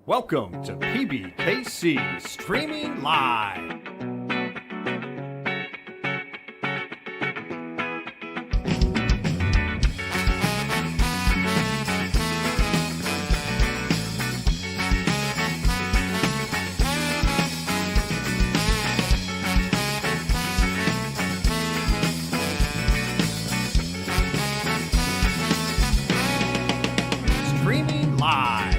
Welcome to Pbkc Streaming Live. Streaming Live.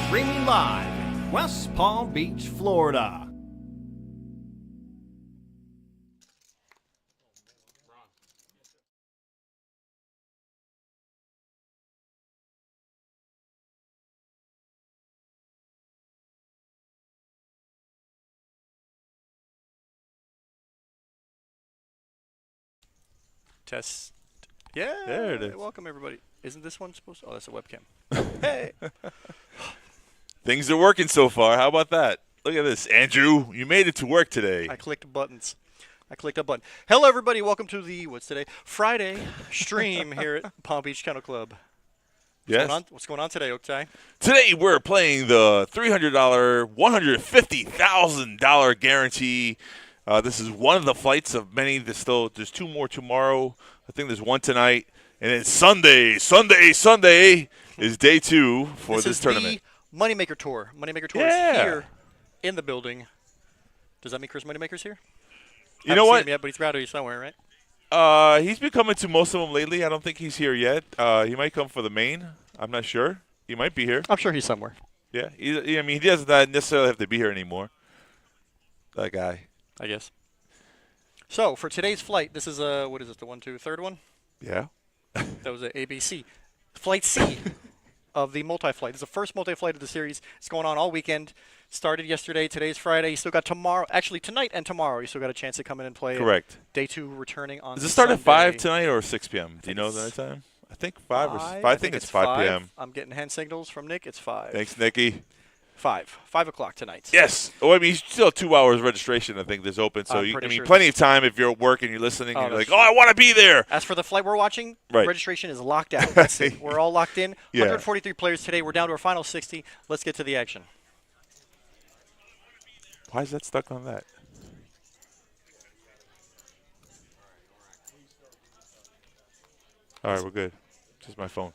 Streaming live in West Palm Beach, Florida. Test. Yeah. There it is. Welcome, everybody. Isn't this one supposed to? Oh, that's a webcam. Hey. Things are working so far. How about that? Look at this. Andrew, you made it to work today. I clicked buttons. I clicked a button. Hello, everybody. Welcome to the, what's today? Friday stream here at Palm Beach Kennel Club. Yes. What's going on today, Oktay? Today we're playing the $300, $150,000 guarantee. This is one of the flights of many. There's two more tomorrow. I think there's one tonight. And then Sunday is day two for this tournament. The Moneymaker Tour. Moneymaker Tour is here in the building. Does that mean Chris Moneymaker's here? You know what? Seen him yet, but he's around here somewhere, right? He's been coming to most of them lately. I don't think he's here yet. He might come for the main. I'm not sure. He might be here. I'm sure he's somewhere. Yeah. I mean, he doesn't necessarily have to be here anymore. That guy. I guess. So, for today's flight, this is what is it, the third one? Yeah. That was a ABC. Flight C of the multi-flight. This is the first multi-flight of the series. It's going on all weekend. Started yesterday. Today's Friday. You still got tomorrow. Actually, tonight and tomorrow, you still got a chance to come in and play. Correct. Day two returning on Does it start Sunday. at 5 tonight or 6 p.m.? Do you know that time? I think 5 or 5. I think it's 5 p.m. I'm getting hand signals from Nick. It's 5. Thanks, Nikki. 5 o'clock tonight. Yes. Oh, I mean, you still have 2 hours registration, I think, that's open. So, Sure plenty of time if you're at work and you're listening and you're like, true. oh, I want to be there. As for the flight we're watching, Right. registration is locked out. That's it. We're all locked in. Yeah. 143 players today. We're down to our final 60. Let's get to the action. Why is that stuck on that? All right, we're good. Just my phone.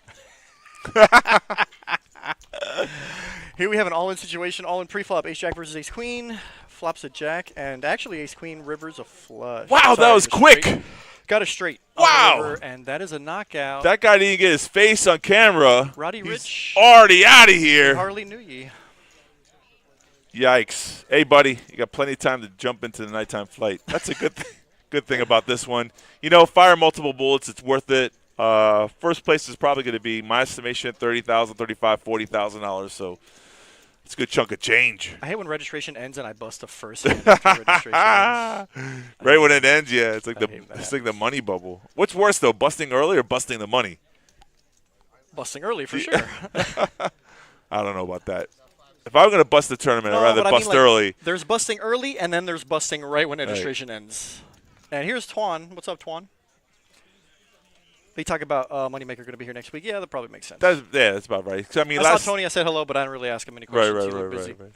Here we have an all-in situation, all-in pre-flop. Ace-Jack versus Ace-Queen. Flops a Jack, and actually Ace-Queen rivers a flush. Wow, Sorry, that was quick. Straight. Got a straight. Wow. On the river, and that is a knockout. That guy didn't get his face on camera. Roddy He's Rich. already out of here. Hardly knew ye. Yikes. Hey, buddy, you got plenty of time to jump into the nighttime flight. That's a good thing about this one. You know, fire multiple bullets. It's worth it. First place is probably going to be, my estimation, $30,000, $35,000, $40,000. So it's a good chunk of change. I hate when registration ends and I bust the first hand after registration ends. Right when it ends, yeah. It's like hate the money bubble. What's worse, though, busting early or busting the money? Busting early, for sure. I don't know about that. If I were going to bust the tournament, I'd rather bust early. There's busting early, and then there's busting right when registration ends. And here's Twan. What's up, Twan? They talk about Moneymaker going to be here next week. Yeah, that probably makes sense. That's about right. I mean, I saw Tony. I said hello, but I didn't really ask him any questions. He looked busy. Right.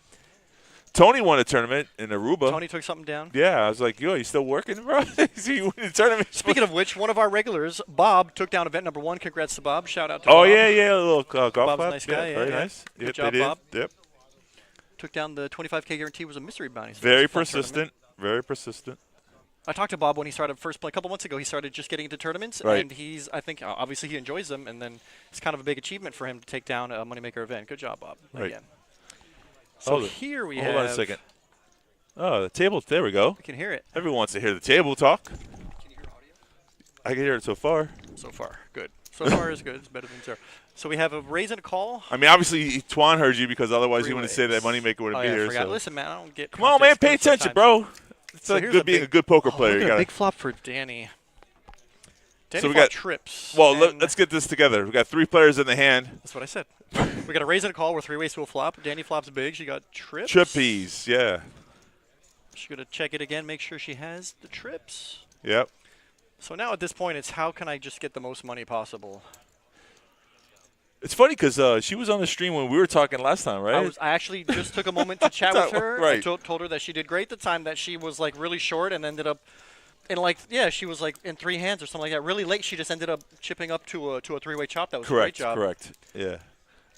Tony won a tournament in Aruba. Tony took something down. Yeah, I was like, yo, you still working, bro? You win a tournament. Speaking of which, one of our regulars, Bob, took down event number 1. Congrats to Bob. Shout out to Bob. Bob. Yeah, a little golf Bob's clap. a nice guy. Very yeah. nice. Good job, Bob. Yep. Took down the 25K guarantee. Was a mystery bounty. So Very that's a fun persistent. tournament. Very persistent. I talked to Bob when he started first play a couple months ago. He started just getting into tournaments, Right. and I think, obviously he enjoys them, and then it's kind of a big achievement for him to take down a Moneymaker event. Good job, Bob. Right. Again. So Hold here we Hold have. on a second. Oh, the table. There we go. We can hear it. Everyone wants to hear the table talk. Can you hear audio? I can hear it so far. So far, good. So far is good. It's better than zero. So we have a raise and a call. I mean, obviously, Twan heard you because otherwise he wouldn't say that Three-ways. Moneymaker wouldn't Oh, be yeah, I here. forgot. So. Listen, man, I don't get. Come on, man. Pay context attention, bro. It's So like here's good being a good poker player. Look You at a gotta, big flop for Danny. Danny So we flop got- trips. well, and let's get this together. We got 3 players in the hand. That's what I said. We got a raise and a call. We're 3 ways to a flop. Danny flops big. She got trips. Trippies, yeah. She's going to check it again, make sure she has the trips. Yep. So now at this point, it's how can I just get the most money possible? It's funny because she was on the stream when we were talking last time, right? I actually just took a moment to chat with her. Right. I told her that she did great the time, that she was like really short and ended up in like, yeah, she was like in 3 hands or something like that. Really late, she just ended up chipping up to a 3-way chop. That was a great job. Correct. Yeah.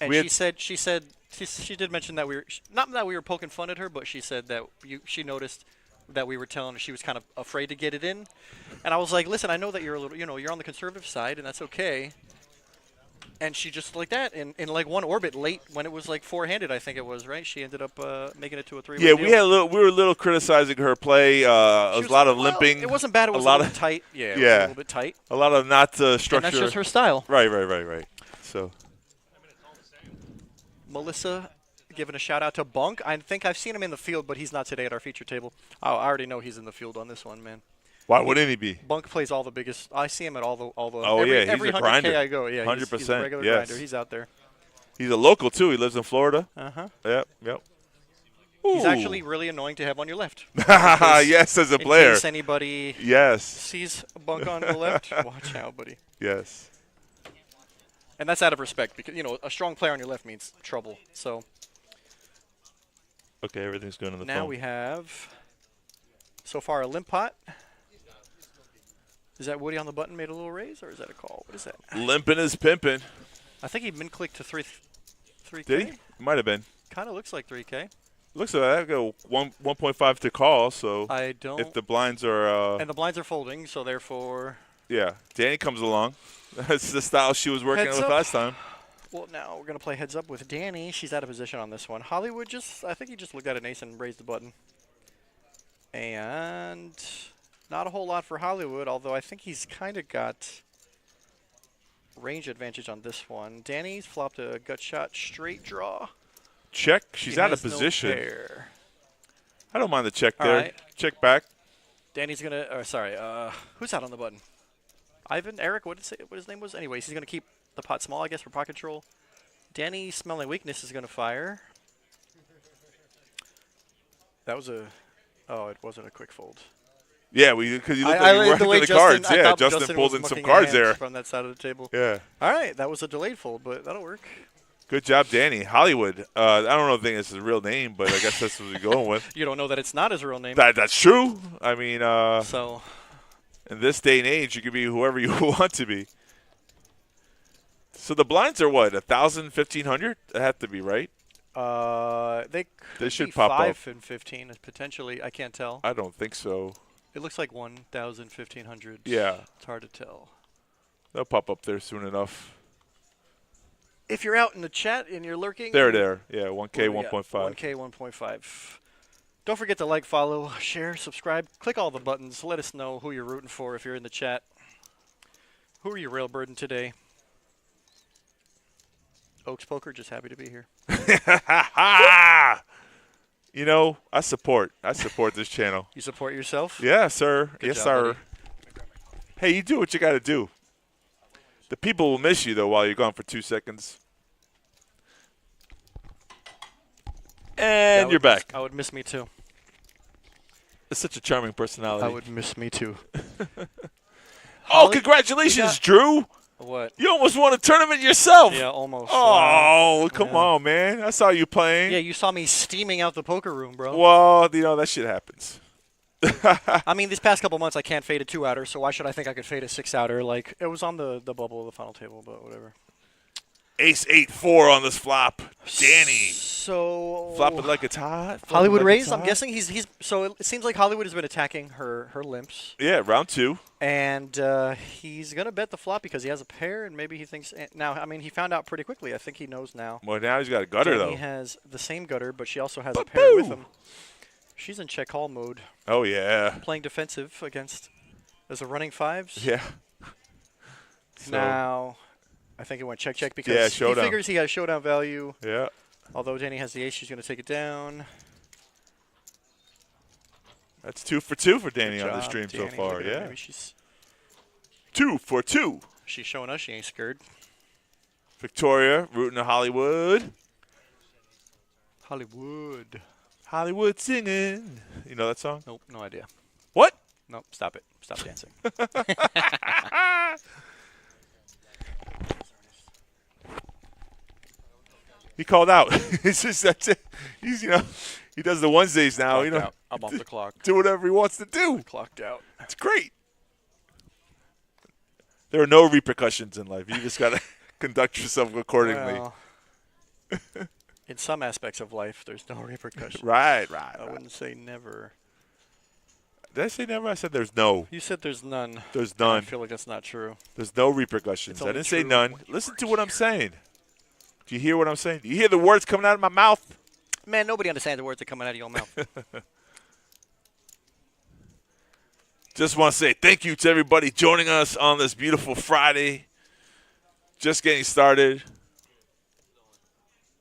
And she did mention that not that we were poking fun at her, but she said that she noticed that we were telling her she was kind of afraid to get it in. And I was like, listen, I know that you're a little, you're on the conservative side, and that's okay. And she just like that in like one orbit late when it was like 4-handed, I think it was, right? She ended up making it to a 3-way. Yeah, deal. we were a little criticizing her play. It was a lot of limping. It wasn't bad. It was a little bit tight. Yeah, it was a little bit tight. A lot of not structure. And that's just her style. Right. So, Melissa giving a shout out to Bunk. I think I've seen him in the field, but he's not today at our feature table. I already know he's in the field on this one, man. Why wouldn't he be? Bunk plays all the biggest. I see him at all the. Oh, every, yeah, he's every a 100K grinder. I go. Yeah, 100%. He's a regular Yes. grinder. He's out there. He's a local too. He lives in Florida. Uh-huh. Yep. He's Ooh. actually really annoying to have on your left. Yes, as a player. In case anybody Yes. sees Bunk on the left, watch out, buddy. Yes. And that's out of respect because a strong player on your left means trouble. So Okay, everything's going on the phone. now we have so far a limp pot. Is that Woody on the button made a little raise, or is that a call? What is that? Limping is pimping. I think he min-clicked to 3K. Did he? Might have been. Kind of looks like 3K. Looks like that. Go 1.5 to call. So I don't. if the blinds are. And the blinds are folding, so therefore. Yeah, Danny comes along. That's the style she was working Heads with up. last time. Well, now we're gonna play heads up with Danny. She's out of position on this one. Hollywood I think he just looked at an ace and raised the button. And not a whole lot for Hollywood, although I think he's kind of got range advantage on this one. Danny's flopped a gut shot straight draw. Check. She's He out of has no position. pair. I don't mind the check All there. right. Check back. Danny's gonna. Who's out on the button? Ivan, Eric. What his name was? Anyways, he's gonna keep the pot small, I guess, for pot control. Danny, smelling weakness, is gonna fire. That was a. Oh, it wasn't a quick fold. Yeah, because you looked I like you were after the cards. Yeah, Justin pulled in some cards there. From that side of the table. Yeah. All right, that was a delayed fold, but that'll work. Good job, Danny. Hollywood. I don't know if it's his real name, but I guess that's what we're going with. You don't know that it's not his real name. That's true. I mean, So. in this day and age, you can be whoever you want to be. So the blinds are what, 1,000, 1,500? That have to be right. They should be pop 5 up. and 15 potentially. I can't tell. I don't think so. It looks like 1,000, 1,500. Yeah. It's hard to tell. They'll pop up there soon enough. If you're out in the chat and you're lurking. There. Yeah, 1K, what do we 1.5. got? 1K, 1.5. Don't forget to like, follow, share, subscribe. Click all the buttons. Let us know who you're rooting for if you're in the chat. Who are you railbirding today? Oaks Poker, just happy to be here. You know, I support this channel. You support yourself? Yeah, sir. Good Yes, job, sir. buddy. Hey, you do what you got to do. The people will miss you, though, while you're gone for 2 seconds. And you're back. I would miss me too. It's such a charming personality. I would miss me too. Oh, congratulations, Drew. What? You almost won a tournament yourself. Yeah, almost. Oh, come on, man. I saw you playing. Yeah, you saw me steaming out the poker room, bro. Well, that shit happens. I mean, these past couple months I can't fade a 2-outer, so why should I think I could fade a 6-outer? Like, it was on the bubble of the final table, but whatever. Ace 8-4 on this flop. Danny. So Flopping like it's hot. Hollywood like raised. it's I'm hot. guessing he's. So it seems like Hollywood has been attacking her limps, Yeah, round 2. and he's gonna bet the flop because he has a pair, and maybe he thinks. Now, I mean, he found out pretty quickly. I think he knows now. Well, now he's got a gutter, Danny though. has the same gutter, but she also has a pair with him. She's in check call mode, Oh, yeah. playing defensive against. There's a running 5s. Yeah. So, Now, I think it went check because Yeah, he showdown. figures he has showdown value. yeah. Although Danny has the ace, she's going to take it down. That's 2 for 2 for Danny Good on the job, stream so Danny. far. Look at her. Yeah. Maybe she's 2 for 2. showing us she ain't scared. Victoria rooting to Hollywood. Hollywood. Hollywood singing. You know that song? Nope, no idea. What? Nope, stop it. Stop dancing. He called out. It's just that's it. He's he does the Wednesdays now. Clocked out. I'm off the clock. Do whatever he wants to do. Clocked out. It's great. There are no repercussions in life. You just gotta conduct yourself accordingly. Well, in some aspects of life, there's no repercussions. Right. I wouldn't say never. Did I say never? I said there's no. You said there's none. There's none. I feel like that's not true. There's no repercussions. It's I only didn't say true none. when you Listen to are. what I'm saying. Do you hear what I'm saying? Do you hear the words coming out of my mouth? Man, nobody understands the words that are coming out of your mouth. Just want to say thank you to everybody joining us on this beautiful Friday. Just getting started.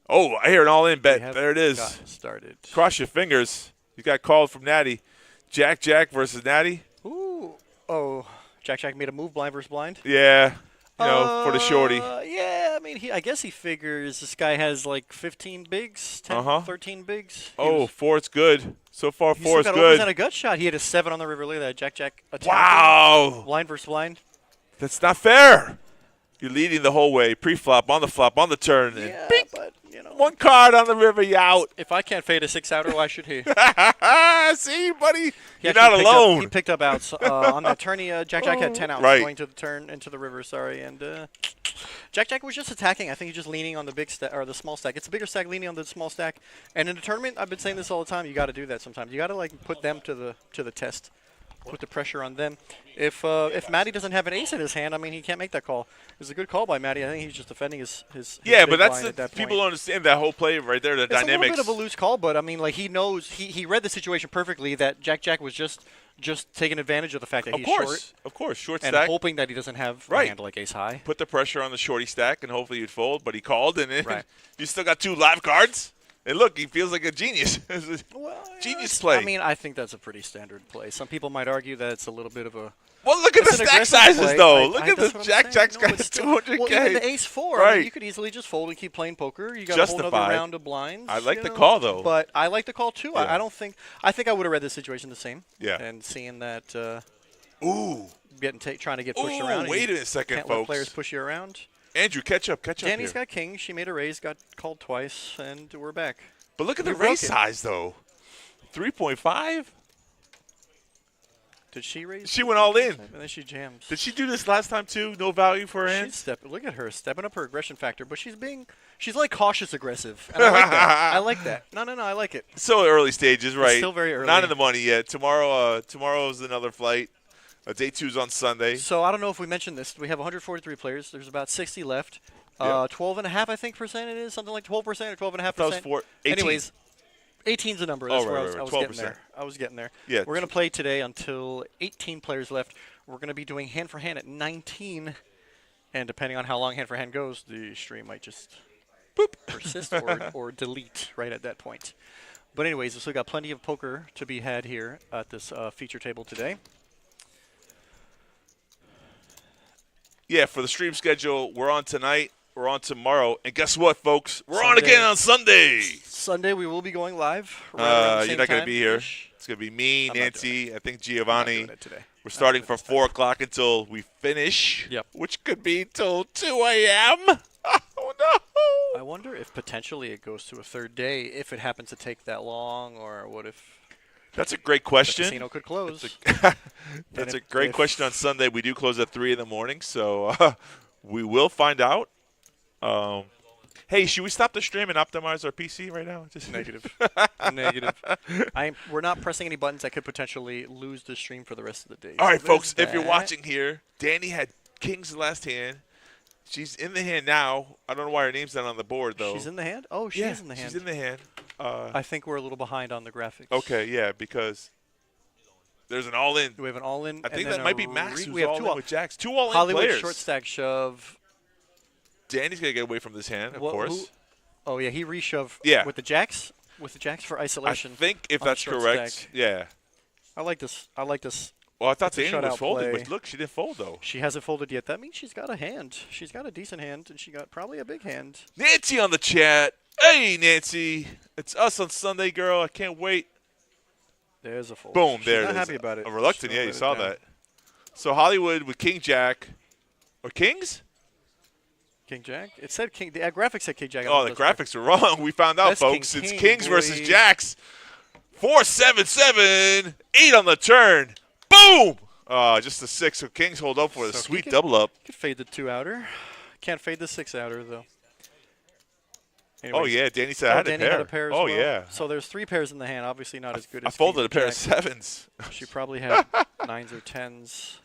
Oh, I hear an all-in bet. There it is. Gotten started. Cross your fingers. You got called from Natty. Jack versus Natty. Ooh. Oh, Jack made a move, blind versus blind. Yeah. For the shorty. Yeah, I mean, I guess he figures this guy has like 15 bigs, 10, 13 bigs. Oh, four's good. So far, He's four's got good. a gut shot. He had a 7 on the river. Look at that. Jack attacking. Wow. Blind versus blind. That's not fair. You're leading the whole way. Pre-flop, on the turn. And Yeah, bing, but, one card on the river, you out. if I can't fade a 6-outer, why should he? See, buddy? He You're not actually alone. He picked up outs on that tourney. Jack had 10 outs going to the turn into the river. Sorry, and Jack was just attacking. I think he's just leaning on the big stack or the small stack. It's a bigger stack leaning on the small stack. And in a tournament, I've been saying this all the time. You got to do that sometimes. You got to put them to the test. Put the pressure on them. If Matty doesn't have an ace in his hand, I mean, he can't make that call. It was a good call by Matty. I think he's just defending his yeah, big but that's blind at that people point. don't understand that whole play right there. The It's dynamics. a little bit of a loose call, but I mean, he knows he read the situation perfectly. That Jack was just taking advantage of the fact that he's short. Of course, short And stack. hoping that he doesn't have a Right. hand like ace high. Put the pressure on the shorty stack, and hopefully you'd fold. But he called, and Right. you still got 2 live cards. And look, he feels like a genius. Well, Genius play. I mean, I think that's a pretty standard play. Some people might argue that it's a little bit of a. Well, look at the It's an stack aggressive sizes, play. though. Look at that's the what I'm saying. Jack's No, got it's 200K. Well, even the ace 4. I Right. mean, you could easily just fold and keep playing poker. You got a whole Justified. other round of blinds. I like the call, though. But I like the call too. Yeah. I don't think. I think I would have read the situation the same. Yeah. And seeing that. Ooh. Trying to get pushed Ooh, around. and wait you a second, can't let folks. players push you around. Andrew, catch up Danny's here. got king. She made a raise, got called twice, and we're back. But look at the We broke raise it. size, though. 3.5? Did she raise? She went all in. And then she jams. Did she do this last time, too? No value for her hands? Look at her stepping up her aggression factor, but she's like cautious aggressive. And I like that. I like that. No, I like it. So early stages, right? still very early. Not in the money yet. Tomorrow's another flight. Day 2's on Sunday. So I don't know if we mentioned this. We have 143 players. There's about 60 left. Yeah. 12.5%, I think, it is. Something like 12% or 12.5%. That was 18. Anyways, 18's the number. That's Oh, where right, I was 12%. getting there. I was getting there. Yeah. We're going to play today until 18 players left. We're going to be doing hand for hand at 19. And depending on how long hand for hand goes, the stream might just persist or delete right at that point. But anyways, we've still got plenty of poker to be had here at this feature table today. Yeah, for the stream schedule, we're on tonight. We're on tomorrow. And guess what, folks? We're on Sunday. again on Sunday. Sunday we will be going live. Right around the You're same not going to time be here. ish. It's going to be me, I'm not Nancy, I think I'm not Giovanni. doing it today. We're starting from 4 o'clock until we finish, Yep. which could be till 2 a.m. Oh, no. I wonder if potentially it goes to a third day if it happens to take that long, or what if That's a great the question. casino could close. That's a if- great if- question on Sunday. We do close at 3 in the morning, so we will find out. Hey, should we stop the stream and optimize our PC right now? Just Negative. Negative. We're not pressing any buttons that could potentially lose the stream for the rest of the day. All right, So folks, there's if you're that. watching here, Danny had king's last hand. She's in the hand now. I don't know why her name's not on the board, though. She's in the hand? Oh, she is in the hand. She's in the hand. I think we're a little behind on the graphics. Okay, yeah, because there's an all-in. We have an all-in. I think and that then might a be Max who's we have all-in with Jacks. 2 all-in Hollywood players. short stack shove. Danny's going to get away from this hand, of course. Oh, yeah, he reshoved Yeah. with the jacks for I isolation. think if on the that's short correct, stack. yeah. I like this. Well, I thought It's a Danny was shutout folding, play. but look, she didn't fold, though. She hasn't folded yet. That means she's got a hand. She's got a decent hand, and she got probably a big hand. Nancy on the chat. Hey, Nancy. It's us on Sunday, girl. I can't wait. There's a fold. Boom, She's there not it is. happy about it. A reluctant, She'll yeah, you let it saw down. that. So Hollywood with King Jack. Or Kings? King Jack? It said King. The graphics said King Jack. Oh, the graphics are wrong. We found out, That's King folks. It's King, Kings versus boy. Jacks. 4-7-7. 8 on the turn. Boom! Just a 6. So Kings hold up for the So sweet he double up. Could fade the 2-outer. Can't fade the 6-outer, though. Oh, Anyways. yeah. Danny said I had Danny a pair. had a pair as oh, well. yeah. So there's 3 pairs in the hand. Obviously not as good I as folded King a pair of Jack. 7s. She probably had 9s or 10s.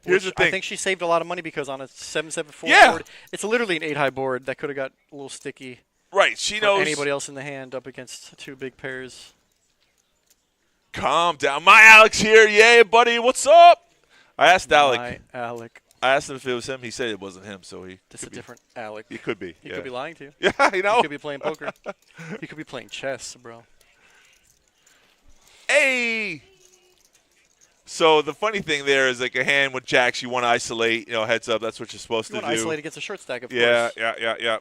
Here's the Which thing. I think she saved a lot of money because on a 7-7-4 Yeah. board, it's literally an 8-high board that could have got a little sticky. Right. She For knows. anybody else in the hand up against 2 big pairs. Calm down. My Alex here. Yeah, buddy. What's up? I asked Alec. My Alec. I asked him if it was him. He said it wasn't him, so he This is could a be. different Alec. He could be. He yeah. could be lying to you. Yeah, you know. He could be playing poker. He could be playing chess, bro. Hey. So the funny thing there is, like a hand with jacks, you want to isolate. Heads up. That's what you're supposed You to want do. to isolate against a short stack, of Yeah, course. yeah.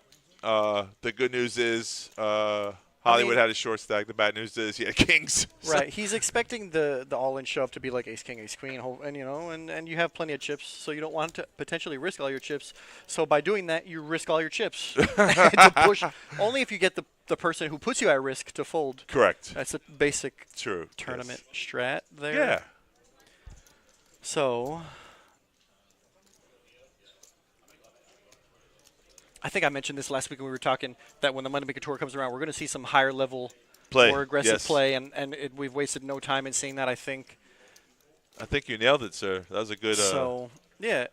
The good news is Hollywood had a short stack. The bad news is he had kings. Right. He's expecting the all-in shove to be like ace king, ace queen, and you have plenty of chips, so you don't want to potentially risk all your chips. So by doing that, you risk all your chips to push. Only if you get the person who puts you at risk to fold. Correct. That's a basic True. tournament strat there. Yeah. So I think I mentioned this last week when we were talking that when the Moneymaker Tour comes around, we're going to see some higher level, Play. more aggressive Yes. play, and we've wasted no time in seeing that, I think. I think you nailed it, sir. That was a good. So, yeah.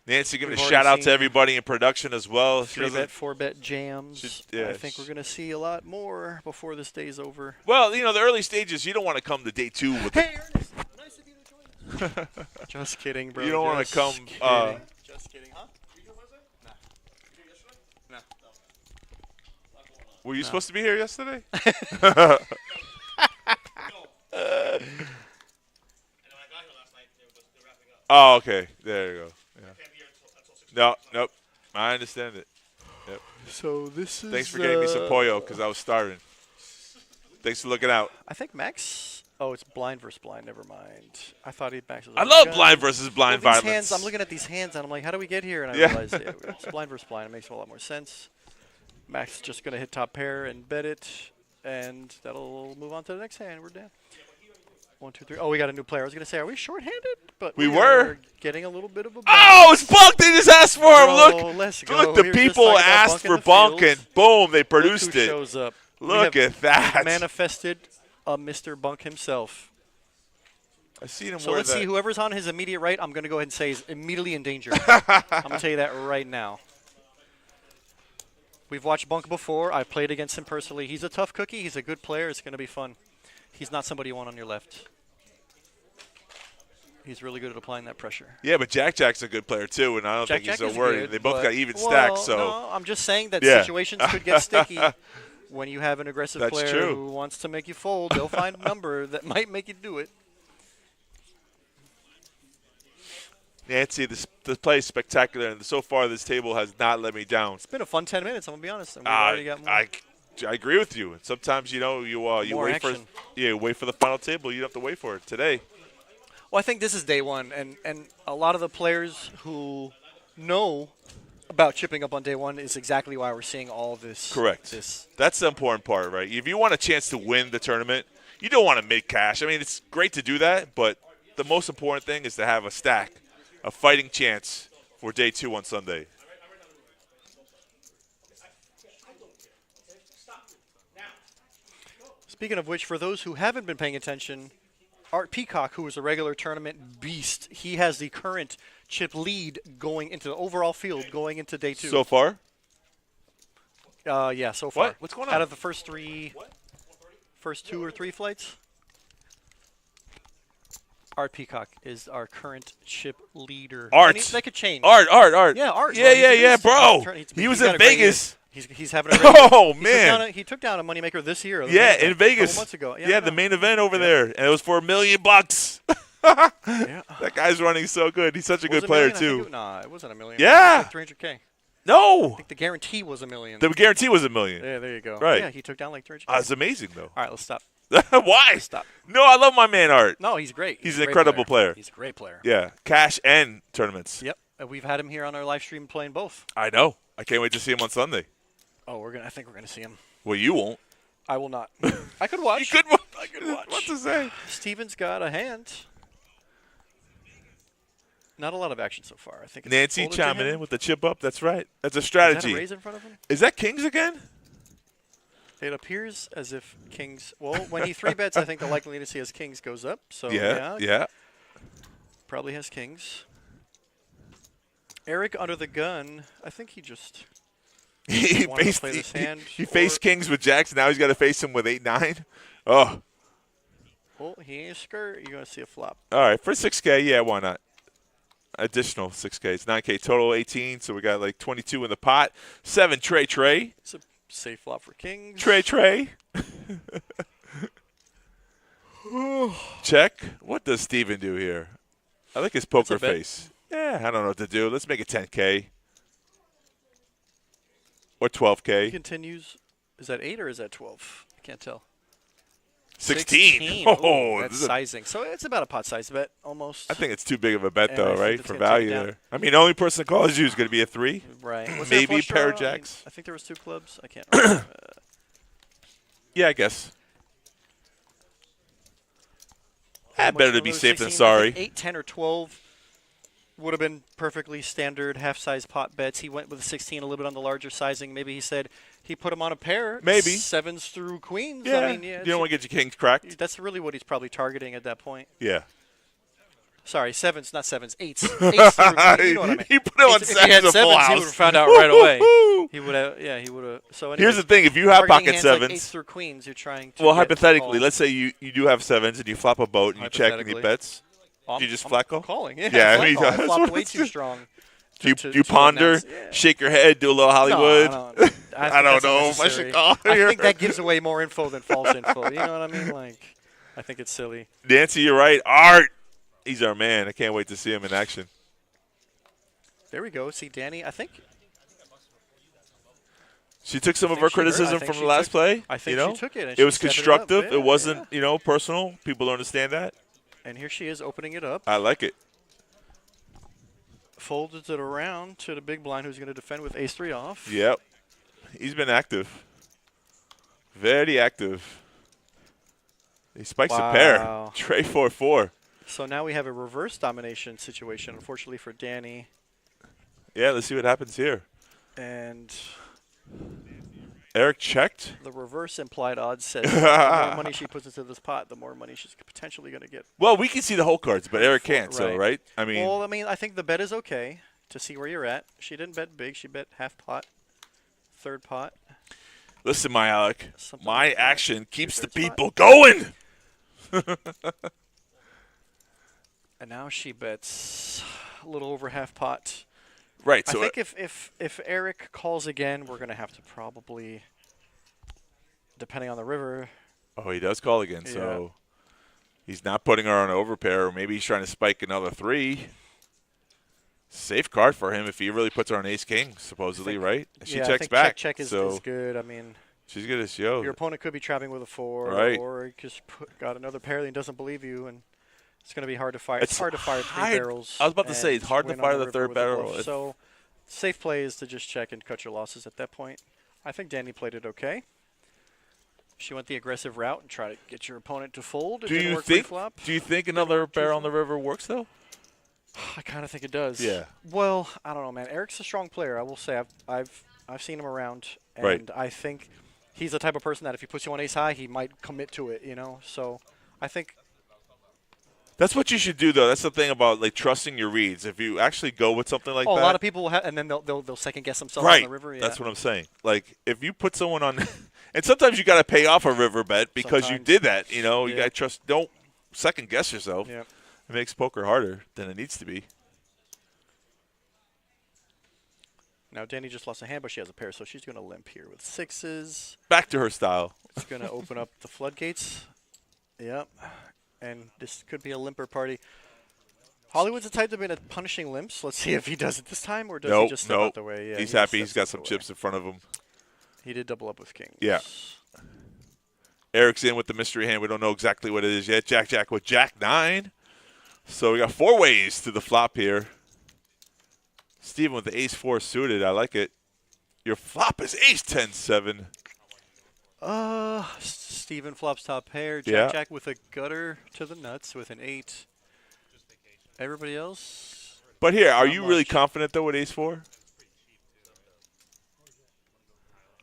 Nancy giving We've a already shout out to seen everybody in production as well. She 3-bet, doesn't- 4-bet jams. yeah, I think we're going to see a lot more before this day's over. Well, the early stages, you don't want to come to day 2 with. Hey, Ernest! Nice of you to join us. Just kidding, bro. You don't want to Just come. kidding. Just kidding, huh? No. Were you supposed to be here yesterday? Oh, okay. There you go. Yeah. Nope. I understand it. Yep. So this is. Thanks for getting me some pollo because I was starving. Thanks for looking out. I think Max. Oh, it's blind versus blind. Never mind. I thought Max was. I like, love "God." blind versus blind Well, these violence. hands, I'm looking at these hands and I'm like, how do we get here? And I Yeah. realized it's blind versus blind. It makes a lot more sense. Max is just gonna hit top pair and bet it, and that'll move on to the next hand. We're down. 1, 2, 3. Oh, we got a new player. I was gonna say, are we short-handed? But We we were. are getting a little bit of a. Oh, it's Bunk. They just asked for him. Bro, Look. let's go. Look, the We were just people talking about asked Bunk in for the Bunk, field. and boom, they Look produced who it. shows up. We Look have at that. Manifested a Mr. Bunk himself. I seen him So wear let's that. see, whoever's on his immediate right, I'm going to go ahead and say is immediately in danger. I'm going to tell you that right now. We've watched Bunk before. I've played against him personally. He's a tough cookie. He's a good player. It's going to be fun. He's not somebody you want on your left. He's really good at applying that pressure. Yeah, but Jack's a good player too, and I don't think he's so worried. Good, They both but- got even well, stacks, so no, I'm just saying that Yeah. situations could get sticky when you have an aggressive That's player true. who wants to make you fold. They'll find a number that might make you do it. Nancy, this play is spectacular, and so far this table has not let me down. It's been a fun 10 minutes, I'm going to be honest. And we've already got more. I agree with you. Sometimes you More wait for action. wait for the final table. You don't have to wait for it today. Well, I think this is day one, and a lot of the players who know about chipping up on day one is exactly why we're seeing all this. Correct. That's the important part, right? If you want a chance to win the tournament, you don't want to make cash. I mean, it's great to do that, but the most important thing is to have a stack, a fighting chance for day 2 on Sunday. Speaking of which, for those who haven't been paying attention, Art Peacock, who is a regular tournament beast, he has the current chip lead going into the overall field going into day 2. So far? Yeah, so far. What? What's going on? Out of the first 2 or 3 flights, Art Peacock is our current chip leader. Art. And that could change. Art. Yeah, Art. Yeah, bro. He's a beast. bro. He's He was got in a great year. Vegas. He's having a great year. Oh, man. He took down a Moneymaker this year. Yeah, in Vegas. A couple months ago. Yeah, I the know. main event over there, and it was for $1 million. Yeah. That guy's running so good. He's such a Was good it player million? I think too. Nah, it wasn't $1 million. Yeah. It was like $300K. No. I think the guarantee was $1 million. The guarantee was $1 million. Yeah, there you go. Right. Yeah, he took down like 300. That's amazing, though. All right, let's stop. Why? Stop. No, I love my man Art. No, he's great. He's a an great incredible player. He's a great player. Yeah, cash and tournaments. Yep. And we've had him here on our live stream playing both. I know. I can't wait to see him on Sunday. Oh, I think we're gonna see him. Well, you won't. I will not. I could watch. You could watch. I could watch. What to say? Steven's got a hand. Not a lot of action so far. I think it's Nancy folded to chiming him. in with the chip up. That's right. That's a Is strategy. that a raise in front of him? Is that kings again? It appears as if kings. Well, when he 3-bets, I think the likeliness he has kings goes up. So Yeah. probably has kings. Eric under the gun. I think he just He wanted to faced play this hand. he faced kings with jacks. Now he's got to face him with 8-9. Oh, Well, he ain't skirt. You're gonna see a flop. all right. For 6K, yeah, why not? Additional 6K. It's 9K total, 18. So we got like 22 in the pot. 7 Trey. It's a safe flop for kings. Trey. Check. What does Steven do here? I like his poker That's a bet. face. Yeah, I don't know what to do. Let's make it 10K. Or 12K. He continues. Is that 8 or is that 12? I can't tell. 16. Ooh, Oh, that's this is a- sizing. So it's about a pot size bet almost. I think it's too big of a bet, And though, I think right? it's For gonna take value it down. there. I mean, the only person that calls you is going to be a 3. Right. Was there a Maybe flush pair of draw? jacks. I think there was 2 clubs. I can't remember. Yeah, I guess. How much Better to for be those safe than 16? I sorry. think 8, 10, or 12 would have been perfectly standard half-size pot bets. He went with 16 a little bit on the larger sizing. Maybe he said he put him on a pair. Maybe. 7s through queens. Yeah, I mean, you don't want to get your kings cracked. that's really what he's probably targeting at that point. Yeah. Sorry, 7s, not 7s. 8s. 8s through, you know what I mean. He put it on If he had 7s, a full 7s, he house. would have found out right away. Woo-hoo-hoo. He would have, yeah, he would have. So anyways, Here's the thing. If you have targeting pocket hands like 7s, 8s through queens, you're trying to well, get hypothetically, call. let's say you do have 7s and you flop a boat and you check and he Hypothetically. bets. I'm- you just I'm flat call? calling, yeah. Yeah, flat I mean, call. I that's flopped what way it's- too strong. You to ponder, announce, yeah. shake your head, do a little Hollywood. No, I don't I don't think know that's if I should unnecessary. call I here. think that gives away more info than false info. You know what I mean? Like, I think it's silly. Nancy, you're right. Art, he's our man. I can't wait to see him in action. There we go. See, Danny, I think She took some of think her she heard- criticism I think from she the last took- play. I think you know? she took it and It was she stepped it up. constructive. Yeah, It wasn't, personal. People don't understand that. and here she is opening it up. I like it. Folded it around to the big blind who's going to defend with ace-3 off. Yep. He's been active. Very active. He spikes a pair. Wow. Trey 4-4. So now we have a reverse domination situation, unfortunately for Danny. Yeah, let's see what happens here. And Eric checked. the reverse implied odds says the more money she puts into this pot, the more money she's potentially going to get. Well, we can see the whole cards, but Eric can't, so, Right. right? I mean, Well, I mean, I think the bet is okay to see where you're at. She didn't bet big. She bet half pot, third pot. listen, my Alec. Something My like that. action keeps the Two-thirds pot. people going. And now she bets a little over half pot. Right, I so think if Eric calls again, we're going to have to probably, depending on the river. oh, he does call again, so he's not putting her on an overpair, or maybe he's trying to spike another 3. Safe card for him if he really puts her on ace-king, supposedly, right? She I checks think back, Check is so good. I mean, she's good as yo. your opponent could be trapping with a 4, Right. or he just got another pair that he doesn't believe you, and it's going to be hard to fire. It's hard to fire 3 barrels. I was about to say, and it's hard to win fire on the river third with a bluff. barrel. If- So, safe play is to just check and cut your losses at that point. I think Danny played it okay. She went the aggressive route and tried to get your opponent to fold. It Do didn't you work think? pre-flop. Do you think another barrel on the river works though? I kind of think it does. Yeah. Well, I don't know, man. Eric's a strong player. I will say I've seen him around, and Right. I think he's the type of person that if he puts you on ace high, he might commit to it. You know, so I think That's what you should do, though. That's the thing about like trusting your reads. If you actually go with something like a that, lot of people will and then they'll second guess themselves right? on the river. Yeah. That's what I'm saying. Like if you put someone on, and sometimes you got to pay off a river bet because you Sometimes. did that. You know, you Yeah. got to trust. Don't second guess yourself. Yeah. It makes poker harder than it needs to be. Now Danny just lost a hand, but she has a pair, so she's going to limp here with 6s. Back to her style. It's going to open up the floodgates. Yep. And this could be a limper party. Hollywood's the type to be punishing limps. Let's see if he does it this time, or does he Nope, just step nope. out the way? Yeah, He's he happy. steps He's got out some the way. chips in front of him. He did double up with kings. Yeah. Eric's in with the mystery hand. We don't know exactly what it is yet. Jack with Jack 9. So we got 4 ways to the flop here. Steven with the ace 4 suited. I like it. Your flop is ace 10-7. Steven flops top pair. Yeah. Jack with a gutter to the nuts with an 8. Everybody else? But here, are Not you really much. confident, though, with ace 4?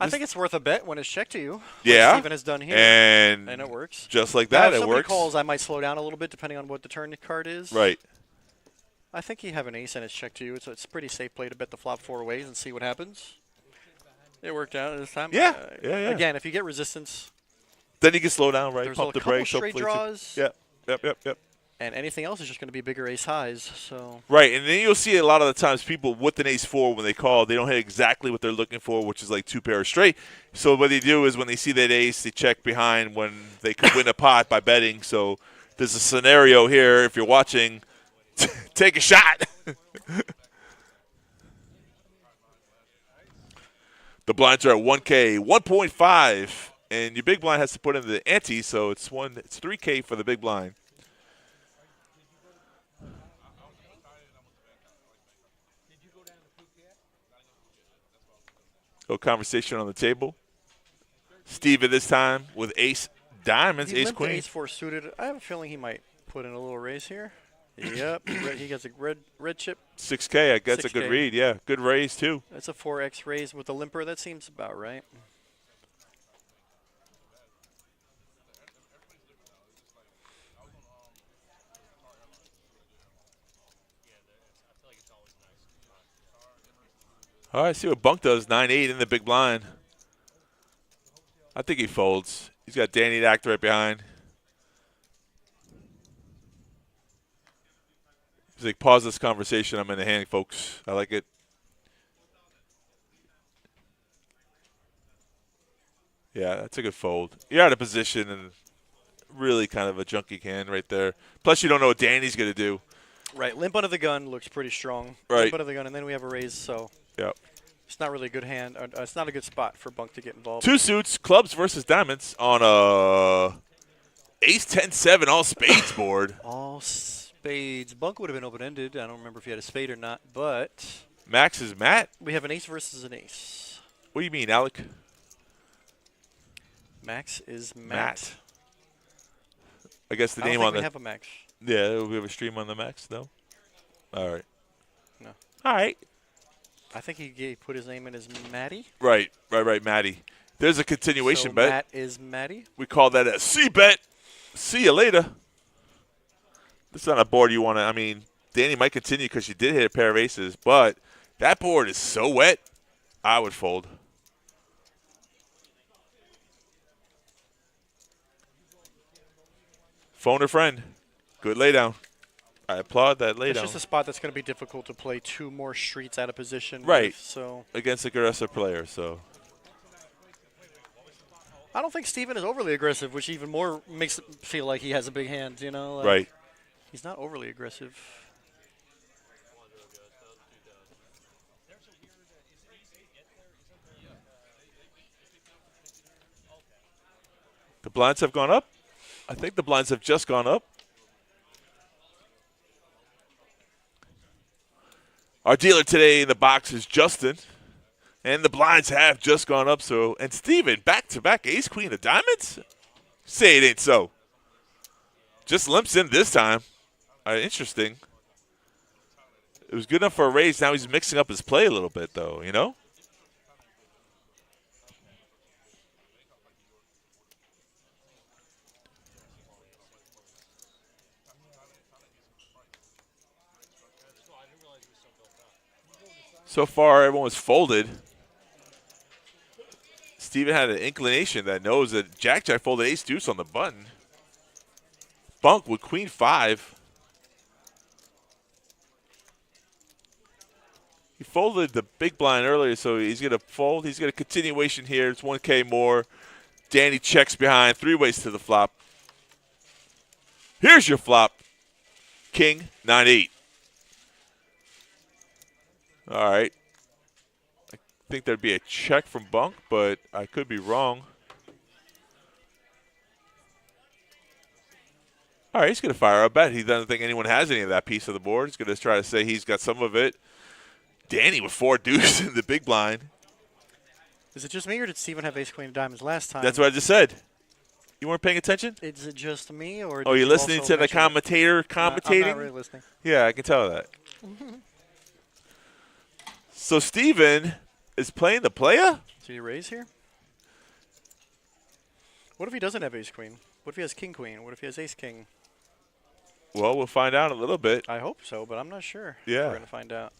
I think it's worth a bet when it's checked to you. Yeah. Like Steven has done here. And it works. just like Now, that, if it somebody works. calls, I might slow down a little bit depending on what the turn card is. Right. I think you have an ace and it's checked to you, so it's pretty safe play to bet the flop 4 ways and see what happens. It worked out this time. Yeah. Yeah. Again, if you get resistance Then you can slow down, right? There's Pump a the couple brakes. straight hopefully. draws. Yep. and anything else is just going to be bigger ace highs. So Right, and then you'll see a lot of the times people with an ace 4 when they call, they don't hit exactly what they're looking for, which is like 2 pairs straight. So what they do is when they see that ace, they check behind when they could win a pot by betting. So there's a scenario here. If you're watching, take a shot. The blinds are at 1K, 1.5, and your big blind has to put in the ante, so it's 3K for the big blind. Go conversation on the table. Steve at this time with ace diamonds, he ace limped queen. ace 4 suited. I have a feeling he might put in a little raise here. Yep, he gets a red chip. 6K, I guess a 6K. good read. Yeah, good raise too. That's a 4x raise with the limper. That seems about right. All right, see what Bunk does. 9-8 in the big blind. I think he folds. He's got Danny to act right behind. He's like, pause this conversation. I'm in the hand, folks. I like it. Yeah, that's a good fold. You're out of position and really kind of a junky hand right there. Plus, you don't know what Danny's going to do. Right, limp under the gun looks pretty strong. Right. Limp under the gun, and then we have a raise, so Yep. it's not really a good hand. It's not a good spot for Bunk to get involved. 2 suits, clubs versus diamonds on a ace 10-7 all spades board. All spades. Bunk would have been open-ended. I don't remember if he had a spade or not, but Max is Matt. we have an ace versus an ace. What do you mean, Alec? Max is Matt. I guess the I don't name think on we the have a Max. yeah. We have a stream on the Max. No. All right. No. All right. I think he put his name in as Matty. Right. Matty. There's a continuation So bet. Matt is Matty. We call that a C bet. See you later. This is not a board you want to. I mean, Danny might continue because she did hit a pair of aces, but that board is so wet. I would fold. Phone a friend. Good laydown. I applaud that It's laydown just a spot that's going to be difficult to play 2 more streets out of position. Right. With, so against a aggressive player. So I don't think Steven is overly aggressive, which even more makes it feel like he has a big hand. You know, like right. He's not overly aggressive. The blinds have gone up. I think the blinds have just gone up. Our dealer today in the box is Justin. And the blinds have just gone up. So, and Steven, back-to-back ace, queen of diamonds? Say it ain't so. Just limps in this time. Interesting. It was good enough for a raise. Now he's mixing up his play a little bit, though, you know? So far, everyone's folded. Steven had an inclination that knows that Jack folded ace deuce on the button. Bunk with queen 5. He folded the big blind earlier, so he's going to fold. He's got a continuation here. It's 1K more. Danny checks behind. 3 ways to the flop. Here's your flop. King, 9-8. All right. I think there'd be a check from Bunk, but I could be wrong. All right, he's going to fire a bet. He doesn't think anyone has any of that piece of the board. He's going to try to say he's got some of it. Danny with 4 deuce in the big blind. Is it just me, or did Steven have ace queen of diamonds last time? That's what I just said. You weren't paying attention? Is it just me, or? Oh, did you're you listening also to the mention it? commentator commentating? I'm not really listening. Yeah, I can tell that. So Steven is playing the player? Do you raise here? What if he doesn't have ace queen? What if he has king queen? What if he has ace king? Well, we'll find out in a little bit. I hope so, but I'm not sure. Yeah. We're going to find out.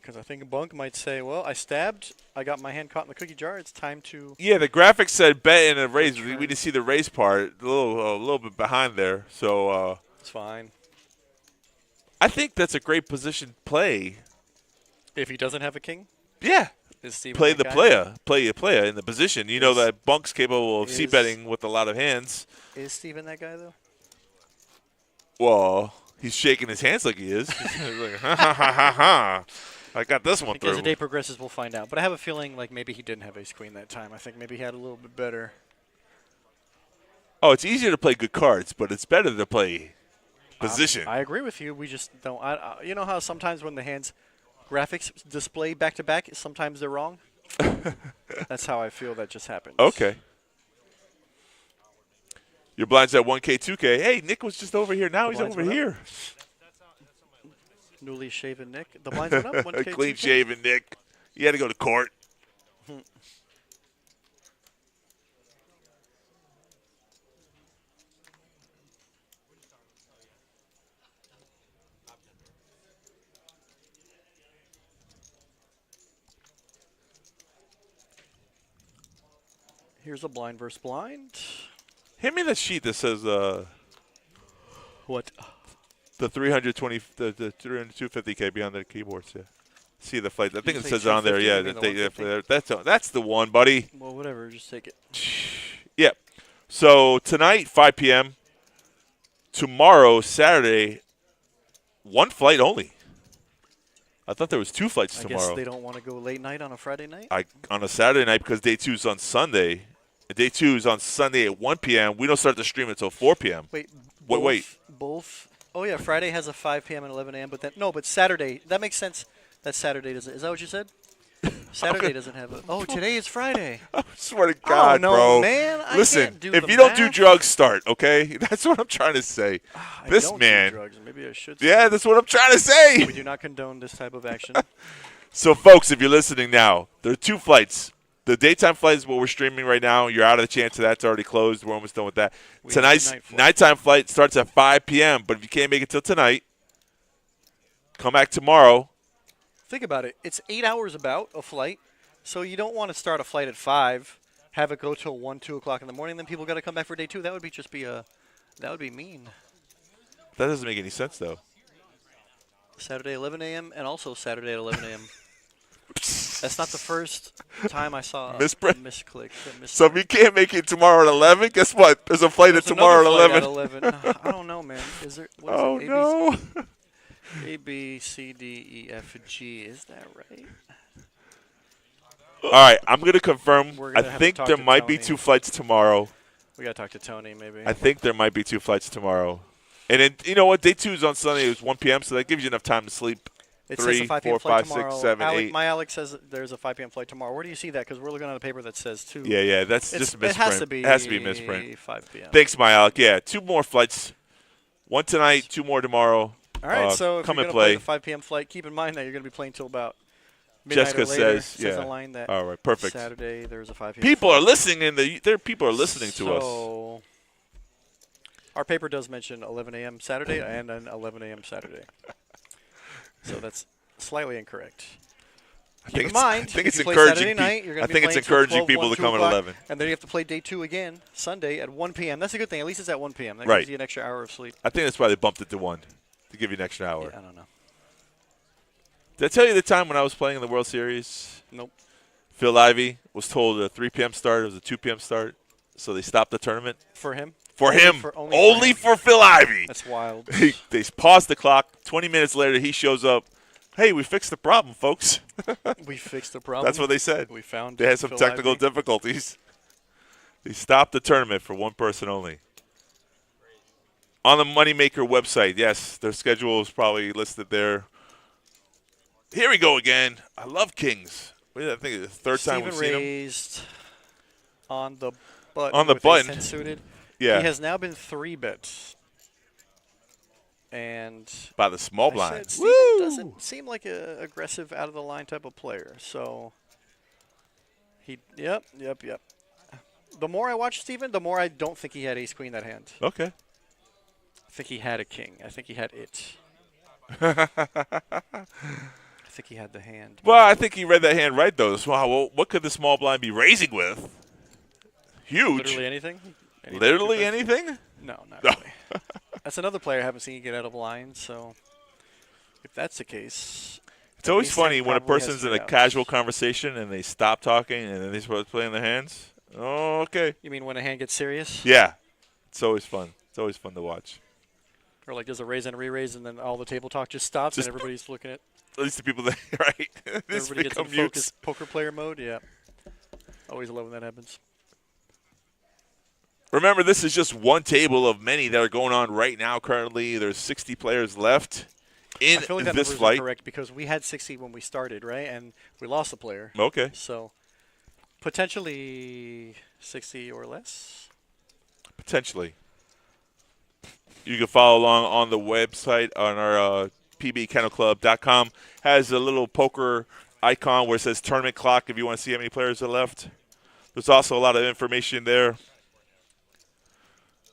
Because I think Bunk might say, well, I stabbed. I got my hand caught in the cookie jar. It's time to... Yeah, the graphics said bet and a raise. We didn't see the raise part. A little bit behind there. So it's fine. I think that's a great position play. If he doesn't have a king? Yeah. Is Steven Play that the guy? player. Play your player in the position. You know that Bunk's capable of is- c-betting with a lot of hands. Is Steven that guy, though? Well, he's shaking his hands like he is. He's like, ha, ha, ha, ha, ha. I got this one I think through. as the day progresses, we'll find out. But I have a feeling like maybe he didn't have ace queen that time. I think maybe he had a little bit better. Oh, it's easier to play good cards, but it's better to play position. I agree with you. We just don't. You know how sometimes when the hands graphics display back to back, sometimes they're wrong. That's how I feel that just happened. Okay. Your blind's at 1K, 2K. Hey, Nick was just over here. Now he's blinds over went here. Newly shaven Nick. The blinds went up. 1K, Clean 2K? shaven Nick. You had to go to court. Here's a blind versus blind. Hand me the sheet that says What? the 320, the 250K beyond the keyboards. Yeah. See the flight. I think it say says it on there. 250, Yeah, you mean the 150? that's the one, buddy. Well, whatever. Just take it. Yeah. So tonight, 5 p.m. Tomorrow, Saturday, 1 flight only. I thought there was 2 flights I tomorrow. guess they don't want to go late night on a Friday night. On a Saturday night because day 2 is on Sunday. Day 2 is on Sunday at 1 p.m. We don't start the stream until 4 p.m. Wait. Wait. Both. Oh yeah, Friday has a 5 p.m. and 11 a.m. But then no, but Saturday. That makes sense. That Saturday doesn't. Is that what you said? Saturday doesn't have a. Oh, today is Friday. I swear to God, no, bro. man. I Listen, can't do if the you don't do math. drugs, start, okay? That's what I'm trying to say. I This don't man. Do drugs. Maybe I should. Yeah, that's what I'm trying to say. We do not condone this type of action. So, folks, if you're listening now, there are 2 flights. The daytime flight is what we're streaming right now. You're out of the chance of that. It's already closed. We're almost done with that. We have Tonight's the night flight. nighttime flight starts at 5 p.m., but if you can't make it till tonight, come back tomorrow. Think about it. It's 8 hours about a flight, so you don't want to start a flight at 5, have it go till 1, 2 o'clock in the morning, then people got to come back for day 2. That would be that would be mean. That doesn't make any sense, though. Saturday 11 a.m. and also Saturday at 11 a.m. That's not the first time I saw a Misprint. misclick. So if you can't make it tomorrow at 11, guess what? There's a flight at tomorrow at 11. I don't know, man. Is there? What is Oh, it? no. A, B, C, D, E, F, G. Is that right? All right, I'm going to confirm. We're I gonna have to think talk there to might be Tony. 2 flights tomorrow. We got to talk to Tony, maybe. I think there might be 2 flights tomorrow. And then, you know what? Day 2 is on Sunday. It's 1 p.m., so that gives you enough time to sleep. It 3, says a 5 p.m. 4, flight 5, tomorrow. 6, 7, 8. My Alex says that there's a 5 p.m. flight tomorrow. Where do you see that? Because we're looking at a paper that says 2. Yeah, that's just a misprint. It has to be. It has to be a misprint. 5 p.m. Thanks, my Alec. Yeah, 2 more flights. 1 tonight, 2 more tomorrow. All right, so if come you're and going to play play. the 5 p.m. flight, keep in mind that you're going to be playing till about midnight Jessica or later. says, It yeah. in line that All right, perfect. Saturday there's a 5 p.m. People flight. are listening people are listening to us. So our paper does mention 11 a.m. Saturday and then 11 a.m. Saturday. So that's slightly incorrect. Keep in mind, I think if it's you play encouraging. Saturday night, you're going to be it's playing till encouraging 12, people 1, to 2 come at o'clock, 11. and then you have to play day 2 again Sunday at 1 p.m. That's a good thing. At least it's at 1 p.m. That Right. gives you an extra hour of sleep. I think that's why they bumped it to 1 to give you an extra hour. Yeah, I don't know. Did I tell you the time when I was playing in the World Series? Nope. Phil Ivey was told a 3 p.m. start. It was a 2 p.m. start, so they stopped the tournament. For him? For him. Only For Phil Ivey. That's wild. They paused the clock. 20 minutes later, he shows up. Hey, we fixed the problem, folks. We fixed the problem. That's what they said. We found. They had some Phil technical Ivey. difficulties. They stopped the tournament for one person only. On the Moneymaker website, yes, their schedule is probably listed there. Here we go again. I love Kings. I think it's the third time we've seen him. Raised on the button. On the with button. ace-10 suited. Yeah. He has now been 3-bet. And By the small I blind. said Steven Woo! doesn't seem like a aggressive, out of the line type of player. So he, yep. The more I watch Steven, the more I don't think he had ace queen that hand. Okay. I think he had a king. I think he had it. I think he had the hand. Well, I think he read that hand right, though. So, wow, well, what could the small blind be raising with? Huge. Literally anything? Literally anything? No, not really. That's another player I haven't seen get out of line, so if that's the case. It's always ace-10 funny when a probably has person's in a showdowns. casual conversation and they stop talking and then they start playing their hands. Oh, okay. You mean when a hand gets serious? Yeah. It's always fun. It's always fun to watch. Or like there's a raise and a re-raise and then all the table talk just stops Just and everybody's looking at At least the people that, right? This everybody gets in become mutes. focused poker player mode. Yeah. Always love when that happens. Remember, this is just one table of many that are going on right now currently. There's 60 players left in I feel like that this number's flight. incorrect because we had 60 when we started, right? And we lost a player. Okay. So potentially 60 or less. Potentially. You can follow along on the website on our pbkennelclub.com. Has a little poker icon where it says tournament clock if you want to see how many players are left. There's also a lot of information there.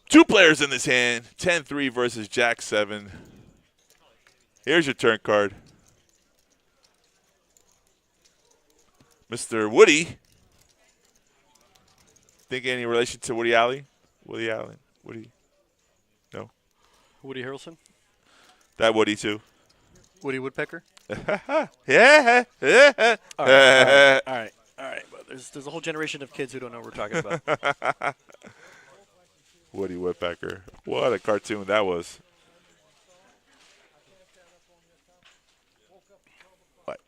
2 players in this hand, 10-3 versus Jack-7. Here's your turn card. Mr. Woody. Think any relation to Woody Allen? Woody Allen. Woody? No? Woody Harrelson? That Woody, too. Woody Woodpecker? Yeah. All right. But there's a whole generation of kids who don't know what we're talking about. Woody Woodpecker. What a cartoon that was. What?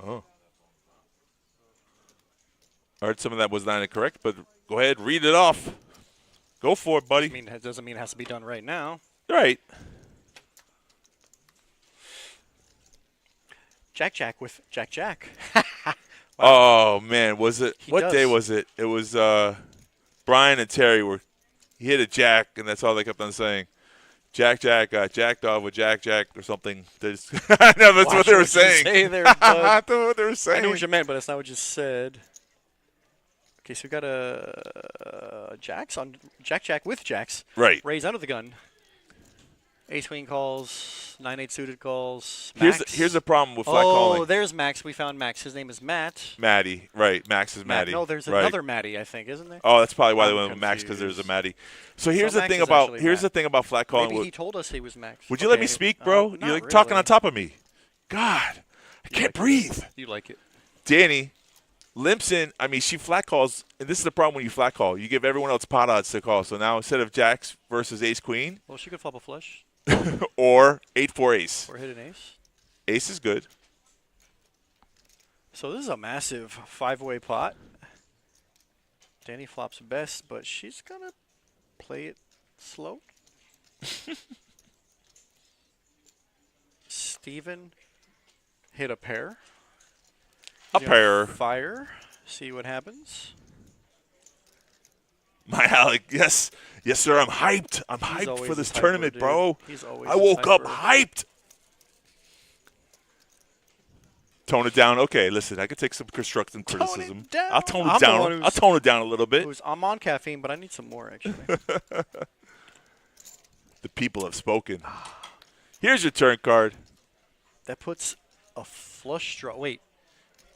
Oh. I heard some of that was not incorrect, but go ahead, read it off. Go for it, buddy. I mean, it doesn't mean it has to be done right now. Right. Jack with Jack. Wow. Oh, man. Was it? He What does. day was it? It was Brian and Terry were. He hit a jack, and that's all they kept on saying. Jack got jacked off with Jack or something. I know that's what they were saying. Say there, bud. That's what they were I saying. knew what you meant, but that's not what you said. Okay, so we got a Jacks on Jack with Jacks. Right. Raise under the gun. Ace queen calls. 9-8 suited calls. Max. Here's the problem with flat calling. Oh, there's Max. We found Max. His name is Matt. Maddie. Right. Max is Maddie. No, there's right. another Maddie, I think, isn't there? Oh, that's probably why they I'm went with Max, because there's a confused. Maddie. So here's the Max thing is about actually Matt. flat calling. Maybe he told us he was Max. Would you let me Okay. speak, bro? Not You're like talking really. on top of me. God, I can't breathe. You like it. Danny limps in. I mean, she flat calls, and this is the problem when you flat call. You give everyone else pot odds to call. So now instead of Jacks versus Ace Queen Well, she could flop a flush or 8-4 Ace. or hit an ace. Ace is good. So this is a massive 5-way pot. Danny flops best, but she's going to play it slow. Steven hit a pair. A He's gonna pair. Fire. See what happens. My Alec, yes, sir. I'm hyped. I'm He's hyped always for a this hyper, tournament, dude. bro. He's always I a woke up hyper. hyped. Tone it down. Okay, listen, I could take some constructive criticism. down. I'll tone I'm it the down. one who's- I'll tone it down a little bit. I'm on caffeine, but I need some more, actually. The people have spoken. Here's your turn card. That puts a flush draw. Wait,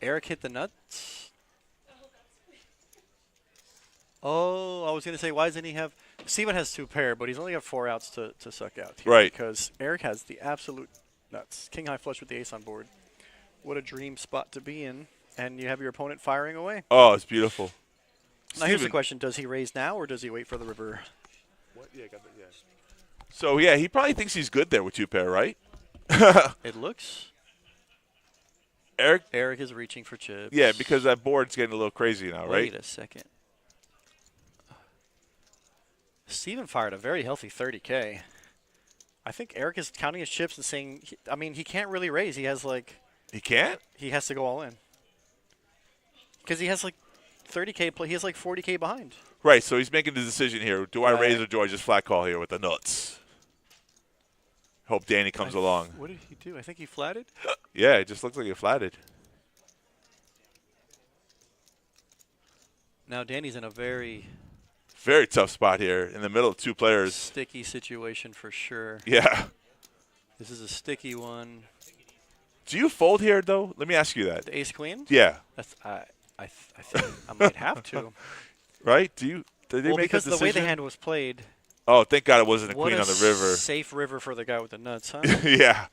Eric hit the nuts? Oh, I was going to say, why doesn't he have... Steven has 2 pair, but he's only got 4 outs to suck out here. Right. Because Eric has the absolute nuts. King high flush with the ace on board. What a dream spot to be in. And you have your opponent firing away. Oh, it's beautiful. Now here's the question: does he raise now or does he wait for the river? What? Yeah, got that. Yeah. So yeah, he probably thinks he's good there with 2 pair, right? It looks. Eric is reaching for chips. Yeah, because that board's getting a little crazy now, right? Wait a second. Steven fired a very healthy 30K. I think Eric is counting his chips and saying, I mean, he can't really raise. He has like. He can't? He has to go all in. Because he has like 30K, he has like 40K behind. Right, so he's making the decision here. Do I Right. raise or do I just flat call here with the nuts? Hope Danny comes along. What did he do? I think he flatted. Yeah, it just looks like he flatted. Now Danny's in a very tough spot here in the middle of 2 players. sticky situation for sure. Yeah. This is a sticky one. Do you fold here, though? Let me ask you that. The ace queen? Yeah. That's I think I might have to. Right? Did they Well, make because a the way decision? the hand was played. Oh, thank God it wasn't a What queen a on the river. safe river for the guy with the nuts, huh? Yeah.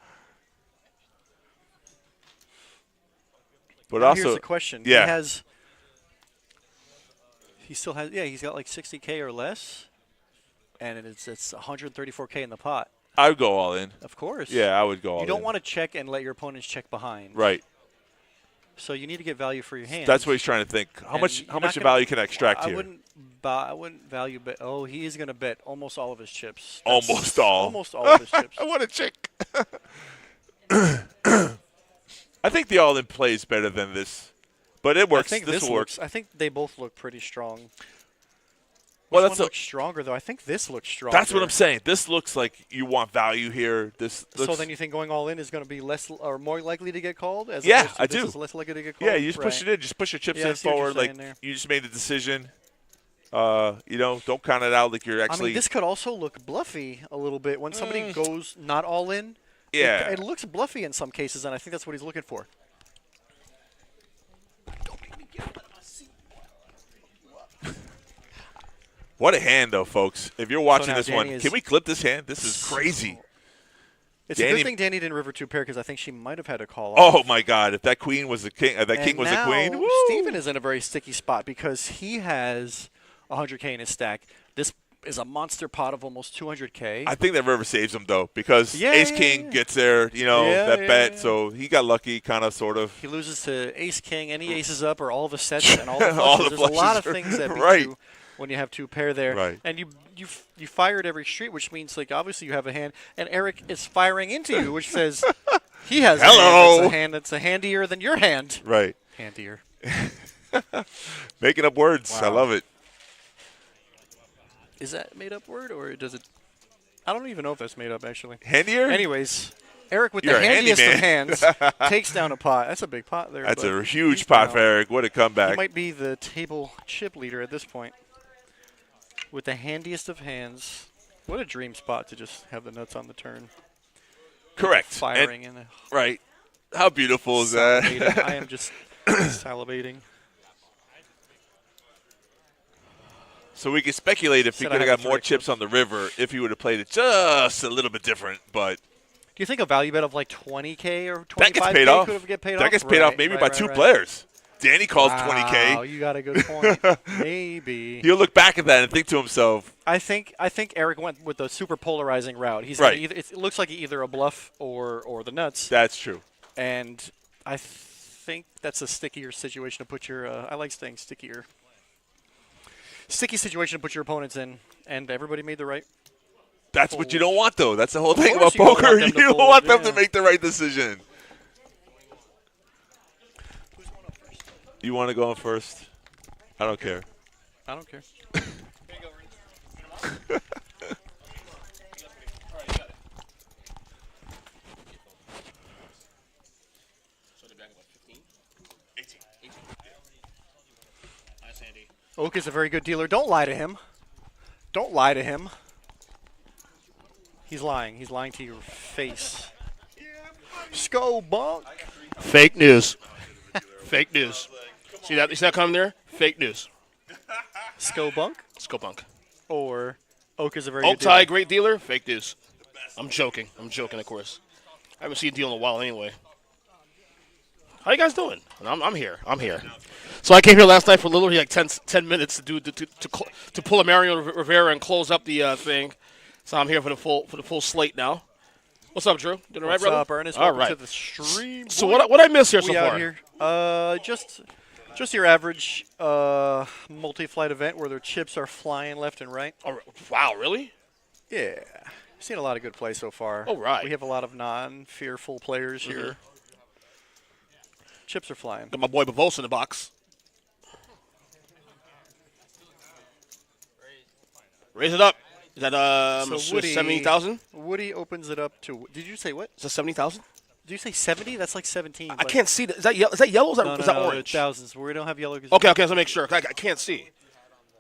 But Now also, here's the question. yeah. He still has. Yeah, he's got like 60K or less, and it's 134K in the pot. I would go all in. Of course. Yeah, I would go all in. You don't want to check and let your opponents check behind. Right. So you need to get value for your hand. That's what he's trying to think. How And much you're not value can I extract here? I wouldn't value bet. Oh, he is going to bet almost all of his chips. Almost all. Almost all of his chips. I want to check. I think the all-in play is better than this, but it works. I think this works. I think they both look pretty strong. Well, Which that's one looks stronger though. I think this looks stronger. That's what I'm saying. This looks like you want value here. This looks, So then you think going all in is going to be less or more likely to get called? As Yeah, opposed to I this do. Is less likely to get called? yeah, you just push it in. Just push your chips Yeah, I in see what you're forward. Like saying there. you just made the decision. Don't count it out like you're actually. I mean, this could also look bluffy a little bit when somebody goes not all in. Yeah. It looks bluffy in some cases, and I think that's what he's looking for. What a hand, though, folks. If you're watching now this one, Danny is- can we clip this hand? This is crazy. It's a Danny- good thing Danny didn't river 2 pair because I think she might have had a call Oh off. my God! If that queen was a king, that king was a queen. Woo! Steven is in a very sticky spot because he has 100K in his stack. This is a monster pot of almost 200K. I think that river saves him though because Yeah, Ace yeah, King yeah. gets there. Yeah, that bet. yeah. So he got lucky, kind of, sort of. He loses to Ace King, any aces up, or all the sets and all the flushes. All the There's a lot of flushes. things that beat Right. you when you have 2 pair there. Right. And you fired every street, which means like obviously you have a hand. And Eric is firing into you, which says he has Hello. a hand that's a handier than your hand. Right. Handier. Making up words. I Wow. love it. Is that made up word or does it? I don't even know if that's made up actually. Handier. Anyways, Eric with You're the a handiest of handyman. hands takes down a pot. That's a big pot there. That's but a huge he's pot down. for Eric. What a He comeback. might be the table chip leader at this point. With the handiest of hands. What a dream spot to just have the nuts on the turn. Correct. Firing and Right. How beautiful is that? salivating. I am just salivating. So we can speculate if he Said could I have had got the more three chips on the river if he would have played it just a little bit different. But Do you think a value bet of like 20K or 25K that gets paid off. could have get paid that off? gets paid off Right, maybe right, by right, 2 right. players. Danny calls Wow, 20K. you got a good point. Maybe. He'll look back at that and think to himself, I think Eric went with the super polarizing route. He's Right. Either, it looks like either a bluff or the nuts. that's true. And I think that's a stickier situation to put your. I like staying stickier. Sticky situation to put your opponents in, and everybody made the right. That's what you don't want, though. That's the whole thing course about you don't want poker. them You to don't fold, want them to yeah. make the right decision. You want to go on first? I don't care. I don't care. Oak is a very good dealer. Don't lie to him. Don't lie to him. He's lying. He's lying to your face. Sko bunk. Fake news. Fake news. See that coming there? Fake news. Sko bunk. Let's go bunk. Or Oak is a very Oak good tie, dealer. great dealer. Fake news. I'm joking. I'm joking, of course. I haven't seen a deal in a while anyway. How you guys doing? I'm here. I'm here. So I came here last night for literally like 10 minutes to pull a Mario Rivera and close up the thing. So I'm here for the full slate now. What's up, Drew? Doing all right, brother? What's up, Ernest? All Welcome right. to the stream. So what I miss here so We far? out here. Just your average multi-flight event where their chips are flying left and right. Oh, wow, really? Yeah. Seen a lot of good play so far. Oh, right. We have a lot of non-fearful players here. Chips are flying. Got my boy Bavosa in the box. Raise it up. Is that So Woody, 70,000? Woody opens it up to. Did you say what? Is that 70,000? Did you say 70? That's like 17. I can't see that. Is that yellow? Is that, No, is that no, orange? thousands. We don't have yellow. Okay, so make sure. I can't see.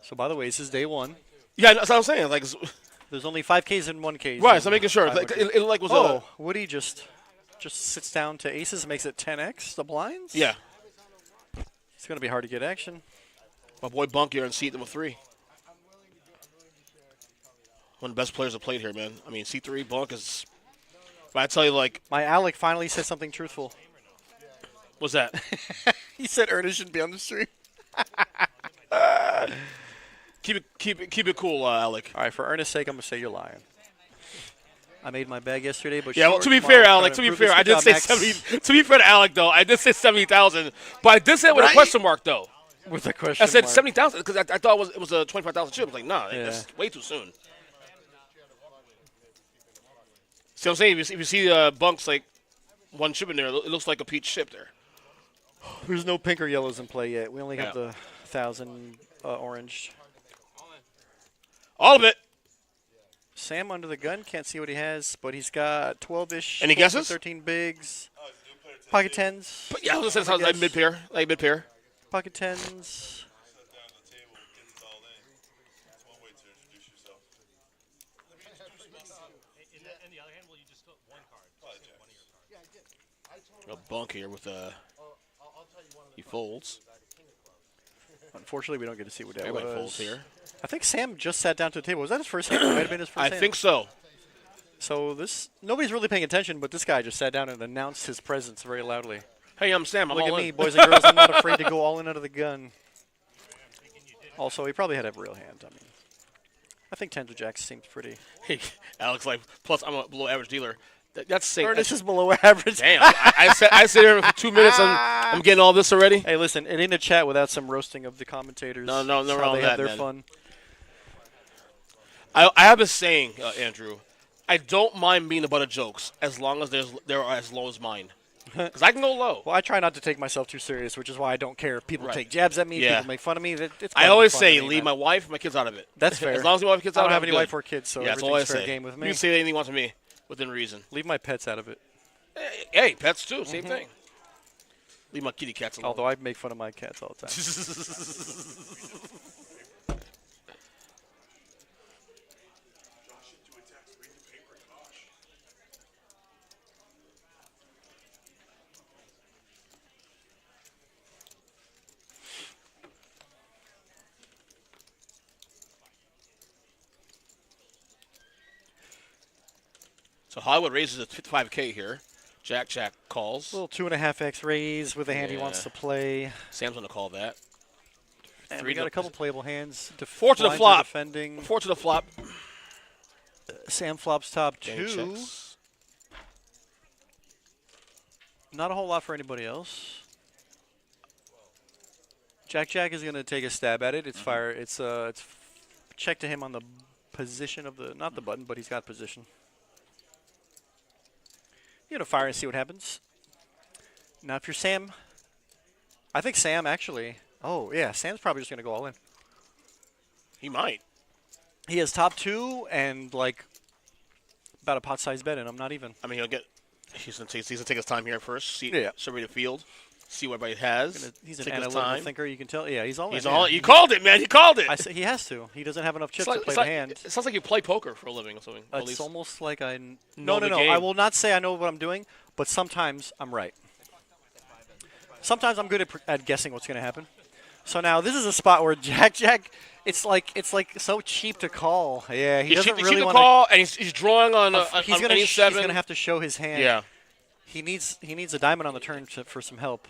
So by the way, this is day one. Yeah, that's what I'm saying. Like, There's only 5Ks and 1Ks. right. So making sure. Like, it like was Oh, Woody just sits down to aces, makes it 10x the blinds. yeah. It's gonna be hard to get action. My boy Bunk here in seat number 3. One of the best players that played here, man. I mean, C3 Bunk is. But I tell you, like, My Alec finally said something truthful. what's that? He said Ernest shouldn't be on the stream. keep it cool, Alec. All right, for Ernest's sake, I'm gonna say you're lying. I made my bag yesterday, but Yeah, well, short, to be tomorrow, fair, trying Alec. To be improve fair, this. I Good did job, say Max. 70. To be fair to Alec, though, I did say 70,000, but I did say it with a Right? question mark, though. With a question I said mark. 70,000 because I thought it was a 25,000 chip. I was like, nah, Yeah. that's way too soon. See what I'm saying? If you see Bunks like one chip in there, it looks like a peach chip there. There's no pink or yellows in play yet. We only have Yeah. the 1,000 orange. All of it. Sam under the gun, can't see what he has, but he's got 12-ish. Any 12 to guesses? 13 bigs. Pocket tens. But yeah, I was gonna say it sounds like mid pair. Pocket tens. A Bunk here with he folds. Unfortunately, we don't get to see what that Everybody was. folds here. I think Sam just sat down to the table. Was that his first hand? It might have been his first I hand. think so. So nobody's really paying attention, but this guy just sat down and announced his presence very loudly. Hey, I'm Sam. I'm Look all at me, in. boys and girls. I'm not afraid to go all in out of the gun. Also, he probably had a real hand. I mean, I think tens or jacks seems pretty. Hey, Alex, like, plus I'm a below average dealer. That's saying. Ernest is below average. Damn, I sit here for 2 minutes. I'm getting all this already. Hey, listen, it ain't a chat without some roasting of the commentators. No That's wrong how they with have that, their man. fun. I have a saying, Andrew. I don't mind being the butt of jokes as long as they're as low as mine. Because I can go low. Well, I try not to take myself too serious, which is why I don't care if people Right. take jabs at me, Yeah. people make fun of me. It's I gotta be always fun say, to me, leave man. my wife and my kids out of it. That's fair. As long as you want my kids I out don't of it, have I'm any good. wife or kids, so Yeah, that's all I everything's fair say. game with me. You can say anything you want to me within reason. Leave my pets out of it. Hey, pets too. Same thing. Leave my kitty cats alone. Although I make fun of my cats all the time. So Hollywood raises a 55K here. Jack calls. Little 2.5x raise with a hand he wants Yeah. to play. Sam's going to call that. And Three we got to- a couple playable hands. 4 to the Blinds are flop. Defending. 4 to the flop. Sam flops top Gang 2. checks. Not a whole lot for anybody else. Jack is going to take a stab at it. It's fire. It's check to him on the position of the not the button, but he's got position. You know, fire and see what happens. Now, if you're Sam, I think Sam actually. Oh yeah, Sam's probably just going to go all in. He might. He has top 2 and like about a pot-sized bet, and I'm not even. I mean, he's gonna take his time here first. Yeah. Survey the field. See what everybody has. He's an Take his analytical time. thinker. You can tell. Yeah, he's all in. He's yeah. all. You called it, man. He called it. I say he has to. He doesn't have enough chips It's to play the hand. It sounds like you play poker for a living or something. At It's least. almost like I Know the no. game. I will not say I know what I'm doing, but sometimes I'm right. Sometimes I'm good at guessing what's going to happen. So now this is a spot where Jack, it's like so cheap to call. Yeah, he He's doesn't cheap really to want call, and he's drawing on He's on any he's 7. gonna have to show his hand. Yeah. He needs a diamond on the turn for some help.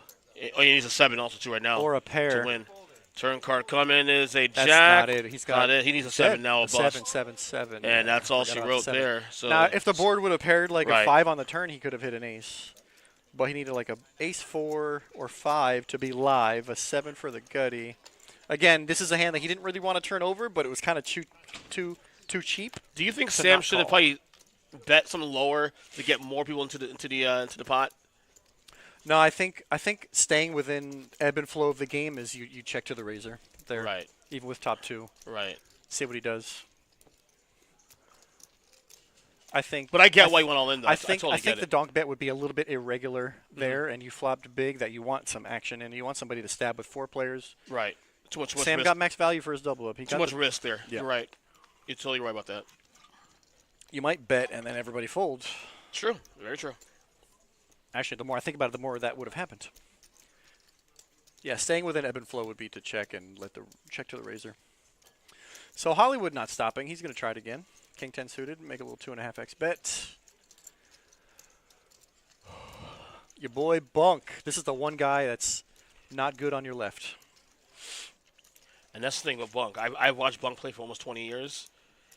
Oh, he needs a 7 also too right now. Or a pair. to win. Turn card coming is a That's jack. not it. He's got not it. He needs a 7 now. A bust. 7, 7, 7. And that's all Forgot she about wrote the 7. there. So Now, if the board would have paired like Right. a 5 on the turn, he could have hit an ace. But he needed like a ace 4 or 5 to be live, a 7 for the gutty. Again, this is a hand that he didn't really want to turn over, but it was kind of too cheap. do you think to Sam not should have call. probably bet something lower to get more people into the pot? No, I think staying within ebb and flow of the game is you check to the razor there. Right. Even with top 2. Right. See what he does. I think. But I get why you went all in though. I think totally get the it. donk bet would be a little bit irregular there, and you flopped big that you want some action and you want somebody to stab with 4 players. Right. Too much Sam risk. got max value for his double up. He Too got much the- risk there. Yeah. You're right. You're totally right about that. You might bet and then everybody folds. True. Very true. Actually, the more I think about it, the more that would have happened. Yeah, staying within ebb and flow would be to check and let the check to the razor. So Hollywood not stopping. He's going to try it again. King 10 suited, make a little 2.5x bet. Your boy Bunk. This is the one guy that's not good on your left. And that's the thing with Bunk. I've watched Bunk play for almost 20 years.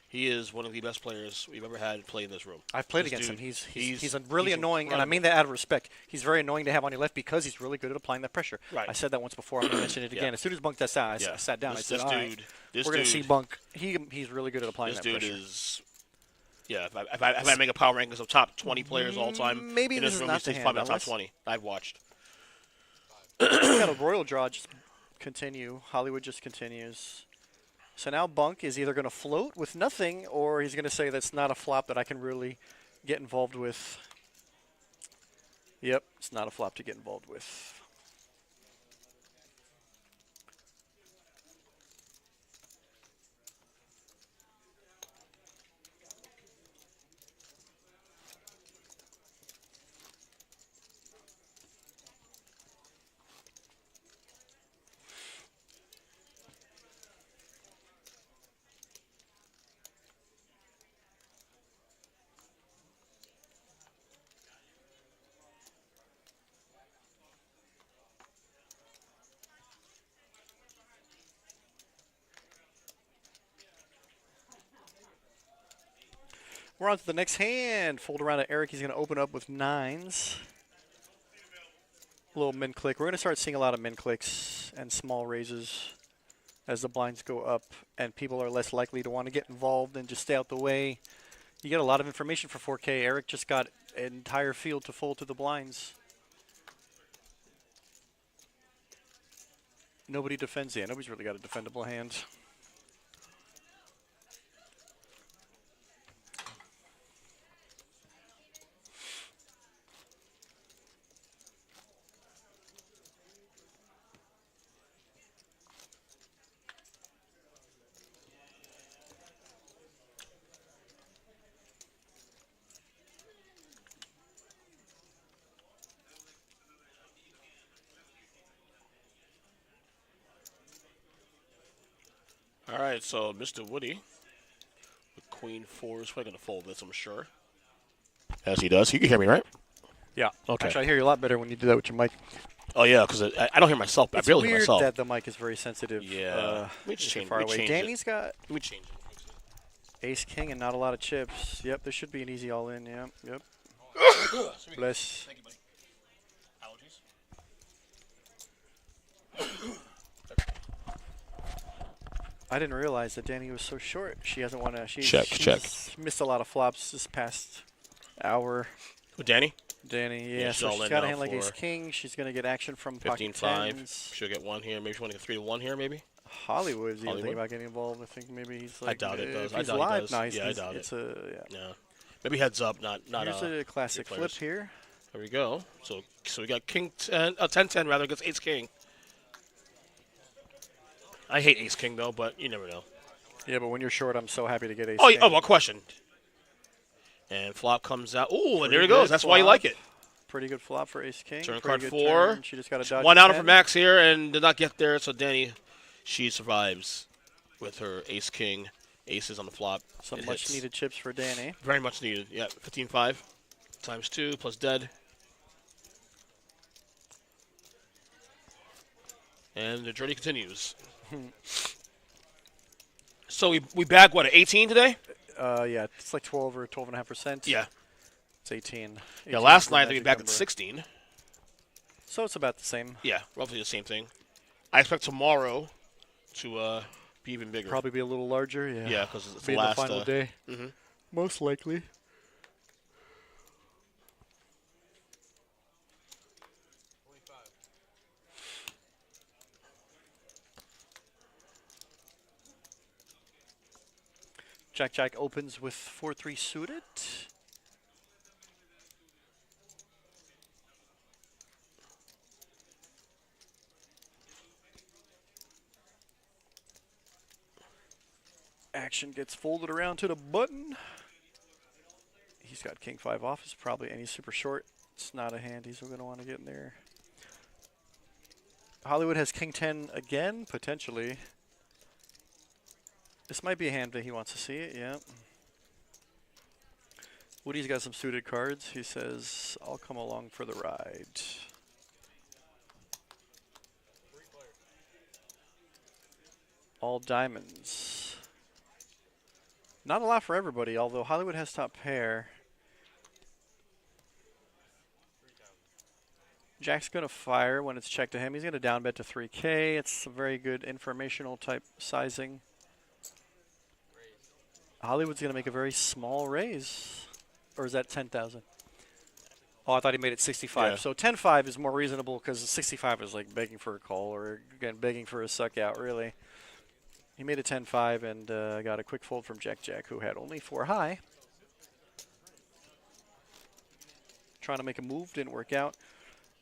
He is one of the best players we've ever had play in this room. I've played This against dude, him. He's really he's annoying, and I incredible. mean that out of respect. He's very annoying to have on your left because he's really good at applying that pressure. Right. I said that once before. I'm going to mention it again. Yeah. As soon as Bunk sat down, Yeah. I sat down. This I said, all right, dude, this we're going to dude- see Bunk. He's really good at applying This that dude pressure. is, yeah. If I make a power rankings of top 20 players all time, Maybe in this this is room, not the he's probably hand, not top unless- 20. I've watched. We got a royal draw. Just continue. Hollywood just continues. So now Bunk is either going to float with nothing, or he's going to say that's not a flop that I can really get involved with. Yep, it's not a flop to get involved with. We're on to the next hand. Fold around to Eric. He's going to open up with 9s. A little min click. We're going to start seeing a lot of min clicks and small raises as the blinds go up, and people are less likely to want to get involved and just stay out the way. You get a lot of information for 4K. Eric just got an entire field to fold to the blinds. Nobody defends. Yeah, nobody's really got a defendable hand. All right, so Mr. Woody with Queen 4 is probably going to fold this, I'm sure. As he does. You can hear me, right? Yeah. Okay. Actually, I hear you a lot better when you do that with your mic. Oh, yeah, because I don't hear myself. I It's barely hear weird myself. that the mic is very sensitive. Yeah. Let me just if you're change- far let me away. change it. Danny's got Let me change it. ace king and not a lot of chips. Yep, this should be an easy all in. Yep, yep. Bless. Thank you, buddy. Allergies? I didn't realize that Danny was so short. She hasn't won a. She's missed a lot of flops this past hour. With Danny? Danny, Yeah, yeah. she's So all she's in got a now hand like ace for king. She's gonna get action from pocket 15-5. tens. She'll get 1 here. Maybe she want to get 3-1 here, maybe? Hollywood's even Hollywood? thinking about getting involved. I think maybe he's like. I doubt it does. If I he's doubt he live, does. no, he's, Yeah, I doubt it's it. yeah. Yeah. Maybe heads up, not Here's a classic good flip players. here. There we go. So we got King 10, 10-10 rather against Ace King. I hate Ace King though, but you never know. Yeah, but when you're short, I'm so happy to get ace Oh, king. yeah, one question. And flop comes out. Ooh, and there Pretty he goes. good That's why you flop. like it. Pretty good flop for ace king. Turn Pretty card good 4. turn. She just got a dodge. 1 out of her 10. max here and did not get there. So Danny, she survives with her Ace King. Aces on the flop. Some It much hits. needed chips for Danny. Very much needed. Yeah, 15-5 times 2 plus dead. And the journey continues. So we back, what, at 18 today? Yeah, it's like 12 or 12.5%. Yeah. It's 18. Yeah, 18 last is the night we magic back at number. 16. So it's about the same. Yeah, roughly the same thing. I expect tomorrow to be even bigger. Probably be a little larger. Yeah. Yeah, because it's the Being last the final day. mhm. Most likely. Jack opens with 4-3 suited. Action gets folded around to the button. He's got King 5 off. It's probably, and he's super short. It's not a hand he's going to want to get in there. Hollywood has King 10 again, potentially. This might be a hand that he wants to see it, yeah. Woody's got some suited cards. He says, I'll come along for the ride. All diamonds. Not a lot for everybody, although Hollywood has top pair. Jack's going to fire when it's checked to him. He's going to down bet to 3K. It's a very good informational type sizing. Hollywood's going to make a very small raise. Or is that 10,000? Oh, I thought he made it 65. Yeah. So 10.5 is more reasonable because 65 is like begging for a call or, again, begging for a suck out, really. He made a 10.5 and got a quick fold from Jack, who had only 4 high. Trying to make a move, didn't work out.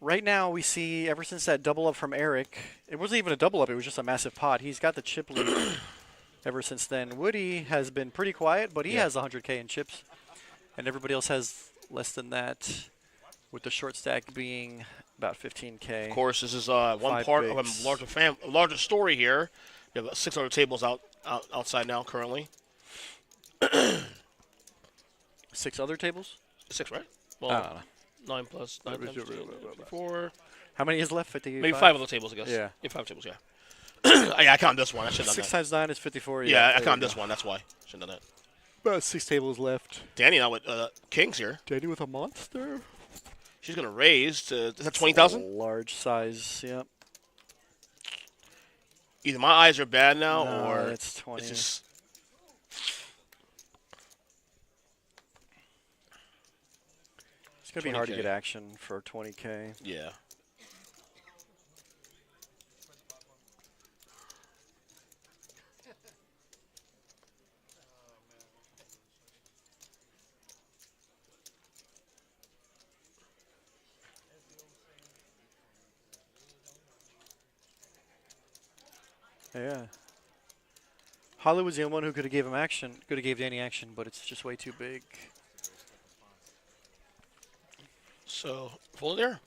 Right now, we see, ever since that double up from Eric, it wasn't even a double up, it was just a massive pot. He's got the chip lead ever since then. Woody has been pretty quiet, but he has 100K in chips. And everybody else has less than that, with the short stack being about 15K. Of course, this is one part of a larger story here. We have 6 other tables outside now currently. 6 other tables? 6, right? I Well, don't know. 9 plus 9 times 2, 54. How many is left? 55? Maybe 5 other tables, I guess. Yeah. 5 tables, yeah. Yeah, I count this one. I should have done 6 that. times 9 is 54. Yeah, I there count we this go. one. That's why. Should have done that. About 6 tables left. Danny now with Kings here. Danny with a monster. She's going to raise to, is that 20,000? Large size, yep. Either my eyes are bad now No, or it's 20. it's just. It's going to be hard to 20K. get action for 20K. Yeah. Yeah. Hollywood's the only one who could have gave him action, could have gave Danny action, but it's just way too big. So, full of there.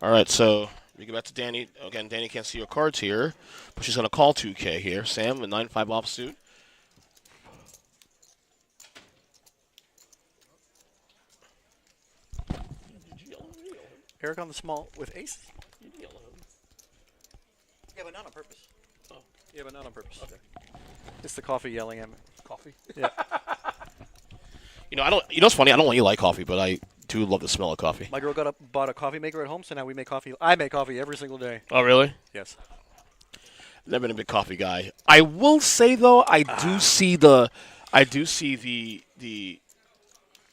All right, so we get back to Danny. Again, Danny can't see your cards here, but she's going to call 2K here. Sam with 9-5 offsuit. Eric on the small with ace. Yeah, but not on purpose. Oh. Yeah, but not on purpose. Okay. It's the coffee yelling at me. Coffee? Yeah. You know, I don't. You know, it's funny. I don't really like coffee, but I do love the smell of coffee. My girl bought a coffee maker at home, so now we make coffee. I make coffee every single day. Oh, really? Yes. Never been a big coffee guy. I will say though, I do see the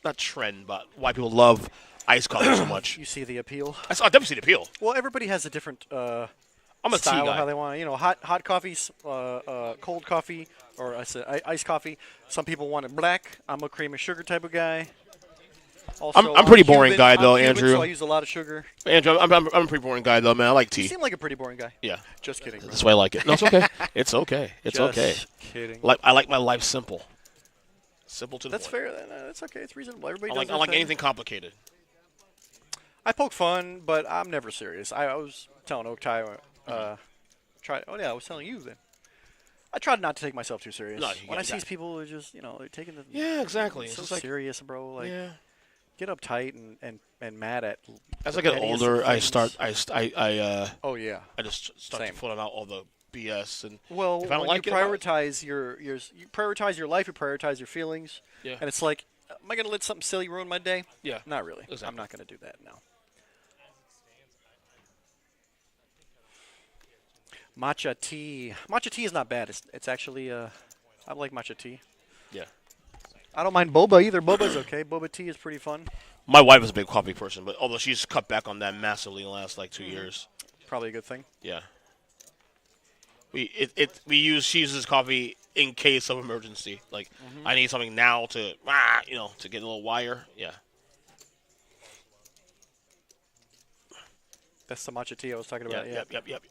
not trend, but why people love iced coffee so much. You see the appeal. I definitely see the appeal. Well, everybody has a different I'm a tea style of guy. how they want. Hot coffees, cold coffee, or I said iced coffee. Some people want it black. I'm a cream and sugar type of guy. Also, I'm pretty boring Cuban, guy though, I'm Cuban, Andrew. So I use a lot of sugar. Andrew, I'm a pretty boring guy though, man. I like You tea. seem like a pretty boring guy. Yeah, Just kidding. that's why I like it. No, it's okay. It's okay. It's Just okay. kidding. I like my life simple. Simple to the That's point. fair. That's okay. It's reasonable. Everybody I does like their thing. anything complicated. I poke fun, but I'm never serious. I was telling Oak Ty, I was telling you then. I tried not to take myself too serious. No, when I see exactly. these people who are just, they're taking the Yeah, exactly. so It's just like, serious, bro. Like, yeah. get uptight and mad at. As the I get pettiest older, of I things. start. Oh yeah. I just start Same. to put out all the BS and Well, if I don't when like you it, I'm out. prioritize you prioritize your life, you prioritize your feelings, Yeah. and it's like, am I gonna let something silly ruin my day? Yeah. Not really. Exactly. I'm not gonna do that now. Matcha tea. Matcha tea is not bad. It's actually I like matcha tea. Yeah. I don't mind boba either. Boba's okay. Boba tea is pretty fun. My wife is a big coffee person, but although she's cut back on that massively in the last like 2 years. Probably a good thing. Yeah. She uses coffee in case of emergency. Like I need something now to to get a little wire. Yeah. That's the matcha tea I was talking about. Yeah. Yep.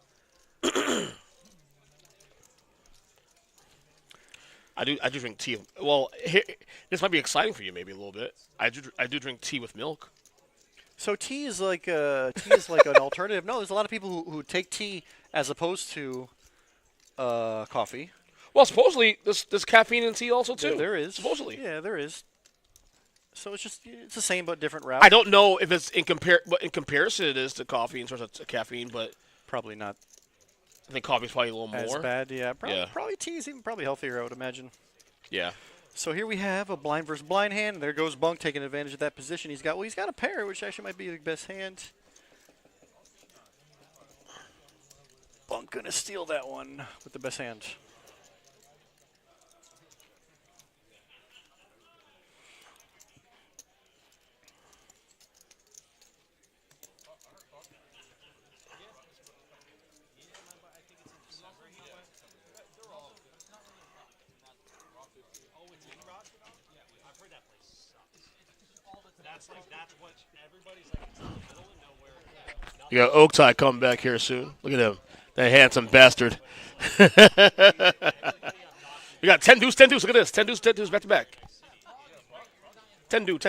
I do drink tea. Well, this might be exciting for you maybe a little bit. I do drink tea with milk. So tea is like an alternative. No, there's a lot of people who take tea as opposed to coffee. Well, supposedly there's caffeine in tea also too. There is. supposedly. Yeah, there is. So it's the same but different route. I don't know if it's in comparison it is to coffee in terms of caffeine, but Probably not I think coffee's probably a little as more. bad. Yeah, Yeah. probably tea is even probably healthier, I would imagine. Yeah. So here we have a blind versus blind hand. There goes Bunk taking advantage of that position. He's got a pair, which actually might be the best hand. Bunk gonna steal that one with the best hand. You got Oak Tie coming back here soon. Look at him. That handsome bastard. You got 10 deuce. Look at this. 10 deuce, back to back. 10 deuce.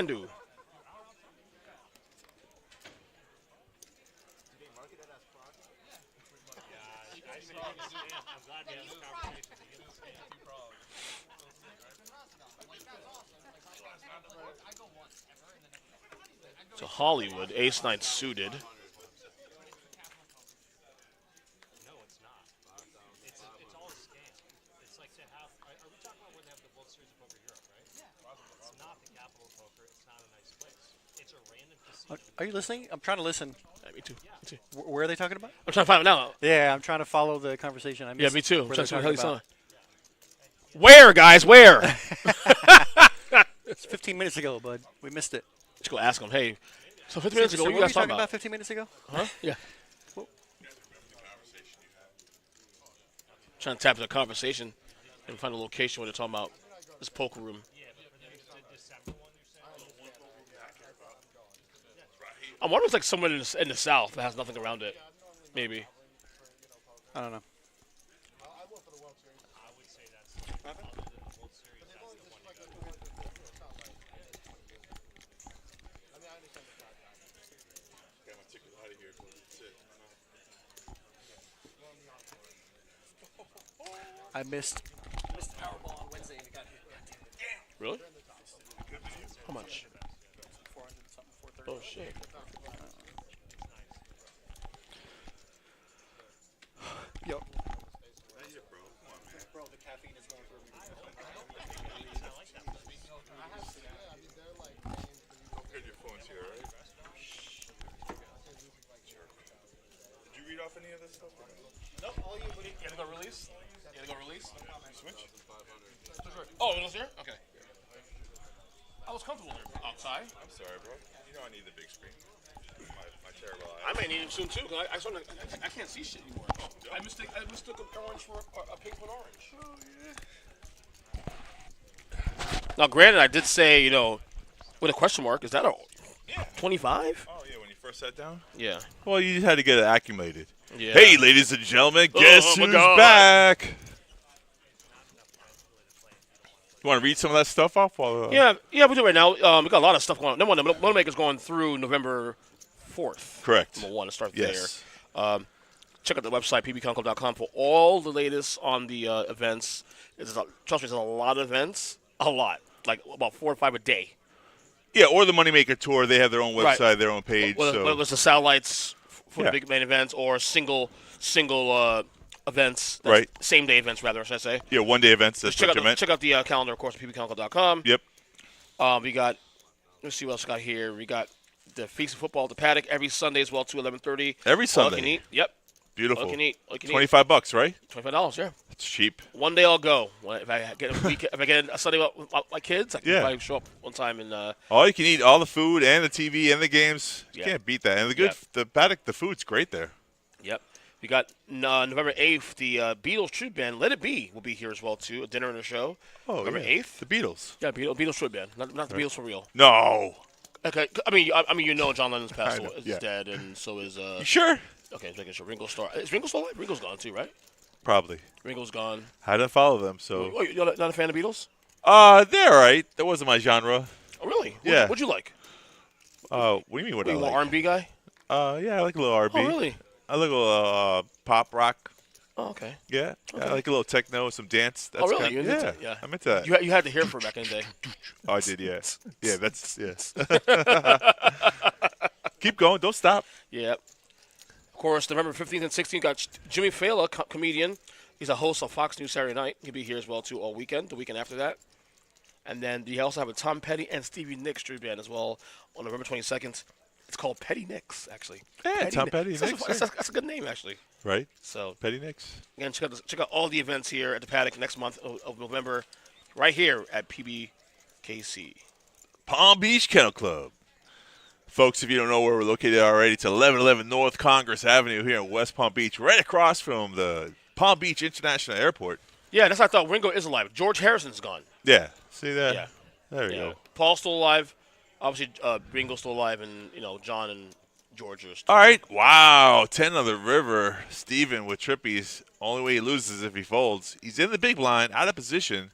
So Hollywood, ace-9 suited. Are you listening? I'm trying to listen. Yeah, me too. Where are they talking about? I'm trying to find out now. Yeah, I'm trying to follow the conversation. I Yeah, missed me too. I'm where trying to they're see what the hell talking he's on. Where, guys? Where? It's 15 minutes ago, bud. We missed it. Let's go ask him. Hey, so 15 minutes ago, what what you were guys we talking talking about? about 15 minutes ago? Huh? Yeah. Trying to tap into the conversation and find a location where they're talking about this poker room. I'm wondering if it's like somewhere in the south that has nothing around it. Maybe. I don't know. I missed Powerball on Wednesday and it got hit. Really? How much? 400 something, 430. Oh, shit. Yo. Bro, the caffeine is going through me. you read off any of this stuff? Nope, all you, buddy. You gotta go release? You gotta go release? Switch? Oh, it was here? Okay. I was comfortable there outside. I'm sorry, bro. You know I need the big screen. My terrible eyes. I may need it soon, too, because I can't see shit anymore. I mistook an orange for a pink with orange. Oh, yeah. Now, granted, I did say, with a question mark, is that a 25? Oh, yeah, when you first sat down? Yeah. Well, you had to get it acclimated. Yeah. Hey, ladies and gentlemen, guess my who's God. back? You want to read some of that stuff off? While, Yeah, we do right now. We got a lot of stuff going on. Number one, the Moneymaker's going through November 4th. Correct. Number one, to start Yes. there. Check out the website, pbkc.com, for all the latest on the events. Trust me, there's a lot of events. A lot. Like about 4 or 5 a day. Yeah, or the Moneymaker Tour. They have their own website, Right. their own page. Whether so. it was the satellites for Yeah. the big main events or single events. Right. Same day events, rather, should I say. Yeah, one-day events. That's Check what you out meant. check out the calendar, of course, at pbkc.com. Yep. We got, let's see what else we got here. We got the Feast of Football at the Paddock every Sunday as well, to 11:30. Every Sunday. All you can eat. Yep. Beautiful. All you can eat. All you can eat. $25, right? $25, yeah. That's cheap. One day I'll go. If I get a Sunday with my kids, I can Yeah. probably show up one time and All you can eat, all the food and the TV and the games. You Yeah. can't beat that. And Yeah. the Paddock, the food's great there. yep. We got November 8th, the Beatles tribute band, Let It Be, will be here as well, too. A dinner and a show. November 8th? The Beatles. Yeah, Beatles tribute band. Not the Beatles for real. No. Okay, I mean, John Lennon's passed I know, away, is yeah. dead, and so is You sure? okay, just making sure. Ringo Starr. Is Ringo still alive? Ringo's gone too, right? Probably. Ringo's gone. I didn't follow them, so. Oh, you're not a fan of Beatles? They're all right. That wasn't my genre. Oh, really? Yeah. What'd you like? What do you mean what Were I you more like? R&B guy? Yeah, I like a little R&B. Oh, really? I like a little pop rock. Oh, okay. Yeah. Okay. I like a little techno, some dance. That's Oh, really? Kind You're into it? Yeah. I'm into that. You had to hear it for back in the day. Oh, I did, yeah. Yeah, that's, yes. Keep going. Don't stop. Yeah. Of course, November 15th and 16th, got Jimmy Fallon, comedian. He's a host of Fox News Saturday Night. He'll be here as well, too, all weekend, the weekend after that. And then you also have a Tom Petty and Stevie Nicks tribute band as well on November 22nd. It's called Petty Nicks, actually. Yeah, Tom Petty That's, Nicks, that's a good name, actually. Right? So, Petty Nicks. again, check out all the events here at the Paddock next month of November, right here at Pbkc. Palm Beach Kennel Club. Folks, if you don't know where we're located already, it's 1111 North Congress Avenue here in West Palm Beach, right across from the Palm Beach International Airport. Yeah, that's what I thought. Ringo is alive. George Harrison's gone. Yeah. See that? Yeah. There you Yeah. go. Paul's still alive. Obviously, Ringo's still alive, and John and George are still. All right. Wow. 10 on the river. Steven with trippies. Only way he loses is if he folds. He's in the big blind, out of position.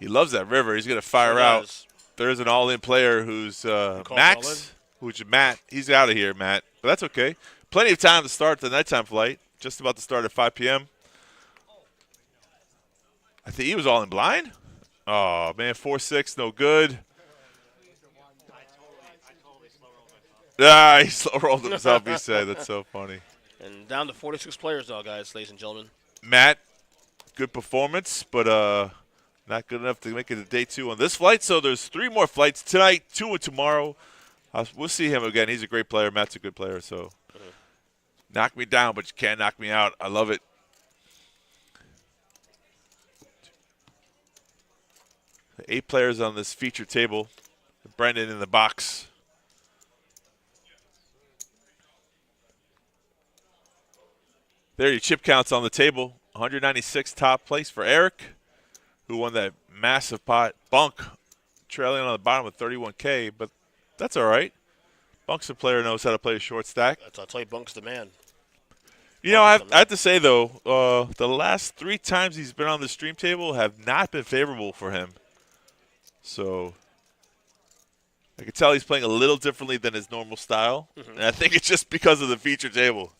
He loves that river. He's going to fire Sure out. does. There's an all-in player who's call all in? Max, which is Matt. He's out of here, Matt. But that's okay. Plenty of time to start the nighttime flight. Just about to start at 5 p.m. I think he was all in blind. Oh, man, 4-6, no good. He slow rolled himself, he said. That's so funny. And down to 46 players now, guys, ladies and gentlemen. Matt, good performance, but not good enough to make it to day 2 on this flight. So there's 3 more flights tonight, 2 and tomorrow. We'll see him again. He's a great player. Matt's a good player. So knock me down, but you can't knock me out. I love it. The 8 players on this feature table. Brendan in the box. There, your chip counts on the table. 196 top place for Eric, who won that massive pot. Bunk trailing on the bottom with 31K, but that's all right. Bunk's a player who knows how to play a short stack. I'll tell you, Bunk's the man. You know, I have to say, though, the last 3 times he's been on the stream table have not been favorable for him. So I can tell he's playing a little differently than his normal style, and I think it's just because of the feature table.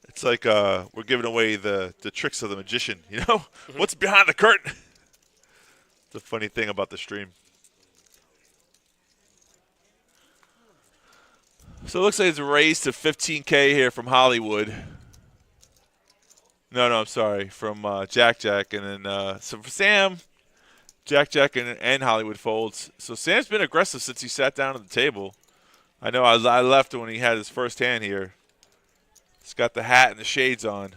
It's like we're giving away the tricks of the magician, you know? What's behind the curtain? It's a funny thing about the stream. So it looks like it's raised to 15K here from Hollywood. No, I'm sorry. From Jack, and then so for Sam, Jack, and Hollywood folds. So Sam's been aggressive since he sat down at the table. I know I left when he had his first hand here. He's got the hat and the shades on.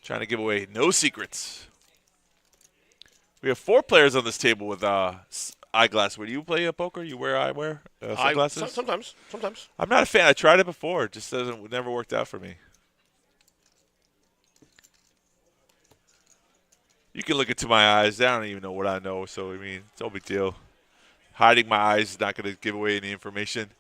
Trying to give away no secrets. We have 4 players on this table with eyeglasses. Do you play poker? You wear eyewear? Sunglasses? Sometimes. I'm not a fan. I tried it before. It just never worked out for me. You can look into my eyes. I don't even know what I know, so, I mean, it's no big deal. Hiding my eyes is not going to give away any information.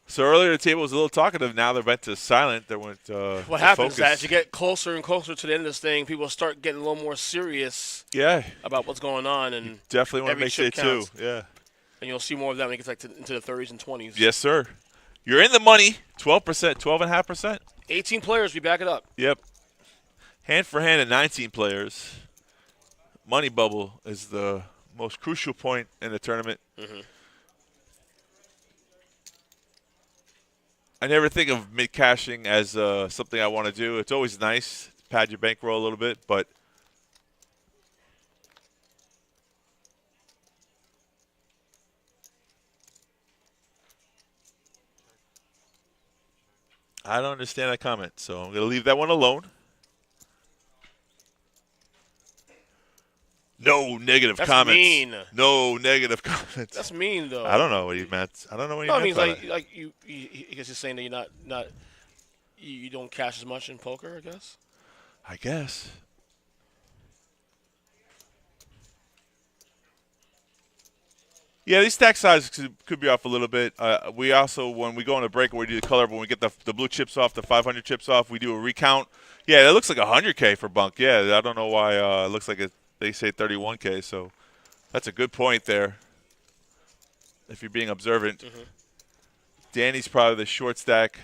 So earlier the table was a little talkative. Now they're back to silent. They went what happens is that as you get closer and closer to the end of this thing, people start getting a little more serious about what's going on. And you definitely want to make sure too. Yeah. And you'll see more of that when it gets into the 30s and 20s. Yes, sir. You're in the money. 12%, 12.5%. 18 players, we back it up. Yep. Hand for hand at 19 players. Money bubble is the most crucial point in the tournament. Mm-hmm. I never think of mid-cashing as something I want to do. It's always nice to pad your bankroll a little bit, but I don't understand that comment, so I'm going to leave that one alone. No negative That's comments. Mean. No negative comments. That's mean, though. I don't know what he meant. I don't know what he no, meant. I mean, by that. like you, I guess you're saying that you're not you don't cash as much in poker, I guess. I guess. Yeah, these stack sizes could be off a little bit. We also, when we go on a break where we do the color, when we get the blue chips off, the 500 chips off, we do a recount. Yeah, that looks like 100K for bunk. Yeah, I don't know why it looks like they say 31K, so that's a good point there if you're being observant. Mm-hmm. Danny's probably the short stack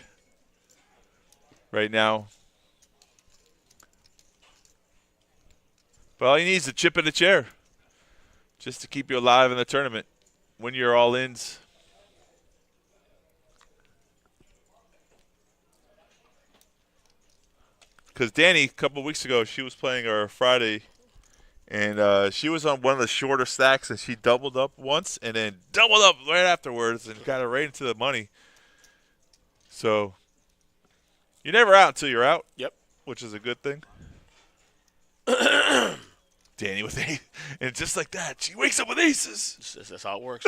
right now. But all he needs is a chip in the chair just to keep you alive in the tournament. Win your all-ins. Because Danny, a couple of weeks ago, she was playing her Friday, and she was on one of the shorter stacks, and she doubled up once and then doubled up right afterwards and got it right into the money. So you're never out until you're out. Yep. Which is a good thing. Danny with 8, and just like that, she wakes up with aces. That's how it works.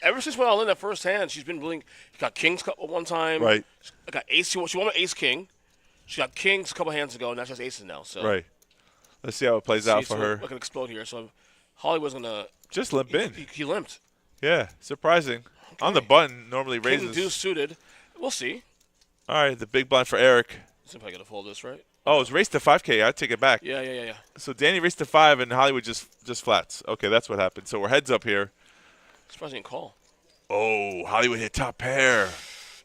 Ever since we all in that first hand, she's been really got kings one time. Right. I got ace. She won an ace king. She got kings a couple hands ago, and now she has aces now. So right. Let's see how it plays out for her. We're gonna explode here. So Hollywood's gonna just limp in. He limped. Yeah, surprising. Okay. On the button, normally raises. King deuce suited. We'll see. All right, the big blind for Eric. Simply gonna fold this, right? Oh, it's race to 5K. I take it back. Yeah. So Danny raced to 5, and Hollywood just flats. Okay, that's what happened. So we're heads up here. Surprising didn't call. Oh, Hollywood hit top pair.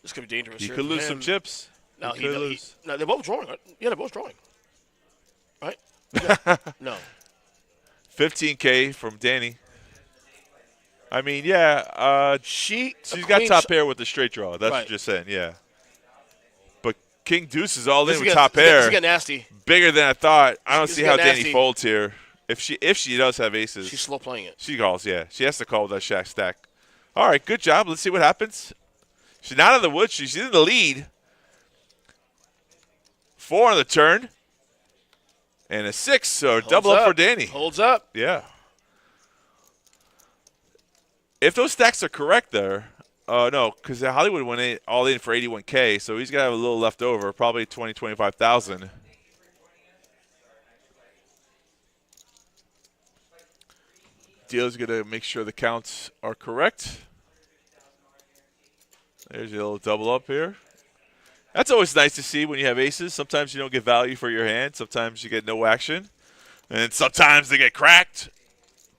This could be dangerous. He could lose some chips. No, he could lose. No, they're both drawing. Yeah, they're both drawing. Right? Yeah. No. 15K from Danny. I mean, yeah. She's got top pair with the straight draw. That's what you're saying, yeah. But King Deuce is all in with top pair. This is getting nasty. Bigger than I thought. I don't see how Danny folds here. If she does have aces. She's slow playing it. She calls, yeah. She has to call with that shack stack. All right, good job. Let's see what happens. She's not in the woods. She's in the lead. 4 on the turn. And a 6, so double up for Danny. Holds up. Yeah. If those stacks are correct there, no, because Hollywood went all in for 81K, so he's got to have a little left over, probably 20, 25,000. Deal's going to make sure the counts are correct. There's your little double up here. That's always nice to see when you have aces. Sometimes you don't get value for your hand. Sometimes you get no action. And sometimes they get cracked.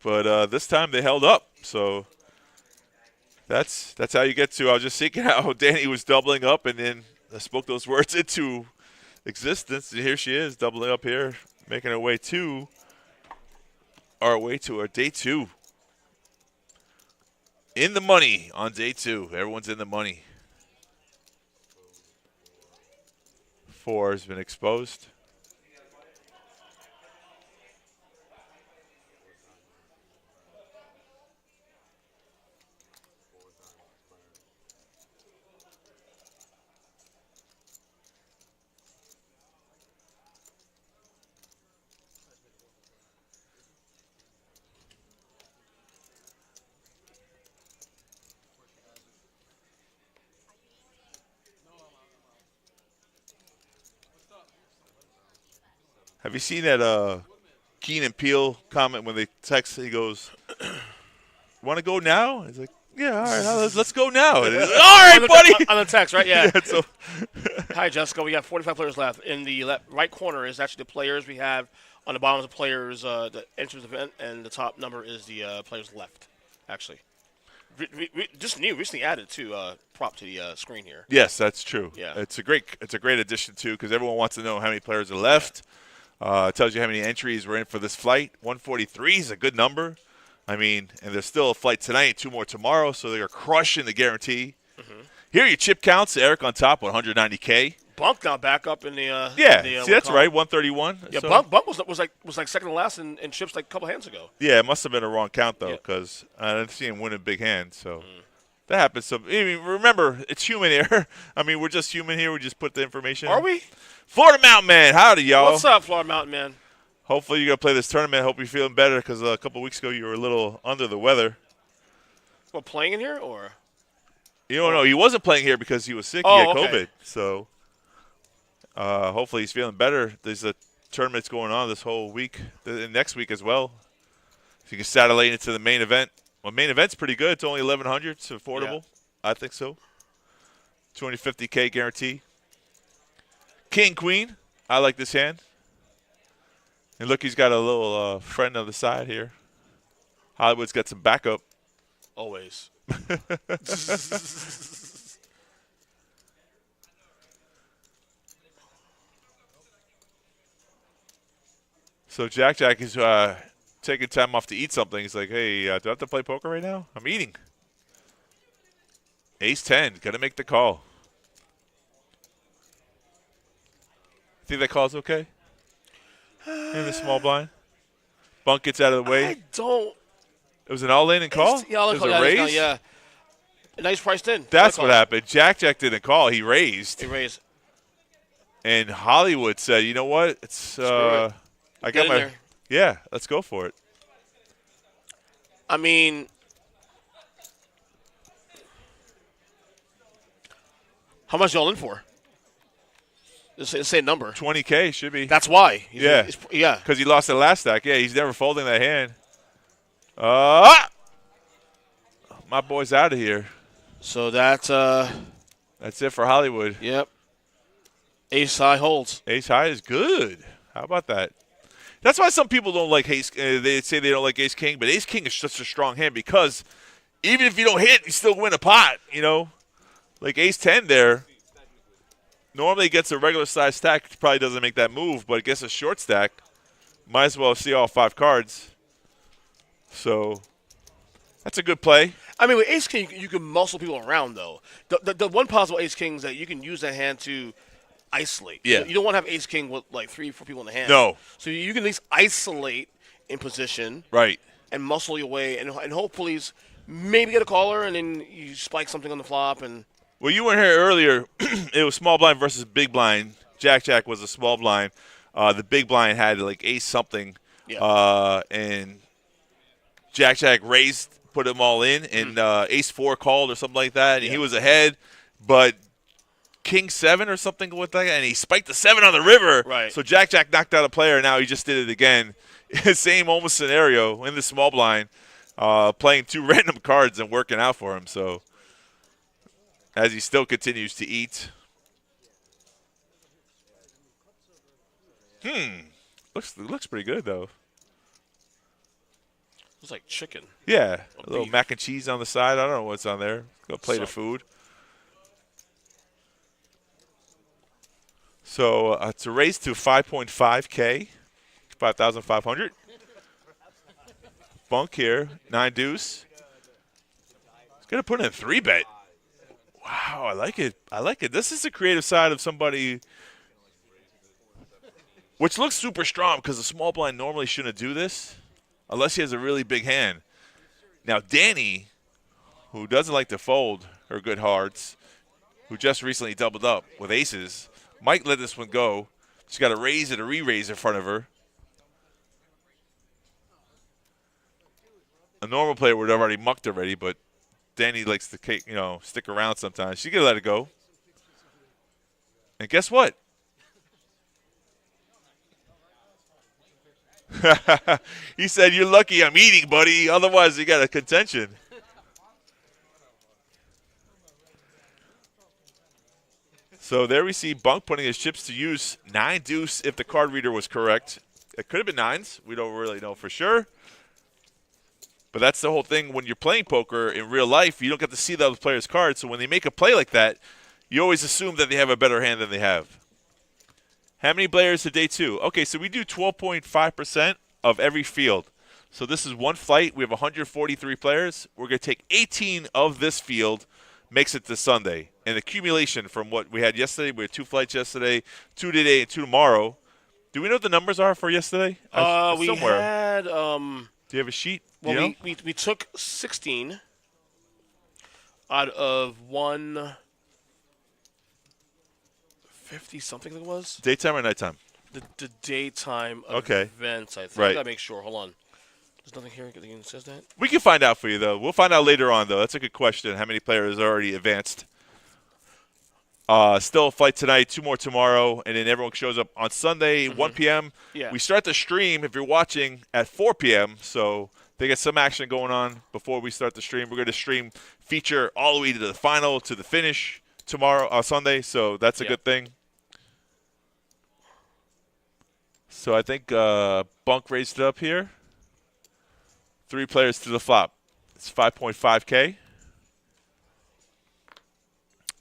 But this time they held up. So that's how you get to. I was just thinking how Danny was doubling up, and then I spoke those words into existence. And here she is doubling up here, making her way to our way to our day 2. In the money on day 2. Everyone's in the money. 4 has been exposed. Have you seen that Keen and Peele comment when they text? He goes, "Want to go now?" He's like, "Yeah, all right, let's go now." And he's like, all right, buddy. On the text, right? Yeah. Yeah, so Hi, Jessica. We got 45 players left. In the right corner is actually the players we have. On the bottom of the players, the entrance event, and the top number is the players left, actually. Just recently added to prop to the screen here. yes, that's true. Yeah. It's a great addition too, because everyone wants to know how many players are left. It tells you how many entries were in for this flight. 143 is a good number. I mean, and there's still a flight tonight and 2 more tomorrow, so they are crushing the guarantee. Mm-hmm. Here are your chip counts. Eric on top, 190K. Bunk now back up in the Yeah, in the, see, that's right, 131. Yeah, So, Bunk was like second to last in chips like a couple hands ago. yeah, it must have been a wrong count, though, Yeah. because I didn't see him win a big hand. So that happens. So, I mean, remember, it's human error. I mean, we're just human here. We just put the information Are in. we? Florida Mountain Man, howdy, y'all. What's up, Florida Mountain Man? Hopefully you're going to play this tournament. Hope you're feeling better, because a couple weeks ago you were a little under the weather. What, playing in here or? You don't know. He wasn't playing here because he was sick. Oh, He had okay. COVID. So hopefully he's feeling better. There's a tournament going on this whole week, next week as well. So you can satellite into the main event. Well, main event's pretty good. It's only 1,100. It's affordable. I think so. 250K guarantee. King, Queen. I like this hand. And look, he's got a little friend on the side here. Hollywood's got some backup. Always. So Jack is taking time off to eat something. He's like, hey, do I have to play poker right now? I'm eating. Ace 10. Got to make the call. Think that call's okay? In the small blind? Bunk gets out of the way. I don't. It was an all-in and call? Yeah, It was a raise? yeah. Nice priced in. That's what happened. Jack didn't call. He raised. He raised. And Hollywood said, you know what? It's it. I Get got in my there. Yeah, let's go for it. I mean, how much y'all in for? Let's say a number. 20K should be. That's why. Yeah. Yeah. Because he lost the last stack. Yeah, he's never folding that hand. My boy's out of here. So that's That's it for Hollywood. yep. Ace high holds. Ace high is good. How about that? That's why some people don't like Ace. They say they don't like Ace King, but Ace King is such a strong hand because even if you don't hit, you still win a pot. You know, like Ace 10 there. Normally gets a regular size stack. Probably doesn't make that move, but it gets a short stack. Might as well see all 5 cards. So that's a good play. I mean, with Ace King, you can muscle people around, though. The one possible Ace King is that you can use that hand to isolate. Yeah. You don't want to have Ace King with like 3 or 4 people in the hand. No. So you can at least isolate in position Right. and muscle your way, and hopefully maybe get a caller, and then you spike something on the flop. And Well, you weren't here earlier. It was small blind versus big blind. Jack was a small blind. The big blind had like ace something. Yeah. And Jack raised, put them all in, and ace 4 called or something like that, and he was ahead. But King 7 or something with that, and he spiked the 7 on the river. Right. So Jack knocked out a player, and now he just did it again. Same almost scenario in the small blind, playing 2 random cards and working out for him. So as he still continues to eat. Looks pretty good, though. it's like chicken. Yeah, a little beef. mac and cheese on the side. I don't know what's on there. Go plate of food. So it's a raise to 5.5K, 5,500. Bunk here, 9 deuce. He's going to put in a 3-bet. Wow, I like it. I like it. This is the creative side of somebody, which looks super strong because the small blind normally shouldn't do this unless he has a really big hand. Now, Danny, who doesn't like to fold her good hearts, who just recently doubled up with aces, might let this one go. She's got a raise and a re-raise in front of her. A normal player would have already mucked already, but Danny likes to, stick around sometimes. She could let it go. And guess what? He said, "You're lucky I'm eating, buddy. Otherwise, you got a contention." So there we see Bunk putting his chips to use. 9 deuce if the card reader was correct. It could have been 9s. We don't really know for sure. But that's the whole thing. When you're playing poker in real life, you don't get to see the other player's cards. So when they make a play like that, you always assume that they have a better hand than they have. How many players to day 2? Okay, so we do 12.5% of every field. So this is one flight. We have 143 players. We're going to take 18 of this field, makes it to Sunday. And the accumulation from what we had yesterday, we had 2 flights yesterday, 2 today, and 2 tomorrow. Do we know what the numbers are for yesterday? We had do you have a sheet? Well, we took 16 out of 150 something it was. Daytime or nighttime? The daytime events, I think. Right. I gotta make sure. Hold on. There's nothing here that says that. We can find out for you, though. We'll find out later on, though. That's a good question. How many players are already advanced? Still a flight tonight, 2 more tomorrow, and then everyone shows up on Sunday, 1 p.m. Yeah. We start the stream, if you're watching, at 4 p.m., so they get some action going on before we start the stream. We're going to stream feature all the way to the final, to the finish tomorrow, Sunday, so that's a good thing. So I think Bunk raised it up here. 3 players to the flop. It's 5.5K.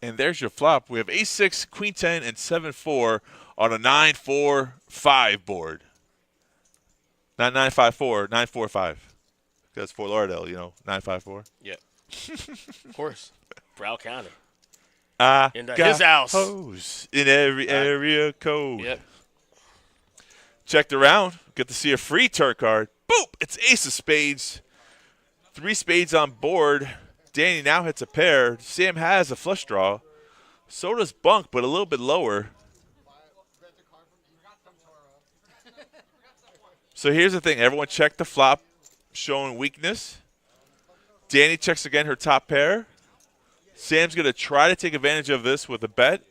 And there's your flop. We have ace-6, queen-10, and 7-4 on a 9-4-5 board. Not 9-5-4, 9-4-5. That's Fort Lauderdale, 9-5-4. Yeah. Of course. Broward County. In his house. Hoes in every area code. Yep. Checked around. Get to see a free turn card. Boop! It's ace of spades. 3 spades on board. Danny now hits a pair. Sam has a flush draw. So does Bunk, but a little bit lower. So here's the thing. Everyone checked the flop, showing weakness. Danny checks again her top pair. Sam's going to try to take advantage of this with a bet.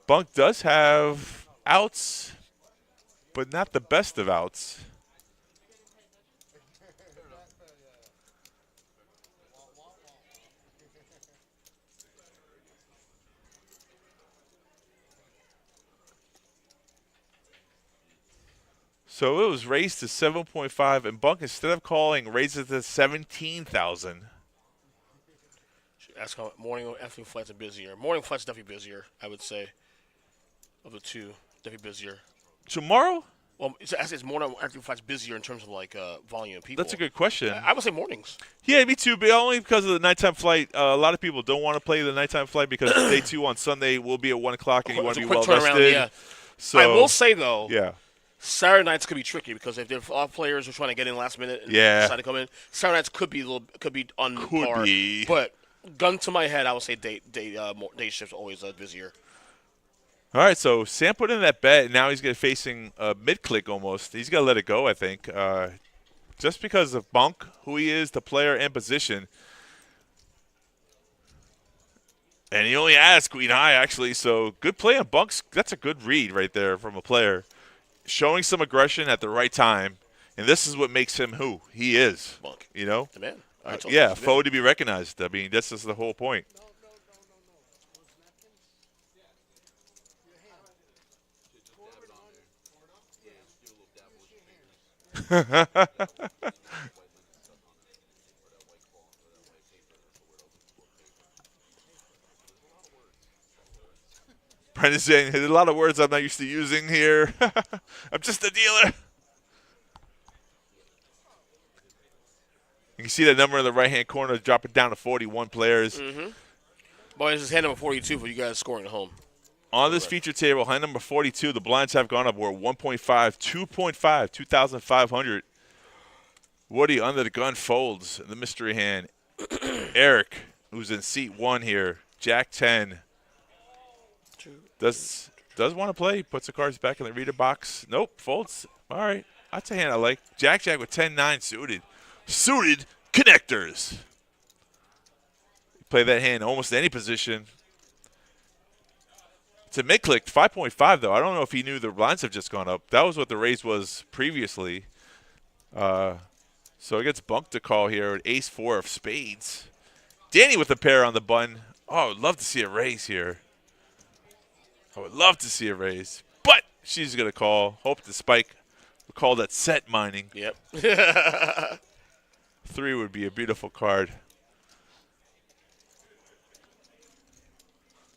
Bunk does have outs, but not the best of outs. So it was raised to 7.5, and Bunk, instead of calling, raised it to 17,000. Ask how morning or afternoon flights are busier. Morning flights definitely busier, I would say. Of the two, definitely busier. Tomorrow? Well, it's morning or afternoon flights busier in terms of volume of people. That's a good question. I would say mornings. Yeah, me too, but only because of the nighttime flight. A lot of people don't want to play the nighttime flight because day 2 on Sunday will be at 1 o'clock and you want to be well rested. Yeah. So, I will say, though, yeah. Saturday nights could be tricky because if there are players who are trying to get in last minute and decide to come in, Saturday nights could be on par. But gun to my head, I would say day shifts always busier. All right, so Sam put in that bet, and now he's facing a mid-click almost. He's got to let it go, I think, just because of Bunk, who he is, the player, and position. And he only has queen high, actually, so good play on Bunk's. That's a good read right there from a player. Showing some aggression at the right time, and this is what makes him who he is. Bunk. The man. Yeah, foe to be recognized. I mean, this is the whole point. Brendan's saying, there's a lot of words I'm not used to using here. I'm just a dealer. You can see that number in the right-hand corner, drop it down to 41 players. Boy, this is hand number 42 for you guys scoring at home. On this feature table, hand number 42, the blinds have gone up. We're 1.5, 2.5, 2,500. Woody under the gun folds the mystery hand. Eric, who's in seat 1 here, Jack 10. Does want to play. Puts the cards back in the reader box. Nope, folds. All right, that's a hand I like. Jack with 10-9 suited. Suited connectors. Play that hand almost any position. It's a mid-click, 5.5 though. I don't know if he knew the blinds have just gone up. That was what the raise was previously. So it gets bunked to call here at ace-4 of spades. Danny with a pair on the button. Oh, I would love to see a raise here. I would love to see a raise. But she's going to call. Hope the spike. We'll call that set mining. Yep. 3 would be a beautiful card.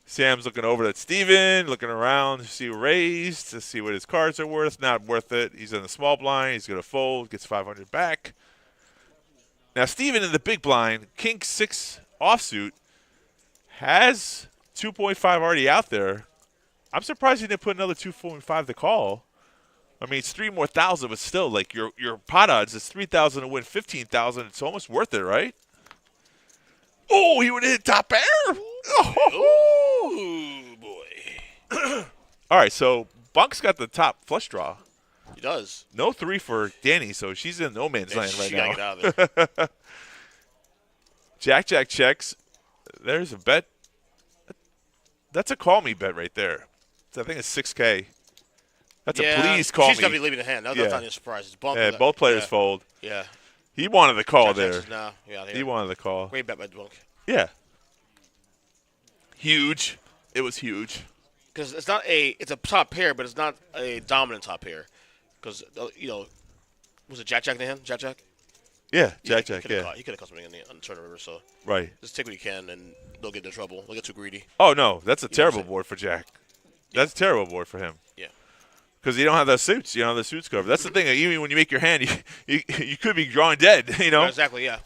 Sam's looking over at Steven, looking around to see a raise, to see what his cards are worth. Not worth it. He's in the small blind. He's going to fold, gets 500 back. Now, Steven in the big blind, King 6 offsuit, has 2.5 already out there. I'm surprised he didn't put another 2.5 to call. I mean, it's 3 more thousand, but still, like your pot odds is 3,000 to win 15,000. It's almost worth it, right? Oh, he would have hit top pair. Oh, boy. All right, so Bunk's got the top flush draw. He does. No 3 for Danny, so she's in no man's land right She now. got to get out of there. Jack checks. There's a bet. That's a call me bet right there. I think it's 6K. That's a please call me. She's got to be leaving the hand. That's not a surprise. It's bunk. Yeah, both players fold. Yeah. He wanted the call Jack there. Jackson's now. Yeah, He wanted the call. Great bet by Bunk. Yeah. Huge. It was huge. Because it's a top pair, but it's not a dominant top pair. Because, was it Jack in the hand? Jack? Yeah, Jack, He yeah. could have caught something on the turn river, so Right. just take what you can, and they'll get into trouble. They'll get too greedy. Oh, no, that's a know what I'm terrible saying? board for Jack. That's a terrible board for him. Yeah. Because you don't have the suits. You don't have the suits covered. That's the thing. Even when you make your hand, you could be drawing dead, you know? Yeah, exactly, yeah.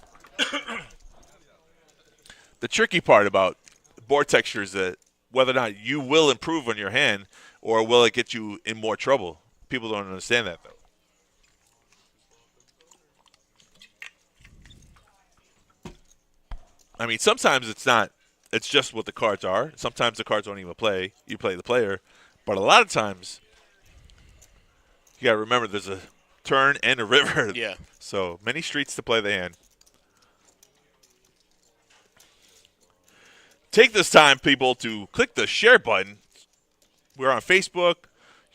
The tricky part about board texture is that whether or not you will improve on your hand or will it get you in more trouble. People don't understand that, though. I mean, sometimes it's not. It's just what the cards are. Sometimes the cards don't even play. You play the player. But a lot of times, you got to remember there's a turn and a river. Yeah. So many streets to play the hand. Take this time, people, to click the share button. We're on Facebook,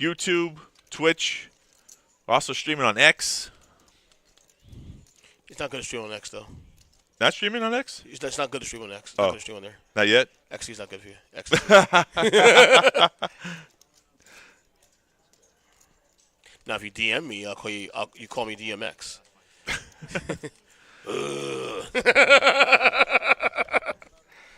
YouTube, Twitch. We're also streaming on X. It's not good to stream on X, though. Not streaming on X? It's not good to stream on X. It's not good to stream on there. Not yet? XC's not good for you. X. Now, if you DM me, I'll call you. You call me DMX.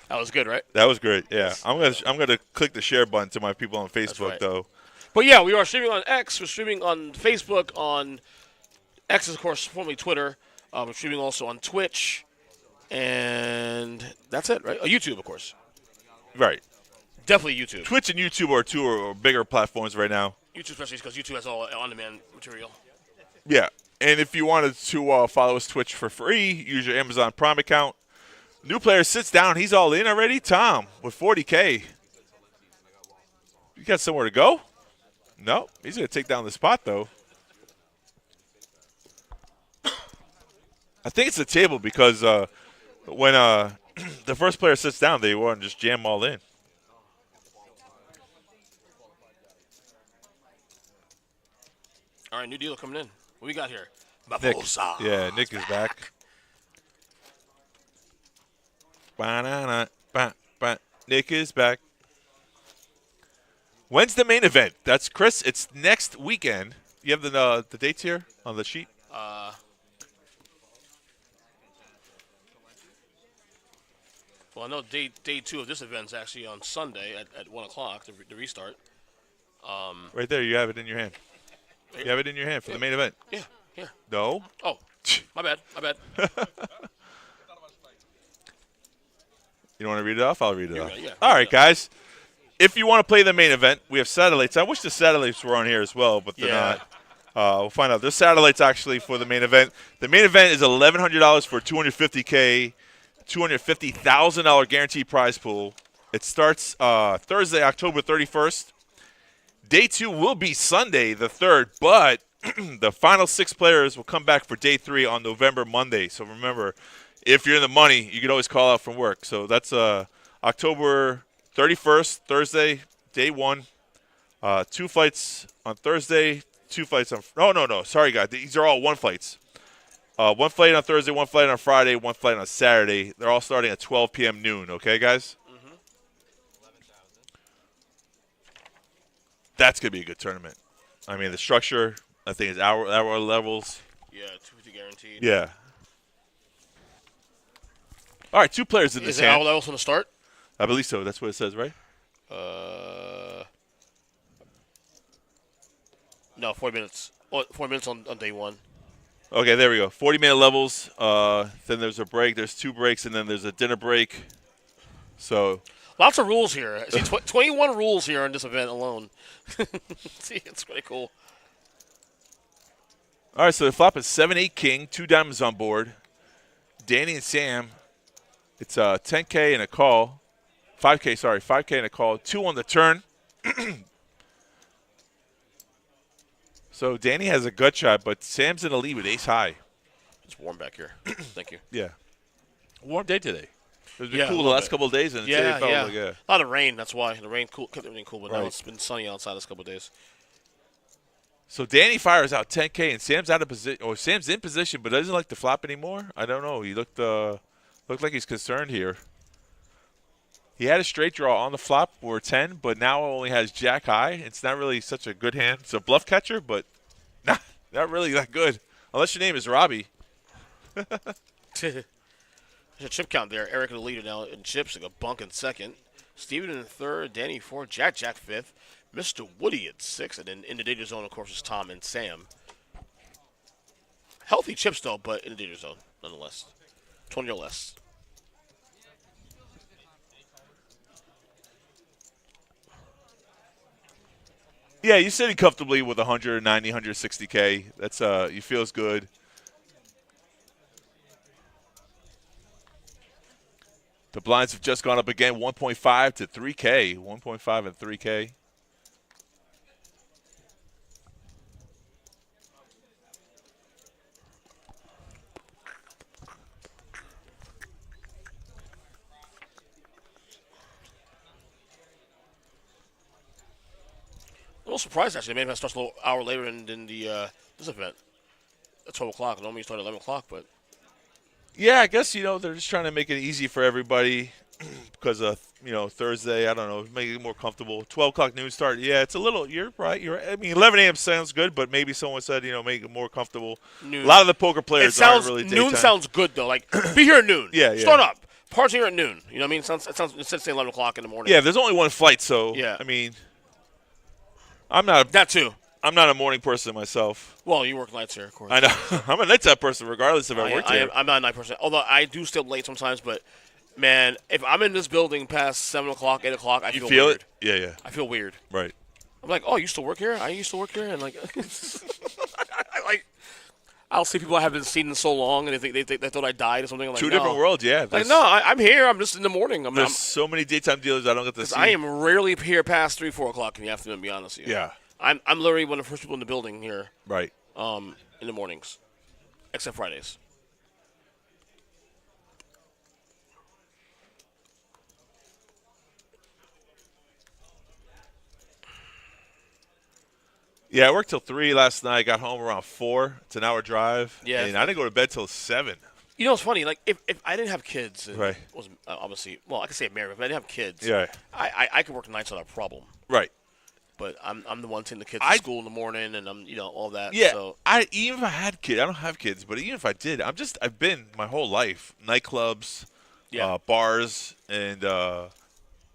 That was good, right? That was great. Yeah, I'm gonna click the share button to my people on Facebook, right. though. But yeah, we are streaming on X. We're streaming on Facebook. On X is, of course, formerly Twitter. We're streaming also on Twitch, and that's it, right? YouTube, of course. Right. Definitely YouTube. Twitch and YouTube are two are bigger platforms right now. YouTube, especially because YouTube has all on-demand material. Yeah, and if you wanted to follow us Twitch for free, use your Amazon Prime account. New player sits down. He's all in already. Tom with 40K. You got somewhere to go? No, he's gonna take down the spot though. I think it's the table because when the first player sits down, they want to just jam all in. All right, new dealer coming in. What we got here? Nick. Babosa. Yeah, Nick is back. Ba-na-na, ba. Nick is back. When's the main event? That's Chris. It's next weekend. You have the dates here on the sheet? Well, I know day 2 of this event is actually on Sunday at 1 o'clock, the restart. Right there, you have it in your hand. You have it in your hand for the main event. Yeah, here. No? Oh, my bad. You want to read it off? I'll read it off. Right, yeah. All right, guys. If you want to play the main event, we have satellites. I wish the satellites were on here as well, but they're not. We'll find out. There's satellites actually for the main event. The main event is $1,100 for 250K, $250,000 guaranteed prize pool. It starts Thursday, October 31st. Day 2 will be Sunday, the 3rd, but the final 6 players will come back for day 3 on Monday. So remember, if you're in the money, you can always call out from work. So that's October 31st, Thursday, day 1. 2 flights on Thursday, 2 flights on – no. Sorry, guys. These are all 1 flights. 1 flight on Thursday, 1 flight on Friday, 1 flight on Saturday. They're all starting at 12 p.m. noon. Okay, guys? Mm-hmm. That's going to be a good tournament. I mean, the structure, I think, is hour levels. Yeah, 250 guaranteed. Yeah. All right, 2 players in this Is it hand. hour levels from the start? I believe so. That's what it says, right? No, 40 minutes. 4 minutes on day 1. Okay, there we go. 40-minute levels. Then there's a break. There's 2 breaks, and then there's a dinner break. So lots of rules here. See, 21 rules here on this event alone. See, it's pretty cool. all right, so the flop is 7-8 king, 2 diamonds on board. Danny and Sam, it's 10K and a call. 5K and a call. 2 on the turn. So Danny has a gut shot, but Sam's in the lead with ace high. It's warm back here. Thank you. Yeah. Warm day today. It's been cool the last couple of days, and today felt like A lot of rain. That's why the rain kept everything cool. But now it's been sunny outside this couple of days. So Danny fires out 10K, and Sam's out of position. Or Sam's in position, but doesn't like to flop anymore. I don't know. He looked like he's concerned here. He had a straight draw on the flop for 10, but now only has jack high. It's not really such a good hand. It's a bluff catcher, but not really that good. Unless your name is Robbie. There's a chip count there. Eric in the leader now in chips. Like a bunk in second. Steven in third. Danny 4th. Jack 5th. Mr. Woody at 6th. And then in the danger zone, of course, is Tom and Sam. Healthy chips, though, but in the danger zone, nonetheless. 20 or less. Yeah, you're sitting comfortably with 190, 160K. That's you feels good. The blinds have just gone up again, 1.5 to 3K. 1.5 and 3K. A little surprised, actually. The main event starts a little hour later than the this event. At 12 o'clock. Normally you start at 11 o'clock, but... Yeah, I guess, they're just trying to make it easy for everybody because of, Thursday, I don't know, make it more comfortable. 12 o'clock noon start. Yeah, it's a little, you're right. I mean, 11 a.m. sounds good, but maybe someone said, make it more comfortable. Noon. A lot of the poker players aren't really daytime. Noon sounds good, though. Like, be here at noon. Yeah. Start up. Parts here at noon. You know what I mean? It sounds instead of saying 11 o'clock in the morning. Yeah, there's only 1 flight, so, Yeah. I mean, I'm not That, too. I'm not a morning person myself. Well, you work nights here, of course. I know. I'm a nighttime person regardless if I work here. I'm not a night person. Although I do stay up late sometimes, but, man, if I'm in this building past 7 o'clock, 8 o'clock, I You feel feel weird. it? Yeah. I feel weird. Right. I'm like, oh, you used to work here? I used to work here? And, like, I'll see people I haven't seen in so long, and they thought I died or something. I'm like, 2 different worlds, yeah. Like, There's- no, I'm here. I'm just in the morning. There's so many daytime dealers I don't get to see. I am rarely here past 3, 4 o'clock in the afternoon, to be honest with you. Yeah. I'm literally one of the first people in the building here Right. in the mornings, except Fridays. Yeah, I worked till 3 last night. Got home around 4. It's an hour drive. Yeah. And I didn't go to bed till 7. You know, it's funny. Like, if I didn't have kids, and Right. was obviously, well, I could say married, but if I didn't have kids, Yeah. I could work nights without a problem. Right. But I'm the one taking the kids I- to school in the morning, and I'm all that. Yeah. So Even if I had kids, I don't have kids, but even if I did, I've been my whole life nightclubs, bars and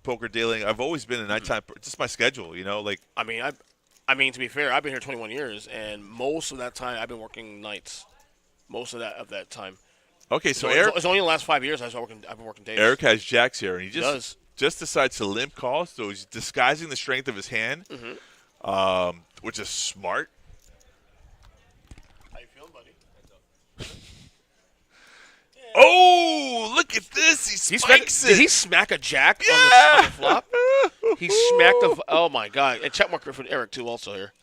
poker dealing. I've always been a nighttime. Just my schedule, like. I mean, to be fair, I've been here 21 years, and most of that time I've been working nights. Most of that time. Okay, so it's only in the last 5 years I've been working days. Eric has jacks here, and he does. Just decides to limp call, so he's disguising the strength of his hand, which is smart. How you feeling, buddy? Oh, look at this! He spikes it. Did he smack a jack on the flop? He smacked a. Oh my god! And check marker for Eric too, also here.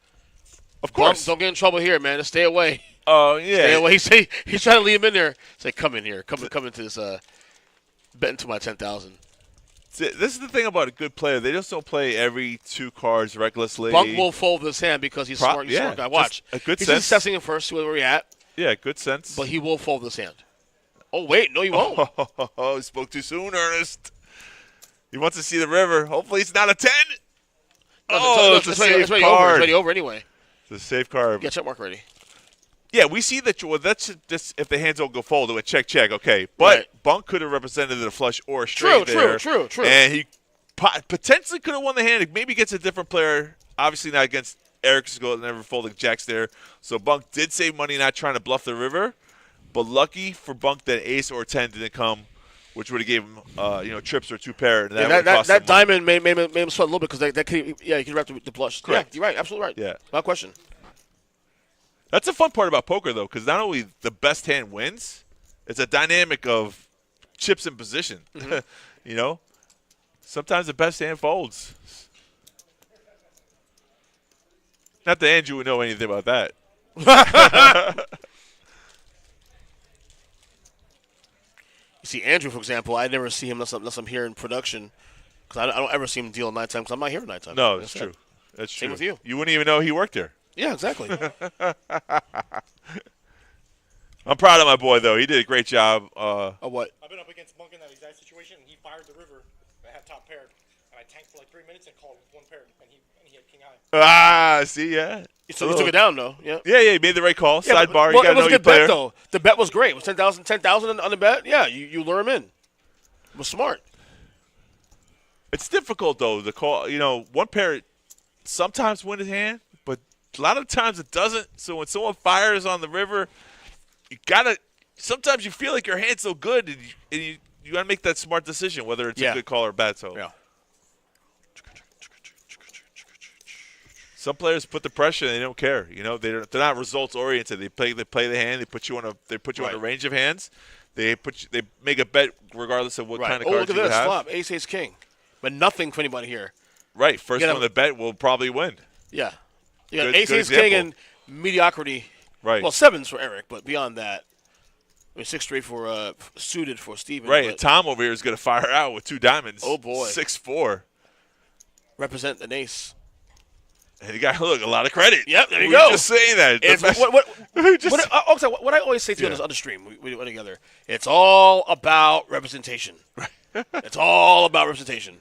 Of course. Don't get in trouble here, man. Just stay away. Oh yeah. Stay away. He's trying to lead him in there. Say, come in here. Come into this. Bet into my 10,000. This is the thing about a good player. They just don't play every 2 cards recklessly. Bunk will fold this hand because he's smart. He's smart guy. Watch. A good he's sense. just assessing him first, see where we're at. Yeah, good sense. But he will fold this hand. Oh wait, no, he won't. Oh, spoke too soon, Ernest. He wants to see the river. Hopefully, it's not a 10. It's a safe card. It's already over anyway. It's a safe card. Get check mark ready. Yeah, we see that. Well, that's just if the hands don't go fold, it would check, okay. But Right. Bunk could have represented a flush or a straight there. True. And he potentially could have won the hand. Maybe gets a different player. Obviously not against Eric's goal, never folding jacks there. So Bunk did save money not trying to bluff the river. But lucky for Bunk that ace or 10 didn't come, which would have gave him trips or 2 pair. And that diamond made him sweat a little bit because that could he could wrap the blush. Correct. Yeah, you're right. Absolutely right. Yeah. No question. That's the fun part about poker, though, because not only the best hand wins, it's a dynamic of chips in position. Sometimes the best hand folds. Not that Andrew would know anything about that. You see, Andrew, for example, I never see him unless I'm here in production because I don't ever see him deal at nighttime because I'm not here at nighttime. No, that's true. That's true. Same with you. You wouldn't even know he worked there. Yeah, exactly. I'm proud of my boy, though. He did a great job. What? I've been up against Monk in that exact situation, and he fired the river. I had top paired, and I tanked for like 3 minutes and called with 1 pair, and he had king high. See, yeah. So you took it down, though. Yeah. Yeah, he made the right call. Yeah, Sidebar, you got to know it was a your good player. bet, though. The bet was great. It was 10,000 on the bet. Yeah, you lure him in. It was smart. It's difficult, though, the call. 1 pair sometimes win his hand, but a lot of times it doesn't. So when someone fires on the river, you got to – sometimes you feel like your hand's so good, and you got to make that smart decision, whether it's a good call or bad. So yeah. Some players put the pressure and they don't care. They're not results oriented. They play the hand. They put you on a range of hands. They make a bet regardless of what kind of cards look you at this have. flop, ace king, but nothing for anybody here. Right, first one to bet will probably win. Yeah, you got Good ace king and mediocrity. Right. Well, 7s for Eric, but beyond that, 6 straight for suited for Steven. Right, and Tom over here is going to fire out with 2 diamonds. Oh boy, 6-4. Represent an ace. And you got a lot of credit. Yep, there you go. Just saying that. What I always say to you on this other stream we do it together. It's all about representation. It's all about representation.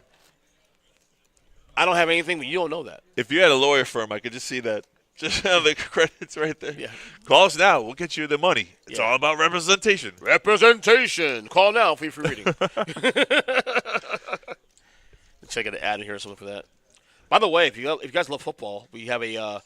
I don't have anything, but you don't know that. If you had a lawyer firm, I could just see that. Just have the credits right there. Yeah. Call us now. We'll get you the money. It's all about representation. Representation. Call now for your free reading. Check out an ad in here or something for that. By the way, if you guys love football, we have a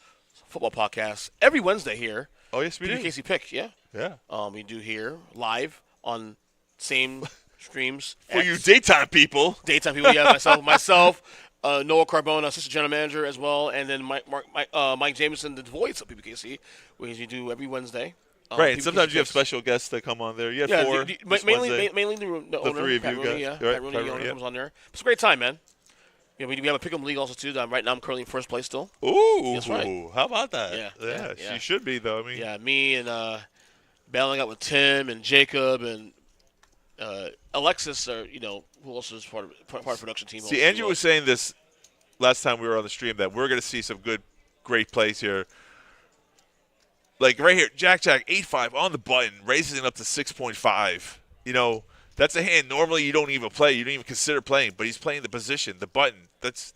football podcast every Wednesday here. Oh, yes, we do. Pbkc Pick, yeah. Yeah. We do here live on same streams. For you daytime people. Daytime people, yeah. Myself, Noah Carbone, assistant general manager as well, and then Mike Jameson, the voice of Pbkc, which you do every Wednesday. Right, and sometimes you have special guests that come on there. You have 4. Mainly the owner, 3 of Pat you Rooney, guys. yeah. Right, Pat Rooney, the owner, yeah. comes on there. It's a great time, man. Yeah, we have a pick'em league also too. Right now I'm currently in first place still. Ooh, that's right. How about that? Yeah. You should be though. Me and battling out with Tim and Jacob and Alexis are who also is part of the production team. See, Andrew was saying this last time we were on the stream that we're going to see some great plays here. Like right here, Jack 8-5 on the button, raises it up to 6.5. That's a hand normally you don't even play. You don't even consider playing, but he's playing the position, the button. That's,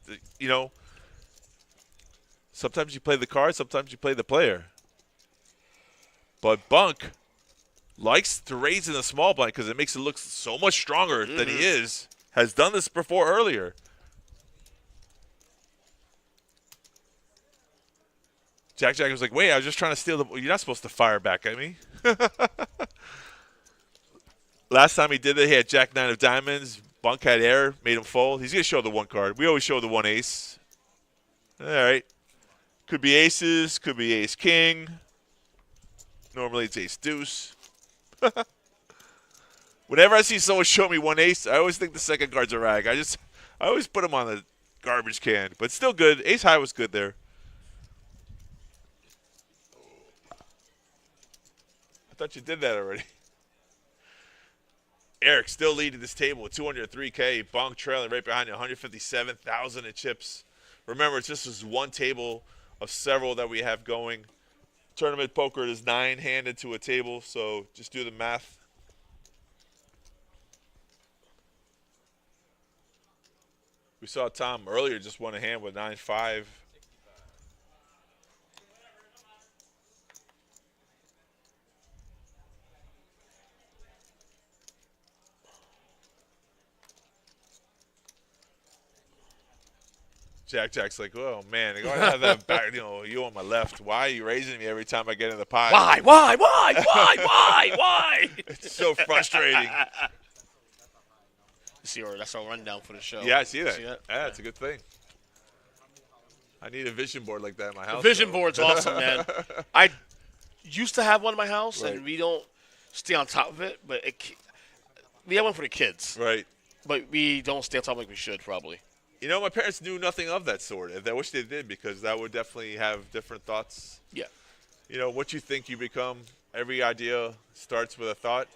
sometimes you play the card, sometimes you play the player. But Bunk likes to raise in the small blind because it makes it look so much stronger than he is. Has done this before earlier. Jack was like, wait, I was just trying to steal the – you're not supposed to fire back at me. Last time he did it, he had Jack 9 of diamonds. Bunk had air, made him fold. He's going to show the one card. We always show the one ace. All right. Could be aces. Could be ace king. Normally it's ace deuce. Whenever I see someone show me one ace, I always think the second card's a rag. I always put him on the garbage can. But still good. Ace high was good there. I thought you did that already. Eric still leading this table with 203K. Bong trailing right behind you, 157,000 in chips. Remember, it's just one table of several that we have going. Tournament poker is 9-handed to a table, so just do the math. We saw Tom earlier just won a hand with 9-5. Jack's like, oh man, I have that back, you on my left. Why are you raising me every time I get in the pot? Why? It's so frustrating. See, or that's our rundown for the show. Yeah, I see that. See that? Yeah, it's a good thing. I need a vision board like that in my house. The vision board's awesome, man. I used to have one in my house, Right. and we don't stay on top of it. But we have one for the kids, Right. but we don't stay on top like we should, probably. My parents knew nothing of that sort. And I wish they did because that would definitely have different thoughts. Yeah. What you think you become, every idea starts with a thought.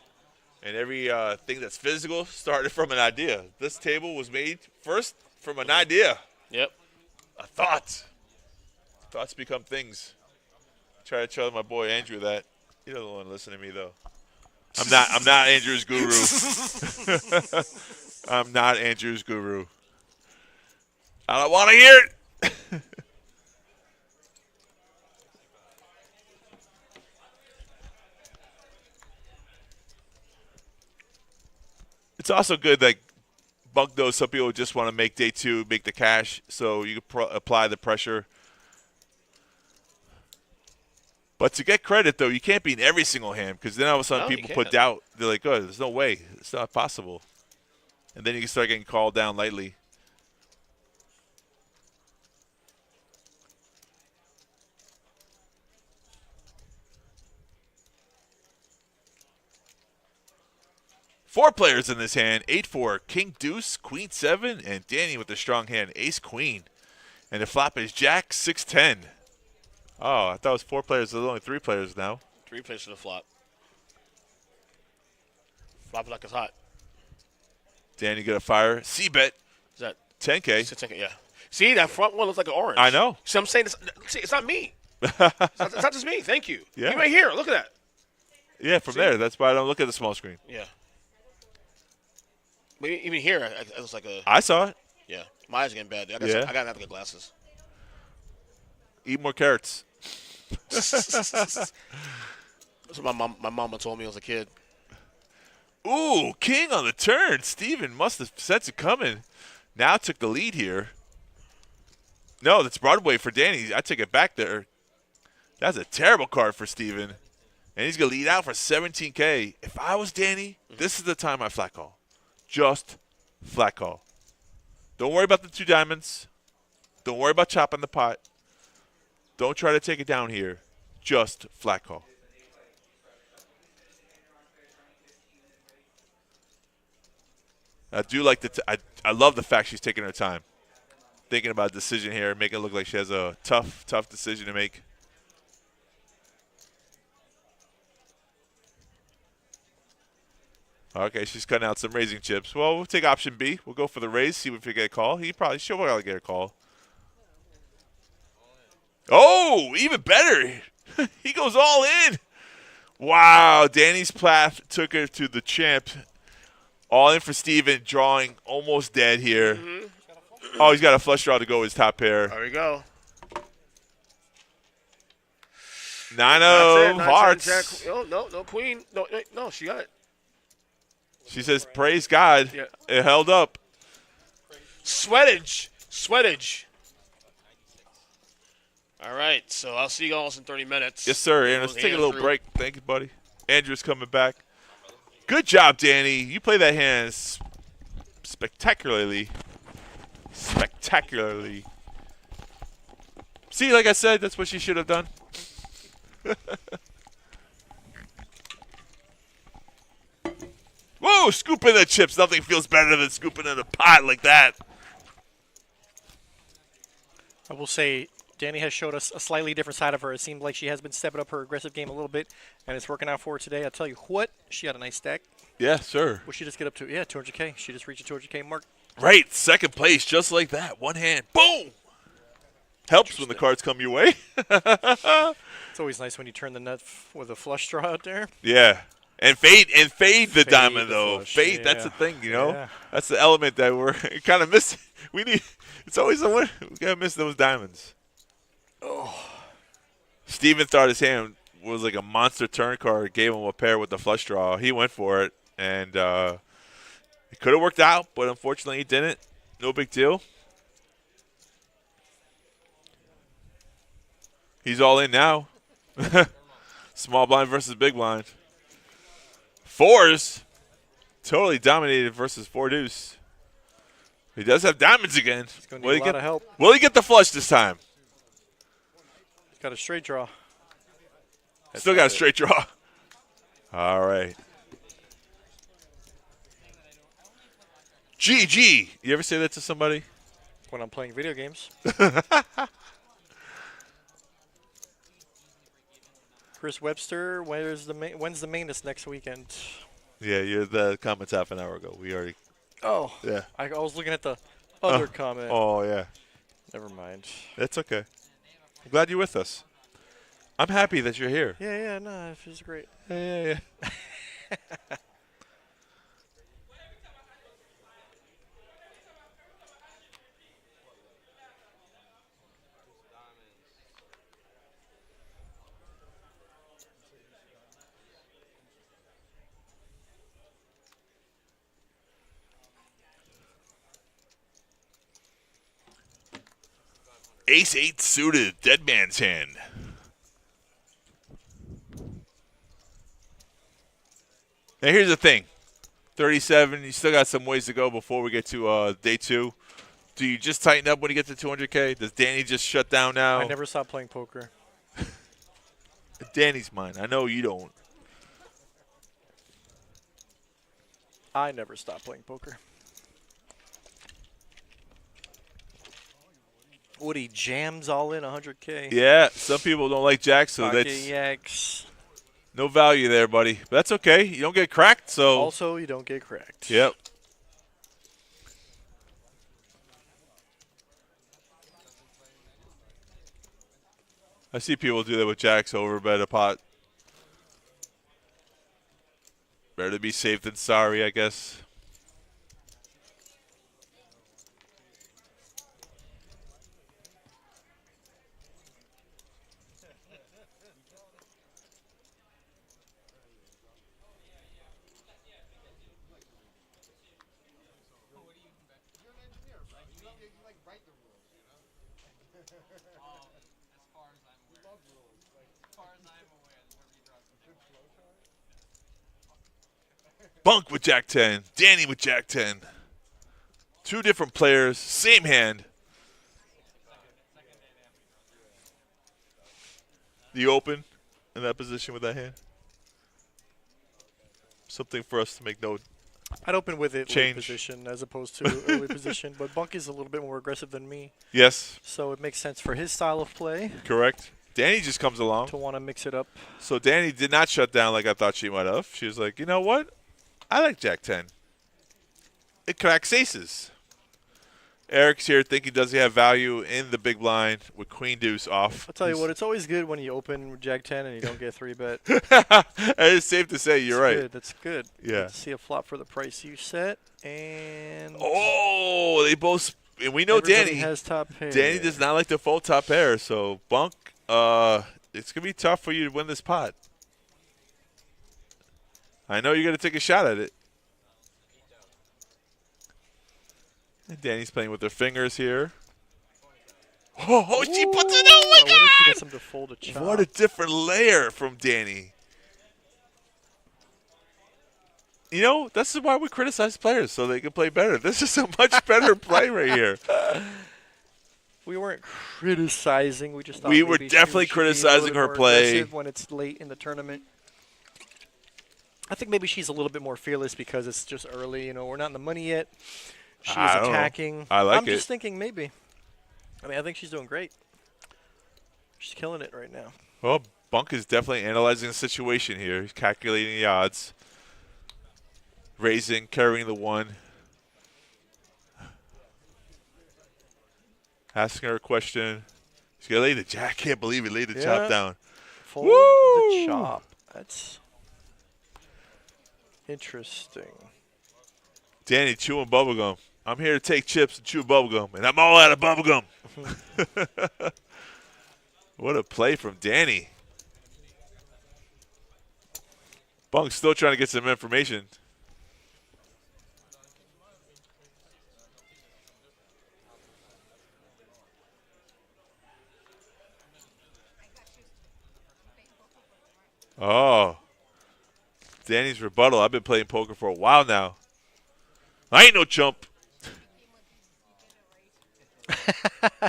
And every thing that's physical started from an idea. This table was made first from an idea. Yep. A thought. Thoughts become things. Try to tell my boy Andrew that. He doesn't want to listen to me though. I'm not Andrew's guru. I'm not Andrew's guru. I don't want to hear it. It's also good that Bunk knows some people just want to make day two, make the cash, so you can apply the pressure. But to get credit, though, you can't be in every single hand because then all of a sudden people put doubt. They're like, oh, there's no way. It's not possible. And then you can start getting called down lightly. Four players in this hand, 8-4, King Deuce, Queen 7, and Danny with the strong hand, Ace Queen. And the flop is Jack 6-10. Oh, I thought it was four players. There's only three players now. 3 players to the flop. Flop like it's hot. Danny get a fire. C-bet. Is that 10K. 10K? Yeah. See, that front one looks like an orange. I know. See, I'm saying it's not me. It's not just me. Thank you. Yeah. You right here. Look at that. Yeah, from there. That's why I don't look at the small screen. Yeah. But even here, it looks like a. I saw it. Yeah. My eyes are getting bad. I got to have to get glasses. Eat more carrots. That's what my mama told me as a kid. Ooh, King on the turn. Steven must have sensed it coming. Now took the lead here. No, that's Broadway for Danny. I took it back there. That's a terrible card for Steven. And he's going to lead out for 17K. If I was Danny, this is the time I flat call. Just flat call. Don't worry about the 2 diamonds. Don't worry about chopping the pot. Don't try to take it down here. Just flat call. I do like I love the fact she's taking her time. Thinking about a decision here, making it look like she has a tough decision to make. Okay, she's cutting out some raising chips. Well, we'll take option B. We'll go for the raise, see if we get a call. She'll probably get a call. Oh, even better. He goes all in. Wow, Danny's path took her to the champ. All in for Steven, drawing almost dead here. Mm-hmm. Oh, he's got a flush draw to go with his top pair. There we go. 9-0 hearts. Jack. Oh, no queen. No, she got it. She says, praise God. Yeah. It held up. Sweatage. All right, so I'll see you all in 30 minutes. Yes, sir. And let's take a little break. Thank you, buddy. Andrew's coming back. Good job, Danny. You play that hand spectacularly. See, like I said, that's what she should have done. Whoa, scooping the chips. Nothing feels better than scooping in a pot like that. I will say, Danny has showed us a slightly different side of her. It seemed like she has been stepping up her aggressive game a little bit, and it's working out for her today. I'll tell you what, she had a nice stack. Yeah, sir. What she just get up to? Yeah, 200K. She just reached a 200K mark. Right, second place, just like that. One hand, boom. Helps when the cards come your way. It's always nice when you turn the nut with a flush draw out there. Yeah. And fade the diamond, the though. flush, Fade, yeah. that's the thing, you know? Yeah. That's the element that we're kind of missing. It's always the one. We got to miss those diamonds. Oh. Steven thought his hand was like a monster turn card, gave him a pair with the flush draw. He went for it, and it could have worked out, but unfortunately he didn't. No big deal. He's all in now. Small blind versus big blind. Fours. Totally dominated versus four deuce. He does have diamonds again. He's going to need a lot of help. Will he get the flush this time? He's got a straight draw. Still got a straight draw. All right. GG. You ever say that to somebody? When I'm playing video games. Chris Webster, when's the mainest next weekend? Yeah, the comments half an hour ago. We already. Oh. Yeah. I was looking at the other comment. Oh, yeah. Never mind. That's okay. I'm glad you're with us. I'm happy that you're here. Yeah, no, it feels great. Yeah. Ace-8 suited, dead man's hand. Now here's the thing. 37, you still got some ways to go before we get to day 2. Do you just tighten up when you get to 200K? Does Danny just shut down now? I never stopped playing poker. Danny's mine. I know you don't. I never stopped playing poker. Woody jams all in 100K. Yeah, some people don't like jacks, so Pocket that's yaks. no value there, buddy. But that's okay. You don't get cracked, so. Also, you don't get cracked. Yep. I see people do that with jacks over bet a pot. Better to be safe than sorry, I guess. Bunk with Jack 10. Danny with Jack 10. Two different players, same hand. The open in that position with that hand. Something for us to make note. I'd open with it late Change. position as opposed to early position, but Bunk is a little bit more aggressive than me, Yes, so it makes sense for his style of play correct. Danny just comes along. to want to mix it up. So Danny did not shut down like I thought she might have. She was like, you know what? I like Jack 10. It cracks aces. Eric's here thinking, does he have value in the big blind with Queen Deuce off? I'll tell you what, it's always good when you open with Jack 10 and you don't get 3-bet. It's safe to say you're right. Good. That's good. Yeah. Let's see a flop for the price you set, and Oh, they both. And we know everybody Danny. has top pair. Danny does not like to fold top pair, so Bunk it's going to be tough for you to win this pot. I know you're going to take a shot at it. And Danny's playing with her fingers here. Oh, she puts it. Oh, my I wonder if she God. gets him to fold a chop. What a different layer from Danny. You know, this is why we criticize players, so they can play better. This is a much better play right here. We weren't criticizing. We just thought We were maybe definitely she should be a little criticizing bit her more play. aggressive when it's late in the tournament. I think maybe she's a little bit more fearless because it's just early. You know, we're not in the money yet. She's I don't know. attacking. I like I'm just thinking maybe. I mean, I think she's doing great. She's killing it right now. Well, Bunk is definitely analyzing the situation here. He's calculating the odds. Raising, carrying the one. Asking her a question. She's going to lay the jack. Can't believe he laid the chop down. Fold Woo! the chop. That's interesting. Danny chewing bubblegum. I'm here to take chips and chew bubblegum, and I'm all out of bubblegum. What a play from Danny. Bunk's still trying to get some information. Oh. Danny's rebuttal. I've been playing poker for a while now. I ain't no chump.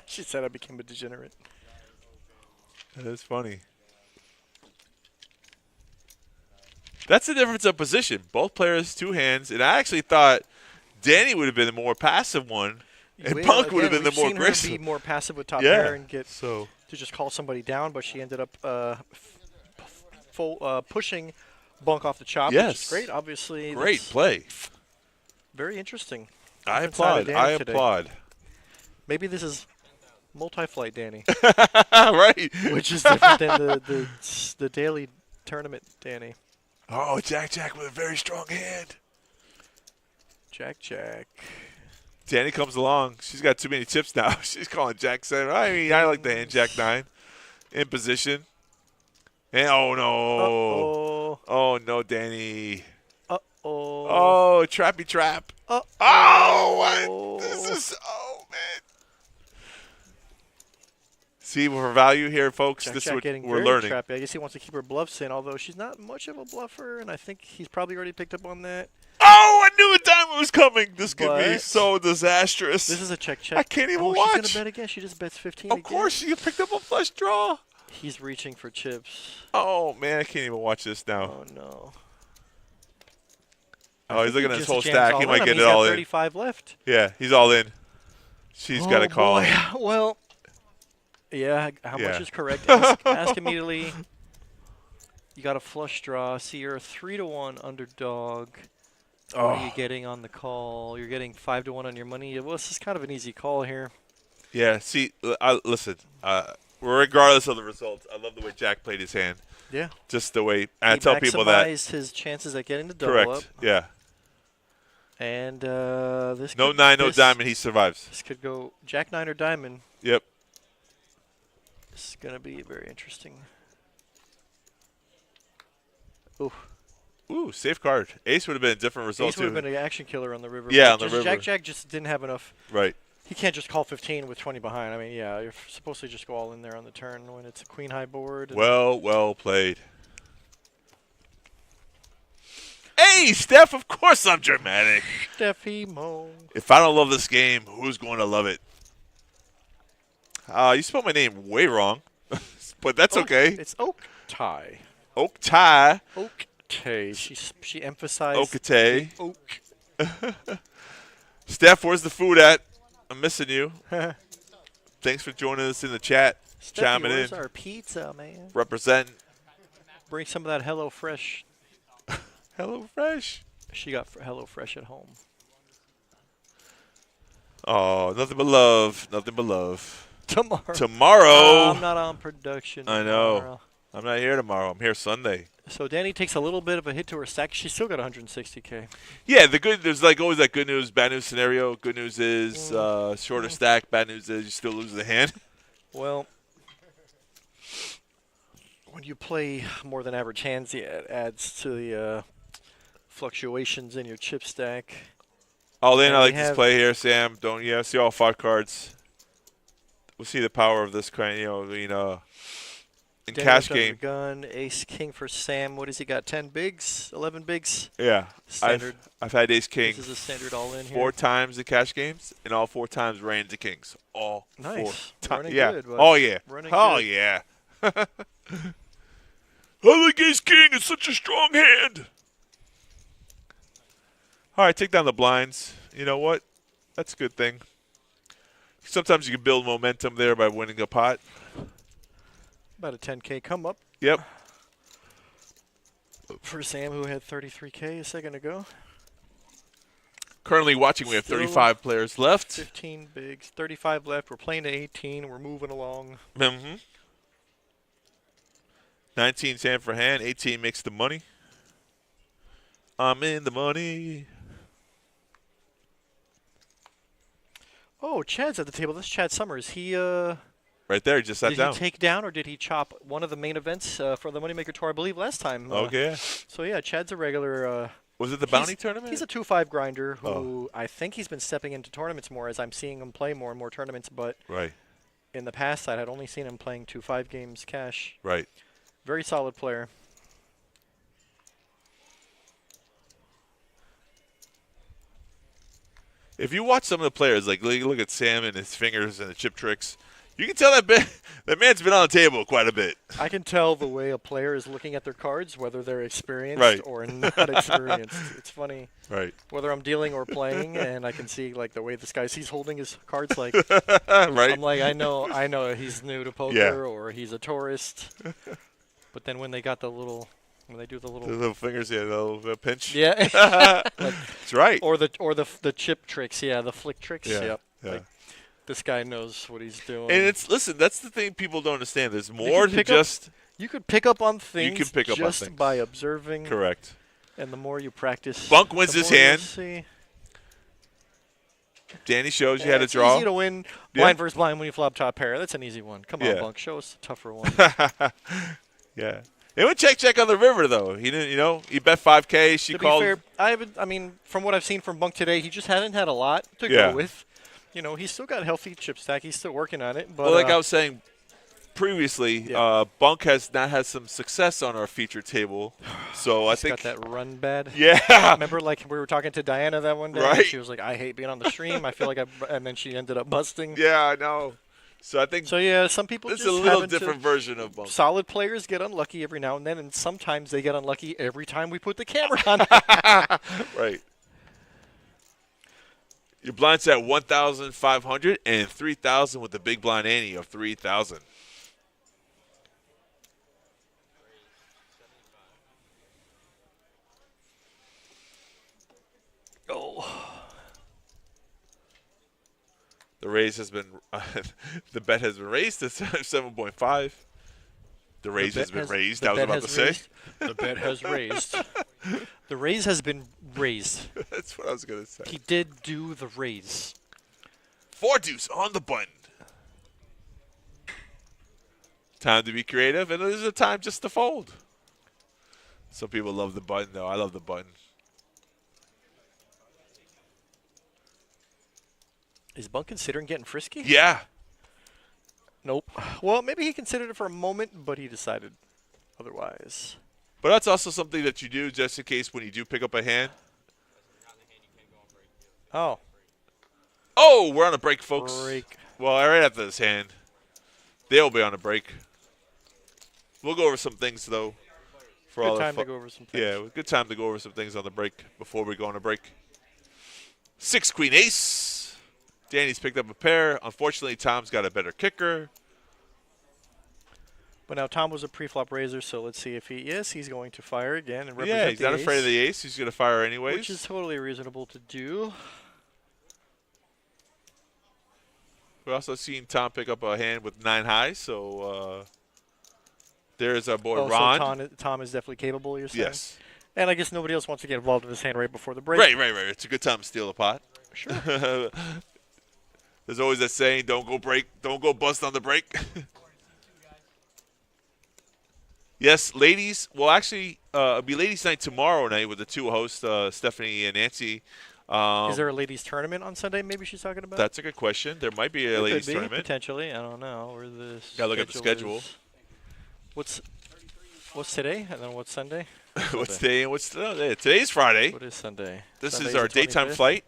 She said I became a degenerate. That is funny. That's the difference of position. Both players, two hands. And I actually thought Danny would have been the more passive one, and Well, Punk would have again, been the more we've seen her aggressive. be more passive with top Yeah. pair and get So to just call somebody down, but she ended up pushing Bunk off the chop, which Yes. is great. Obviously, great that's play. very interesting. I Different side of applaud. Danny I today. applaud. Maybe this is multi-flight Danny, Right. which is different than the daily tournament Danny. Oh, Jack with a very strong hand. Jack. Danny comes along. She's got too many chips now. She's calling Jack 7. I mean, I like the hand Jack 9 in position. And oh no. Uh-oh. Oh no, Danny. Uh-oh. Oh, trappy trap. Uh-oh. Oh, what? This is, oh, man. See, for value here, folks, this is Jack what getting we're very learning. trappy. I guess he wants to keep her bluffs in, although she's not much of a bluffer, and I think he's probably already picked up on that. Oh, I knew a diamond was coming. This could be But so disastrous. This is a check. I can't even oh, watch. She's going to bet again. She just bets 15 Of again. course, she picked up a flush draw. He's reaching for chips. Oh, man, I can't even watch this now. Oh, no. Oh, he's looking at his Just whole jams stack. all He in. might I get mean, it he's all got in. 35 left. Yeah, he's all in. She's got to call. Boy. Well, yeah, how Yeah. much is correct? Ask immediately. You got a flush draw. See, you're a 3-1 underdog. What are you getting on the call? You're getting 5-1 on your money. Well, this is kind of an easy call here. Yeah, see, listen, regardless of the results, I love the way Jack played his hand. Yeah. Just the way, and I He tell people that. maximized his chances at getting the double Correct, up. yeah. And this No could, 9, no this- diamond, he survives. This could go Jack 9 or diamond. Yep. This is going to be very interesting. Ooh. Ooh, safe card. Ace would have been a different result, Ace would too. have been an action killer on the river. Yeah, but on the river. Jack just didn't have enough. Right. He can't just call 15 with 20 behind. I mean, yeah, you're supposed to just go all in there on the turn when it's a queen high board. and- Well played. Hey, Steph, of course I'm dramatic. Steffi Mo. If I don't love this game, who's going to love it? You spelled my name way wrong, but that's okay. It's Oak Tie. Oak tie. Oak Tie. She emphasized Okate. oak. Steph, where's the food at? I'm missing you. Thanks for joining us in the chat. Steffi, Chiming where's in. our pizza, man? Representing. Bring some of that Hello Fresh. Hello Fresh. She got Hello Fresh at home. Oh, nothing but love. Nothing but love. Tomorrow. Tomorrow. I'm not on production. I know. tomorrow. I'm not here tomorrow. I'm here Sunday. So Danny takes a little bit of a hit to her stack. She's still got 160K. Yeah, there's like always that good news, bad news scenario. Good news is shorter stack. Bad news is you still lose the hand. Well, when you play more than average hands, yeah, it adds to the fluctuations in your chip stack. All in, And I we like this have- play here, Sam. Don't you see all 5 cards? We'll see the power of this kind. In Danny cash left under game. the gun, ace king for Sam. What has he got? 10 bigs, 11 bigs. Yeah, Standard. I've had ace king This is a standard all in 4 here. times in cash games, and all 4 times ran into kings. All 4 Nice. times. Running Yeah. good, bud. Oh yeah. Running Oh good. yeah. I like ace king. It's such a strong hand. All right, take down the blinds. You know what? That's a good thing. Sometimes you can build momentum there by winning a pot. About a 10K come up Yep. for Sam, who had 33K a second ago. Currently watching, we have Still 35 players left. 15 bigs, 35 left. We're playing to 18. We're moving along. Mm-hmm. 19 Sam for hand. 18 makes the money. I'm in the money. Oh, Chad's at the table. That's Chad Summers. He Right there, just sat did down. he take down or did he chop one of the main events for the Moneymaker tour? I believe last time. Okay. So yeah, Chad's a regular. Was it the bounty tournament? He's a 2-5 grinder who Oh. I think he's been stepping into tournaments more as I'm seeing him play more and more tournaments. But Right, in the past, I had only seen him playing 2-5 games cash. right. Very solid player. If you watch some of the players, like look at Sam and his fingers and the chip tricks, you can tell that man's been on the table quite a bit. I can tell the way a player is looking at their cards, whether they're experienced Right. or not experienced. It's funny. Right. Whether I'm dealing or playing, and I can see like the way this guy he's holding his cards. Like Right. I'm like, I know he's new to poker Yeah. or he's a tourist. But then when they got when they do the The little little fingers, yeah, the little pinch. yeah, That's right. or the chip tricks, yeah, the flick tricks. Yeah, Yep. yeah. Like, this guy knows what he's doing. And listen, that's the thing people don't understand. There's more to pick up- just you could pick up on things can pick up on just things. by observing. correct. And the more you practice, Bunk wins the his more you'll hand. see. Danny shows you how to It's draw. easy to win Yeah. blind versus blind when you flop top pair. That's an easy one. Come on, Yeah. Bunk, show us a tougher one. Yeah. It went check on the river though. He didn't, he bet 5K. She To called. be fair, I mean, from what I've seen from Bunk today, he just hasn't had a lot to Yeah. go with. He's still got healthy chip stack. He's still working on it. But Well, like I was saying previously, Yeah. Bunk has not had some success on our feature table, so I he's think. got that run bad. Yeah. Remember, like we were talking to Diana that one day. Right. She was like, "I hate being on the stream. I feel like and then she ended up busting. Yeah, I know. So I think So yeah, some people this is just a little happen to- different version of Bunk. Solid players get unlucky every now and then, and sometimes they get unlucky every time we put the camera on. Right. Your blind's at 1,500 and 3,000 with the big blind ante of 3,000. Oh, The raise has been, the bet has been raised to 7.5. The raise has been raised. I was about to say. The bet has raised. The raise has been raised. That's what I was going to say. He did do the raise. 4 deuce on the button. Time to be creative, and there's a time just to fold. Some people love the button, though. I love the button. Is Bunk considering getting frisky? Yeah. Nope. Well, maybe he considered it for a moment, but he decided otherwise. But that's also something that you do just in case when you do pick up a hand. Oh, Oh, we're on a break, folks. break. Well, right after this hand, they'll be on a break. We'll go over some things, though. For all Good the time to go over some things. Yeah, good time to go over some things on the break before we go on a break. 6 queen ace. Danny's picked up a pair. Unfortunately, Tom's got a better kicker. But now Tom was a pre-flop raiser, so let's see if he's going to fire again and represent Yeah, he's the not ace, afraid of the ace. He's going to fire anyways. which is totally reasonable to do. We're also seeing Tom pick up a hand with 9 high, so there's our boy Oh, Ron. so Tom is definitely capable, you're saying? Yes. And I guess nobody else wants to get involved in this hand right before the break. Right. It's a good time to steal a pot. Sure. There's always that saying, don't go bust on the break. Yes, ladies. Well, actually, it'll be ladies' night tomorrow night with the two hosts, Stephanie and Nancy. Is there a ladies tournament on Sunday? Maybe she's talking about. That's a good question. There might be a There ladies could be, tournament. potentially. I don't know. Where the Gotta look at the schedule. What's today and then what's Sunday? What's today and what's today's Friday. What is Sunday? This Sunday's is our the daytime 25th? flight.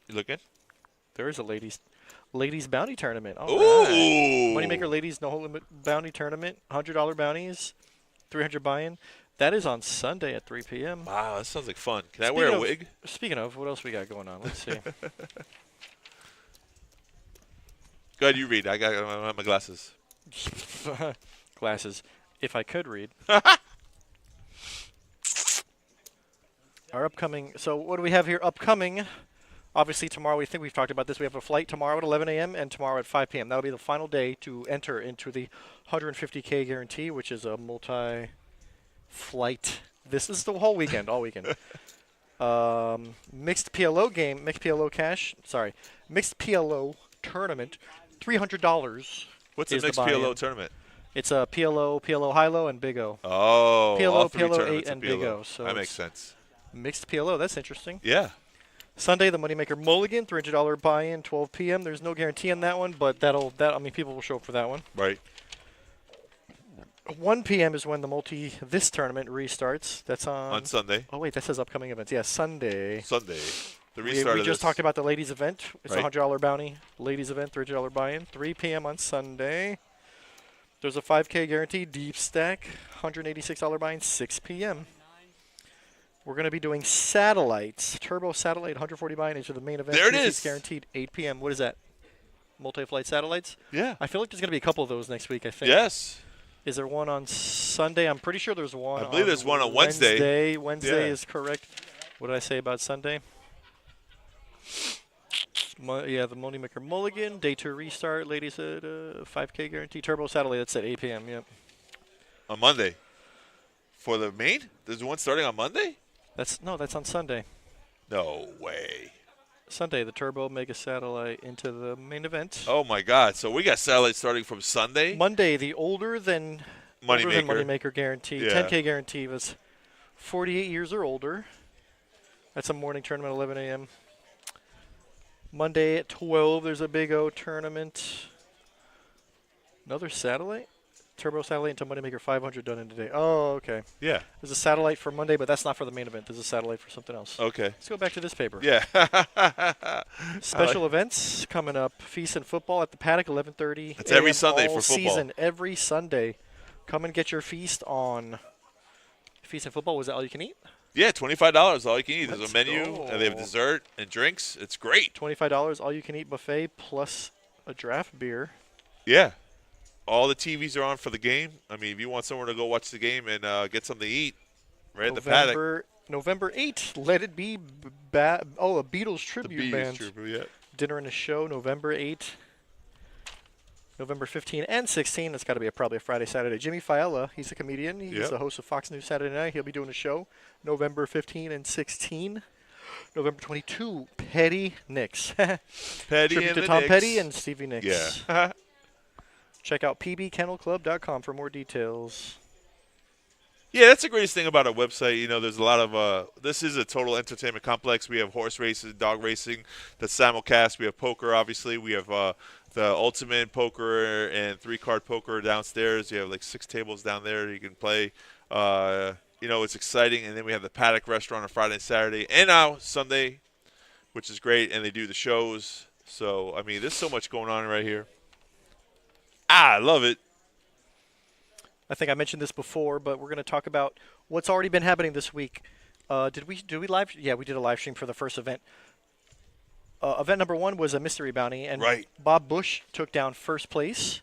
You looking? There is a ladies bounty tournament. All Ooh. right. Moneymaker ladies no limit bounty tournament. $100 bounties, 300 buy-in. That is on Sunday at 3 p.m. Wow, that sounds like fun. Can I wear a wig? Speaking of, what else we got going on? Let's see. Go ahead, you read. I got my glasses. Glasses. If I could read. Our upcoming. So what do we have here? Upcoming. Obviously tomorrow. We think we've talked about this. We have a flight tomorrow at 11 a.m. and tomorrow at 5 p.m. That'll be the final day to enter into the 150K guarantee, which is a multi-flight. This is the whole weekend, all weekend. Mixed PLO game, mixed PLO cash. Sorry, mixed PLO tournament. $300. What's the is next buy-in. PLO tournament? It's a PLO high-low, and Big O. Oh, all PLO, three PLO 8, tournaments and in Big PLO. O. So that it's makes sense. Mixed PLO, that's interesting. Yeah. Sunday, the Moneymaker Mulligan, $300 buy-in, 12 p.m. There's no guarantee on that one, but people will show up for that one. Right. 1 p.m. is when this tournament restarts. That's On Sunday. Oh wait, that says upcoming events. Yeah, Sunday. Sunday. The We restart of just this. talked about the ladies event. It's Right. a $100 bounty. Ladies event, $300 buy-in. 3 p.m. on Sunday. There's a 5K guarantee, deep stack, $186 buy-in, 6 p.m. We're going to be doing satellites. Turbo satellite, 140 buy-in into the main event. There it 2 seats is. guaranteed, 8 p.m. What is that? Multi-flight satellites? Yeah. I feel like there's going to be a couple of those next week, I think. Yes. Is there one on Sunday? I'm pretty sure there's one. I believe there's one on Wednesday. Wednesday Yeah. is correct. What did I say about Sunday? Yeah, the Moneymaker Mulligan, day 2 restart, ladies at 5K guarantee, turbo satellite. That's at 8 p.m. Yep. On Monday. For the main? There's one starting on Monday? That's on Sunday. No way. Sunday, the turbo mega satellite into the main event. Oh my God! So we got satellites starting from Sunday. Monday, the older than Moneymaker guarantee, Yeah. 10K guarantee was 48 years or older. That's a morning tournament, 11 a.m. Monday at 12, there's a Big O tournament. Another satellite? Turbo satellite into Moneymaker 500 done in today. Oh, okay. Yeah. There's a satellite for Monday, but that's not for the main event. There's a satellite for something else. Okay. Let's go back to this paper. Yeah. Special events coming up. Feast and football at the Paddock, 11:30. It's every a.m. Sunday all for football. Season, every Sunday. Come and get your feast on Feast and football. Was that all you can eat? Yeah, $25. All you can eat. There's Let's a menu, go. and they have dessert and drinks. It's great. $25 all you can eat buffet plus a draft beer. Yeah. All the TVs are on for the game. I mean, if you want somewhere to go watch the game and get something to eat, right at the paddock. November 8th, Let It Be. A Beatles The tribute Bees band. Trooper, yeah. Dinner and a show, November 8th. November 15 and 16. That's got to be probably a Friday, Saturday. Jimmy Fiala, he's a comedian. He's Yep. the host of Fox News Saturday Night. He'll be doing a show November 15 and 16. November 22, Petty Nicks. Petty Tribute and to the Tom Knicks. Petty and Stevie Nicks. Yeah. Check out pbkennelclub.com for more details. Yeah, that's the greatest thing about our website. You know, there's a lot of this is a total entertainment complex. We have horse races, dog racing, the simulcast. We have poker, obviously. We have the ultimate poker and 3-card poker downstairs. You have like 6 tables down there you can play. You know, it's exciting. And then we have the Paddock Restaurant on Friday and Saturday, and now Sunday, which is great. And they do the shows. So, I mean, there's so much going on right here. I love it. I think I mentioned this before, but we're going to talk about what's already been happening this week. Did we live? Yeah, we did a live stream for the first event. Event number 1 was a mystery bounty, and Right. Bob Bush took down first place.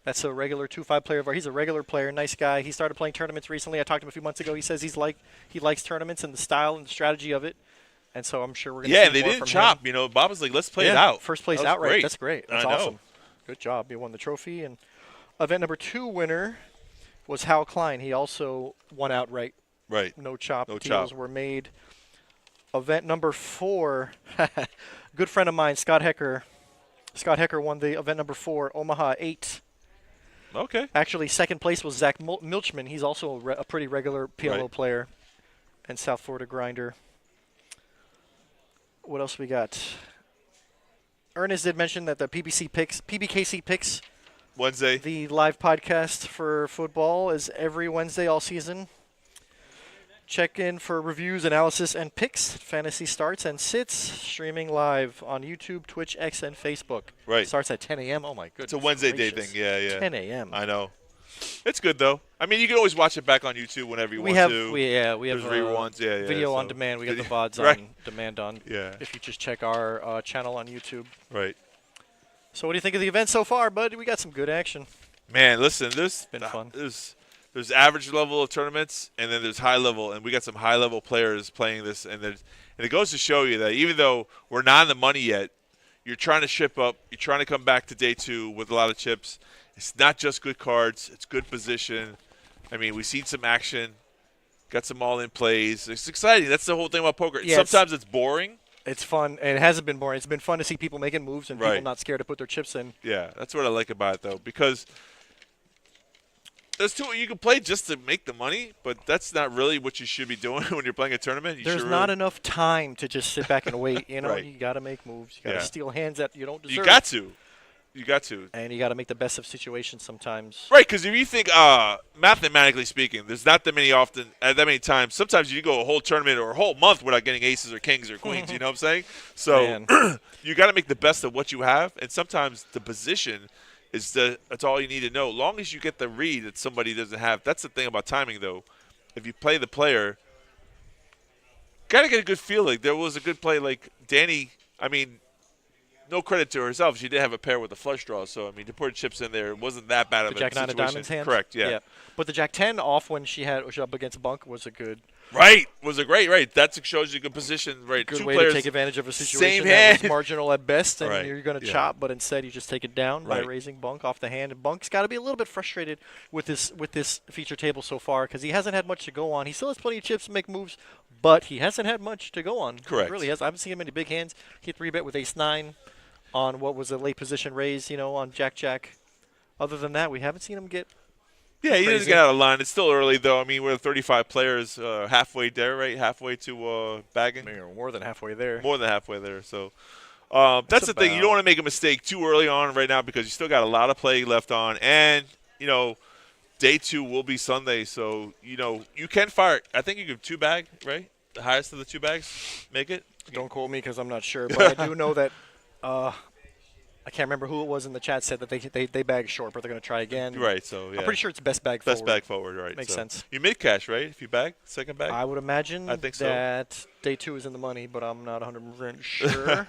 That's a regular 2-5 player. He's a regular player, nice guy. He started playing tournaments recently. I talked to him a few months ago. He says he likes tournaments and the style and the strategy of it. And so I'm sure we're going to Yeah, see they more didn't from chop. him. You know, Bob was like, let's play it Yeah, out. First place That was outright. great. That's great. That's I know. awesome. Good job. You won the trophy. And event number 2 winner was Hal Klein. He also won outright. Right. No chop. No Deals chop. were made. Event number 4, good friend of mine, Scott Hecker. Scott Hecker won the event number 4, Omaha 8. Okay. Actually, second place was Zach Milchman. He's also a pretty regular PLO Right. player and South Florida grinder. What else we got? Ernest did mention that the PBKC picks, Wednesday. the live podcast for football, is every Wednesday all season. Check in for reviews, analysis, and picks. Fantasy starts and sits, streaming live on YouTube, Twitch, X, and Facebook. Right. Starts at 10 a.m. Oh, my goodness. It's a Wednesday day gracious. thing. Yeah. 10 a.m. I know. It's good, though. I mean, you can always watch it back on YouTube whenever you We want have to. we have There's reruns. Yeah. video on so- demand. We got the video- VODs right. on demand on. Yeah. If you just check our channel on YouTube. Right. So what do you think of the event so far, bud? We got some good action. Man, listen, Been fun. There's average level of tournaments, and then there's high level, and we got some high level players playing this, and it goes to show you that even though we're not in the money yet, you're trying to ship up, you're trying to come back to day 2 with a lot of chips. It's not just good cards, it's good position. I mean, we've seen some action, got some all-in plays. It's exciting. That's the whole thing about poker. Yeah, Sometimes it's boring. It's fun, and it hasn't been boring. It's been fun to see people making moves and people Right. not scared to put their chips in. Yeah, that's what I like about it, though, because there's you can play just to make the money, but that's not really what you should be doing when you're playing a tournament. There's not enough time to just sit back and wait. You know, Right. you got to make moves. You got to Yeah. steal hands that you don't deserve. You got to. You got to. And you got to make the best of situations sometimes. Right, because if you think, mathematically speaking, there's not that many times. Sometimes you go a whole tournament or a whole month without getting aces or kings or queens. You know what I'm saying? So you got to make the best of what you have, and sometimes the position that's all you need to know. Long as you get the read that somebody doesn't have. That's the thing about timing, though. If you play the player, got to get a good feel. Like there was a good play, like Danny. I mean, no credit to herself. She did have a pair with a flush draw, so I mean, to put chips in there, it wasn't that bad of The a Jack 9 situation. of diamonds hand? Correct, yeah. But the Jack 10 off when she was up against Bunk was a good Right, was a great right. That shows you good position. Right, good two way players, to take advantage of a situation same that was hand. marginal at best, and Right, you're going to yeah. chop, but instead you just take it down by Right. raising Bunk off the hand. And Bunk's got to be a little bit frustrated with this feature table so far because he hasn't had much to go on. He still has plenty of chips to make moves, but he hasn't had much to go on. Correct. He really has. I haven't seen him in any big hands. He 3-bet with Ace-9 on what was a late position raise, on Jack-Jack. Other than that, we haven't seen him get. Yeah, he doesn't Crazy. get out of line. It's still early, though. I mean, we're 35 players, halfway there, right? Halfway to bagging. More than halfway there. More than halfway there. So that's the thing. You don't want to make a mistake too early on right now because you still got a lot of play left on. And, day 2 will be Sunday. So, you can fire. I think you can 2-bag, right? The highest of the 2 bags. Make it. Don't quote me because I'm not sure, but I do know that I can't remember who it was in the chat said that they bagged short, but they're going to try again. Right, so, yeah. I'm pretty sure it's best bag Best forward. bag forward, right. Makes sense. You mid cash, right? If you bag, second bag? I would imagine I think so. that day 2 is in the money, but I'm not 100% sure.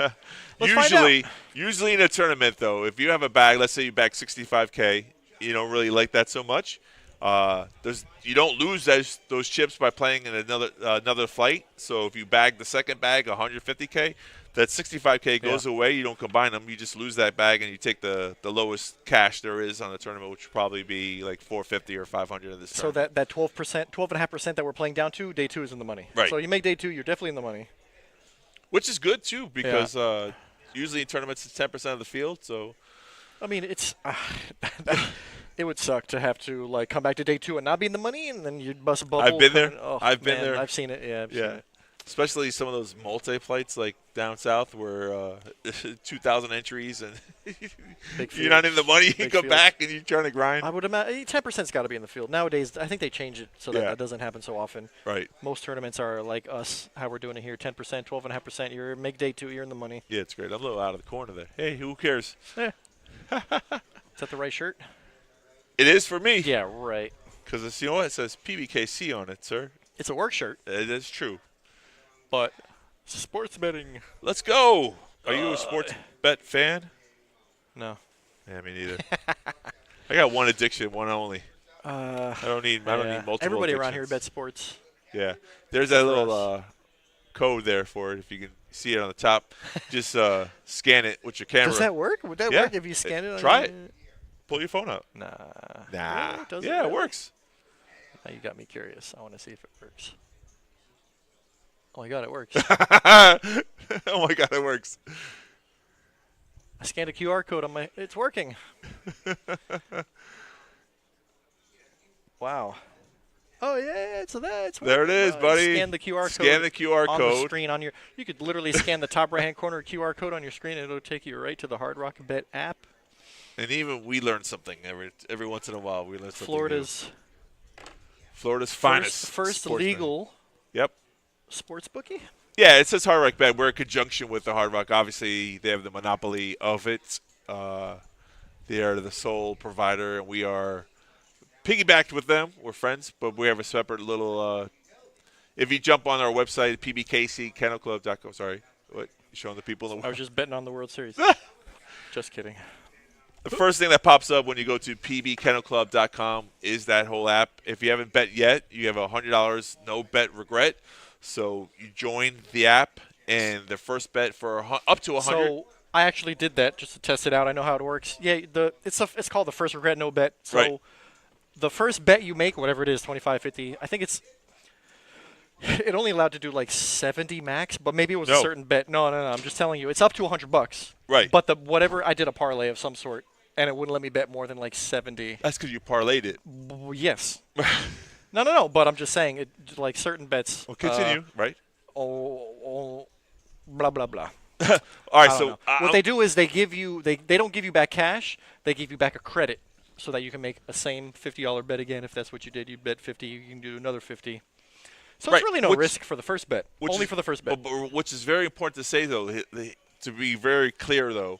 Let's find Usually in a tournament, though, if you have a bag, let's say you bag 65K, you don't really like that so much. You don't lose those chips by playing in another flight. So if you bag the second bag, 150K, that 65K goes away. You don't combine them. You just lose that bag and you take the lowest cash there is on the tournament, which would probably be like 450 or 500 in this So tournament. that 12.5% that we're playing down to, day 2 is in the money. Right. So you make day 2, you're definitely in the money. Which is good, too, because usually in tournaments it's 10% of the field. So I mean, it's it would suck to have to come back to day 2 and not be in the money, and then you'd bust a bubble. I've been there. Oh, I've been man, there. I've seen it. Yeah. I've seen it. Especially some of those multi-flights like down south where 2,000 entries and Big you're not in the money. You Big come field. back and you're trying to grind. I would imagine 10%'s got to be in the field nowadays. I think they change it so that Yeah. that doesn't happen so often. Right. Most tournaments are like us, how we're doing it here: 10%, 12.5%. You make day 2, you're in the money. Yeah, it's great. I'm a little out of the corner there. Hey, who cares? Is that the right shirt? It is for me. Yeah, right. Because it says Pbkc on it, sir. It's a work shirt, It is true. but sports betting. Let's go. Are you a sports bet fan? No. Yeah, me neither. I got one addiction, one only. I don't need multiple Everybody around here addictions. bets sports. Yeah. There's that for little code there for it if you can see it on the top. Just scan it with your camera. Does that work? Would that Yeah. work if you scan it? Try it. Pull your phone out. Nah. Nah. Really? Does Yeah, it really? works. Now you got me curious. I want to see if it works. Oh my god, it works. Oh my god, it works. I scanned a QR code on my. It's working. Wow. Oh yeah, it's there. It's There it working. is, buddy. Scan the QR code. Scan the QR on the code. screen on your. You could literally scan the top right-hand corner QR code on your screen, and it'll take you right to the Hard Rock Bet app. And even we learn something every once in a while. We learn something. Florida's finest. First sportsman. legal. Yep. Sports bookie. Yeah, it says Hard Rock Bet. We're in conjunction with the Hard Rock. Obviously, they have the monopoly of it. They are the sole provider, and we are piggybacked with them. We're friends, but we have a separate little. If you jump on our website, Pbkc kennelclub.com. Sorry, what? You showing the people in the world? I was just betting on the World Series. Just kidding. The first thing that pops up when you go to pbkennelclub.com is that whole app. If you haven't bet yet, you have $100 no bet regret. So you join the app, and the first bet for up to 100. So I actually did that just to test it out. I know how it works. Yeah, it's called the first regret no bet. So Right. the first bet you make, whatever it is, 25, 50, I think it only allowed to do like 70 max, but maybe it was a No. certain bet. No, I'm just telling you. It's up to $100. Right. But whatever, I did a parlay of some sort, and it wouldn't let me bet more than like 70. That's because you parlayed it. Yes. No. But I'm just saying, like certain bets. Well, continue, right? Blah blah blah. All right, I don't so know. What they do is they don't give you back cash. They give you back a credit so that you can make a same $50 bet again. If that's what you did, you bet 50, you can do another 50. So Right, it's really no which- risk for the first bet. Only for the first bet. Which is very important to say, though, to be very clear, though.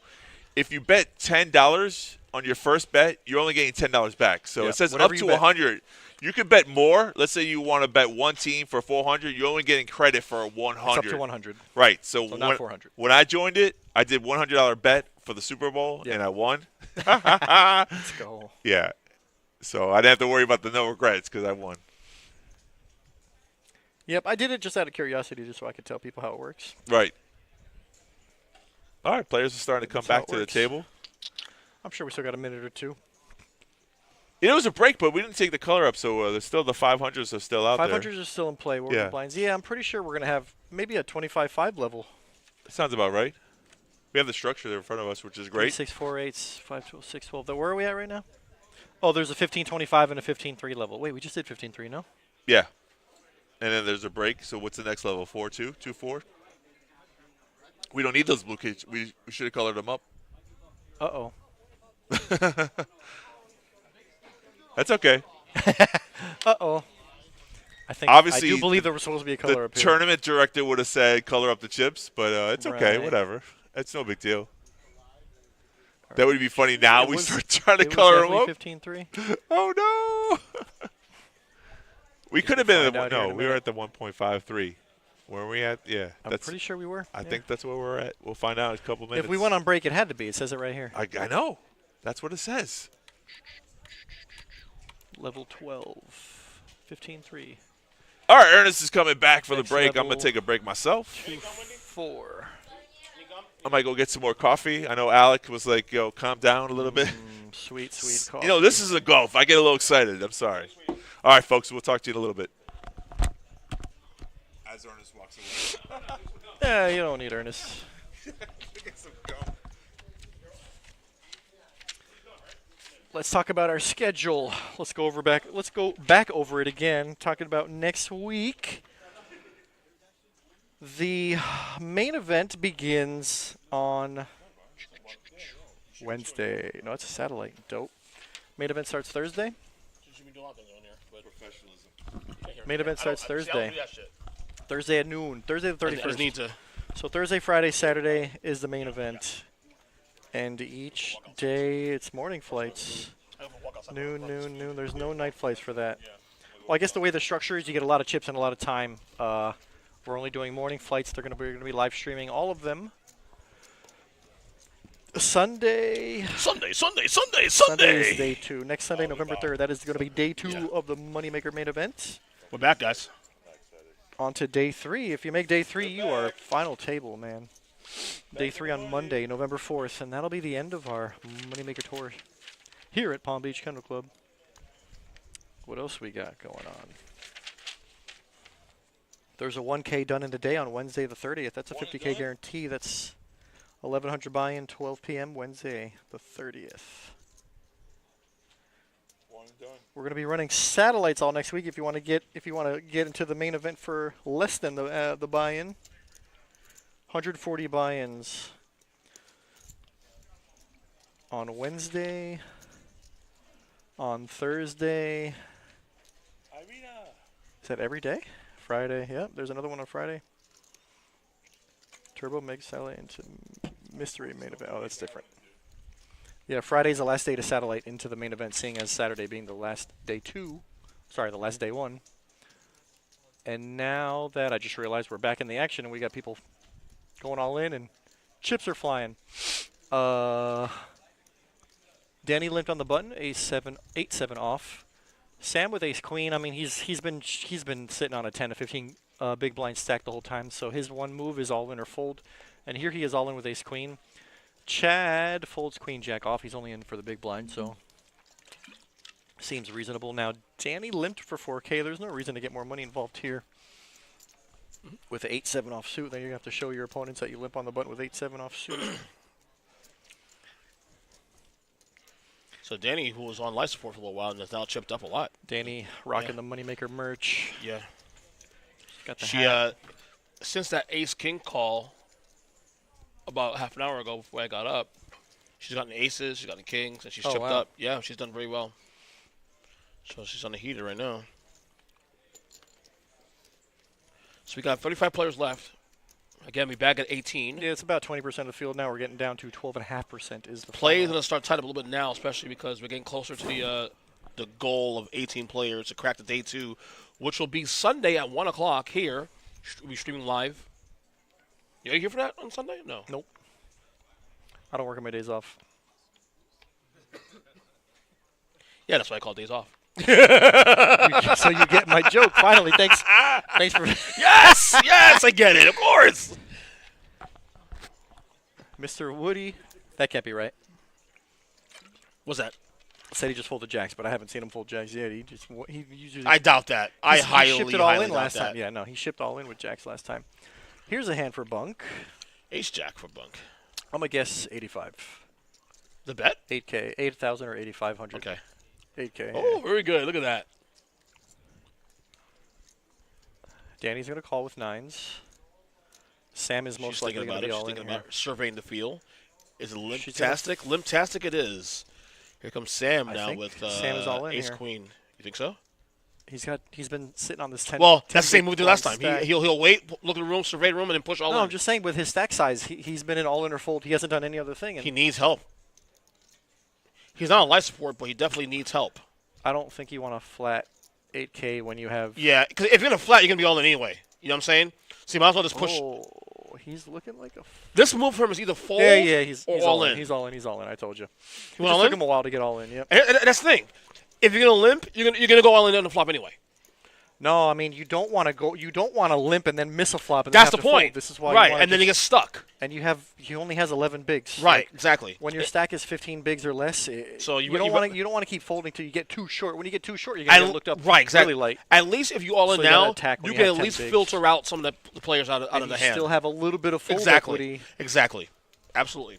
If you bet $10 on your first bet, you're only getting $10 back. So Yeah, it says up whatever to you bet. 100. You could bet more. Let's say you want to bet one team for 400. You're only getting credit for 100. It's up to 100. Right. So, not 400. When I joined it, I did $100 bet for the Super Bowl, Yeah. and I won. Let's go. Yeah. So I didn't have to worry about the no regrets because I won. Yep, I did it just out of curiosity, just so I could tell people how it works. Right. All right, players are starting to come That's how back it to the works. table. I'm sure we still got a minute or two. It was a break, but we didn't take the color up, so there's still the 500s are still out 500s are still in play. We're Yeah. blinds. Yeah, I'm pretty sure we're going to have maybe a 25-5 level. there. Sounds about right. We have the structure there in front of us, which is great. 6, 4, 8s, 5, 12, 6, 12. Where are we at right now? Oh, there's a 15-25 and a 15-3 level. Wait, we just did 15-3, no? Yeah. And then there's a break. So what's the next level? 4-2? 2-4? We don't need those blue kids. We should have colored them up. Uh-oh. That's okay. Uh-oh. Obviously, I do believe there was supposed to be a color The up here. tournament director would have said color up the chips, but it's okay. Right. Whatever. It's no big deal. That would be funny now. It We was- start trying to It was color them up. definitely 15-3. Oh, no. We could have been at find out the, here in no, a we were minute. at the 1.53. Where are we at? Yeah. I'm pretty sure we were. I yeah. think that's where we're at. We'll find out in a couple minutes. If we went on break, it had to be. It says it right here. I know. That's what it says. Level 12. 15-3. All right, Ernest is coming back for Next the break. I'm going level. to take a break myself. 4. I might go get some more coffee. I know Alec was like, yo, calm down a little bit. Sweet coffee. You know, this is a golf. I get a little excited. I'm sorry. All right, folks, we'll talk to you in a little bit. As Ernest walks away. Yeah, you don't need Ernest. Let's talk about our schedule. Let's go back over it again. Talking about next week. The main event begins on Wednesday. No, it's a satellite. Dope. Main event starts Thursday. Main event starts Thursday. Thursday at noon. Thursday the I just 31st. need to. So Thursday, Friday, Saturday is the main event. And each day it's morning flights. Noon. There's no night flights for that. Well, I guess the way the structure is, you get a lot of chips and a lot of time. We're only doing morning flights. We're going to be live streaming all of them. Sunday is day 2. Next Sunday, November 3rd. That is going to be day 2 of the Moneymaker main event. We're back, guys. On to day 3. If you make day 3, you are final table, man. Day 3 on Monday, November 4th, and that'll be the end of our Moneymaker tour here at Palm Beach Kennel Club. What else we got going on? There's a 1K done in a day on Wednesday the 30th. That's a 50K guarantee. That's 1100 buy-in, 12 p.m. Wednesday the 30th. We're going to be running satellites all next week if you want to get into the main event for less than the buy-in. 140 buy-ins on Wednesday, on Thursday. Is that every day? Friday. Yep, there's another one on Friday. Turbo Meg Satellite into Mystery main event. Oh, that's different. Yeah, Friday's the last day to satellite into the main event, seeing as Saturday being the last day two. Sorry, the last day one. And now that I just realized we're back in the action and we got people going all in and chips are flying. Danny limped on the button, ace-7, 8-7 off. Sam with ace-queen. I mean, he's been sitting on a 10 to 15 big blind stack the whole time, so his one move is all in or fold. And here he is all in with ace-queen. Chad folds queen-jack off. He's only in for the big blind, so seems reasonable. Now, Danny limped for 4K. There's no reason to get more money involved here. With the 8-7 offsuit, then you have to show your opponents that you limp on the button with 8-7 offsuit. So Danny, who was on life support for a little while and has now chipped up a lot. Danny rocking the Moneymaker merch. Yeah. Got the hat. Since that ace-king call about half an hour ago before I got up, she's gotten aces, she's gotten kings, and she's chipped up. Yeah, she's done very well. So she's on the heater right now. So we got 35 players left. Again, we back at 18. Yeah, it's about 20% of the field now. We're getting down to 12.5% is the Play is final. going to start tight up a little bit now, especially because we're getting closer to the goal of 18 players to crack the day two, which will be Sunday at 1 o'clock here. We'll be streaming live. You here for that on Sunday? No. Nope. I don't work on my days off. Yeah, that's why I call days off. So you get my joke finally. Thanks. Thanks for Yes, yes, I get it. Of course. Mr. Woody. That can't be right. What's that? Said he just folded jacks, but I haven't seen him fold jacks yet. He usually I doubt that. I he highly, shipped it all highly in doubt last that. time. Yeah, no, he shipped all in with jacks last time. Here's a hand for Bunk. Ace jack for Bunk. I'm gonna guess 85. The bet? 8K, 8,000 or 8,500. Okay. 8K. Oh, very good. Look at that. Danny's gonna call with nines. Sam is most She's likely thinking gonna about be it. all She's in thinking here. about surveying the field. Is it She's gonna limptastic? Limptastic it is. Here comes Sam I now think with Sam is all in ace here. queen. You think so? He's been sitting on this 10. Well, 10 that's the same big move we did last blind time. stack. He'll wait, look at the room, survey the room, and then push all No, in. I'm just saying with his stack size, he's been in all in or fold. He hasn't done any other thing. And He needs help. He's not on life support, but he definitely needs help. I don't think you want a flat 8K when you have. Yeah, because if you're going to flat, you're going to be all in anyway. You know what I'm saying? So you might as well just push. Oh, he's looking like a. This move for him is either fold He's or all all in. in. He's all in. He's all in. I told you. You It want all just took in? him a while to get all in. Yep. And that's the thing. If you're going to limp, you're gonna go all in on the flop anyway. No, I mean you don't want to go. You don't want to limp and then miss a flop. And That's then the have to fold. point. This is why. Right, You wanna and then he just- gets stuck. And he only has 11 bigs. Right, Like, exactly. when your stack is 15 bigs or less, So you you- don't you- want to keep folding till you get too short. When you get too short, you're gonna get looked up right, exactly. really light. At least if you all in So you gotta now, attack when you you can have at 10 least bigs. filter out some of the players out of And the you hand. still have a little bit of fold Exactly. equity. Exactly. Absolutely.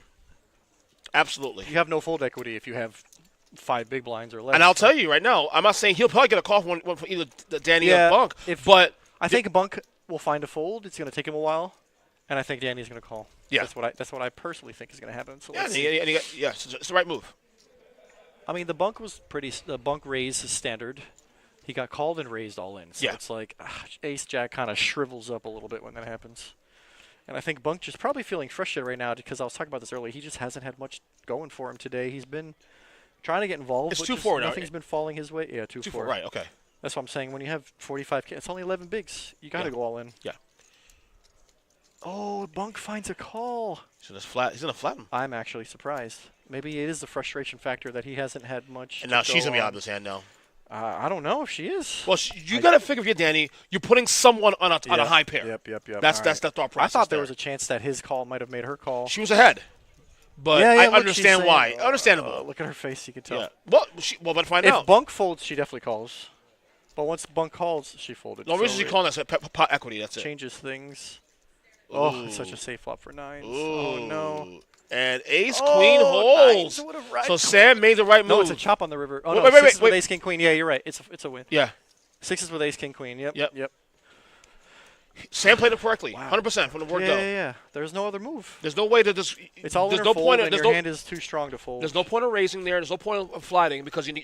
Absolutely. You have no fold equity if you have 5 big blinds or less. And I'll tell you right now, I'm not saying he'll probably get a call from either Danny Yeah, or Bunk, if- but I think Bunk will find a fold. It's going to take him a while, and I think Danny's going to call. Yeah. That's what I personally think is going to happen. So yeah, let's see. it's the right move. I mean, the Bunk was the Bunk raise is standard. He got called and raised all in. So Yeah. it's like Ace Jack kind of shrivels up a little bit when that happens. And I think Bunk just probably feeling frustrated right now because I was talking about this earlier. He just hasn't had much going for him today. He's been trying to get involved. It's but 2-4 now. Nothing's been falling his way. Yeah, 2-4. 2-4, right? Okay. That's what I'm saying. When you have 45K, it's only 11 bigs. You got to Yeah. go all in. Yeah. Oh, Bunk finds a call. He's gonna flatten. I'm actually surprised. Maybe it is the frustration factor that he hasn't had much. And to now she's go gonna be out on. of his hand now. I don't know if she is. Well, you got to figure if you're Danny, you're putting someone on a Yep, high pair. Yep. That's All the thought I process. thought there was a chance that his call might have made her call. She was ahead, but yeah, I look, understand she's why. saying, Understandable. Look at her face. You can tell. Yeah. Well, but find If out. Bunk folds, she definitely calls. But once Bunk calls, she folded. No reason so she's calling us pot equity. That's it. changes things. Oh, it's such a safe flop for nines. Oh, no. And ace queen holds. nines would've right. So Sam made the right move. No, it's a chop on the river. Oh, no, wait, sixes wait. with ace king queen. Yeah, you're right. It's a win. Yeah. Sixes with ace king queen. Yep. Yep. Sam played it correctly, Wow. 100% from the word go. Yeah. There's no other move. There's no way to just. It's all there's in no fold, point. and There's your no. hand is too strong to fold. There's no point of raising there. There's no point of flatting because you're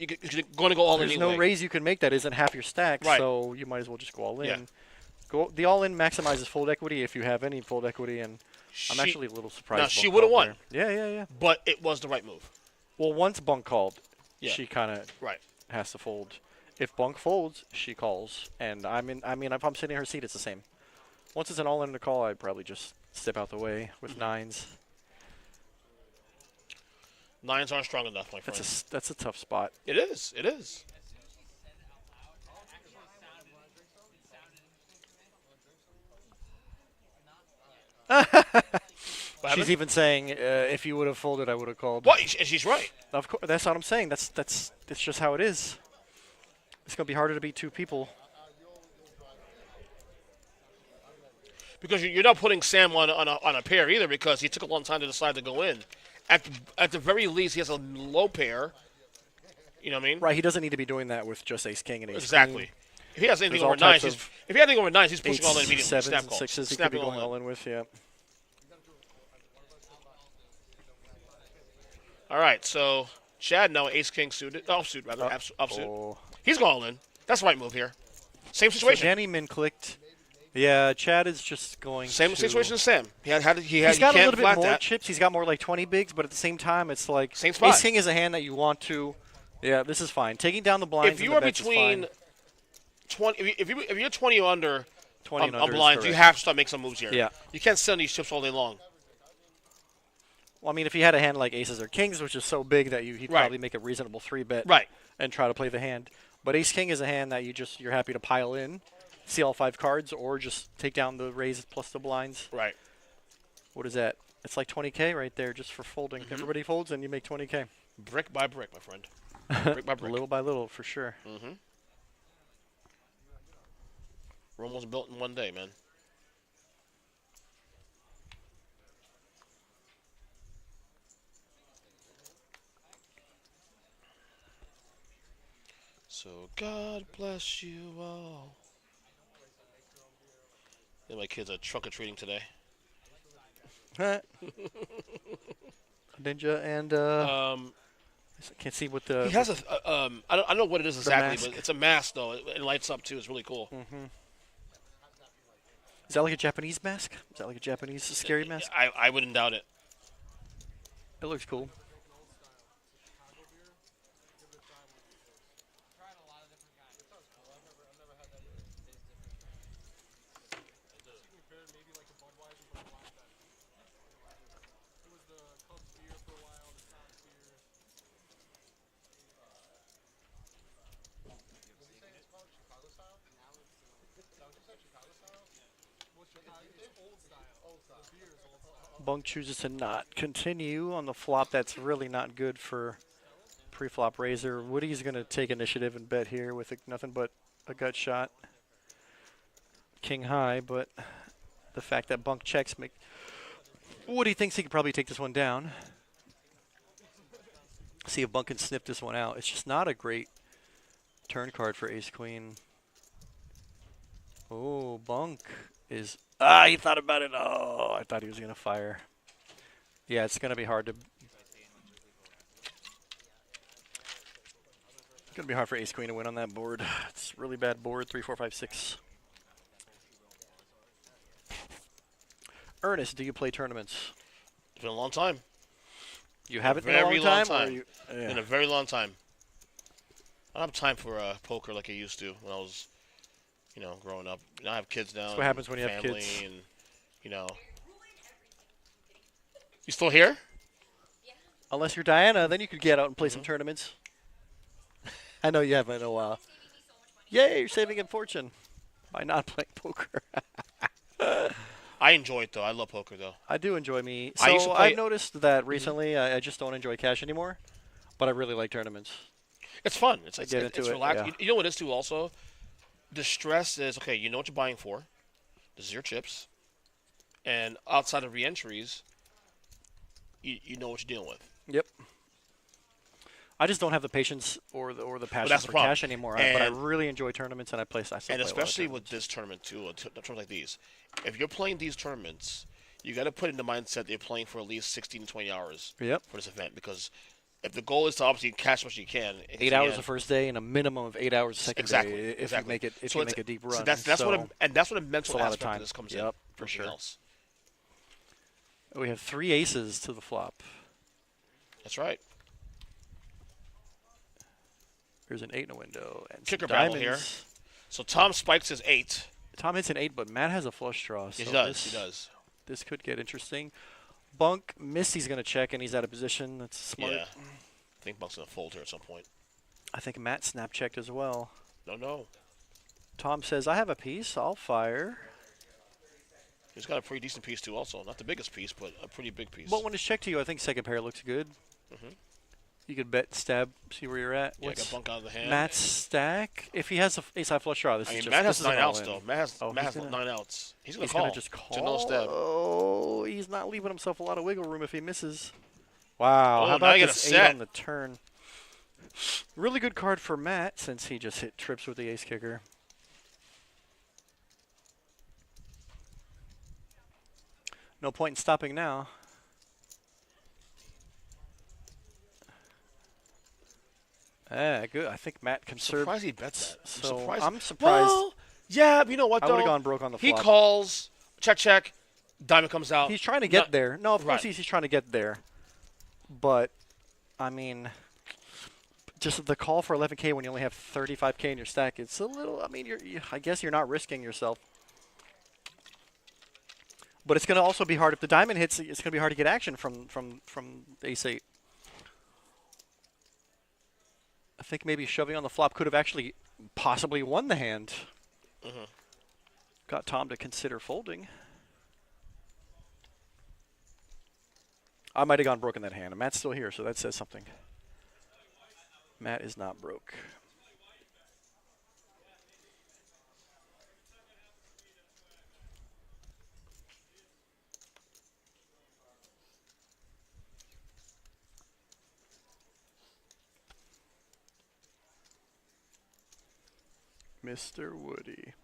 going to go all in There's anyway. no raise you can make that isn't half your stack, Right. so you might as well just go all in. Yeah. The all in maximizes fold equity if you have any fold equity, and I'm She- actually a little surprised. Now, she Bunk would've called won. there. Yeah. But it was the right move. Well, once Bunk called, Yeah. she kind of Right. has to fold. If Bunk folds, she calls, and I mean, if I'm sitting in her seat, it's the same. Once it's an all in to call, I'd probably just step out the way with nines. Nines aren't strong enough, my friend. That's a tough spot. It is. It is. What She's happened? even saying, if you would have folded, I would have called. What? And she's right. Of course, that's what I'm saying. That's just how it is. It's gonna be harder to beat two people. Because you're not putting Sam on a pair either because he took a long time to decide to go in. At the very least, he has a low pair. You know what I mean? Right, he doesn't need to be doing that with just ace king and ace Exactly. queen. If he has anything There's all over nines, types he's, of if he had anything over nines, he's pushing Eights, all in immediately. sevens, Snap and calls. sixes he could be Snapping going all in with, yeah. All right, so Chad now ace king suited, offsuit rather, offsuit. Oh. He's going all in. That's the right move here. Same So situation. Danny min clicked. Yeah, Chad is just going Same to... situation as Sam. He He's got he a can't little bit flat more that. chips. He's got more like 20 bigs, but at the same time, it's like Same spot. ace king is a hand that you want to. Yeah, this is fine. Taking down the blinds. If you and are the bets is between fine. 20, if you're 20 or under 20 on and under is blinds, you correct. have to start making some moves here. Yeah. You can't sit on these chips all day long. Well, I mean, if he had a hand like aces or kings, which is so big that he'd Right. probably make a reasonable 3-bet Right. and try to play the hand. But ace king is a hand that you're happy to pile in, see all 5 cards, or just take down the raise plus the blinds. Right. What is that? It's like 20K right there just for folding. Mm-hmm. Everybody folds and you make 20K. Brick by brick, my friend. Brick by brick. Little by little, for sure. Rome wasn't built in one day, man. So God bless you all. Yeah, my kids are trunk or treating today. Ninja and I can't see what the He has I don't know what it is exactly, mask. but it's a mask though. It lights up too. It's really cool. Is that like a Japanese mask? Is that like a Japanese scary mask? I wouldn't doubt it. It looks cool. Bunk chooses to not continue on the flop. That's really not good for pre-flop raiser. Woody's going to take initiative and bet here with nothing but a gut shot. King high, but the fact that Bunk checks make Woody thinks he could probably take this one down. See if Bunk can snip this one out. It's just not a great turn card for ace queen. Oh, Bunk is... he thought about it. Oh, I thought he was going to fire. Yeah, it's going to be hard to... It's going to be hard for ace queen to win on that board. It's a really bad board. 3, 4, 5, 6. Ernest, do you play tournaments? It's been a long time. You haven't in a Very long long time? Or time. you, In a very long time. I don't have time for poker like I used to when I was, growing up. I have kids now. That's what happens when you have family kids. And, You still here? Unless you're Diana, then you could get out and play some tournaments. I know you haven't in a while. Yay, you're saving a fortune by not playing poker. I enjoy it, though. I love poker, though. I do enjoy me. I used to So play- I've noticed that recently I just don't enjoy cash anymore, but I really like tournaments. It's fun. It's get into it, relaxing. yeah. You know what it is, too, also? The stress is, okay, you know what you're buying for. This is your chips. And outside of re-entries, you know what you're dealing with. Yep. I just don't have the patience or the passion that's the for problem. cash anymore. But I really enjoy tournaments, and I still And play a lot of especially with tournaments. this tournament too, tournaments like these, if you're playing these tournaments, you got to put in the mindset that you're playing for at least 16 to 20 hours Yep. for this event. Because if the goal is to obviously cash as much as you can, 8 hours the first day and a minimum of 8 hours the second exactly, day. If exactly. you make it, if So you it's- make a deep So run. that's what a mental it's a lot of aspect time. of this comes in. Yep, for Nothing sure. else. We have 3 aces to the flop. That's right. There's an 8 in a window and Kicker some battle diamonds. here. So Tom spikes his 8. Tom hits an 8, but Matt has a flush draw. Yes, So he does. He does. This could get interesting. Bunk missed. He's going to check, and he's out of position. That's smart. Yeah. I think Bunk's gonna fold here at some point. I think Matt snap checked as well. No. Tom says, I have a piece. I'll fire. He's got a pretty decent piece too. Also, not the biggest piece, but a pretty big piece. But when it's checked to you, I think second pair looks good. Mhm. You could bet, stab, see where you're at. Yeah, What's got Bunk out of the hand. Matt's stack? If he has a ace-high flush draw, this I is mean, just Matt this has is an 9 outs all-in. though. Matt has Oh, 9 outs. He's gonna He's call. going to just It's a no call. stab. Oh, he's not leaving himself a lot of wiggle room if he misses. Wow. Oh, How now about you got a this 8 set. on the turn? Really good card for Matt since he just hit trips with the ace kicker. No point in stopping now. Good. I think Matt conserved. Surprised he bet that. So surprised. I'm surprised. Well, yeah, but you know what I though? would have gone broke on the He flop. calls. Check. Diamond comes out. He's trying to get there. No, of course Right. he's trying to get there. But, I mean, just the call for 11K when you only have 35K in your stack, it's a little, I mean, I guess you're not risking yourself. But it's going to also be hard. If the diamond hits, it's going to be hard to get action from ace-8. I think maybe shoving on the flop could have actually possibly won the hand. Got Tom to consider folding. I might have gone broke in that hand. And Matt's still here, so that says something. Matt is not broke. Mr. Woody.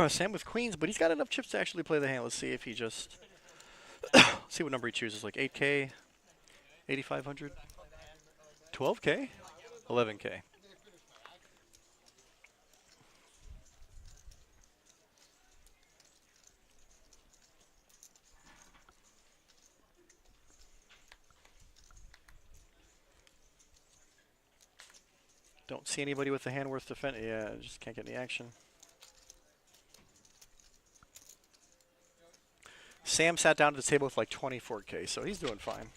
Sam with queens, but he's got enough chips to actually play the hand. Let's see if he just see what number he chooses. Like 8K, 8,500, 12K, 11K. Don't see anybody with the hand worth defending. Yeah, just can't get any action. Sam sat down at the table with like 24K, so he's doing fine.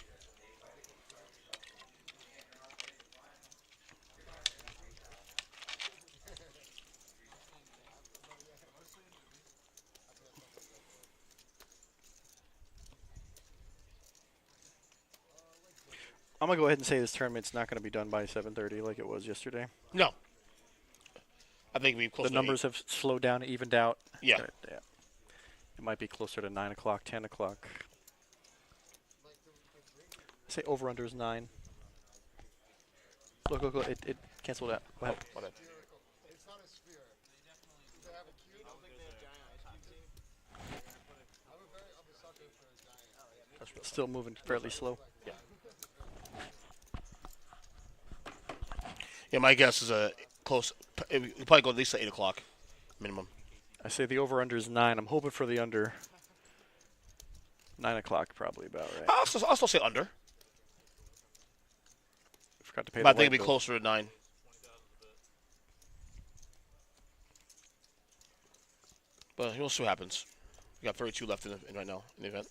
I'm going to go ahead and say this tournament's not going to be done by 7:30 like it was yesterday. No. I think we've close The to numbers 8. have slowed down, evened out. Yeah. Yeah. It might be closer to 9 o'clock, 10 o'clock. Say over-under is 9. Look, look, look. It canceled out. Go ahead. Whatever. Still moving fairly slow. Yeah. Yeah, my guess is a close. We'll probably go at least to 8 o'clock minimum. I say the over-under is 9. I'm hoping for the under. 9 o'clock probably about right. I'll still say under. Forgot to pay But I the think it'll light be bill. closer to 9. But we'll see what happens. We got 32 left in right now in the event.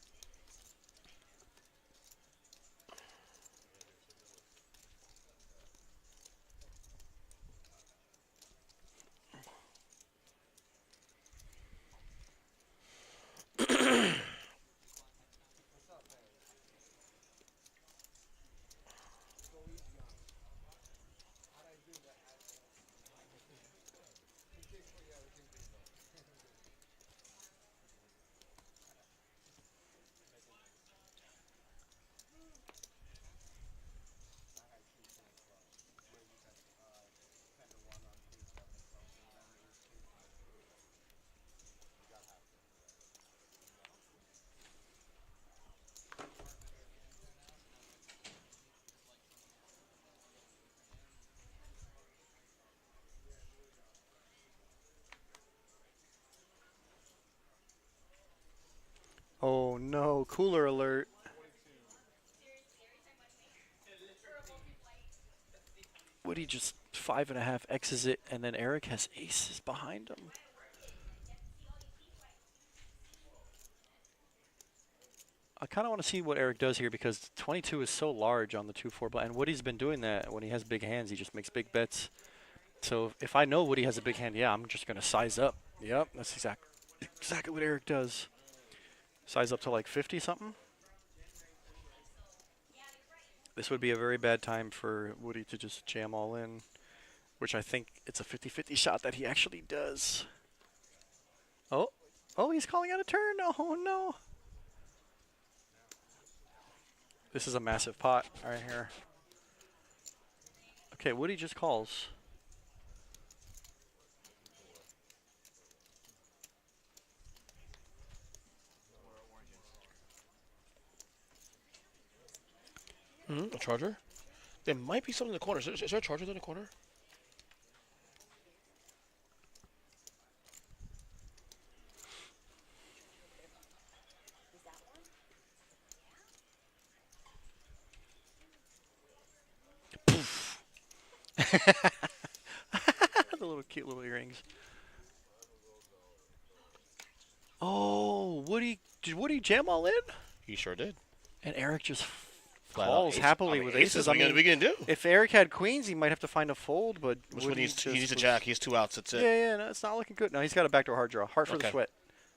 Oh no, cooler alert. Woody just 5.5 X's it, and then Eric has aces behind him. I kind of want to see what Eric does here because 22 is so large on the 2-4 blind. And Woody's been doing that when he has big hands. He just makes big bets. So if I know Woody has a big hand, yeah, I'm just going to size up. Yep, that's exactly what Eric does. Size up to like 50 something. This would be a very bad time for Woody to just jam all in, which I think it's a 50-50 shot that he actually does. Oh, he's calling out a turn. Oh no. This is a massive pot right here. Okay, Woody just calls. A charger? There might be something in the corner. Is there a charger in the corner? The little cute little earrings. Oh, did Woody jam all in? He sure did. And Eric just Flat calls out. happily with aces. What are we gonna do? If Eric had queens, he might have to find a fold, but Which Woody one he needs a just jack. He has 2 outs. That's it. Yeah, no, it's not looking good. No, he's got a backdoor hard draw. Heart for the Okay. sweat.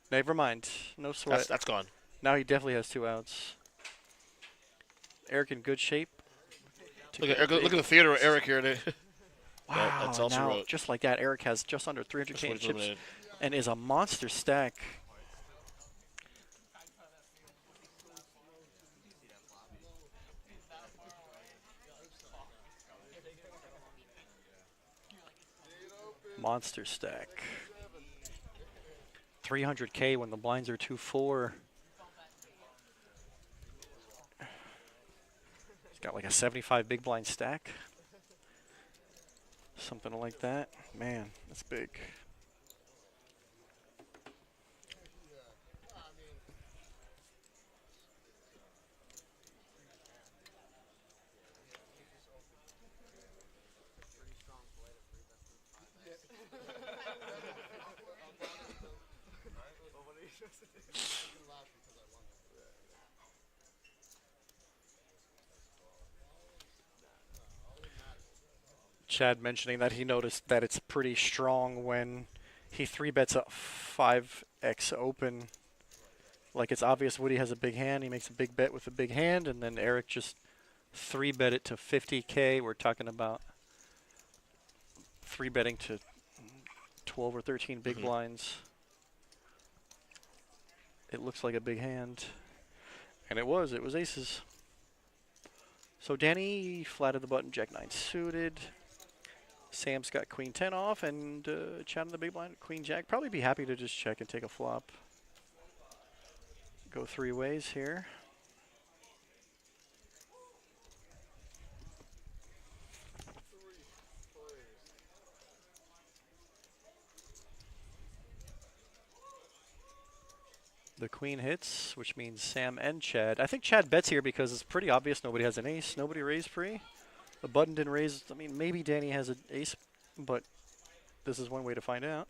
Never mind. No sweat. That's gone. Now he definitely has 2 outs. Eric in good shape. Look at the theater of Eric here. Wow, that's also now, wrote. just like that, Eric has just under 300K That's in what he's chips eliminated. and is a monster stack. Monster stack. 300K when the blinds are 2-4. He's got like a 75 big blind stack. Something like that. Man, that's big. Chad mentioning that he noticed that it's pretty strong when he 3-bets a 5x open. Like it's obvious Woody has a big hand. He makes a big bet with a big hand, and then Eric just 3-bet it to 50K. We're talking about 3-betting to 12 or 13 big blinds. It looks like a big hand. And it was aces. So Danny flatted the button, Jack 9 suited. Sam's got Queen 10 off, and Chad on the big blind, Queen Jack. Probably be happy to just check and take a flop. Go 3 ways here. The queen hits, which means Sam and Chad. I think Chad bets here because it's pretty obvious nobody has an ace. Nobody raised free. The button didn't raise. I mean, maybe Danny has an ace, but this is one way to find out.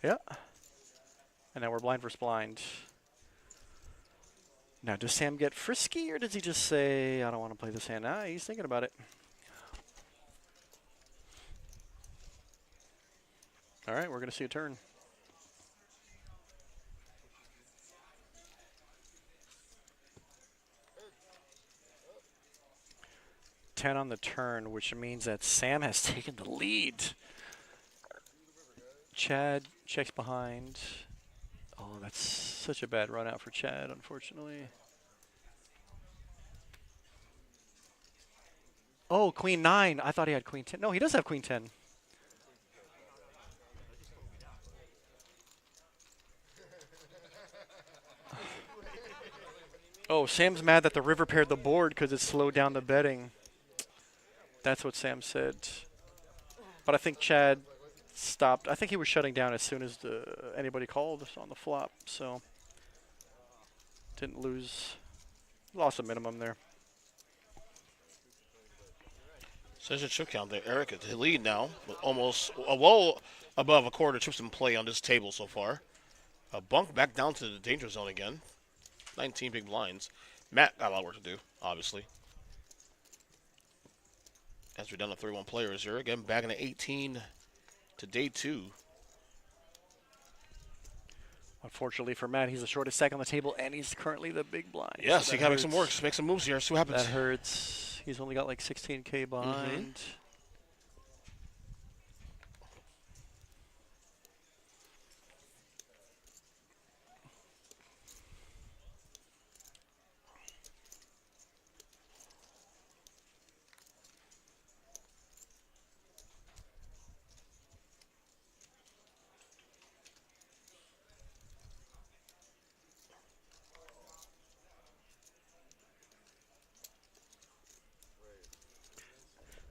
Yeah. And now we're blind versus blind. Now, does Sam get frisky, or does he just say, I don't want to play this hand? Ah, he's thinking about it. All right, we're going to see a turn. $10 on the turn, which means that Sam has taken the lead. Chad checks behind. Oh, that's such a bad run out for Chad, unfortunately. Oh, queen 9. I thought he had queen 10. No, he does have queen 10. Oh, Sam's mad that the river paired the board because it slowed down the betting. That's what Sam said. But I think Chad stopped. I think he was shutting down as soon as anybody called on the flop. So didn't lose. Lost a minimum there. Such a chip count there. Eric at the lead now, with almost well above a quarter chips in play on this table so far. A bunk back down to the danger zone again. 19 big blinds. Matt got a lot of work to do, obviously. As we're down to 31 players here. Again, back in the 18 to day 2. Unfortunately for Matt, he's the shortest stack on the table, and he's currently the big blind. Yes, so he got to make some works, make some moves here, see what happens. That hurts. He's only got like 16K behind.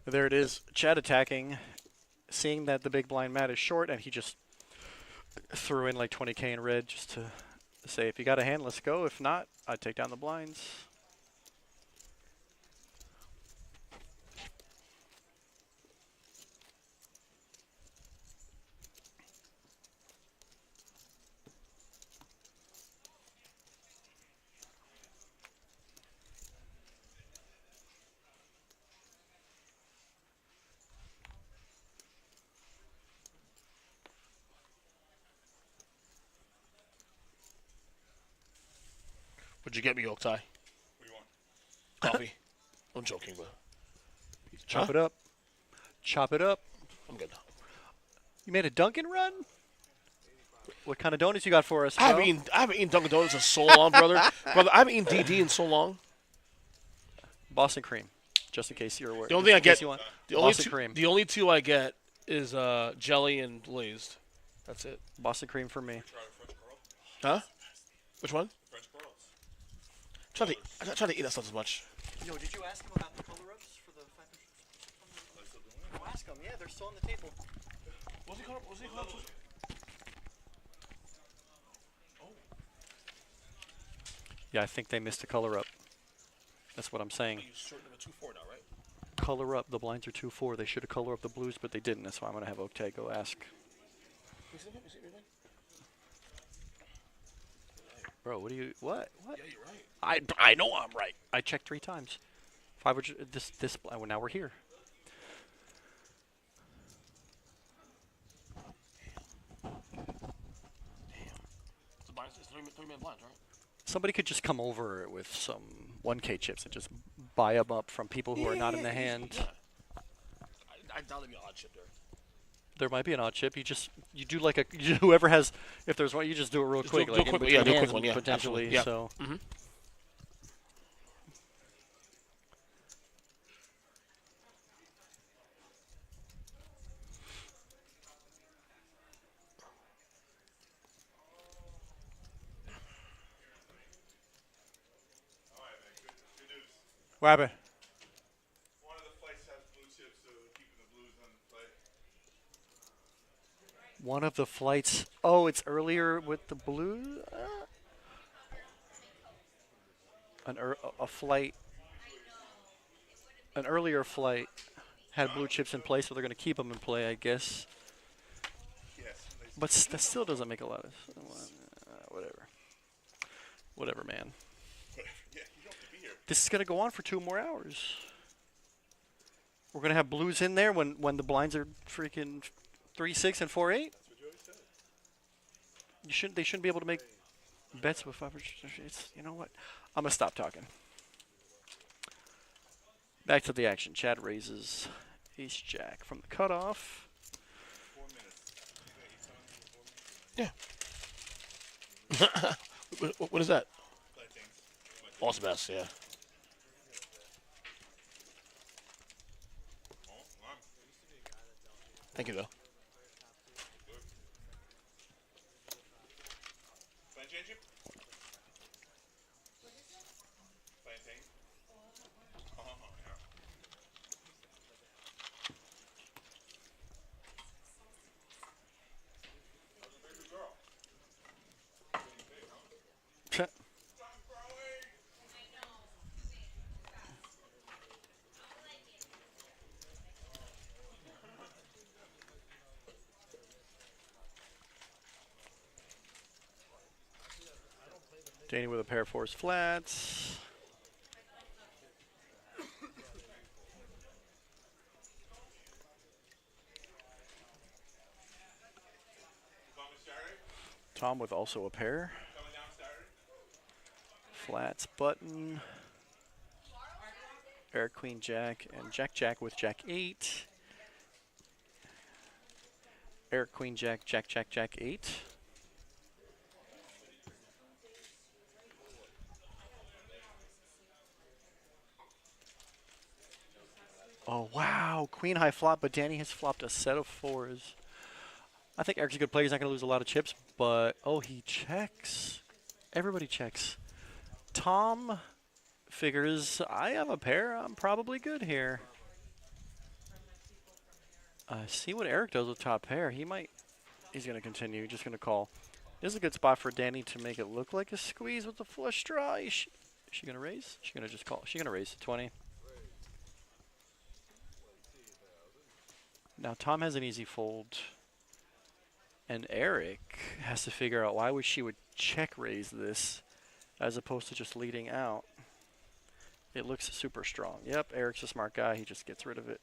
There it is, Chad attacking, seeing that the big blind Matt is short, and he just threw in like 20K in red just to say, if you got a hand, let's go. If not, I'd take down the blinds. What'd you get me, Oak Tie? What do you want? Coffee. I'm joking, but. Chop it up. Chop it up. I'm good. You made a Dunkin' run? What kind of donuts you got for us, I bro? haven't eaten Dunkin' Donuts in so long, brother. Brother, I haven't eaten DD in so long. Boston cream, just in case you're aware. The only thing I get, Boston cream. the only two I get is jelly and glazed. That's it. Boston cream for me. Huh? Which one? I'm trying to eat that stuff as much. Yo, did you ask him about the color ups for the 500? Oh, ask him. Yeah, they're still on the table. What's he called? Yeah, I think they missed the color up. That's what I'm saying. You shortened them to 2-4 now, right? Color up. The blinds are 2-4. They should have color up the blues, but they didn't. That's why I'm going to have Oktay go ask. Bro, what? Yeah, you're right. I know I'm right. I checked 3 times. 500. This. Well, now we're here. It's 3-man blinds, right? Somebody could just come over with some 1K chips and just buy them up from people who are not in the hand. Yeah. I doubt there'd be an odd chip there. There might be an odd chip. You do like whoever has. If there's one, you just do it real quick. Do a quick one, yeah, potentially. absolutely, yeah. So. Mm-hmm. What happened? One of the flights has blue chips, so keeping the blues on the flight. One of the flights. Oh, it's earlier with the blue. A flight. An earlier flight had blue chips in play, so they're going to keep them in play, I guess. But that still doesn't make a lot of whatever. Whatever, man. This is going to go on for 2 more hours. We're going to have blues in there when the blinds are freaking 3-6 and 4-8. They shouldn't be able to make bets with 5. You know what? I'm gonna stop talking. Back to the action. Chad raises ace jack from the cutoff. 4 minutes. Yeah. What is that? Awesome best, yeah. Thank you, though. Danny with a pair of 4s flats. Tom with also a pair. Flats button. Eric queen jack and jack jack with jack 8. Eric queen jack jack jack jack 8. Oh, wow. Queen high flop, but Danny has flopped a set of 4s. I think Eric's a good player. He's not going to lose a lot of chips, but, oh, he checks. Everybody checks. Tom figures, I have a pair. I'm probably good here. See what Eric does with top pair. He's going to continue. Just going to call. This is a good spot for Danny to make it look like a squeeze with the flush draw. Is she going to raise? She's going to just call. She's going to raise to 20. Now Tom has an easy fold, and Eric has to figure out why she would check raise this as opposed to just leading out. It looks super strong. Yep, Eric's a smart guy. He just gets rid of it.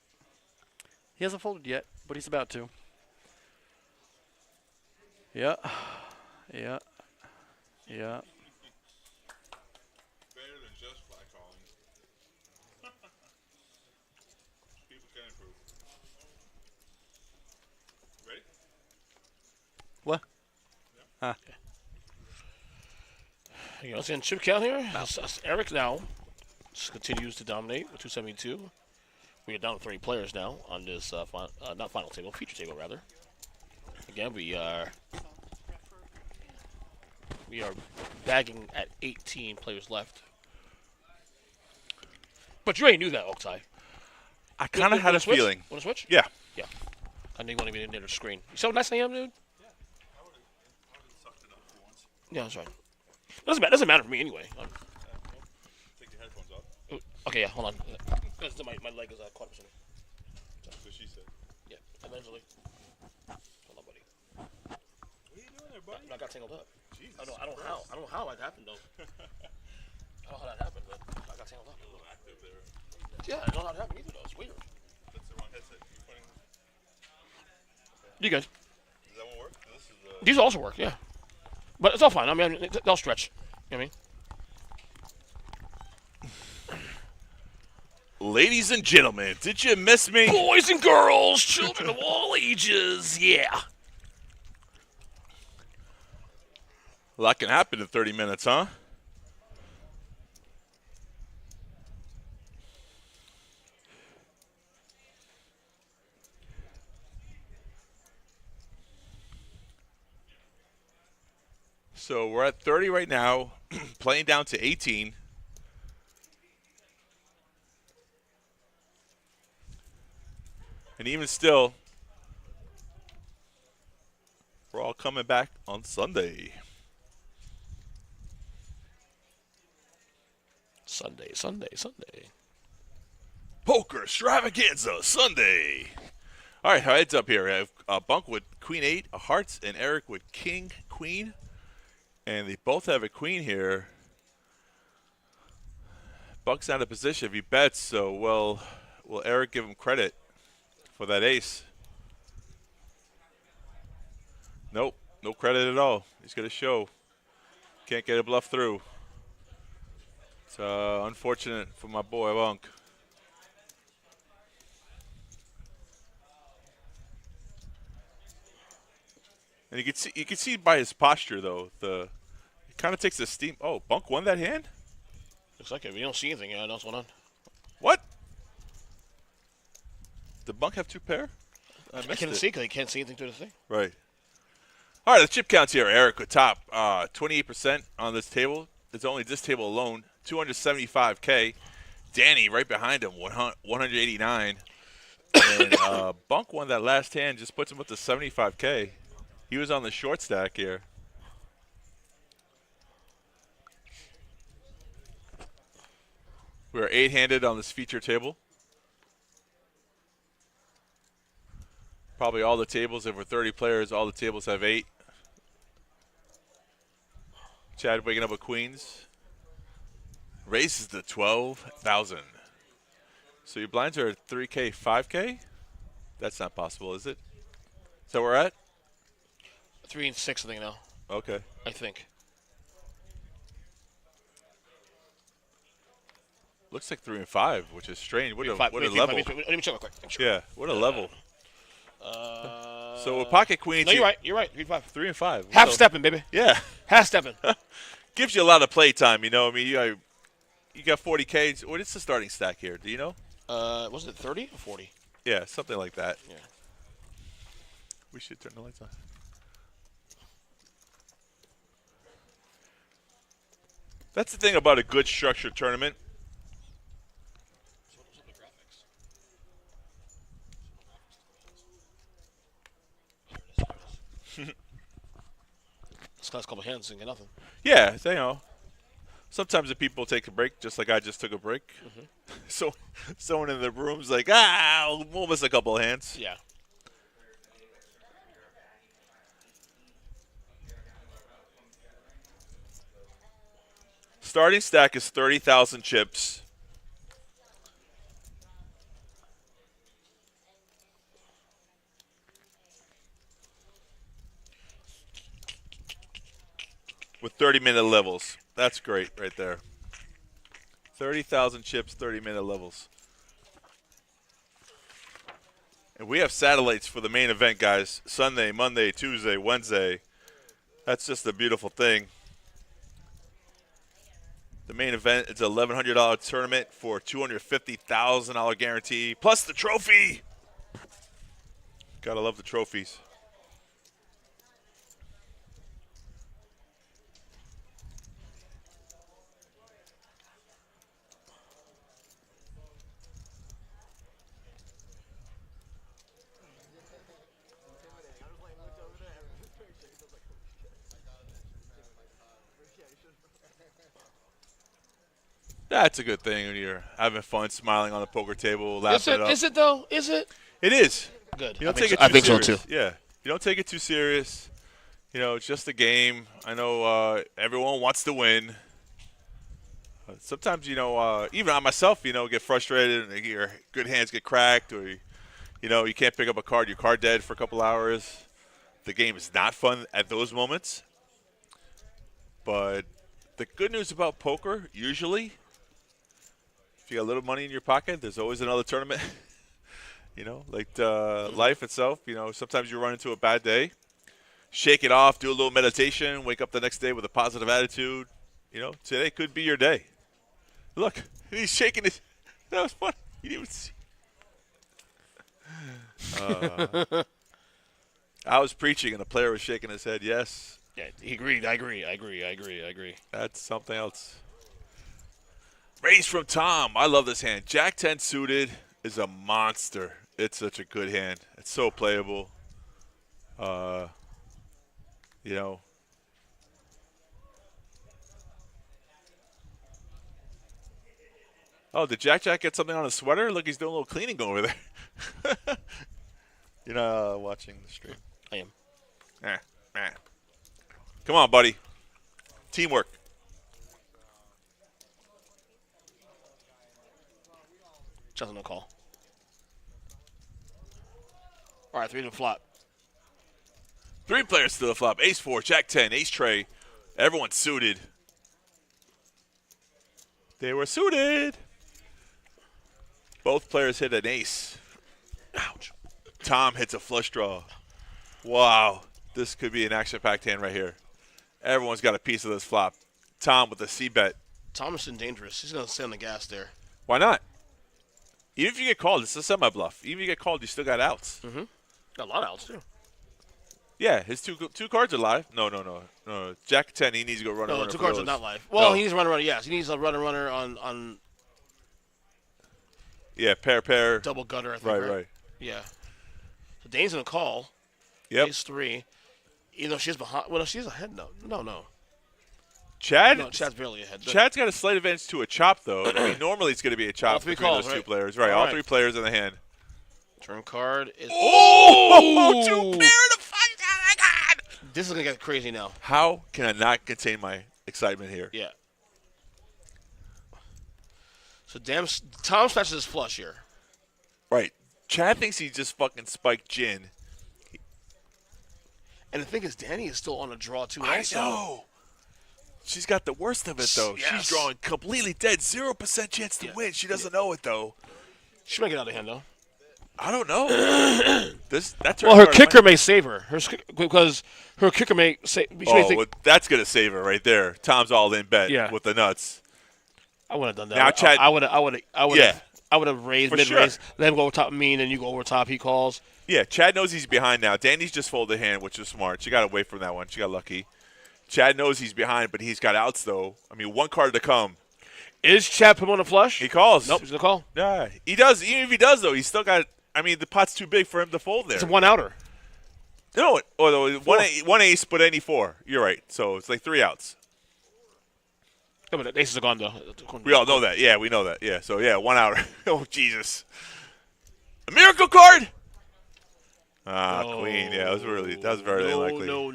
He hasn't folded yet, but he's about to. Yeah. Yeah. Yeah. Better than just fly calling. People can improve. Ready? What? Yeah. You know, seeing chip count here. Eric now just continues to dominate with 272. We are down to 30 players now on this not final table, feature table rather. Again, we are bagging at 18 players left. But you already knew that, Oksai. I kind of had a feeling. Want to switch? Yeah. Yeah. I know you want to be near the screen. You see how nice I am, dude? Yeah. I would have sucked it up for once. Yeah, that's right. Doesn't matter for me anyway. Take your headphones off. Okay, yeah, hold on. Because my leg is caught up in. That's what she said. Yeah, eventually. Hold on, buddy. What are you doing there, buddy? I got tangled up. Jesus I don't know how that happened though. I don't know how that happened, but I got tangled up. A little active there. Yeah, I don't know how that happened either though. It's weird. That's the wrong headset. You're putting... You guys. Does that one work? This is These also work, yeah. But it's all fine. I mean, they'll stretch. You know what I mean? Ladies and gentlemen, did you miss me? Boys and girls, children of all ages, yeah. A lot can happen in 30 minutes, huh? So we're at 30 right now, playing down to 18. And even still, all coming back on Sunday. Sunday, Sunday, Sunday. Poker Extravaganza Sunday. All right, heads up here. I have Bunk with Queen 8, a Hearts, and Eric with King Queen. And they both have a Queen here. Bunk's out of position if he bets, so will Eric give him credit for that ace? Nope, no credit at all. He's going to show. Can't get a bluff through. It's unfortunate for my boy Bunk. And you can see by his posture though, it kind of takes the steam. Oh, Bunk won that hand? Looks like it. We don't see anything. Yeah, that's what's going on. What? Did Bunk have two pair? I can't see because he can't see anything through the thing. Right. All right, the chip counts here. Eric with top 28% on this table. It's only this table alone. 275K. Danny right behind him, 189. And Bunk won that last hand. Just puts him up to 75K. He was on the short stack here. We're 8-handed on this feature table. Probably all the tables, if we're 30 players, all the tables have 8. Chad waking up with queens. Raises to 12,000. So your blinds are 3K, 5K? That's not possible, is it? Is that where we're at? 3 and 6, I think now. Okay. I think. Looks like 3 and 5, which is strange. What a Let level. me check real quick. Yeah, what a level. So with pocket queens. No, you're right. You're right. 3 and 5. 3 and 5. Half So- stepping, baby. Yeah. Half stepping. Gives you a lot of play time, you know. I mean, you got 40K. What is the starting stack here? Do you know? Was it 30 or 40? Yeah, something like that. Yeah. We should turn the lights on. That's the thing about a good structured tournament. This last couple hands didn't get nothing. Yeah, you know. Sometimes the people take a break, just like I just took a break. So someone in the room's like, we'll miss a couple of hands. Yeah. Starting stack is 30,000 chips. With 30-minute levels. That's great right there. 30,000 chips, 30-minute levels. And we have satellites for the main event, guys. Sunday, Monday, Tuesday, Wednesday. That's just a beautiful thing. The main event is an $1,100 tournament for $250,000 guarantee, plus the trophy. Gotta love the trophies. That's a good thing when you're having fun, smiling on the poker table, laughing it up. Is it though? Is it? It is. Good. You don't I take think it so. too I think so serious. too. Yeah. You don't take it too serious. You know, it's just a game. I know everyone wants to win. Sometimes, you know, even I myself, you know, get frustrated and your good hands get cracked or, you know, you can't pick up a card. Your card dead for a couple hours. The game is not fun at those moments. But the good news about poker, usually, if you got a little money in your pocket, there's always another tournament. You know, like life itself, you know, sometimes you run into a bad day. Shake it off, do a little meditation, wake up the next day with a positive attitude. You know, today could be your day. Look, he's shaking his. That was fun. You didn't even see. I was preaching and the player was shaking his head. Yes. Yeah, he agreed. I agree. That's something else. Raise from Tom. I love this hand. Jack 10 suited is a monster. It's such a good hand. It's so playable. You know. Oh, did Jack get something on his sweater? Look, he's doing a little cleaning over there. You're not watching the stream. I am. Come on, buddy. Teamwork. Just no call. All right, 3 to flop. 3 players to the flop. Ace 4, Jack 10, Ace Trey. Everyone's suited. They were suited. Both players hit an ace. Ouch. Tom hits a flush draw. Wow. This could be an action-packed hand right here. Everyone's got a piece of this flop. Tom with a C-bet. Thomason dangerous. He's going to stay on the gas there. Why not? Even if you get called, it's a semi-bluff. Even if you get called, you still got outs. Mm-hmm. Got a lot of outs, too. Yeah, his two cards are live. No. Jack 10, he needs to go runner. No, runner 2 for cards those. are not live. Well, No. he needs a runner. Yes, he needs a runner on Yeah, pair. double gutter, I think. Right. Yeah. So Dane's going to call. Yep. Ace 3. Even though she's behind. Well, no, she's ahead. No. Chad? No, Chad's barely ahead. Chad's got a slight advantage to a chop, though. I mean, normally it's going to be a chop All 3 between calls, those 2 right? players. Right, All all right. 3 players in the hand. Turn card is. Oh! 2 pair to fight. Oh, my God! This is going to get crazy now. How can I not contain my excitement here? Yeah. So Tom snatches his flush here. Right. Chad thinks he just fucking spiked gin. And the thing is, Danny is still on a draw, too. I also. know. She's got the worst of it, though. Yes. She's drawing completely dead. 0% chance to win. She doesn't know it, though. She might get out of hand, though. I don't know. That's Well, her kicker may save her. Because her kicker may save. Well, that's going to save her right there. Tom's all in bet Yeah. with the nuts. I would have done that. Now, Chad- I would have raised, For mid-raise, sure. let him go over top of me, and then you go over top, he calls. Yeah, Chad knows he's behind now. Danny's just folded hand, which is smart. She got away from that one. She got lucky. Chad knows he's behind, but he's got outs, though. I mean, 1 card to come. Is Chad put him on a flush? He calls. Nope, he's going to call. Yeah, he does. Even if he does, though, he's still got – I mean, the pot's too big for him to fold there. It's a one-outer. No, one ace, but any 4. You're right. So it's like 3 outs. Yeah, but the aces are gone, though. We all know that. Yeah, we know that. Yeah, so, yeah, 1 outer. Oh, Jesus. A miracle card? Ah, queen. Yeah, that was very unlikely. No.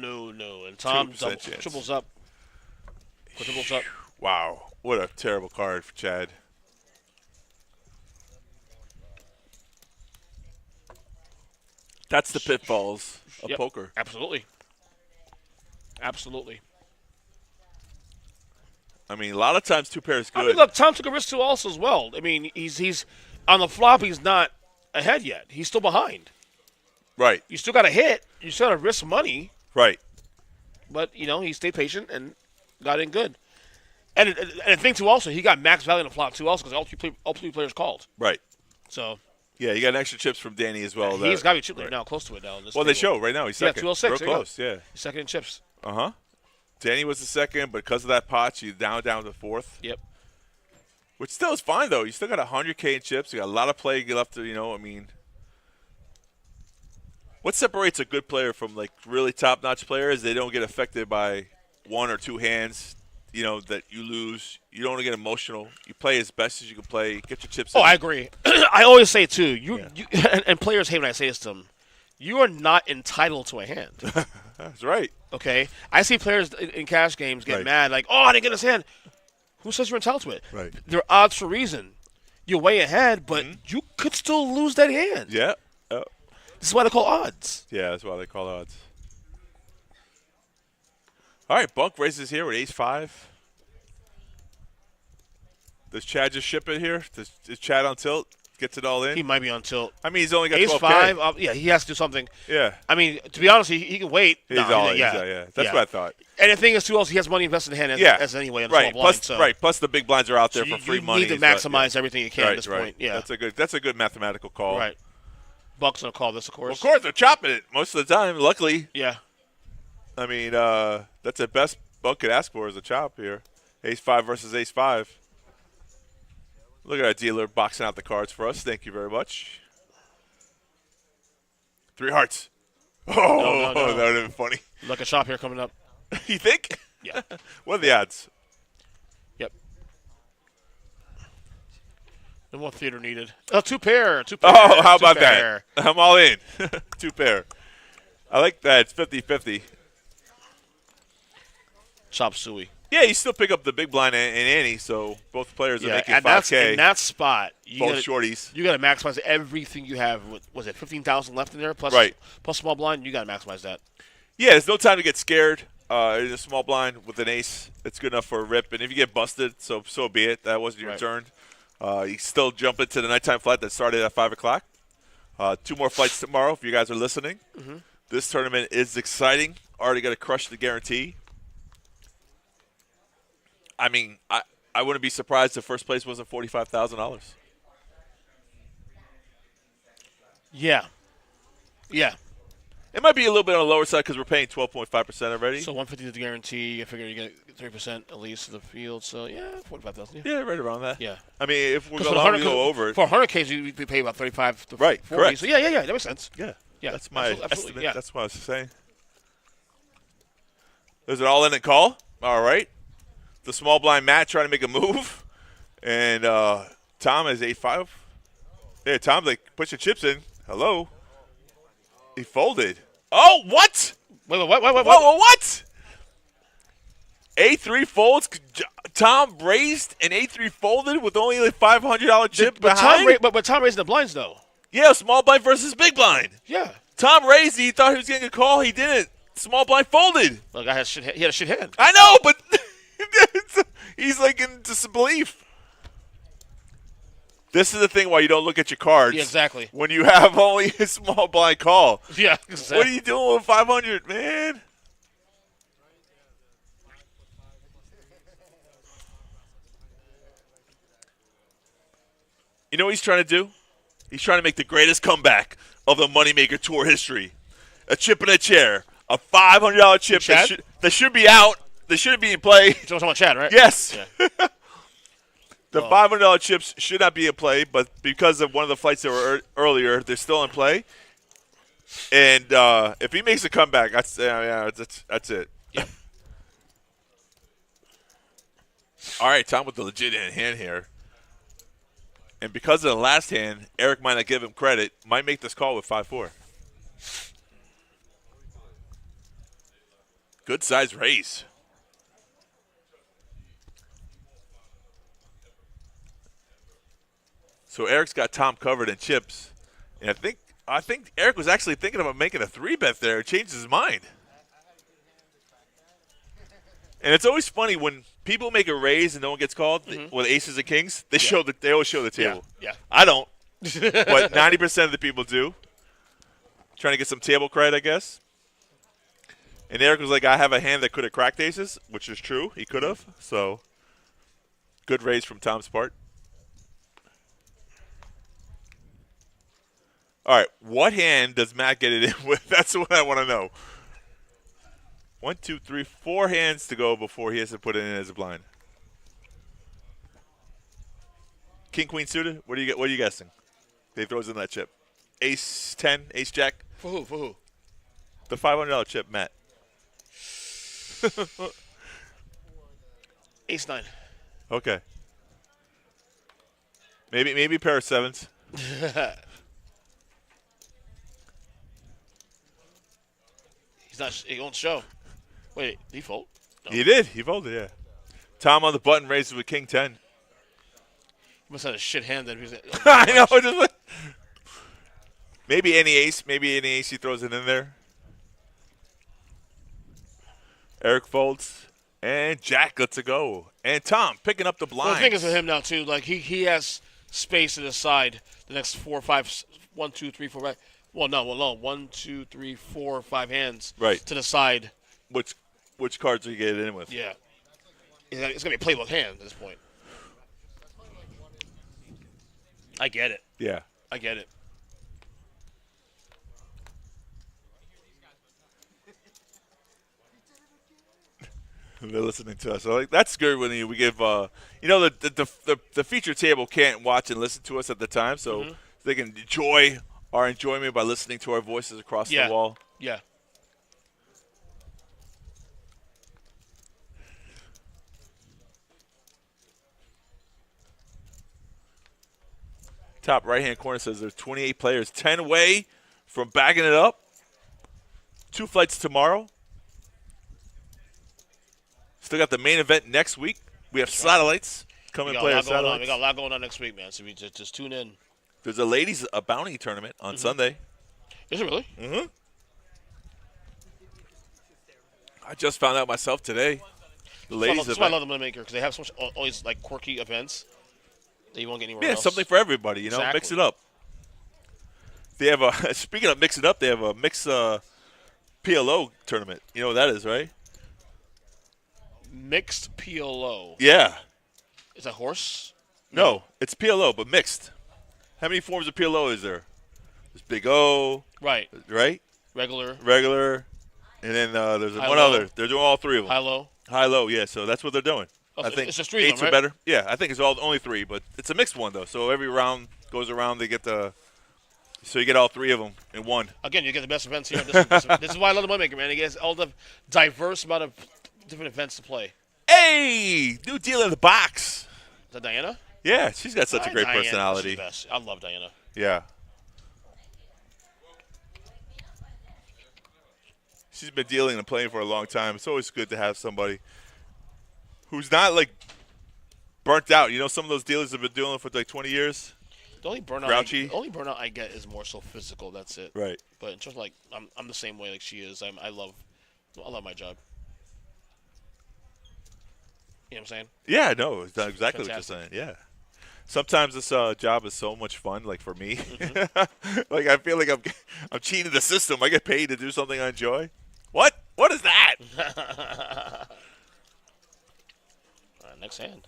And Tom 2% chance. triples up. Quadruples up. Wow, what a terrible card for Chad. That's the pitfalls of Yep, poker. Absolutely. I mean, a lot of times 2 pairs good. I mean, look, Tom took a risk, too, also, as well. I mean, he's on the flop, he's not ahead yet. He's still behind. Right, You still got to hit. You still got to risk money. right. But, he stayed patient and got in good. And the thing, too, also, he got max value on the flop, too, also, because all 3 players called. Right. So, Yeah, you got extra chips from Danny as well. he's got to be chip right. now, close to it now. In this Well, they table. show right now. He's Yeah, second. 206. Real there you go. close, yeah. He's second in chips. Uh-huh. Danny was the second, but because of that pot, she's down to 4th. Yep. Which still is fine, though. You still got 100K in chips. You got a lot of play left to, I mean. What separates a good player from, like, really top-notch players? They don't get affected by 1 or 2 hands, that you lose. You don't want to get emotional. You play as best as you can play. Get your chips in. Oh, I agree. I always say, too, and players hate when I say this to them, you are not entitled to a hand. That's right. Okay? I see players in cash games get Right. mad, like, oh, I didn't get his hand. Who says you're entitled to it? Right. They're odds for a reason. You're way ahead, but you could still lose that hand. Yeah. This is why they call odds. Yeah, that's why they call odds. All right, Bunk raises here with ace-5. Does Chad just ship it here? Is Chad on tilt? Gets it all in? He might be on tilt. I mean, he's only got Ace 12K. 5, yeah, he has to do something. Yeah. I mean, to be honest, he can wait. He's No, all in. yeah. That's what I thought. And the thing is, too, also, he has money invested in hand as anyway in the small blind. So. Right. Plus, the big blinds are out there So for free money. You need to maximize everything you can at this point. Yeah. That's a good mathematical call. Right. Buck's going to call this, of course. Well, of course, they're chopping it most of the time, luckily. Yeah. I mean, that's the best Buck could ask for is a chop here. Ace-5 versus ace-5. Look at our dealer boxing out the cards for us. Thank you very much. 3 hearts. Oh, no. that would have been funny. Like a shop here coming up. You think? Yeah. What are the odds? Yep. No more theater needed. Oh, two pair. Oh, how two about pair. that? I'm all in. 2 pair. I like that. It's 50-50. Chop suey. Yeah, you still pick up the big blind and Annie, so both players are making and 5K. in that spot, both shorties. You got to maximize everything you have. Was it 15,000 left in there plus small blind? You got to maximize that. Yeah, there's no time to get scared. In a small blind with an ace, it's good enough for a rip. And if you get busted, so be it. That wasn't your turn. You still jump into the nighttime flight that started at 5 o'clock. 2 more flights tomorrow if you guys are listening. Mm-hmm. This tournament is exciting. Already got to crush the guarantee. I mean, I wouldn't be surprised if first place wasn't $45,000. Yeah. It might be a little bit on the lower side because we're paying 12.5% already. So 150 is the guarantee. I figure you get 3% at least of the field. So yeah, 45,000. Yeah, right around that. Yeah. I mean, if we're going to go over it. For 100Ks, you pay about 35 to 40. Correct. So yeah, that makes sense. Yeah. That's my absolutely, estimate. yeah. That's what I was saying. There's an all-in call. All right. The small blind Matt trying to make a move. And Tom is 8-5. Yeah, Tom's like, put your chips in. Hello. He folded. Oh, what? Wait. Whoa, what? A3 folds. Tom raised and A3 folded with only a $500 chip behind. But Tom raising the blinds, though. Yeah, small blind versus big blind. Yeah. Tom raised. He thought he was getting a call. He didn't. Small blind folded. Look, he had a shit hand. I know, but he's like in disbelief. This is the thing why you don't look at your cards. Yeah, exactly. When you have only a small blind call. Yeah, exactly. What are you doing with 500, man? You know what he's trying to do? He's trying to make the greatest comeback of the Moneymaker Tour history. A chip in a chair. A $500 chip that should be out. That shouldn't be in play. You're talking about Chad, right? Yes. Yeah. The $500 chips should not be in play, but because of one of the flights that were earlier, they're still in play. And if he makes a comeback, that's it. Yeah. All right, Tom with the legit hand here. And because of the last hand, Eric might not give him credit, might make this call with 5-4. Good size raise. So Eric's got Tom covered in chips. And I think Eric was actually thinking about making a 3-bet there. Changed his mind. And it's always funny when people make a raise and no one gets called with aces and kings. They always show the table. Yeah. I don't, but 90% of the people do. Trying to get some table credit, I guess. And Eric was like, I have a hand that could have cracked aces, which is true. He could have. So good raise from Tom's part. All right, what hand does Matt get it in with? That's what I want to know. 1, 2, 3, 4 hands to go before he has to put it in as a blind. King, queen suited. What are you guessing? They throws in that chip. Ace 10, ace jack. For who? The $500 chip, Matt. Ace 9. Okay. Maybe a pair of sevens. He won't show. Wait, did he fold? No. He did. He folded, yeah. Tom on the button raises with king 10. He must have had a shit hand then. I know. Maybe any ace he throws it in there. Eric folds. And Jack lets it go. And Tom picking up the blinds. Well, the thing is with him now, too, like he has space to the side the next 4 or 5, 1, 2, 3, 4, 5. Well, no. 1, 2, 3, 4, 5 hands to the side. Which cards are you getting in with? Yeah. It's going to be a playbook hand at this point. I get it. Yeah. I get it. They're listening to us. So like, that's good when we give, the feature table can't watch and listen to us at the time, so they can enjoy our enjoyment by listening to our voices across the wall. Yeah. Top right-hand corner says there's 28 players, 10 away from bagging it up. 2 flights tomorrow. Still got the main event next week. We have satellites. Come and play our satellites. We got a lot going on next week, man. So we just tune in. There's a bounty tournament on Sunday. Is it really? Mm-hmm. I just found out myself today. The ladies That's why I love the Moneymaker, because they have so much, all these like quirky events that you won't get anywhere else. Yeah, something for everybody, you know. Exactly. Mix it up. They have a speaking of mix it up, they have a mix PLO tournament. You know what that is, right? Mixed PLO. Yeah. Is that horse? No, it's PLO, but mixed. How many forms of PLO is there? There's Big O, Right. right? Regular. And then there's High one low. other. They're doing all 3 of them. High-low. High-low, yeah. So that's what they're doing. Oh, I so think it's just 3 of 8s them, are right? better. Yeah, I think it's only 3, but it's a mixed one though. So every round goes around, they get so you get all 3 of them in one. Again, you get the best events here. This is why I love the Moneymaker, man. It gets all the diverse amount of different events to play. Hey, new deal in the box. Is that Diana? Yeah, she's got such a great Diana, personality. she's the best. I love Diana. Yeah. She's been dealing and playing for a long time. It's always good to have somebody who's not like burnt out. You know, some of those dealers have been doing it for like 20 years. The only Grouchy. burnout I get is more so physical. That's it. Right. But in terms of like, I'm the same way like she is. I love my job. You know what I'm saying? Yeah, I know. It's exactly Fantastic. what you're saying. Yeah. Sometimes this job is so much fun, like for me. Like I feel like I'm cheating the system. I get paid to do something I enjoy. What? What is that? Next hand.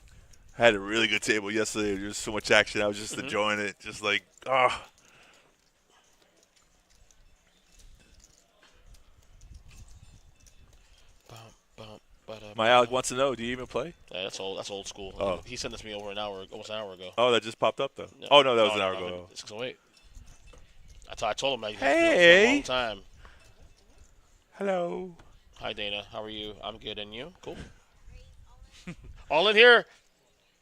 I had a really good table yesterday. There was so much action. I was just enjoying it. Just like, oh. My Alec wants to know, do you even play? Yeah, that's old school. Oh. He sent this to me almost an hour ago. Oh, that just popped up, though. Oh, no, that was an hour ago. It's 608. I told him that for Hey. a long time. Hello. Hi, Dana. How are you? I'm good. And you? Cool. All in here.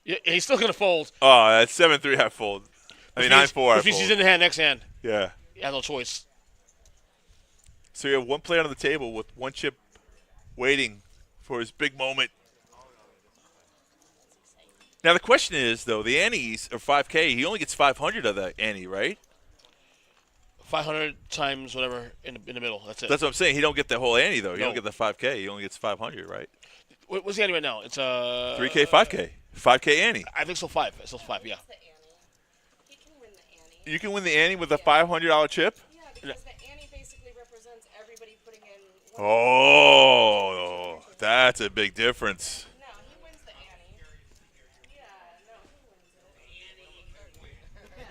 Yeah, he's still going to fold. Oh, that's 7-3 I fold. I mean, 9-4 I fold. Which means he's in the hand next hand. Yeah. He has no choice. So you have one player on the table with one chip waiting for his big moment. Now, the question is, though, the antes are 5K. He only gets 500 of that ante, right? 500 times whatever in the middle. That's it. That's what I'm saying. He don't get the whole ante, though. He No. don't get the 5K. He only gets 500, right? What's the ante right now? It's 3K, 5K. 5K ante. I think so. 5. It's still 5. Yeah. He can win the ante. You can win the ante with a $500 chip? Yeah, because the ante basically represents everybody putting in. Oh, that's a big difference. No, he wins the ante. Yeah, no, he wins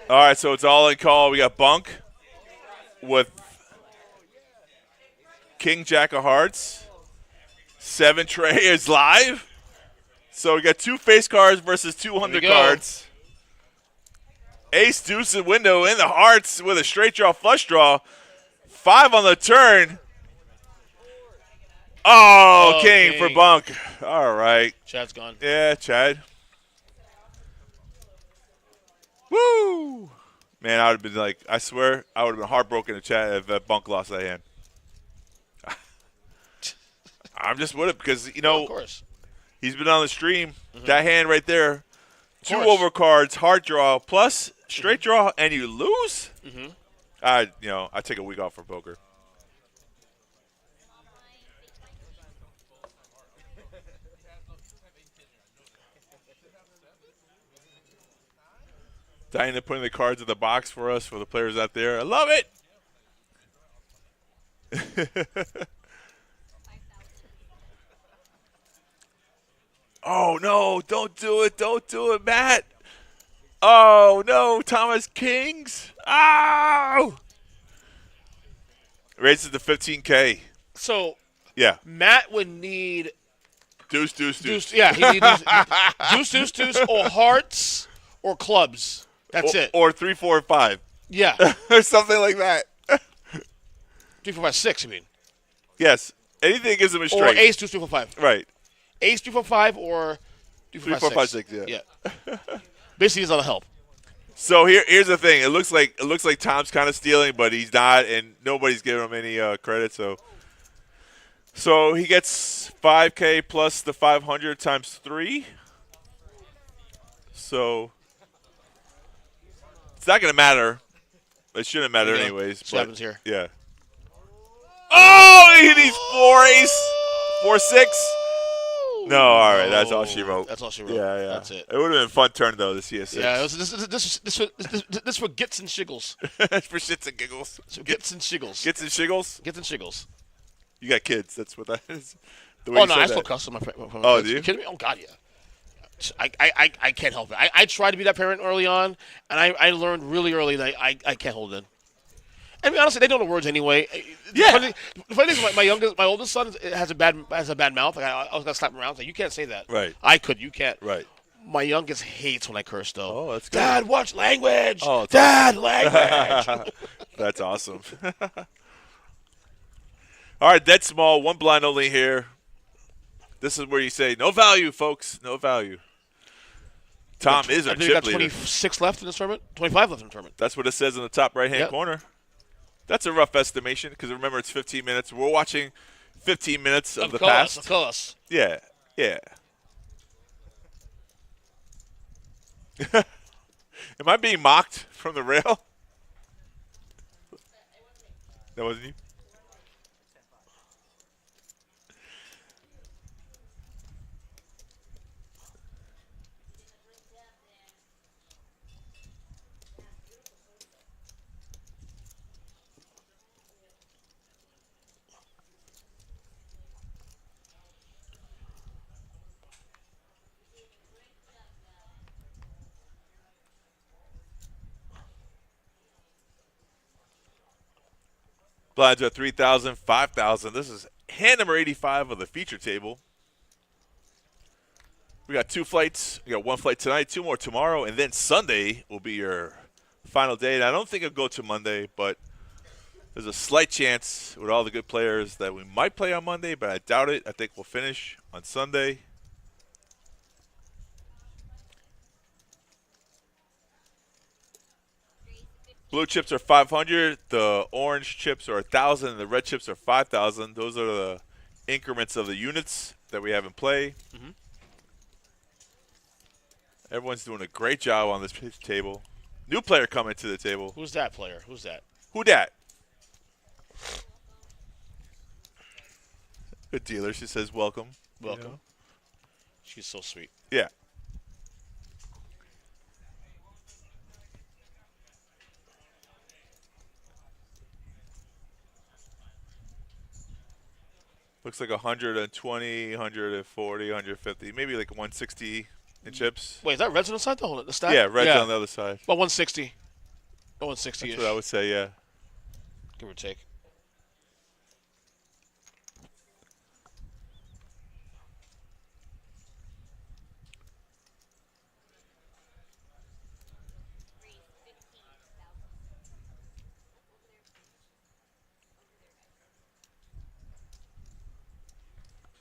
it. All right, so it's all in call. We got Bunk with King Jack of Hearts. 7 tray is live. So we got 2 face cards versus 200 Here we go. cards. Ace, deuce, and window in the hearts with a straight draw, flush draw. 5 on the turn. Oh, King for Bunk. All right. Chad's gone. Yeah, Chad. Woo! Man, I would have been like, I swear, I would have been heartbroken if Bunk lost that hand. I'm just with it because, you know, Of course. he's been on the stream. That hand right there, 2 course. overcards, hard draw, plus straight draw, and you lose? I take a week off for poker. Diana putting the cards in the box for us, for the players out there. I love it. Oh, no, don't do it. Don't do it, Matt. Oh, no, Thomas Kings. Oh! Raises to 15K. So Yeah. Matt would need Deuce. deuce. Yeah, he needs deuce, or hearts or clubs. That's it. Or 3, 4, 5. Yeah. Or something like that. 3, 4, 5, 6. You mean? Yes. Anything that gives him a Or straight. ace, 2, 3, 4, 5. Right. Ace, 3, 4, 5, or 3, 4, 3, 4, 5, 6. 6. Yeah. Basically, he's on the help. So here's the thing. It looks like Tom's kind of stealing, but he's not, and nobody's giving him any credit. So he gets 5K plus the 500 times 3. So it's not going to matter. It shouldn't matter anyways. What happens here? Yeah. Oh, he's 4 ace, 4 6. No, all right. That's all she wrote. That's all she wrote. Yeah. That's it. It would have been a fun turn though to see a 6. Yeah, this for gits and shiggles. For shits and giggles. So gits and shiggles. Gets and shiggles. Gits and shiggles. You got kids. That's what that is. The way Oh you no, said I still that. cuss my friend. Oh, do you? You kidding me? Oh God, yeah. I can't help it. I tried to be that parent early on, and I learned really early that I can't hold in. I mean, honestly, they know the words anyway. Yeah. The funny thing is, my oldest son has a bad mouth. Like I was gonna slap him around. Like, you can't say that. Right. I could. You can't. Right. My youngest hates when I curse, though. Oh, that's good. Dad, watch language. Oh, Dad, language. That's awesome. All right, dead small, one blind only here. This is where you say no value, folks, no value. Tom is our I think we chip got leader. 26 left in this tournament. 25 left in the tournament. That's what it says in the top right-hand Yep. corner. That's a rough estimation because remember it's 15 minutes. We're watching 15 minutes of the past. Of course. Yeah. Am I being mocked from the rail? That wasn't you? Blinds are 3,000, 5,000. This is hand number 85 of the feature table. We got 2 flights. We got 1 flight tonight, 2 more tomorrow, and then Sunday will be your final day. And I don't think it'll go to Monday, but there's a slight chance with all the good players that we might play on Monday, but I doubt it. I think we'll finish on Sunday. Blue chips are 500. The orange chips are 1,000, and the red chips are 5,000. Those are the increments of the units that we have in play. Mm-hmm. Everyone's doing a great job on this table. New player coming to the table. Who's that player? Who's that? Who dat? Good dealer. She says welcome. Welcome. You know? She's so sweet. Yeah. Looks like 120, 140, 150, maybe like 160 in chips. Wait, is that reds on the side? The stack? Yeah, red's on the other side. About 160. About 160 That's what I would say, yeah. give or take.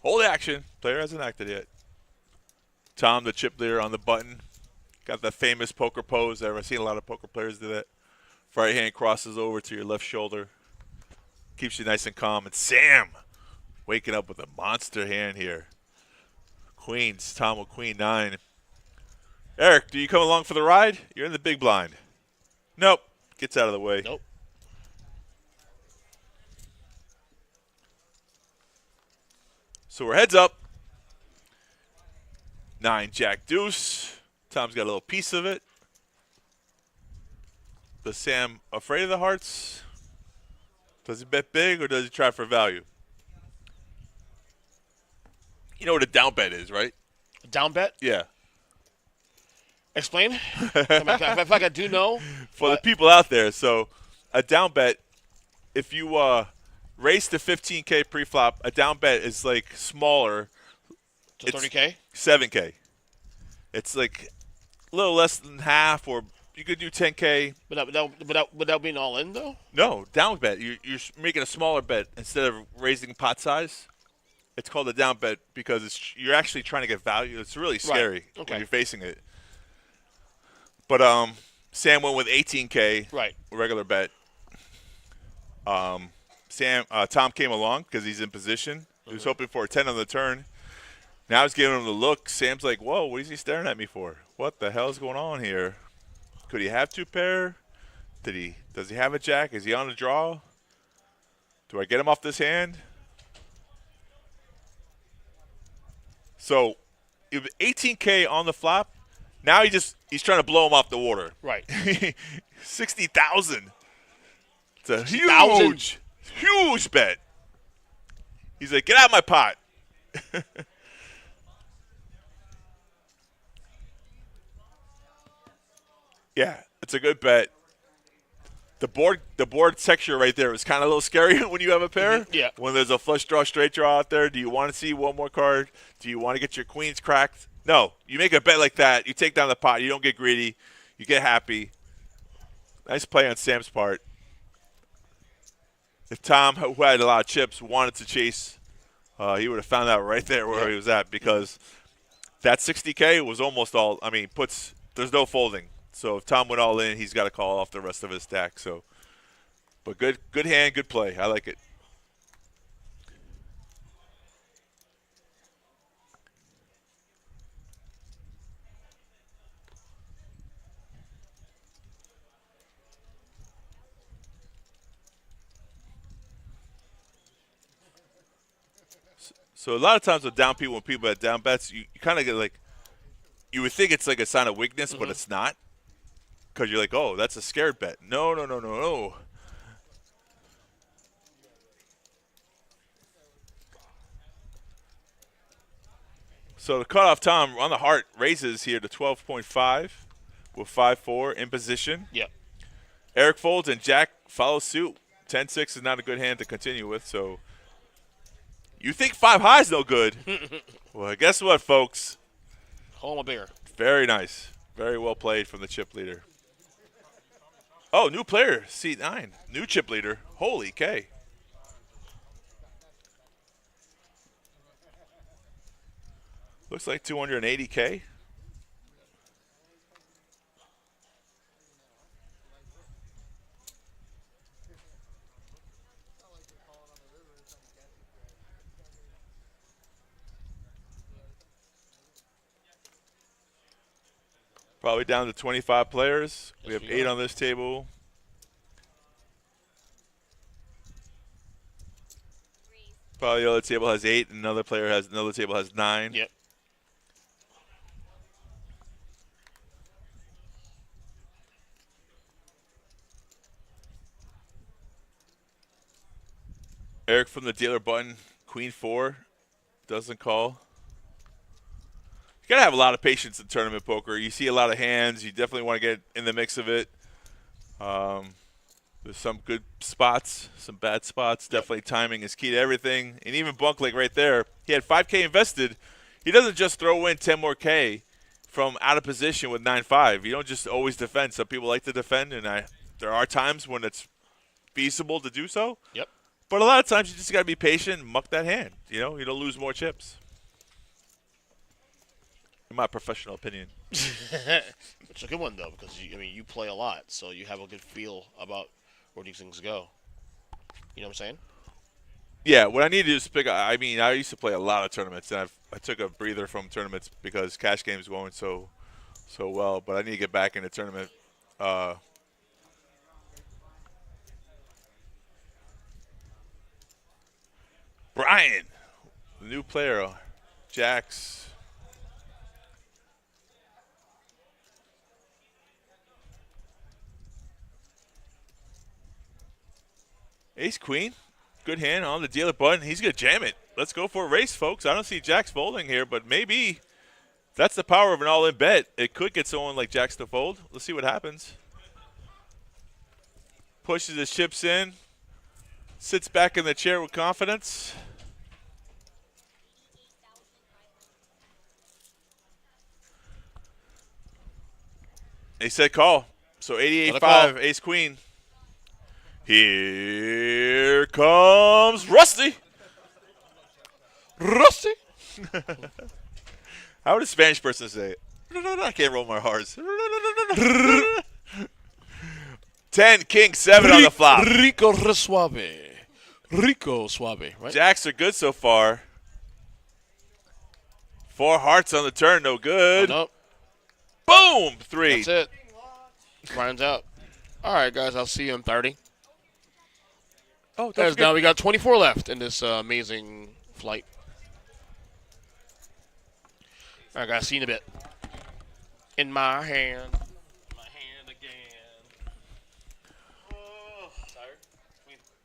Hold action. Player hasn't acted yet. Tom, the chip leader on the button. Got the famous poker pose. I've seen a lot of poker players do that. Right hand crosses over to your left shoulder. Keeps you nice and calm. And Sam waking up with a monster hand here. Queens. Tom with queen 9. Eric, do you come along for the ride? You're in the big blind. Nope. Gets out of the way. Nope. So we're heads up. 9 jack deuce. Tom's got a little piece of it. Does Sam afraid of the hearts? Does he bet big or does he try for value? You know what a down bet is, right? Down bet? Yeah. Explain. If I do know. For the people out there, so a down bet, if you race to 15K pre-flop, a down bet is like smaller. To 30K? 7K. It's like a little less than half or You could do 10K. But that being all in though. No, down bet. You're making a smaller bet instead of raising pot size. It's called a down bet because you're actually trying to get value. It's really scary Okay. when you're facing it. But Sam went with 18K. Right. Regular bet. Tom came along because he's in position. He was hoping for a 10 on the turn. Now he's giving him the look. Sam's like, whoa, what is he staring at me for? What the hell is going on here? Could he have two pair? Does he have a jack? Is he on a draw? Do I get him off this hand? So, 18K on the flop. Now he's trying to blow him off the water. Right. 60,000. It's a 60,000. huge bet. He's like, get out of my pot. Yeah, it's a good bet. The board texture right there is kind of a little scary when you have a pair. Yeah. When there's a flush draw, straight draw out there, do you want to see one more card? Do you want to get your queens cracked? No. You make a bet like that, you take down the pot, you don't get greedy, you get happy. Nice play on Sam's part. If Tom, who had a lot of chips, wanted to chase, he would have found out right there where he was at because that 60K was almost all, there's no folding. So if Tom went all in, he's got to call off the rest of his stack. So, but good hand, good play. I like it. So a lot of times with down people, when people have down bets, you kind of get like, you would think it's like a sign of weakness, but it's not. Because you're like, oh, that's a scared bet. No. So the cutoff Tom on the heart raises here to 12.5 with 5-4 in position. Yep. Eric folds and Jack follows suit. 10-6 is not a good hand to continue with. So you think 5 high is no good. Well, guess what, folks? Call him a beer. Very nice. Very well played from the chip leader. Oh, new player, seat 9. New chip leader. Holy K. Looks like 280K. Probably down to 25 players. We have 8 on this table. Probably the other table has 8, and another table has 9. Yep. Eric from the dealer button, Queen 4, doesn't call. You gotta have a lot of patience in tournament poker. You see a lot of hands. You definitely want to get in the mix of it. There's some good spots, some bad spots. Definitely timing is key to everything. And even Bunk, like right there, he had 5K invested. He doesn't just throw in 10 more K from out of position with 9-5. You don't just always defend. Some people like to defend, and there are times when it's feasible to do so. Yep. But a lot of times you just got to be patient and muck that hand. You don't lose more chips. In my professional opinion. It's a good one, though, because, you play a lot, so you have a good feel about where these things go. You know what I'm saying? Yeah, what I need to do is pick. I used to play a lot of tournaments, and I took a breather from tournaments because cash games going so well. But I need to get back into tournament. Brian, the new player, Jax. Ace Queen. Good hand on the dealer button. He's going to jam it. Let's go for a race, folks. I don't see Jax folding here, but maybe that's the power of an all-in bet. It could get someone like Jax to fold. Let's see what happens. Pushes his chips in. Sits back in the chair with confidence. They said call. So Got a 88.5, ace queen. Here comes Rusty. Rusty. How would a Spanish person say it? I can't roll my R's. 10, king, 7 on the flop. Rico Suave. Rico Suave, right? Jacks are good so far. 4 hearts on the turn, no good. Nope. Boom, 3. That's it. Brian's out. All right, guys, I'll see you in 30. Oh, Guys, now we got 24 left in this amazing flight. All right, guys, see you in a bit. In my hand. My hand again. Oh, tired?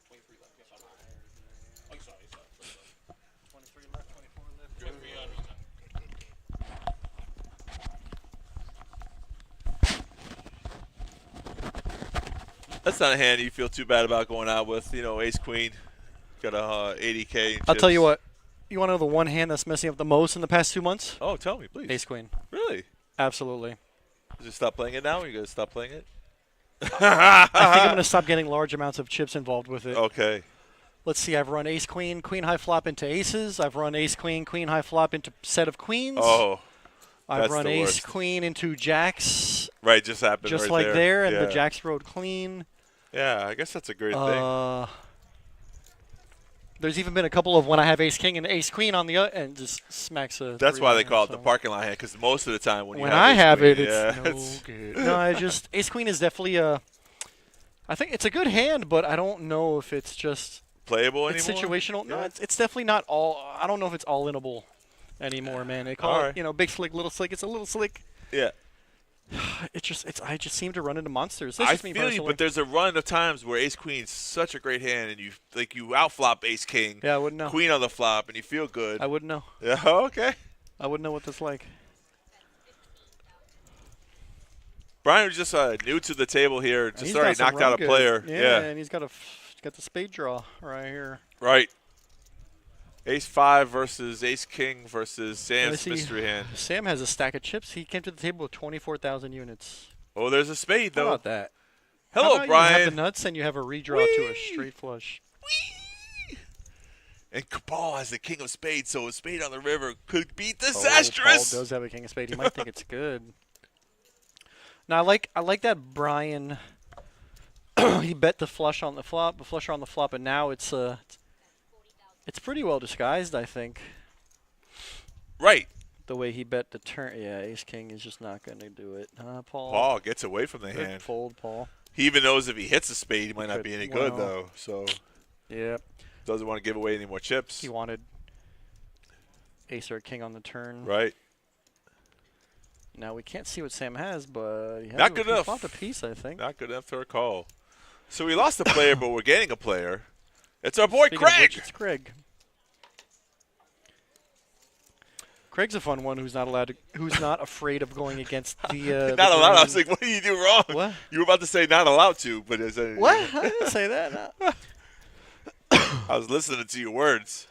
23 left. Yes, I'm tired. Oh, sorry. 23 left, 24 left. Good for you. That's not a hand you feel too bad about going out with. You know, ace queen. Got a 80K. I'll tell you what. You want to know the one hand that's messing up the most in the past 2 months? Oh, tell me, please. Ace queen. Really? Absolutely. Just stop playing it now? Or you going to stop playing it? I think I'm going to stop getting large amounts of chips involved with it. Okay. Let's see. I've run ace queen, queen high flop into aces. I've run ace queen, queen high flop into set of queens. Oh. I've that's run the ace worst. queen into jacks. Right, just happened Just right like there, and yeah. the jacks rode clean. Yeah, I guess that's a great thing. There's even been a couple of when I have ace king and ace queen on the and just smacks a. That's 3 why they there, call it so. the parking lot hand, because most of the time when I have ace it, queen, it's no good. No, I just ace queen is definitely a. I think it's a good hand, but I don't know if it's just playable it's anymore. situational. No, Yeah. it's definitely not all. I don't know if it's all inable anymore, man. They call Alright. it big slick, little slick. It's a little slick. Yeah. I just seem to run into monsters. That's I just me feel you, personally. but there's a run of times where ace queen's such a great hand, and you outflop ace king, Yeah, I wouldn't know. queen on the flop, and you feel good. I wouldn't know. Yeah, okay. I wouldn't know what that's like. Brian was just new to the table here, just He's already got some knocked out run a good. player. Yeah, and he's got the spade draw right here. Right. Ace 5 versus ace king versus Sam's see. mystery hand. Sam has a stack of chips. He came to the table with 24,000 units. Oh, there's a spade How though. about that? How Hello, about You have Brian. the nuts and you have a redraw to a Whee! straight flush. And Paul has the king of spades, so a spade on the river could be Paul disastrous. does have a king of spade. He might think it's good. Now I like that Brian. He bet the flush on the flop, the flusher on the flop, and now it's pretty well disguised, I think. Right. The way he bet the turn. Yeah, ace king is just not going to do it. Paul. Paul gets away from the Good hand. fold, Paul. He even knows if he hits a spade, he might not Could- be any good well. though. So Yep. doesn't want to give away any more chips. He wanted ace or king on the turn. Right. Now we can't see what Sam has, but he has Not good enough. He a piece, I think. Not good enough for a call. So we lost a player, but we're getting a player. It's our boy Speaking of Craig. which, it's Craig. Craig's a fun one who's not afraid of going against the. Not allowed. I was green. like, what did you do wrong? What? You were about to say not allowed to, but as a, What? I didn't say that. No. I was listening to your words.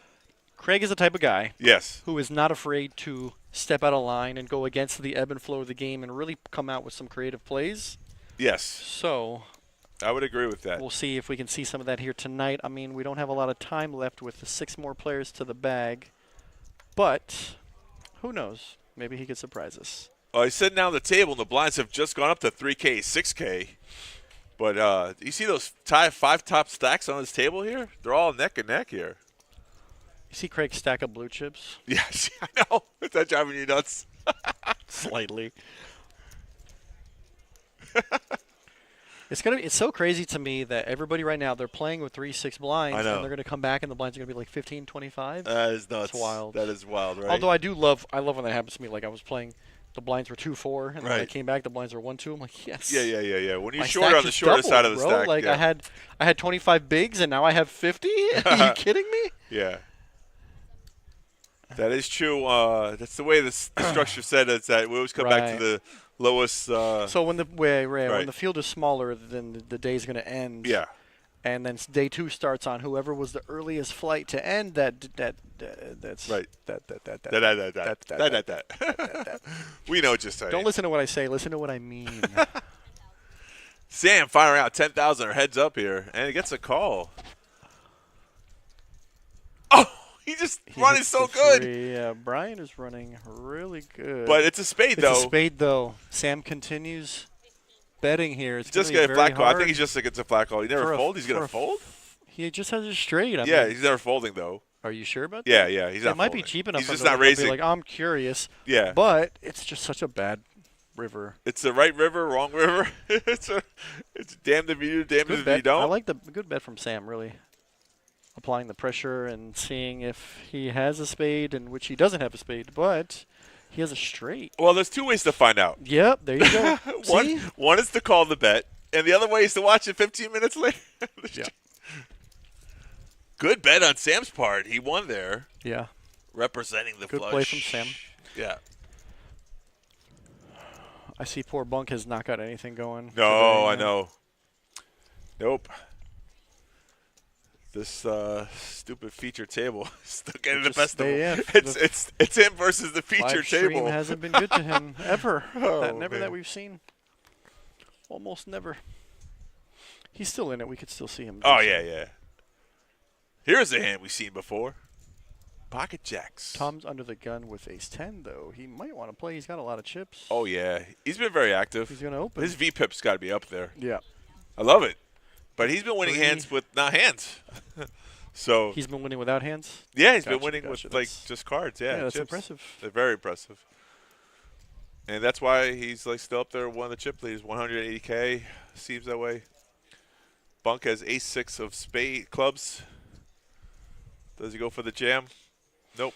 Craig is the type of guy Yes. who is not afraid to step out of line and go against the ebb and flow of the game and really come out with some creative plays. Yes. So I would agree with that. we'll see if we can see some of that here tonight. I mean, we don't have a lot of time left with the 6 more players to the bag, but who knows? Maybe he could surprise us. Well, he's sitting down at the table, and the blinds have just gone up to 3K, 6K. But you see those 5 top stacks on his table here? They're all neck and neck here. You see Craig stack up blue chips? Yes, I know. Is that driving you nuts? Slightly. It's so crazy to me that everybody right now, they're playing with 3-6 blinds, I know. and they're going to come back and the blinds are going to be like 15, 25. That is nuts. That's wild. That is wild, right? Although I love when that happens to me. Like I was playing, the blinds were 2-4, and then when I Right. came back, the blinds were 1-2. I'm like, yes. Yeah. When you're My short stack on the just shorter doubled, side of the bro. stack. Like yeah. I had 25 bigs, and now I have 50. Are you kidding me? Yeah. That is true. That's the way the structure said is that we always come back to Right. the lowest. So when when Right. the field is smaller, then the day's going to end. Yeah. And then day 2 starts on whoever was the earliest flight to end. That's Right. That. We know what you're saying. Don't listen to what I say. Listen to what I mean. Sam firing out 10,000 or heads up here, and he gets a call. Oh, he running hits so the good. three. Yeah, Brian is running really good. But it's a spade, though. It's a spade, though. Sam continues betting here. It's Just gonna get be a very flat call. I hard think he just gets a flat call. He never for a- fold. He's going for to a fold? He just has a straight. I Yeah, mean, he's never folding, though. are you sure about Yeah, that? yeah, he's not It might be folding. cheap enough. He's just under not it. I'll be raising. Like, I'm curious. Yeah. But it's just such a bad river. It's the right river, wrong river. it's damned if you do, damned Good if bet. you don't. I like the good bet from Sam, really. Applying the pressure and seeing if he has a spade, and which he doesn't have a spade, but he has a straight. Well, there's two ways to find out. Yep, there you go. See? One is to call the bet, and the other way is to watch it 15 minutes later. Yeah. Good bet on Sam's part. He won there, Yeah. representing the Good flush. play from Sam. Yeah. I see poor Bunk has not got anything going. No, today. I know. Nope. This stupid feature table is still getting the best of him. It's him versus the feature Live stream table. hasn't been good to him ever. Oh, Never man. that we've seen. Almost never. He's still in it. We could still see him. Oh, yeah, yeah. Here's a hand we've seen before. Pocket jacks. Tom's under the gun with ace-10, though. He might want to play. He's got a lot of chips. Oh, yeah. He's been very active. He's going to open. His VPIP's got to be up there. Yeah. I love it. But he's been winning Three. hands with not hands. So He's been winning without hands? yeah, he's been Gotcha, winning gotcha. with like That's- just cards. Yeah, that's chips. impressive. They're very impressive. And that's why he's like still up there, one of the chip leaders, 180K. Seems that way. Bunk has ace-6 of spade clubs. Does he go for the jam? Nope.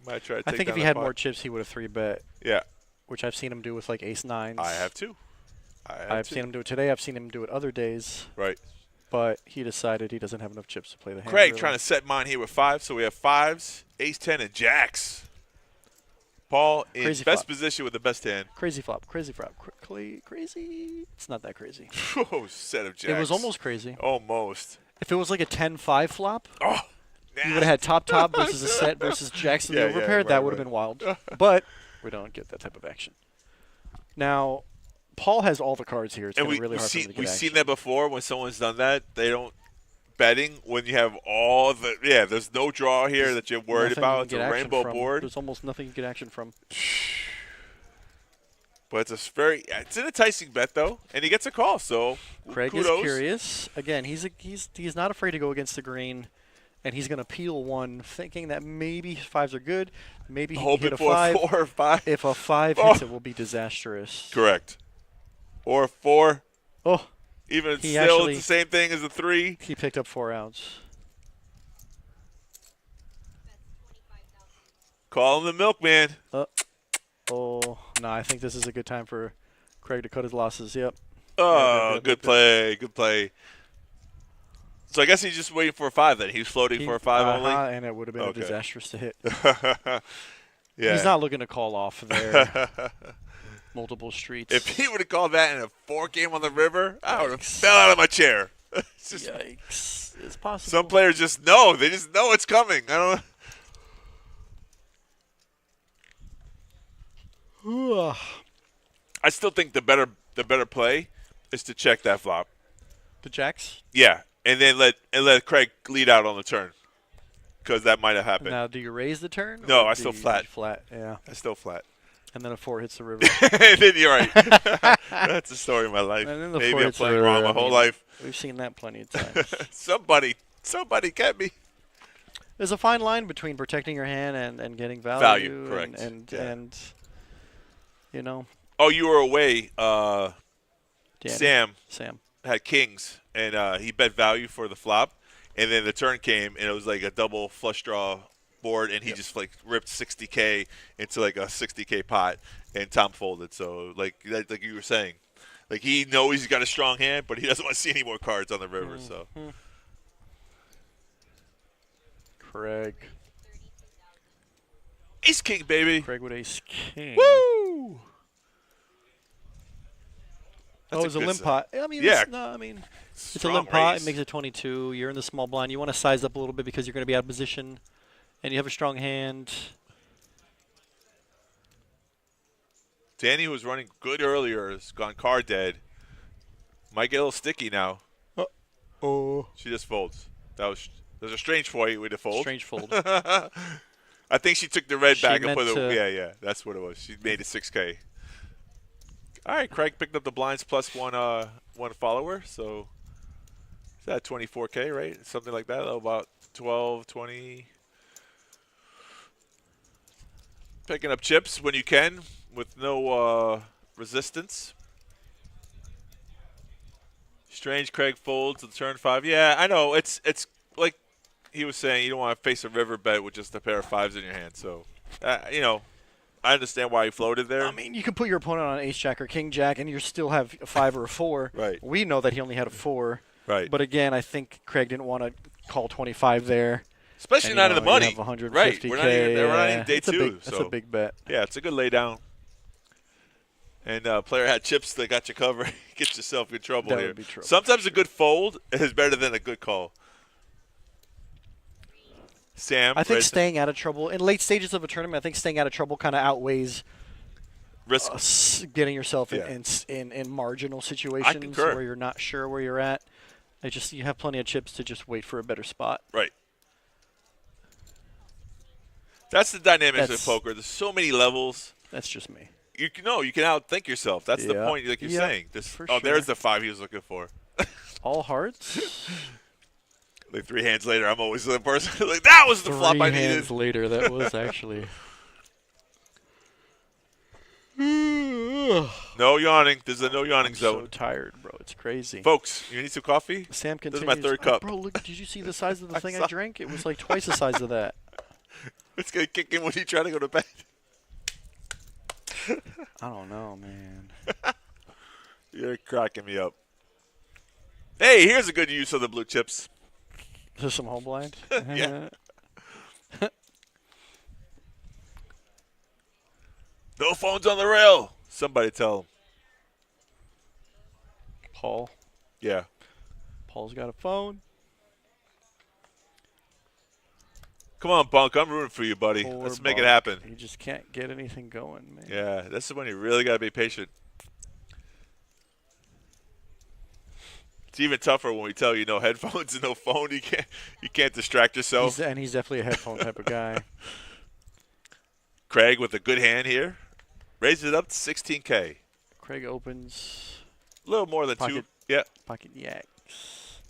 Might try to take I think if down he that had pot. more chips, he would have 3-bet, Yeah, which I've seen him do with like ace-9s. I have too. I've seen him do it today. I've seen him do it other days. Right. But he decided he doesn't have enough chips to play the hand. Craig really. trying to set mine here with 5, so we have 5s, ace-10, and jacks. Paul in Crazy best flop. position with the best hand. Crazy flop. Crazy flop. Crazy. It's not that crazy. Oh, set of jacks. It was almost crazy. Almost. If it was like a 10-5 flop, Oh, you would have had top versus a set versus jacks in Yeah, the yeah, overpair. right, That would have right. been wild. But we don't get that type of action. Now, Paul has all the cards here. It's And going to be really hard for him to get we've action. seen that before when someone's done that. They don't betting when you have all the there's no draw here that you're worried Nothing about. you It's can a get action rainbow from. board. There's almost nothing you can get action from. But it's an enticing bet though, and he gets a call. So Craig kudos. is curious. Again, he's not afraid to go against the green, and he's going to peel one, thinking that maybe 5s are good. Maybe he can Hoping hit a for 5. 4 or 5. If a 5 Oh. hits, it will be disastrous. Correct. Or 4. Oh, Even He still, actually- it's the same thing as a 3. he picked up 4 outs. Call him the milkman. Oh, no, I think this is a good time for Craig to cut his losses. Yep. Oh, Yep. good play. Good play. So I guess he's just waiting for a 5 then. He was floating for a 5 only. And it would have been Okay. disastrous to hit. Yeah. He's not looking to call off there. Multiple streets. If he would have called that in a 4 game on the river, I would have fell out of my chair. It's just, Yikes. It's possible. some players just know. They just know it's coming. I don't know. I still think the better play is to check that flop. The jacks? Yeah, and then let Craig lead out on the turn, because that might have happened. Now, do you raise the turn? No, or I do still you- flat. Flat, yeah. That's still flat. And then a 4 hits the river. And then you're right. That's the story of my life. And then the Maybe 4 I'm hits the playing river. wrong my I whole mean, life. We've seen that plenty of times. Somebody get me. There's a fine line between protecting your hand and getting value. Correct. Yeah. And you know, Oh, you were away. Danny, Sam had kings, and he bet value for the flop, and then the turn came, and it was like a double flush draw board, and he just like ripped 60K into like a 60K pot, and Tom folded. So like you were saying, like he knows he's got a strong hand, but he doesn't want to see any more cards on the river. So Craig. ace king, baby. Craig with ace king. Woo! Oh, it's a good limp set. pot. I mean, Yeah. it's a Strong limp pot. raise. It makes it 22. You're in the small blind. You want to size up a little bit because you're going to be out of position, and you have a strong hand. Danny, who was running good earlier, has gone card dead. Might get a little sticky now. Oh. She just folds. That was a strange way to fold. Strange fold. I think she took the red She back and meant put it. to- Yeah, that's what it was. She made it 6K. All right, Craig picked up the blinds plus one follower, so is that 24K, right? Something like that, about 12, 20. Picking up chips when you can with no resistance. Strange Craig folds to turn 5. Yeah, I know. It's like he was saying, you don't want to face a river bet with just a pair of 5s in your hand. So, you know, I understand why he floated there. I mean, you can put your opponent on ace jack or king jack, and you still have a 5 or a 4. Right. We know that he only had a 4. Right. But again, I think Craig didn't want to call 25 there. Especially And, not you in the know, money. you have 150K. Right. We're not even day It's a 2. big- so That's a big bet. yeah, it's a good lay down. And player had chips that got you covered. Get yourself in trouble That here. would be trouble, Sometimes a good fold is better than a good call. Sam, I think raised- staying out of trouble in late stages of a tournament, I think staying out of trouble kind of outweighs risk. getting yourself Yeah. in marginal situations concur. where you're not sure where you're at. You have plenty of chips to just wait for a better spot. Right. That's the dynamics of That's- poker. There's so many levels. That's just me. You can outthink yourself. That's the Yeah. point, like you're Yeah, saying. for There's sure. the 5 he was looking for. All hearts. Like 3 hands later, I'm always the person like that was the flop I Three needed. hands later, that was actually. No yawning. There's a no yawning I'm zone. so tired, bro. It's crazy. Folks, you need some coffee? Sam This continues. is my third cup. Bro, look! Did you see the size of the I thing saw- I drank? It was like twice the size of that. It's gonna kick in when you try to go to bed. I don't know, man. You're cracking me up. Hey, here's a good use of the blue chips. Is this some home blind? Yeah. No phones on the rail. Somebody tell him. Paul. Yeah. Paul's got a phone. Come on, Bunk. I'm rooting for you, buddy. Poor Let's make it Bunk. happen. He just can't get anything going, man. Yeah, this is when you really got to be patient. It's even tougher when we tell you no headphones and no phone. You can't distract yourself. He's definitely a headphone type of guy. Craig with a good hand here. Raises it up to 16K. Craig opens A little more than 2. Pocket. Yeah. pocket yaks.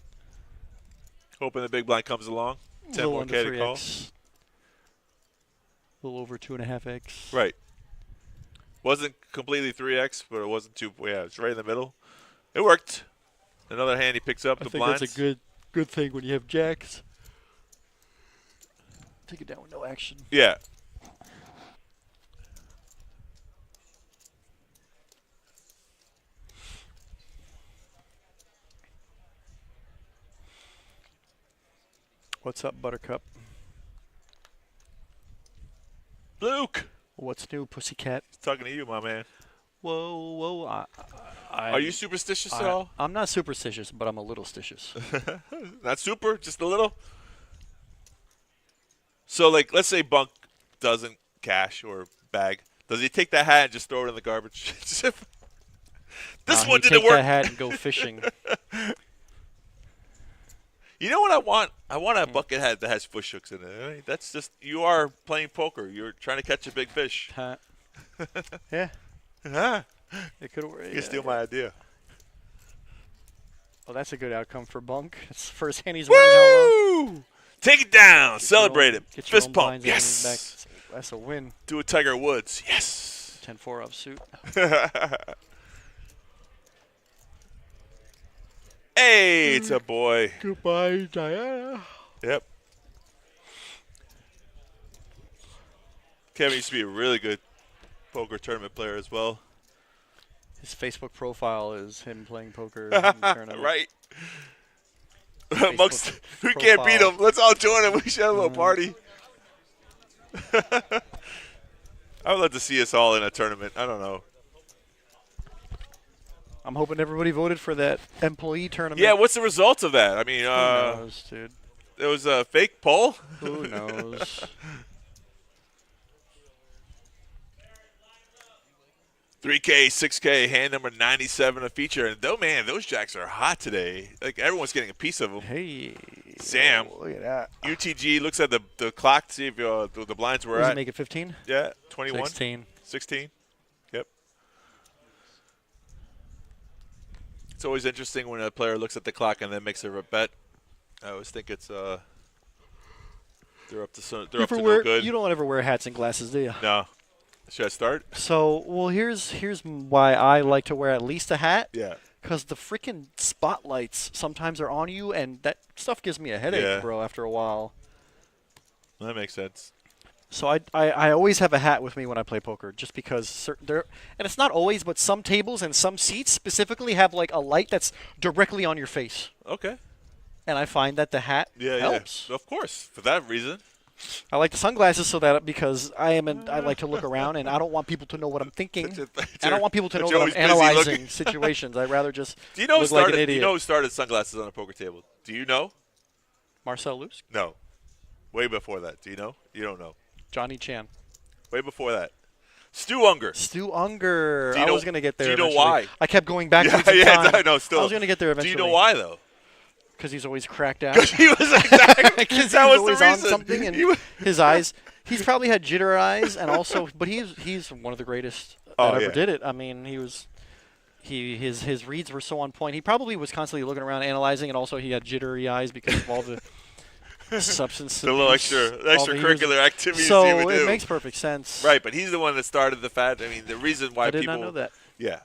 Hoping the big blind comes along. 10 little more under K to call. 3x. A little over 2.5x. Right. Wasn't completely 3x, but it wasn't 2. Yeah, it's right in the middle. It worked. Another hand he picks up I the think blinds. that's a good thing when you have jacks. Take it down with no action. Yeah. What's up, Buttercup? Luke. What's new, Pussycat? Talking to you, my man. Whoa. Are you superstitious at all? I'm not superstitious, but I'm a little stitious. Not super, just a little. So, like, let's say Bunk doesn't cash or bag. Does he take that hat and just throw it in the garbage? This one didn't Take work. that hat and go fishing. You know what I want? I want a bucket hat that has fish hooks in it. Right? That's just, you are playing poker. You're trying to catch a big fish. Hat. Yeah, Huh? it could work. You can steal my idea. Well, that's a good outcome for Bunk. It's the first hand he's winning. How long? Woo! Take it down. Get your Celebrate own- it. get your Fist own pump. blinds and Yes. everything back. That's a win. Do a Tiger Woods. Yes. 10-4 offsuit. Hey, it's a boy. Goodbye, Diana. Yep. Kevin used to be a really good poker tournament player as well. His Facebook profile is him playing poker. in the tournament. Right. Facebook Amongst, we can't beat profile. him. Let's all join him. We should have a little party. I would love to see us all in a tournament. I don't know. I'm hoping everybody voted for that employee tournament. Yeah, what's the result of that? I mean, Who knows, dude? it was a fake poll. Who knows? 3K, 6K, hand number 97 a feature. And though, man, those jacks are hot today. Like, everyone's getting a piece of them. Hey. Sam. Oh, look at that. UTG looks at the clock to see if the blinds were Does at. it make it 15? Yeah, 21. 16. 16. Yep. It's always interesting when a player looks at the clock and then makes a bet. I always think it's they're up to no good. You don't ever wear hats and glasses, do you? No. Should I start? So, well, here's why I like to wear at least a hat. Yeah. Because the freaking spotlights sometimes are on you, and that stuff gives me a headache, Yeah. bro, after a while. That makes sense. So I always have a hat with me when I play poker, just because and it's not always, but some tables and some seats specifically have like a light that's directly on your face, Okay. and I find that the hat helps. Yeah. Of course, for that reason. I like the sunglasses because I like to look around, and I don't want people to know what I'm thinking. I don't want people to know that I'm analyzing situations. I'd rather just Do you know look like an idiot. Do you know who started sunglasses on a poker table? Do you know? Marcel Luce? No. Way before that. Do you know? You don't know. Johnny Chan. Way before that. Stu Unger. Stu Unger. Do you I know- was going to get there do you know eventually. why? I kept going back to Yeah, I know. Still. I was going to get there eventually. Do you know why, though? Because he's always cracked out. He was exactly. Because that he's was always the on reason. something, and his eyes. He's probably had jitter eyes, and also, but he's one of the greatest that ever did it. I mean, his reads were so on point. He probably was constantly looking around, analyzing, and also he had jittery eyes because of all the substance. The little abuse, extracurricular activities he So would do. it makes perfect sense. Right, but he's the one that started the fad. I mean, the reason why I did people. not know that. Yeah.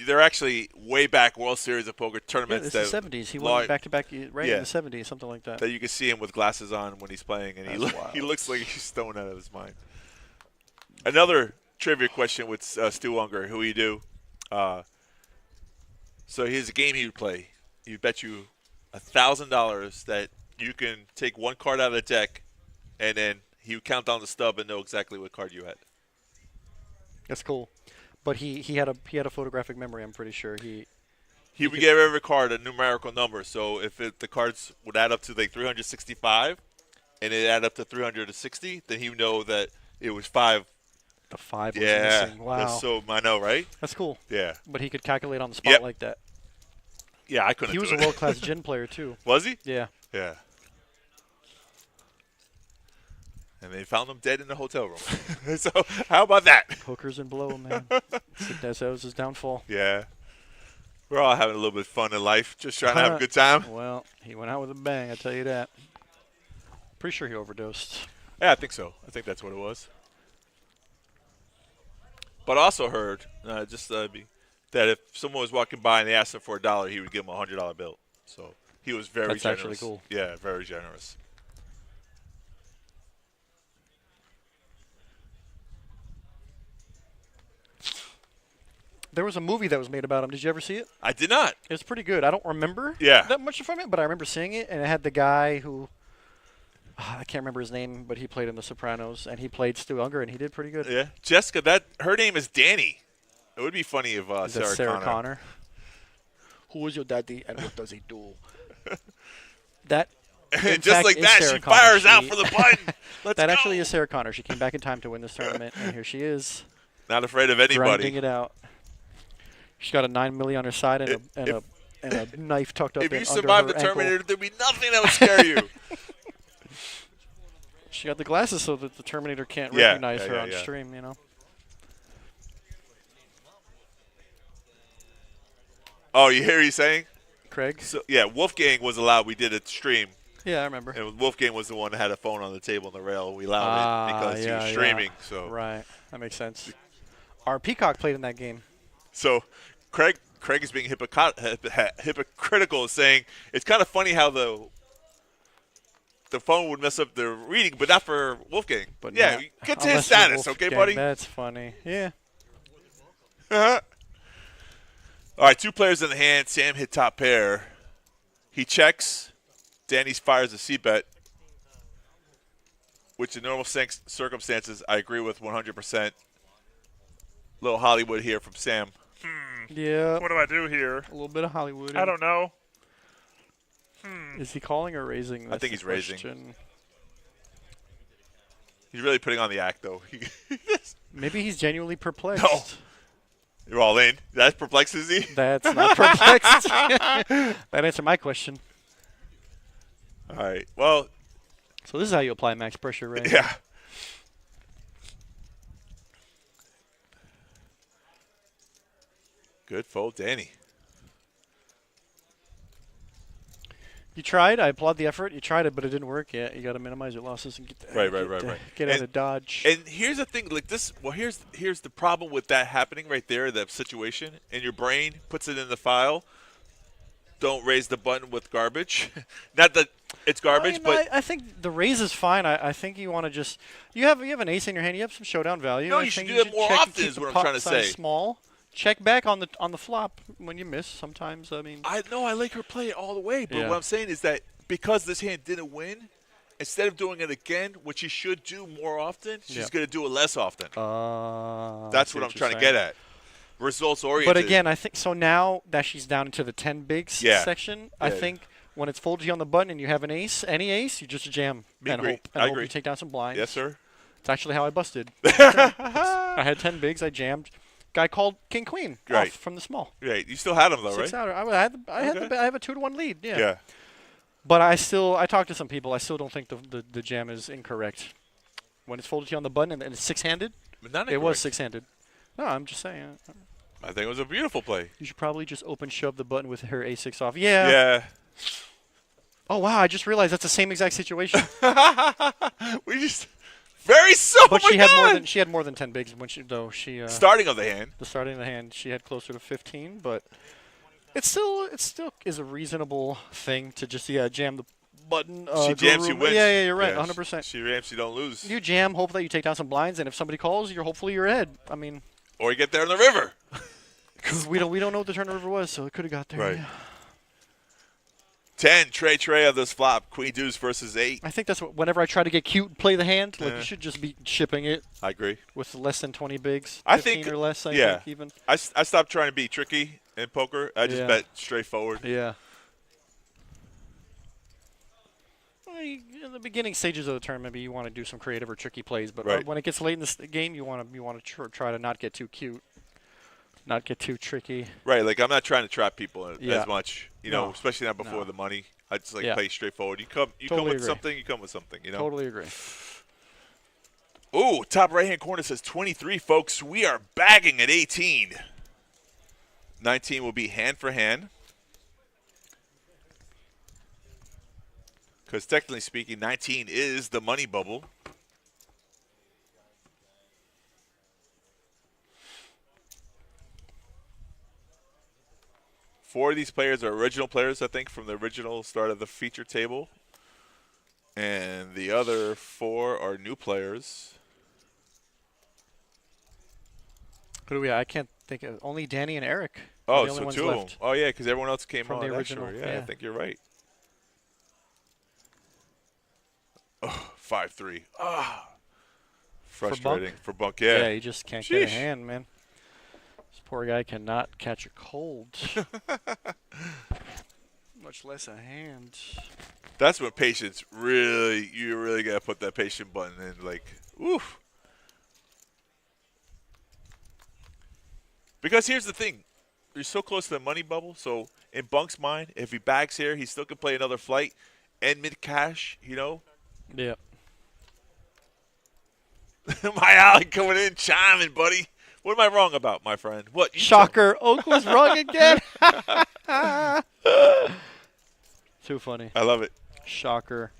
They're actually way back World Series of Poker Yeah, tournaments. this is the 70s. He won back-to-back right in the 70s, something like that. That you can see him with glasses on when he's playing, and That's he looks like he's stoned out of his mind. Another trivia question with Stu Unger, who you do. So here's a game he would play. He would bet you $1,000 that you can take one card out of the deck, and then he would count down the stub and know exactly what card you had. That's cool. But he had a photographic memory. I'm pretty sure he would give every card a numerical number. So if the cards would add up to like 365, and it add up to 360, then he would know that it was 5. The 5 was missing. Wow. That's so I know, right? That's cool. Yeah. But he could calculate on the spot like that. Yeah, I couldn't. He was a world-class gin player too. Was he? Yeah. Yeah. And they found him dead in the hotel room. So how about that? Poker's and blow, man. That was his downfall. Yeah. We're all having a little bit of fun in life, just trying to have a good time. Well, he went out with a bang, I tell you that. Pretty sure he overdosed. Yeah, I think so. I think that's what it was. But I also heard that if someone was walking by and they asked him for $1, he would give them a $100 bill. So he was very generous. That's actually cool. Yeah, very generous. There was a movie that was made about him. Did you ever see it? I did not. It was pretty good. I don't remember that much from it, but I remember seeing it, and it had the guy who I can't remember his name, but he played in The Sopranos, and he played Stu Unger, and he did pretty good. Yeah, Jessica. Her name is Danny. It would be funny if Sarah Connor. Who is your daddy, and what does he do? That. Just like that, she fires out for the button. Let's that go. actually is Sarah Connor. She came back in time to win this tournament, and here she is. Not afraid of anybody. Grinding it out. She's got a $9 million on her side and a knife tucked up If you under survive the her Terminator, ankle. there'd be nothing that would scare you. She got the glasses so that the Terminator can't recognize her on stream, you know. Oh, you hear he's saying? Craig? So, yeah, Wolfgang was allowed. We did a stream. Yeah, I remember. And Wolfgang was the one that had a phone on the table on the rail. We allowed it because he was streaming. So right, that makes sense. Our Peacock played in that game. So Craig is being hypocritical, saying it's kind of funny how the phone would mess up the reading, but not for Wolfgang. But yeah, get to his status, okay, buddy? That's funny. Yeah. All right, 2 players in the hand. Sam hit top pair. He checks. Danny fires a C-bet, which in normal circumstances I agree with 100%. Little Hollywood here from Sam. Yeah. What do I do here? A little bit of Hollywood. I don't know. Is he calling or raising? I think he's raising. Question. He's really putting on the act, though. Maybe he's genuinely perplexed. No. You're all in. That perplexes you? That's not perplexed. That answered my question. All right. Well, So this is how you apply max pressure, right? yeah. Good fold, Danny. You tried. I applaud the effort. You tried it, but it didn't work. Yeah, you got to minimize your losses and get get out of dodge. And here's the thing, like this. Well, here's the problem with that happening right there. That situation, and your brain puts it in the file. Don't raise the button with garbage. Not that it's garbage, but I think the raise is fine. I think you want to just you have an ace in your hand. You have some showdown value. No, I you should think do that more check and often keep is the what I'm pot trying to size say. Small. Check back on the flop when you miss. Sometimes I mean. I know I like her play it all the way, but Yeah. what I'm saying is that because this hand didn't win, instead of doing it again, which she should do more often, she's going to do it less often. That's what I'm trying to get at. Results oriented. But again, I think so. Now that she's down into the 10 bigs section, I think when it's folded you on the button and you have an ace, any ace, you just jam and agree. hope. I And hope agree. you take down some blinds. Yes, sir. It's actually how I busted. I had 10 bigs. I jammed. Guy called king queen Right. off from the small. Right. You still had them though, Six right? outer. I have a 2-1 lead. Yeah. Yeah. But I talked to some people. I still don't think the jam is incorrect. When it's folded to you on the button and it's six-handed, But not it was incorrect. six-handed. No, I'm just saying. I think it was a beautiful play. You should probably just open shove the button with her a6 off. Yeah. Yeah. Oh wow! I just realized that's the same exact situation. We just very so. But Oh my she had more than 10 bigs when she starting of the hand. the starting of the hand she had closer to 15, but it still is a reasonable thing to just jam the button. She jams, she wins. Yeah, you're right, Yeah, 100%. She jams, you don't lose. You jam, hope that you take down some blinds, and if somebody calls, hopefully you're ahead. I mean, Or you get there in the river. because we don't know what the turn of river was, so it could have got there. Right. Yeah. 10 Trey of this flop. Queen deuce versus 8. I think that's what. Whenever I try to get cute and play the hand, like you should just be shipping it I agree. with less than 20 bigs. I 15 think or less. I yeah. think even. I stopped trying to be tricky in poker. I just Yeah. bet straightforward. Yeah. Well, in the beginning stages of the turn, maybe you want to do some creative or tricky plays, but Right. when it gets late in the game, you want to try to not get too cute, not get too tricky. Right, like I'm not trying to trap people Yeah. as much, you know, No. especially not before No. the money. I just Yeah. play straightforward. You come Totally with agree. something, you come with something, you know. Totally agree. Ooh, top right-hand corner says 23, folks. We are bagging at 18. 19 will be hand for hand. Because technically speaking, 19 is the money bubble. Four of these players are original players, I think, from the original start of the feature table. And the other four are new players. Who do we? I can't think of. Only Danny and Eric. Oh, are the only so ones two of left. them. Oh, yeah, because everyone else came From on the that original, shore. Yeah, I yeah. think you're right. Oh, 5-3. Ah. Frustrating. For bunk, yeah. Yeah, you just can't get a Sheesh. hand, man. This poor guy cannot catch a cold. Much less a hand. That's when patience really, you really got to put that patient button in. Like, oof. Because here's the thing. You're so close to the money bubble. So in Bunk's mind, if he bags here, he still can play another flight and mid-cash, you know. Yeah. My alley coming in, chiming, buddy. What am I wrong about, my friend? What? You Shocker. Oak was wrong again. Too funny. I love it. Shocker.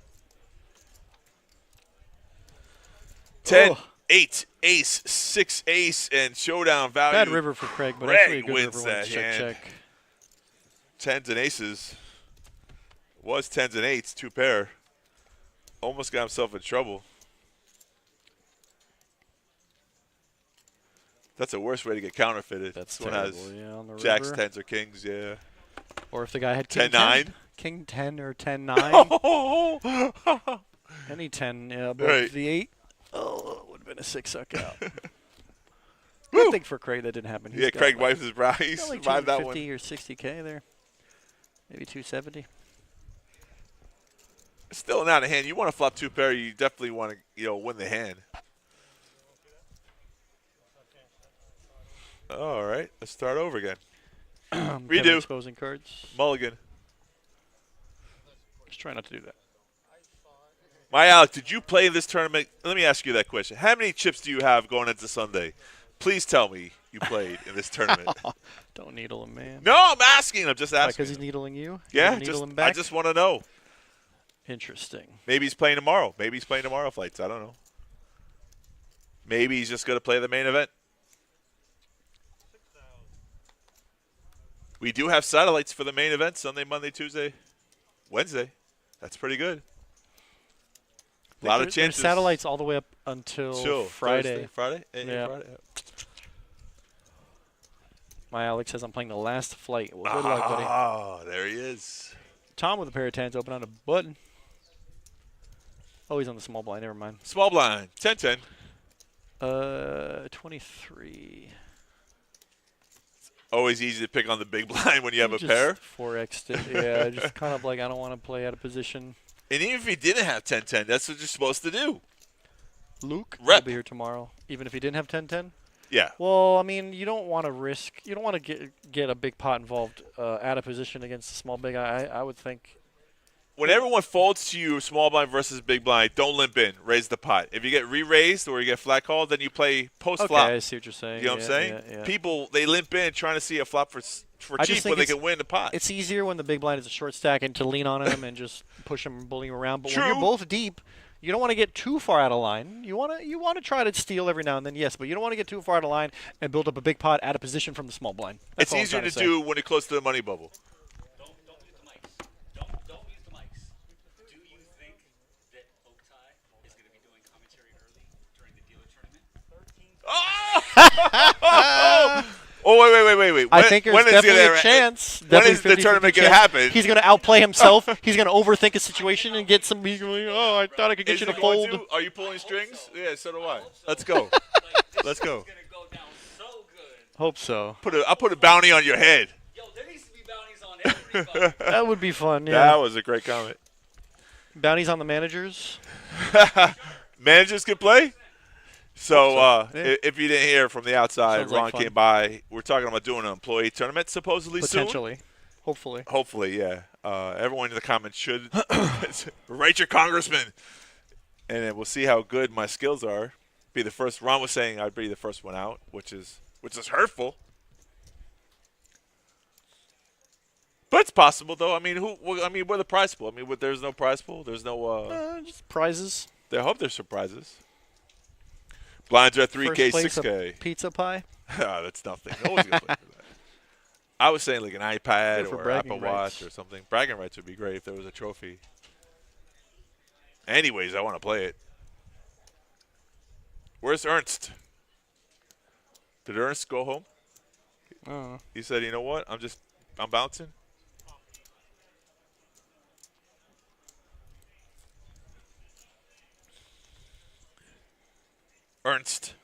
10, Oh. 8, ace, 6, ace, and showdown value. Bad river for Craig, but Craig actually a good wins river when it's that check, hand. check. Tens and aces. Was tens and eights, two pair. Almost got himself in trouble. That's the worst way to get counterfeited. That's This one terrible, has yeah, on the jacks, river. tens, or kings, yeah. Or if the guy had king 10-9. King 10 or 10-9. Any 10 above Right. the 8. Oh, it would have been a 6 suck out. Good thing for Craig that didn't happen. He's Yeah, got Craig like- wipes his brow. He got like survived that one. 250 or 60K there. Maybe 270. Still not a hand. You want to flop 2 pair, you definitely want to, win the hand. All right, let's start over again. Redo. Exposing cards. Mulligan. Just try not to do that. My Alec, did you play in this tournament? Let me ask you that question. How many chips do you have going into Sunday? Please tell me you played in this tournament. Don't needle him, man. No, I'm asking. I'm just asking. Because he's needling you? Yeah, needle him back? I just want to know. Interesting. Maybe he's playing tomorrow. Maybe he's playing tomorrow flights. I don't know. Maybe he's just going to play the main event. We do have satellites for the main event Sunday, Monday, Tuesday, Wednesday. That's pretty good. A lot of chances. Satellites all the way up until Friday. Friday? Yeah. Friday? My Alex says I'm playing the last flight. Well, good luck, buddy. Oh, there he is. Tom with a pair of tens open on a button. Oh, he's on the small blind. Never mind. Small blind. 10-10. 23. Always easy to pick on the big blind when you have a pair. 4x'd it. Yeah, just kind of like I don't want to play out of position. And even if he didn't have 10-10, that's what you're supposed to do. Luke Rep. will be here tomorrow, even if he didn't have 10-10. Yeah. Well, I mean, you don't want to risk. You don't want to get a big pot involved out of position against a small big. I would think. When everyone folds to you, small blind versus big blind, don't limp in. Raise the pot. If you get re-raised or you get flat called, then you play post-flop. Okay, I see what you're saying. You know what I'm saying? Yeah. People, they limp in trying to see a flop for cheap when they can win the pot. It's easier when the big blind is a short stack and to lean on him and just push him and bully him around. But True. when you're both deep, you don't want to get too far out of line. You want to try to steal every now and then, yes, but you don't want to get too far out of line and build up a big pot out of position from the small blind. That's It's all I'm easier trying to do when you're close to the money bubble. Don't mute the mics. Don't mute the mics. Do you think that Oaktai is going to be doing commentary early during the dealer tournament? Oh, wait. I think there's definitely a chance. When is the tournament going to happen? He's going to outplay himself. He's going to overthink a situation and get some. Oh, I thought I could get Is you to it going fold. Are you pulling strings? Yeah, so do I. Let's go. Let's go. It's going to go down so good. Hope so. I'll put a bounty on your head. Yo, there needs to be bounties on everybody. That would be fun. Yeah. That was a great comment. Bounties on the managers. Managers can play? So Yeah. if you didn't hear from the outside, Sounds like Ron fun. came by. We're talking about doing an employee tournament supposedly Potentially. soon. Hopefully. Hopefully, yeah. Everyone in the comments should write your congressman. And then we'll see how good my skills are. Be the first. Ron was saying I'd be the first one out, which is hurtful. But it's possible, though. I mean, we're the prize pool. I mean, there's no prize pool. There's no. Just prizes. I hope there's surprises. Blinds are at 3K, First place, 6K. a pizza pie. That's nothing. No one's gonna play for that. I was saying like an iPad Good for or bragging Apple rights. Watch or something. Bragging rights would be great if there was a trophy. Anyways, I want to play it. Where's Ernst? Did Ernst go home? He said, "You know what? I'm bouncing." Ernst.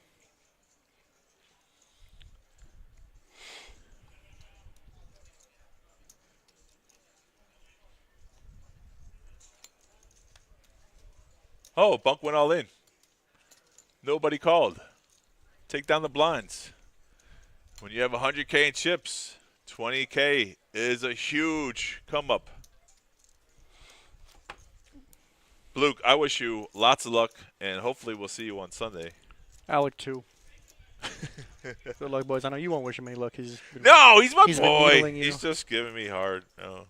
Oh, Bunk went all in. Nobody called. Take down the blinds. When you have 100K in chips, 20K is a huge come up. Luke, I wish you lots of luck, and hopefully we'll see you on Sunday. Alec, too. Good luck, boys. I know you won't wish him any luck. He's been, No, he's my He's been boy. needling you. He's just giving me hard. No.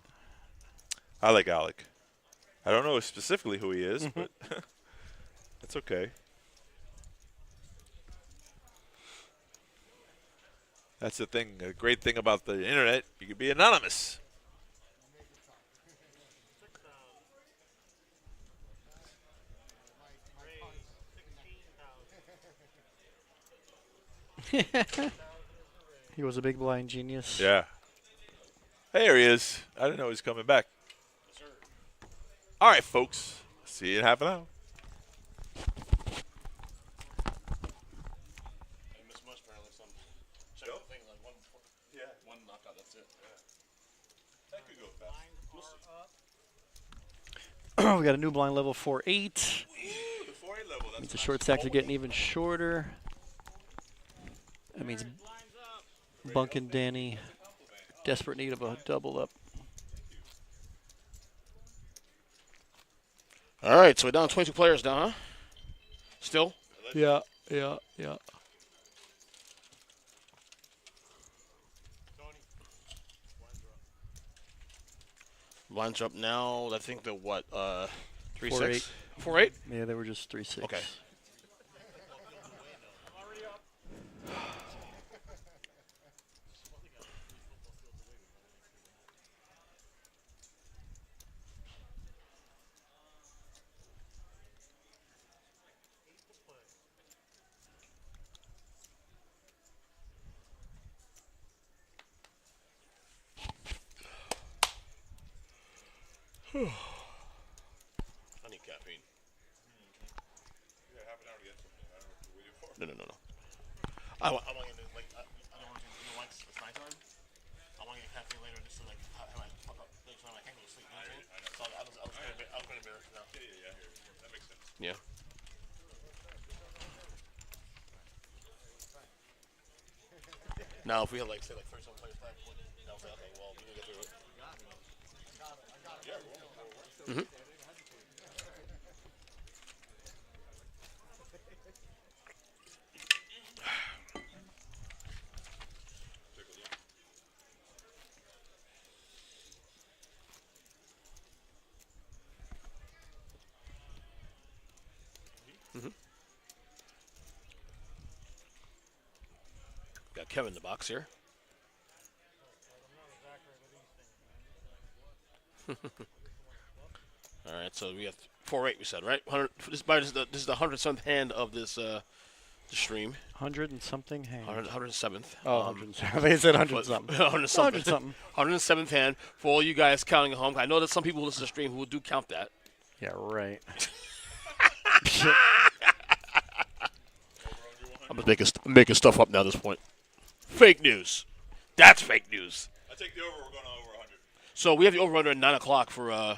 I like Alec. I don't know specifically who he is, but that's okay. That's the thing. A great thing about the internet, you can be anonymous. He was a big blind genius. Yeah. Hey, here he is. I didn't know he was coming back. All right, folks. See you in half an hour. One knockout, that's it. That could go fast. We got a new blind level 4-8. Means the short stacks are getting even shorter. That means Bunk and Danny desperate need of a double up. All right, so we're down 22 players now, huh? Still? Yeah. Lines are up now. I think they're what? 3-6? 4-8. 4-8? Yeah, they were just 3-6. Okay. I need caffeine. No. I want to get like I don't want to do like it's nighttime. I want to get caffeine later just to like have my fuck up. Like so I can't go to sleep. So I was going to bear now. Yeah. That makes sense. Yeah. Now if we had like say like 37 players left, I was like okay, well we can get through it. Mm-hmm. Got Kevin in the box here. All right, so we have 4-8. We said right. This is the 107th hand of this the stream. 100 and something hand. 107th. Oh, 107. They said 100 something. 100 something. 100 something. 107th hand for all you guys counting at home. I know that some people who listen to the stream who do count that. Yeah, right. I'm just making stuff up now at this point. Fake news. That's fake news. I take the over. We're going over 100. So we have the over under at 9 o'clock for.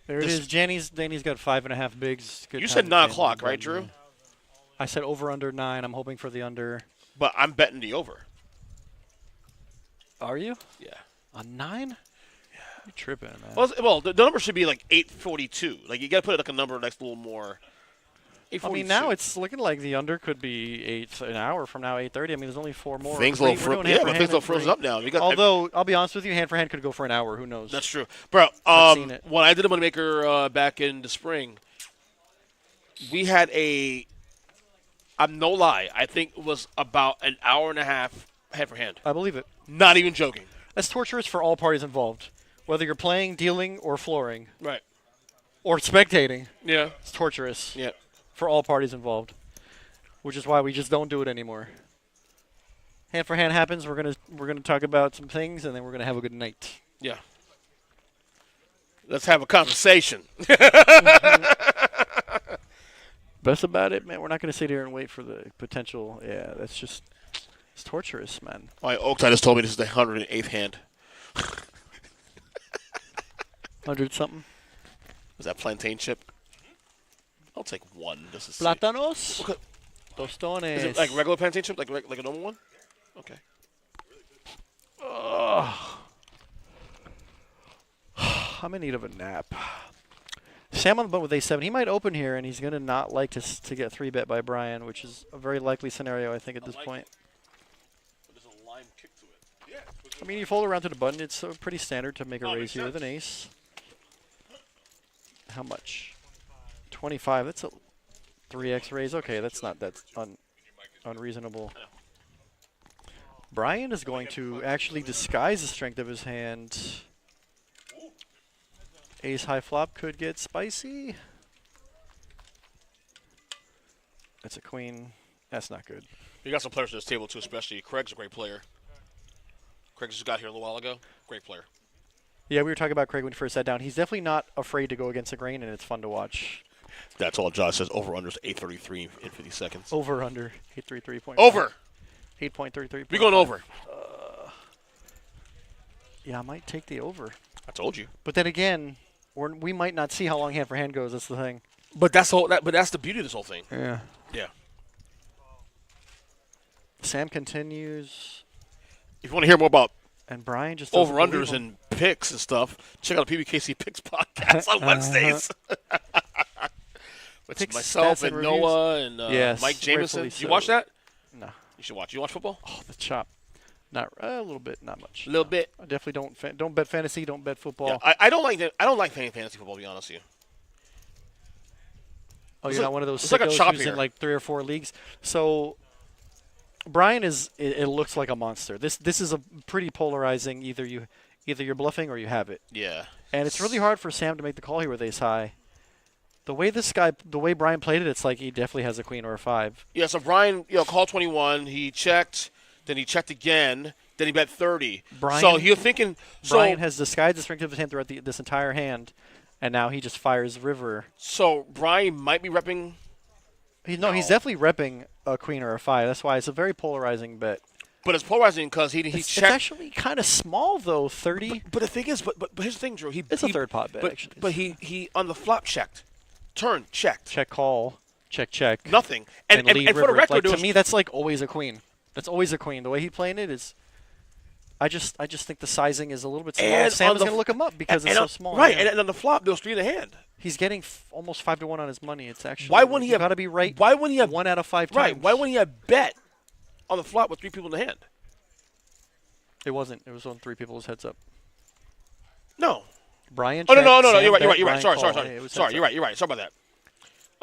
There it is. Danny's got 5.5 bigs. Good You time said to 9 Danny, o'clock, but, right, Drew? I said over under 9. I'm hoping for the under. But I'm betting the over. Are you? Yeah. On 9? Yeah. You're tripping, man. Well, the number should be like 842. Like you got to put it like a number that's a little more. I mean, now it's looking like the under could be an hour from now, 8:30. I mean, there's only 4 more. Things a little frozen. Yeah, but things a little frozen up now. Although I'll be honest with you, hand for hand could go for an hour. Who knows? That's true, bro. I've seen it. When I did a Moneymaker back in the spring, we had I'm no lie. I think it was about an hour and a half hand for hand. I believe it. Not even joking. That's torturous for all parties involved, whether you're playing, dealing, or flooring, Right. or spectating. Yeah. It's torturous. Yeah. For all parties involved, which is why we just don't do it anymore. Hand for hand happens. We're gonna talk about some things, and then we're gonna have a good night. Yeah. Let's have a conversation. Best about it, man. We're not gonna sit here and wait for the potential. Yeah, it's torturous, man. My Oaktie just told me this is the 108th hand. 100 something. Was that plantain chip? I'll take one. Just to see. Plátanos. Okay. Tostones. Is it like regular plantain chip, like a normal one? Okay. I'm in need of a nap. Sam on the boat with A7. He might open here, and he's going to not like to get 3-bet by Brian, which is a very likely scenario, I think, at this point. There's a lime kick to it. Yeah. I mean, you fold around to the button. It's pretty standard to make a raise here with an ace. How much? 25. That's a 3x raise. Okay, that's not unreasonable. Brian is going to actually disguise the strength of his hand. Ace high flop could get spicy. That's a queen. That's not good. You got some players at this table too, especially Craig's a great player. Craig just got here a little while ago. Great player. Yeah, we were talking about Craig when he first sat down. He's definitely not afraid to go against the grain, and it's fun to watch. That's all Josh says. Over under is 8:33 in 50 seconds. Over under 833. Over. 8.33. We going over. Yeah, I might take the over. I told you. But then again, we might not see how long hand for hand goes. That's the thing. But that's the beauty of this whole thing. Yeah. Yeah. Sam continues, If you want to hear more about and Brian just doesn't believe over-unders him. and picks and stuff, check out the Pbkc Picks podcast on Wednesdays. With Picks, myself stats, and and Noah and Yes, Mike Jameson. rightfully You so. watch that? No. You should watch. You watch football? Oh, the chop. Not a little bit, not much. A little bit. I definitely don't bet fantasy, don't bet football. Yeah, I don't like that. I don't like playing fantasy football, to be honest with you. Oh, It's you're like- not one of those it's like a sickos chop who's here. in like 3 or 4 leagues. So Brian is. It looks like a monster. This is a pretty polarizing. Either you're bluffing or you have it. Yeah. And it's really hard for Sam to make the call here with ace high. The way Brian played it, it's like he definitely has a queen or a 5. Yeah, so Brian, called 21. He checked. Then he checked again. Then he bet 30. Brian- so you're thinking. Brian has disguised the strength of his hand throughout this entire hand, and now he just fires river. So Brian might be repping. He's definitely repping a queen or a 5. That's why it's a very polarizing bet. But it's polarizing because he It's checked. actually kind of small though, 30. But the thing is, but here's the thing, Drew. It's a third pot bet, But, actually. but he on the flop checked, turn checked, Check call, check. nothing. And lead for the river. record, Like, there to was- me, that's like always a queen. That's always a queen. The way he's playing it is, I just think the sizing is a little bit small. And Sam on is the going to look him up because and it's so on- small. Right, yeah. and on the flop, there was 3 in the hand. He's getting almost 5 to 1 on his money. It's actually Why wouldn't he you have? got to be right? Why wouldn't he have 1 out of 5 Right. times? Why wouldn't he have bet on the flop with 3 people in the hand? It wasn't. It was on 3 people's heads up. No. Brian. Oh no, checked, no, no, Sam you're right. You're bet, right. You're right. Brian Sorry. called. Yeah, it was Sorry. heads You're up. right. You're right. Sorry about that.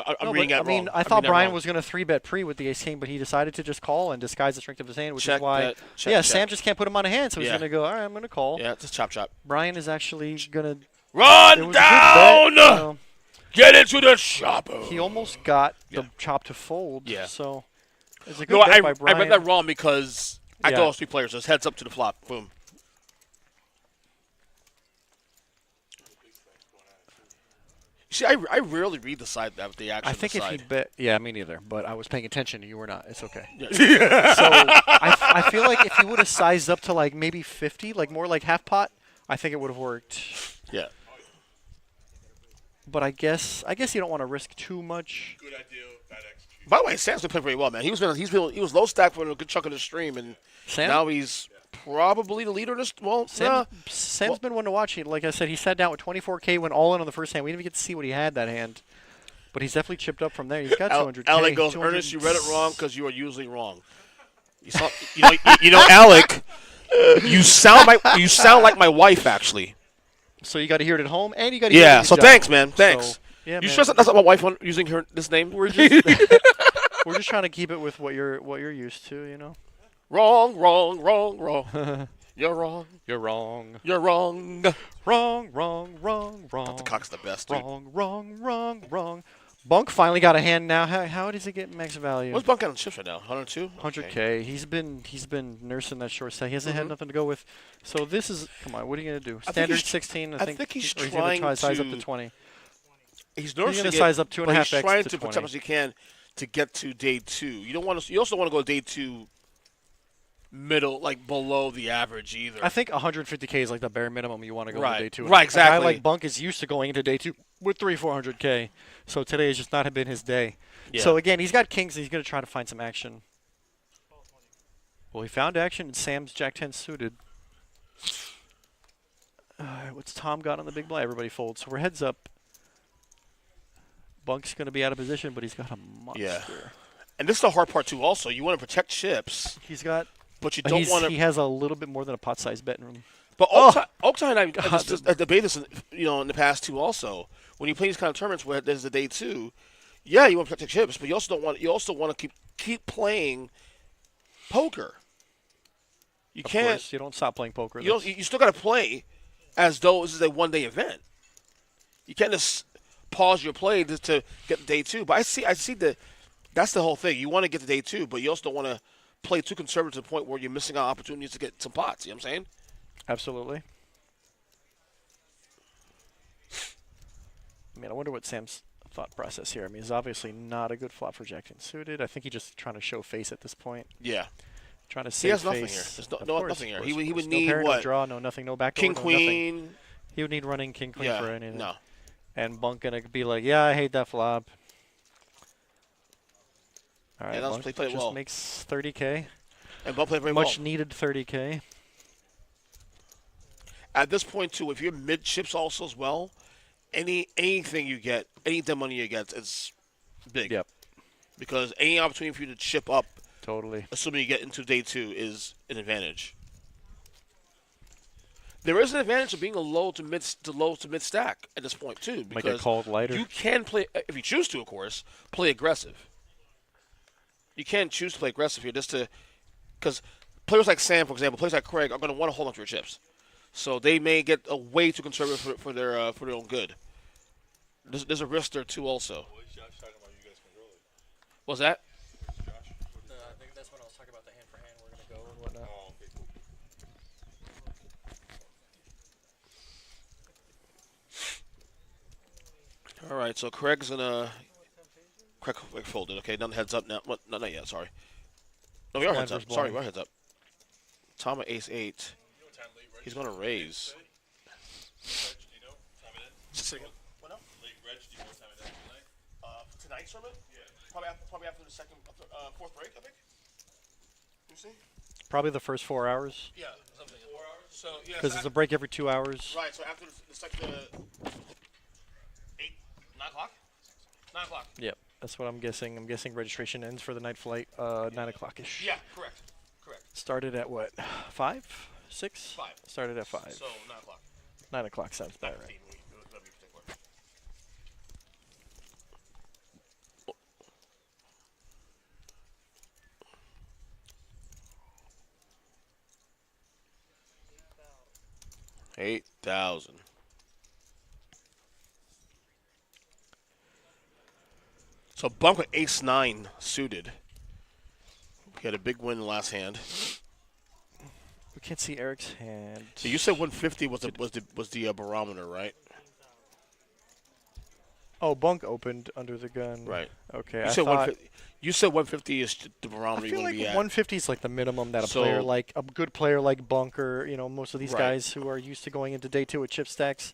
I'm No, reading but, that I mean, wrong. I I'm thought reading that Brian wrong. was going to 3-bet pre with the ace king, but he decided to just call and disguise the strength of his hand, which Check, is why. bet, check, yeah, check. Sam just can't put him on a hand, so he's Yeah. going to go. All right, I'm going to call. Yeah, it's a chop. Brian is actually going to. It Run was down. a good bet, you know. Get into the chopper. He almost got Yeah. the chop to fold. Yeah. So it's a good No, bet by I Brian. read that wrong because I Yeah. thought it was 3 players. It's heads up to the flop. Boom. See, I rarely read the side that the action. I think if he side. bet, yeah, me neither. But I was paying attention. You were not. It's okay. Yeah. So I feel like if he would have sized up to like maybe 50, like more like half pot, I think it would have worked. Yeah. But I guess you don't want to risk too much. Good idea, bad execution. By the way, Sam's been playing pretty well, man. He was low stack for a good chunk of the stream, and Sam? now he's probably the leader. Sam's been one to watch. Like I said, he sat down with 24K, went all in on the first hand. We didn't even get to see what he had that hand, but he's definitely chipped up from there. He's got 200K. Alec goes, 200 Ernest, you read it wrong because you are usually wrong. You know, Alec, you sound like my wife actually. So you got to hear it at home, and you got to hear it Yeah. at So your job. thanks, man. Thanks. So, yeah, You man. sure that's not my wife using this name? We're just we're just trying to keep it with what you're used to, you know. Wrong. You're wrong. You're wrong. You're wrong. Wrong. The cock's the best, dude. Wrong. Bunk finally got a hand now. How does it get max value? What's Bunk on chips right now? 102? 100K. He's been nursing that short set. He hasn't had nothing to go with. So this is come on. What are you gonna do? think Standard he's- 16. I think he's or trying gonna size up to- to 20. He's nursing gonna it, size up but 2.5x he's trying to to put 20. as much as he can to get to day 2. You also don't want to go day 2 middle, like below the average either. I think 150K is like the bare minimum you want to go Right. into day 2. Right, A exactly. guy like Bunk is used to going into day 2 with 400K. So today has just not been his day. Yeah. So again, he's got kings. And he's going to try to find some action. Well, he found action, and Sam's Jack 10 suited. What's Tom got on the big blind? Everybody folds. So we're heads up. Bunk's going to be out of position, but he's got a monster. Yeah. And this is the hard part too. Also, you want to protect chips, He's got. but you don't want He to. has a little bit more than a pot-sized betting room. But Oaktai and I God. debated this, in the past too. Also, when you play these kind of tournaments where there's a day 2, yeah, you want to protect chips, but you also don't want. You also want to keep playing poker. You Of can't. course, you don't stop playing poker. You don't. You still got to play as though this is a one-day event. You can't just pause your play to get day 2. But I see that's the whole thing. You want to get to day 2, but you also don't want to play too conservative to the point where you're missing out opportunities to get some pots. You know what I'm saying? Absolutely. I mean, I wonder what Sam's thought process here. I mean, he's obviously not a good flop for Jack 10 suited. I think he's just trying to show face at this point. Yeah. Trying to He save has nothing face. here. There's Of no course, nothing here. of He course, would no need pair, what? No draw, no nothing, no backdoor, King, no nothing. queen. He would need running king queen Yeah, for anything. no. And Bunk gonna be like, yeah, I hate that flop. All right, that was Bunk played just well. makes 30K. And Bunk played very Much well. needed 30K. At this point, too, if you're mid chips also as well, anything you get, any dead money you get is big. Yep, Because any opportunity for you to chip up, totally. assuming you get into day 2, is an advantage. There is an advantage of being a low to mid stack at this point too, Might get because called lighter. you can play, if you choose to, of course, play aggressive. You can choose to play aggressive here, just to, because players like Sam, for example, players like Craig are going to want to hold on to your chips, so they may get a way too conservative for their own good. There's a risk there too, also. What's that? I think that's when I was talking about the hand for hand. We're gonna go and whatnot. All right, so Craig's gonna. Craig folded. Okay, none heads up now. What? No, not yet. Sorry. No, we are heads up. Adverse Sorry, blind. we are heads up. Tom at ace 8. He's gonna raise. Just a second. What now? Tonight's tournament? Yeah. Probably after the second, fourth break, I think. You see? Probably the first 4 hours, Yeah, something. 4 hours. So yeah. because it's a break every 2 hours. Right. So after the second, 9 o'clock. 9 o'clock. Yep, that's what I'm guessing. I'm guessing registration ends for the night flight 9 o'clock-ish. Yeah, correct. Correct. Started at what? 5? 6? 5. Started at 5. So 9 o'clock. 9 o'clock sounds about 9:15, right. whatever you particular. $8,000. So Bunk with ace 9 suited. He had a big win in the last hand. We can't see Eric's hand. So you said 150 was the barometer, right? Oh, Bunk opened under the gun. Right. Okay, You I said thought, 150. You said 150 is the I barometer you feel want like to be at. 150 is like the minimum that a So- player like a good player like Bunker, most of these Right. guys who are used to going into day 2 with chip stacks,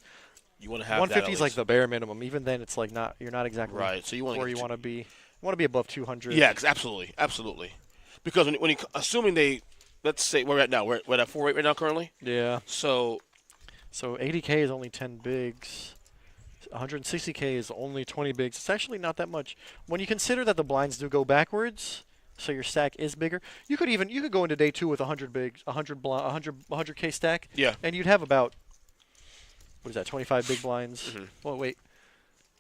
You want to have 150 that is like the bare minimum. Even then, it's like you're not exactly right. So you want where to you want to be. You want to be above 200. Yeah, absolutely, absolutely. Because when you assuming they, let's say where we're at now, we're at 4-8 right now currently. Yeah. So So 80K is only 10 bigs. 160K is only 20 bigs. It's actually not that much. When you consider that the blinds do go backwards, so your stack is bigger, you could go into day 2 with 100 bigs, 100K stack, yeah, and you'd have about, what is that, 25 big blinds? Mhm. Well, wait,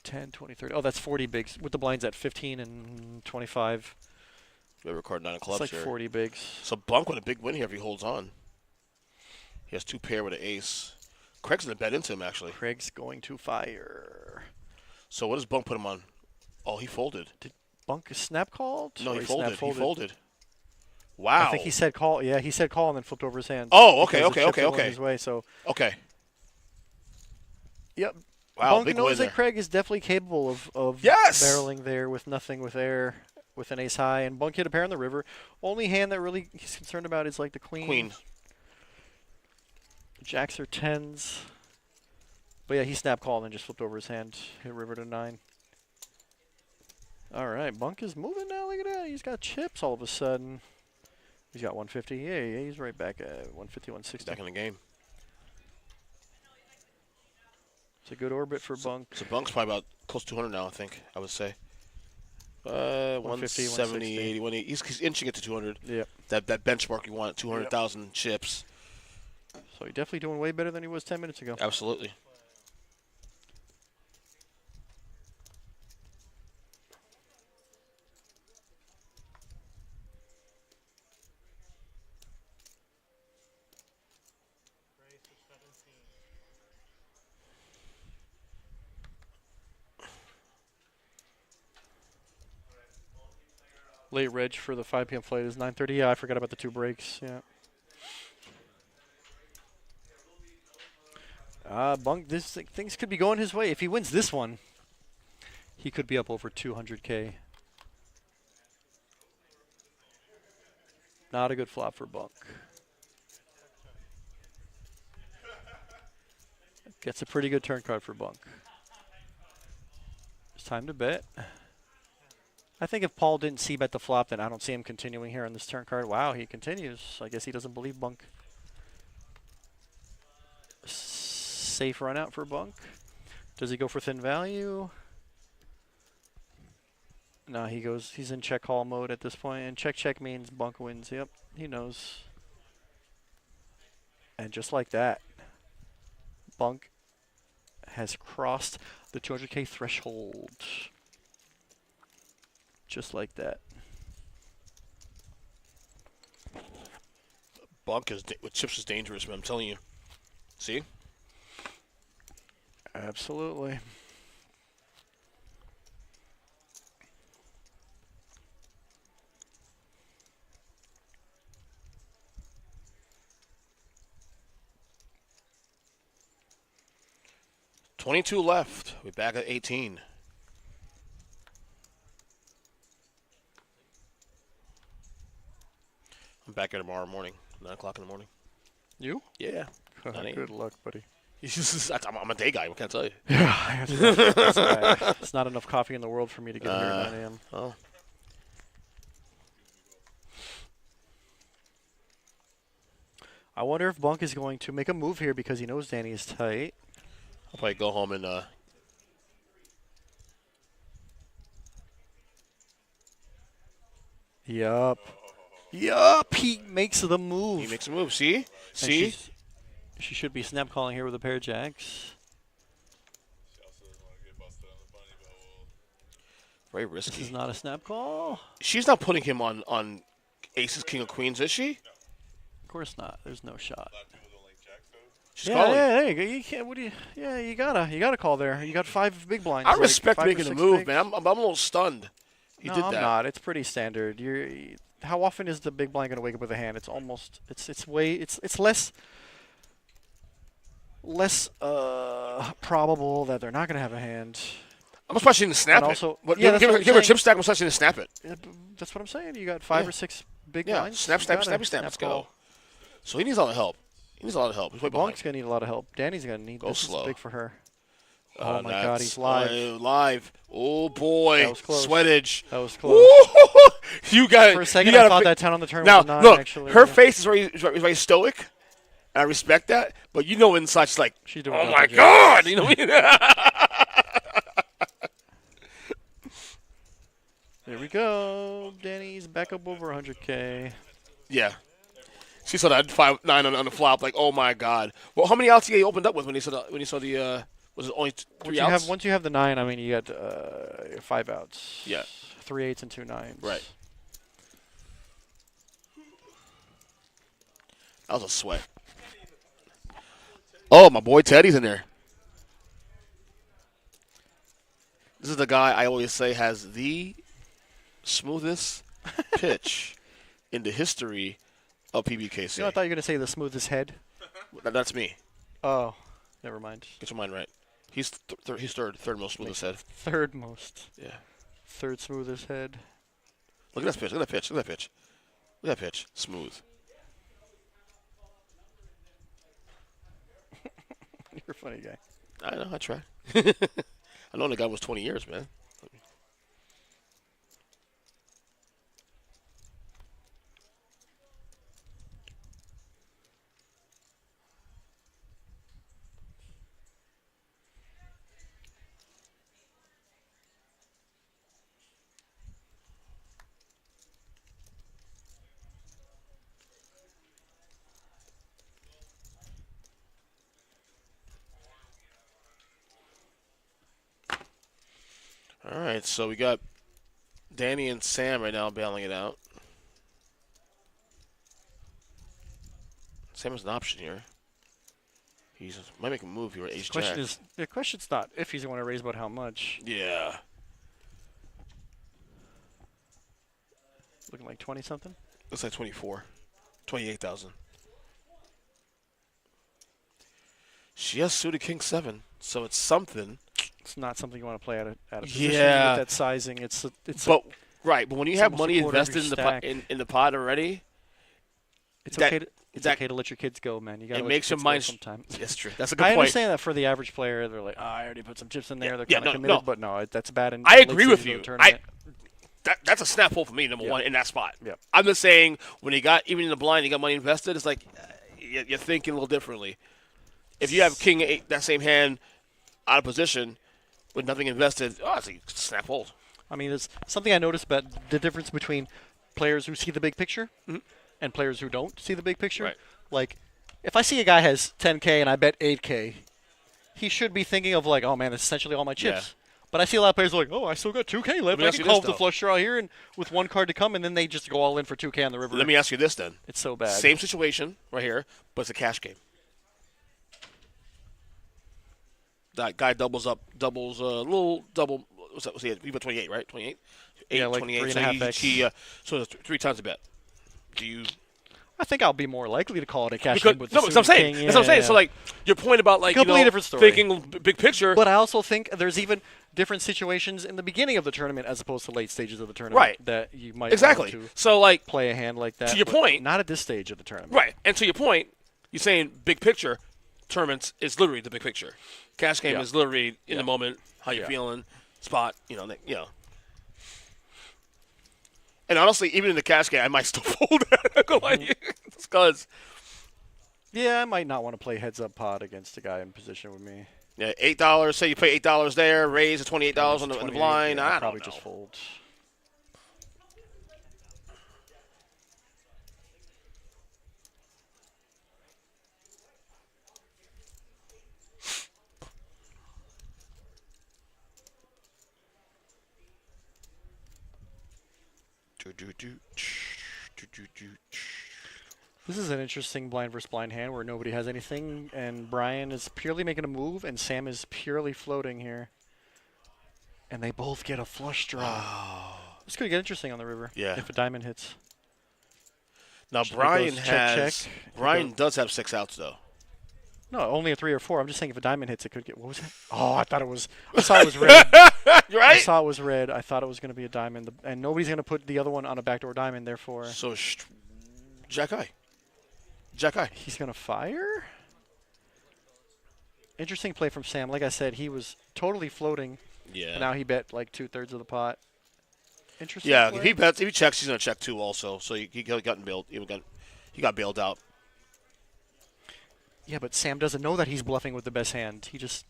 10, 20, 30. Oh, that's 40 bigs with the blinds at 15 and 25. we record 9 It's clubs like here. 40 bigs. So Bunk with a big win here if he holds on. He has 2 pair with an ace. Craig's gonna bet into him actually. Craig's going to fire. So what does Bunk put him on? Oh, he folded. Bunk is snap called? No, Or he snap folded. He folded. Wow. I think he said call. Yeah, he said call and then flipped over his hand. Oh, okay, because the chips were going okay. His way, so Okay. yep. Wow, Bunk big knows win that there. Craig is definitely capable of Yes! barreling there with nothing with air, with an ace high, and Bunk hit a pair in the river. Only hand that really he's concerned about is like the queen. Queen. Jacks are 10s. But yeah, he snap called and just flipped over his hand. Hit river to 9. All right, Bunk is moving now. Look at that. He's got chips all of a sudden. He's got 150. Yeah, he's right back at 150, 160. Back in the game. It's a good orbit for Bunk. So Bunk's probably about close to 200 now, I think, I would say. 150, 170, 80, 180. He's inching it to 200. Yep. That benchmark you want, 200,000 chips. So he's definitely doing way better than he was 10 minutes ago. Absolutely. Late reg for the 5 p.m. flight is 9:30. Yeah, I forgot about the 2 breaks. Yeah. Bunk, things could be going his way. If he wins this one, he could be up over 200K. Not a good flop for Bunk. Gets a pretty good turn card for Bunk. It's time to bet. I think if Paul didn't c-bet the flop, then I don't see him continuing here on this turn card. Wow, he continues. I guess he doesn't believe Bunk. Safe run out for Bunk. Does he go for thin value? No, he's in check call mode at this point, and check means Bunk wins. Yep, he knows. And just like that, Bunk has crossed the 200K threshold. Just like that. Bunk is with chips is dangerous, man. I'm telling you. See? Absolutely. $22 left. We're back at 18. I'm back here tomorrow morning, 9 o'clock in the morning. You? Yeah. Good luck, buddy. I'm a day guy. What can I tell you? Yeah, it's not enough coffee in the world for me to get here at 9 a.m. Oh. I wonder if Bunk is going to make a move here because he knows Danny is tight. I'll probably go home and Yup, he makes the move. he makes a move. See? See? She should be snap calling here with a pair of jacks. Very This risky. is not a snap call. She's not putting him on aces, king, or queens, is she? Of course not. There's no shot. She's Yeah, calling. there you go. You can't. What do you? Yeah, you gotta call there. You got 5 big blinds. I like respect 5 or making the 6 move, bigs. man. I'm a little stunned. He No, did I'm that. not. It's pretty standard. How often is the big blind gonna wake up with a hand? It's almost. It's less probable that they're not gonna have a hand. I'm especially to snap And it. also- What, yeah, that's give what her I'm give her a saying. chip stack. I'm especially to snap it. That's what I'm saying. You got 5 Yeah. or 6 big Yeah, blinds. snap, You snap, gotta snappy, snap. Let's go. call. So he needs a lot of help. He needs a lot of help. He's way behind. Bunk's gonna need a lot of help. Danny's gonna need. Go This slow. is big for her. Oh my God, he's that's- live. Live. Oh boy. That was close. Sweatage. That was close. Woo! You got For a second, you I gotta thought fi- that 10 on the turn Now was a 9. look, Actually, her yeah. face is very stoic. And I respect that, but you know inside she's like, She's doing oh double my jacks. God, you know what I mean? There we go. Danny's back up over 100K. Yeah. She saw that 5-9 on the flop, like, oh my God. Well, how many outs he opened up with when he saw the was it only 3 outs? Once you have the 9, I mean, you got 5 outs. Yeah. 3 8s and 2 9s. Right. That was a sweat. Oh, my boy Teddy's in there. This is the guy I always say has the smoothest pitch in the history of Pbkc. You know, I thought you were gonna say the smoothest head. That's me. Oh, never mind. Get your mind right. He's third most smoothest head. Third most. Yeah. Third smoothest head. Look at that pitch. Look at that pitch. Look at that pitch. Look at that pitch. Smooth. You're a funny guy. I know. I try. I know the guy was 20 years, man. All right, so we got Danny and Sam right now bailing it out. Sam has an option here. He might make a move here. Ace jack. The question's not if he's going to raise, but how much. Yeah. Looking like 20 something. Looks like 24. 28,000. She has suited king 7, so it's something. It's not something you want to play out of position Yeah. with that sizing. It's But right, but when you it's have almost a money quarter of invested your in the stack. in the pot already, it's that- okay. It's Exactly. okay to let your kids go, man. You got to It let makes your your kids go mind. sometimes. That's true. That's a good I point. understand that for the average player, they're like, oh, I already put some chips in there. They're Yeah, kind of no, committed, no. but no, that's bad. In I late agree with stages of you. the tournament. That's a snap pull for me, number Yeah. one, in that spot. Yeah. I'm just saying, when you got, even in the blind, you got money invested, it's like you're thinking a little differently. If you have king 8, that same hand, out of position, with nothing invested, it's a snap hold. I mean, there's something I noticed about the difference between players who see the big picture and players who don't see the big picture. Right. Like, if I see a guy has 10K and I bet 8K, he should be thinking of like, oh man, that's essentially all my chips. But I see a lot of players like, oh, I still got 2K left. me I ask can you call this, the though. flush draw here and with one card to come, and then they just go all in for 2K on the river. Let me ask you this then. It's so bad. Same situation right here, but it's a cash game. That guy doubles a little double. What's that? He bet 28, right? 28? 8, Yeah, like 28. 3.5x. So it's 3 times the bet. Do you? I think I'll be more likely to call it a cash Because, game with no, the that's what I'm suited saying. king. That's what I'm saying. Yeah. So, like, your point about, like, Completely different story. thinking big picture. But I also think there's even different situations in the beginning of the tournament as opposed to late stages of the tournament Right. that you might exactly. want to So, like, play a hand like that. To your but point- not at this stage of the tournament. right. And to your point, you're saying big picture tournaments is literally the big picture. Cash game Yeah. is literally in Yeah. the moment, how you're Yeah. feeling, spot, And honestly, even in the cash game, I might still fold that. I'm gonna lie to you. Just because, Yeah, I might not want to play heads up pot against a guy in position with me. yeah, $8. Say you pay $8 there, raise to $28 on the 28, blind. yeah, I I'll don't probably know. just fold. This is an interesting blind versus blind hand where nobody has anything, and Brian is purely making a move, and Sam is purely floating here. And they both get a flush draw. This could get interesting on the river. Yeah. If a diamond hits. Now It Brian goes check, has check. Brian does have 6 outs though. No, only a 3 or 4. I'm just saying if a diamond hits, it could get. What was that? Oh, I thought it was. I saw it was red. You're I right. saw it was red. I thought it was going to be a diamond, and nobody's going to put the other one on a backdoor diamond. Therefore, So Jack Eye. Jack Eye. he's going to fire. Interesting play from Sam. Like I said, he was totally floating. Yeah. And now he bet like 2/3 of the pot. Interesting. Yeah, play. if he bets, if he checks, he's gonna check too also. So he got bailed. He got bailed out. Yeah, but Sam doesn't know that he's bluffing with the best hand. He just.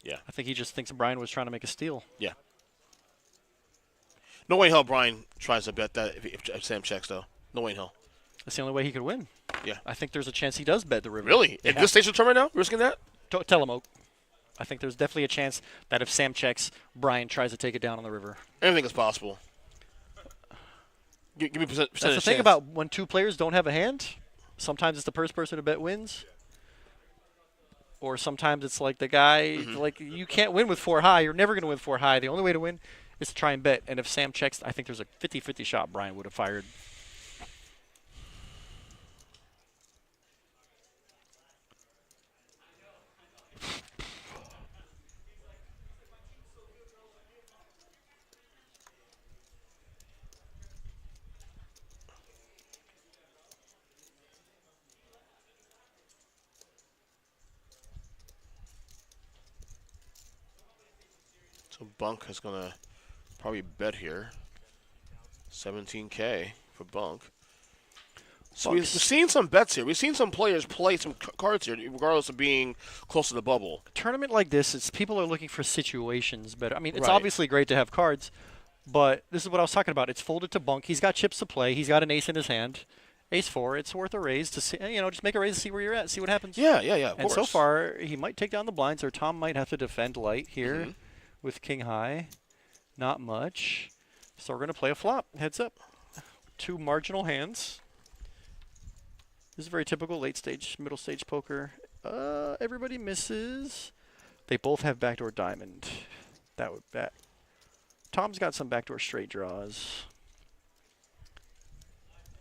Yeah. I think he just thinks Brian was trying to make a steal. Yeah. No way in hell Brian tries to bet that if Sam checks though. No way in hell. That's the only way he could win. Yeah. I think there's a chance he does bet the river. Really? Yeah. At this stage of the tournament now, risking that? Tell him, Oak. I think there's definitely a chance that if Sam checks, Brian tries to take it down on the river. Anything is possible. Give me percentage. That's the thing chance. about when two players don't have a hand. Sometimes it's the first person to bet wins. Or sometimes it's like the guy, like you can't win with 4 high. You're never going to win 4 high. The only way to win is to try and bet. And if Sam checks, I think there's a 50-50 shot Brian would have fired. So Bunk is gonna probably bet here. 17K for Bunk. So we've seen some bets here. We've seen some players play some cards here, regardless of being close to the bubble. A tournament like this, it's people are looking for situations better. I mean, it's Right. obviously great to have cards, but this is what I was talking about. It's folded to Bunk. He's got chips to play. He's got an ace in his hand. Ace 4. It's worth a raise to see, just make a raise to see where you're at, see what happens. Yeah. Of And course. so far, he might take down the blinds, or Tom might have to defend light here with king high. Not much. So we're going to play a flop. Heads up. 2 marginal hands. This is very typical late stage, middle stage poker. Everybody misses. They both have backdoor diamond. That would bet. Tom's got some backdoor straight draws.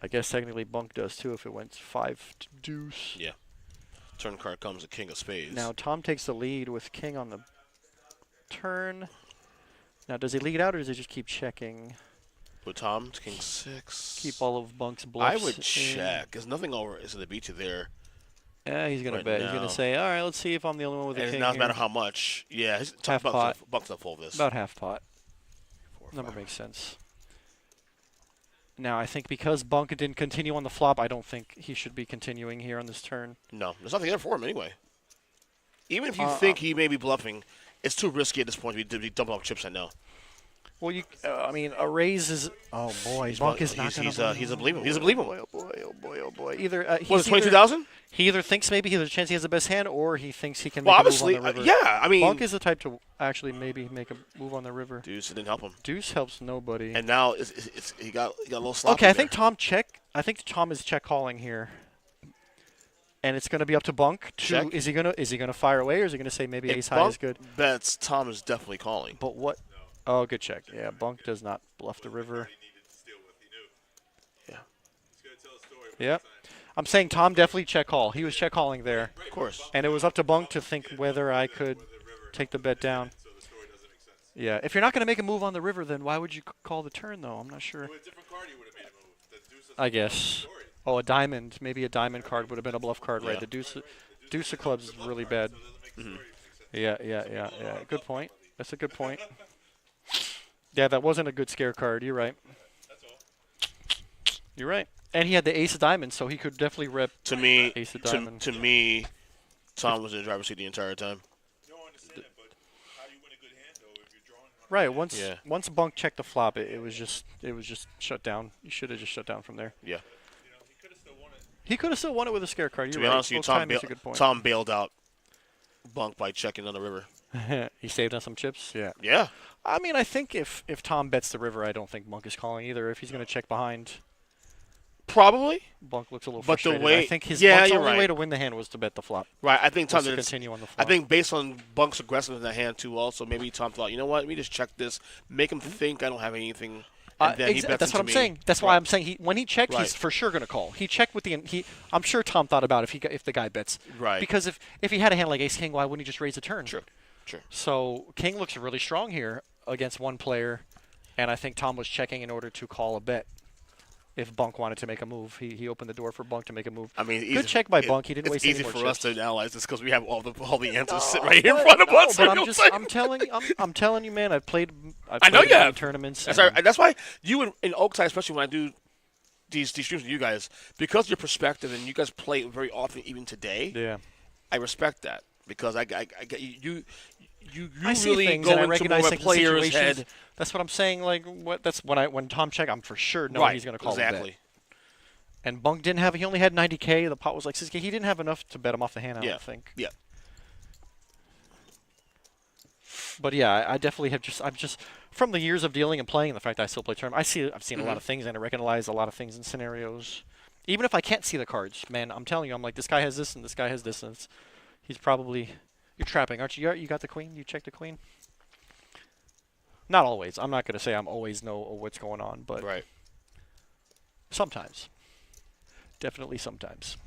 I guess technically Bunk does too if it went 5 to deuce. Yeah. Turn card comes a king of spades. Now Tom takes the lead with king on the turn. Now does he lead out or does he just keep checking? With Tom, king 6. Keep all of Bunk's I bluffs. would in. check. There's nothing over. Is going to beat you there. Yeah, he's gonna right bet. He's now. gonna say, "All right, let's see if I'm the only one with a And it king doesn't here." matter how much. Yeah, Half pot. Buck's not full of this. About half pot. 4 or Number 5. makes sense. Now, I think because Bunk didn't continue on the flop, I don't think he should be continuing here on this turn. No, there's nothing there for him anyway. Even if you think he may be bluffing, it's too risky at this point to be dumping off chips right now. Well, I mean, a raise is. Oh boy, Bunk is not going to. He's a believer. He's a believer. Oh boy, oh boy, oh boy. Either Was it 22,000? He either thinks maybe there's a chance he has the best hand, or he thinks he can Well, make obviously, a move on the river. yeah. I mean, Bunk is the type to actually maybe make a move on the river. Deuce, it didn't help him. Deuce helps nobody. And now he got a little sloppy. Okay, I there. think Tom check. I think Tom is check calling here, and it's going to be up to Bunk. Check. Is he gonna fire away, or is he going to say maybe If ace high Bunk is good? bets, Tom is definitely calling. But what? Oh, good check. Yeah, Bunk does not bluff the river. Yeah, Yeah. I'm saying Tom definitely check call. He was check calling there. of course. And it was up to Bunk to think whether I could take the bet down. Yeah. If you're not going to make a move on the river, then why would you call the turn, though? I'm not sure. I guess. Oh, a diamond. Maybe a diamond card would have been a bluff card, right? Yeah. The deuce of clubs is really bad. Yeah. Good point. That's a good point. Yeah, that wasn't a good scare card. You're right. You're right. And he had the ace of diamonds, so he could definitely rip To me, ace of diamonds. to me, Tom was in the driver's seat the entire time. Right. Once Yeah. once Bunk checked the flop, it was just shut down. You should have just shut down from there. Yeah. He could have still won it with a scare card. You're To be right. honest with you, Both makes a good point. Tom bailed out Bunk by checking on the river. He saved on some chips. Yeah. Yeah. I mean, I think if Tom bets the river, I don't think Bunk is calling either. If he's going to check behind, Probably. Bunk looks a little But the frustrated. way- I think his yeah, Bunk's you're only way right. to win the hand was to bet the flop. Right. I think Tom Was to did continue on the I flop. think based on Bunk's aggressiveness in that hand too, also maybe Tom thought, you know what, let me just check this, make him think I don't have anything, and then he bets that's what into I'm me. saying. That's why I'm saying when he checked, Right. he's for sure going to call. He checked with I'm sure Tom thought about if the guy bets. Right. Because if he had a hand like ace king, why wouldn't he just raise a turn? Sure. So king looks really strong here against one player, and I think Tom was checking in order to call a bet. If Bunk wanted to make a move, he opened the door for Bunk to make a move. I mean, Good check by Bunk. He didn't waste any It's more easy for us chips. to analyze this because we have all the answers sitting right here in front of us. But You know what I'm saying? I'm telling you, man. I've played I know you in have. tournaments. That's why you in Oakside, especially when I do these streams with you guys, because of your perspective and you guys play very often, even today. Yeah. I respect that because I get you I see really things go and I into recognize more of a things, player's situations. head. That's what I'm saying. Like that's when Tom check, I'm for sure know Right. he's going to call Exactly. a bet. And Bunk didn't have. He only had 90K. The pot was like 6K. He didn't have enough to bet him off the hand. I Yeah. don't think. Yeah. But yeah, I definitely have I'm just from the years of dealing and playing, and the fact that I still play tournament. I've seen a lot of things and I recognize a lot of things in scenarios. Even if I can't see the cards, man, I'm telling you, I'm like, this guy has this and this guy has this, and he's probably you're trapping, aren't you? You got the queen. You checked the queen. Not always. I'm not going to say I'm always know what's going on, but Right. sometimes. Definitely sometimes.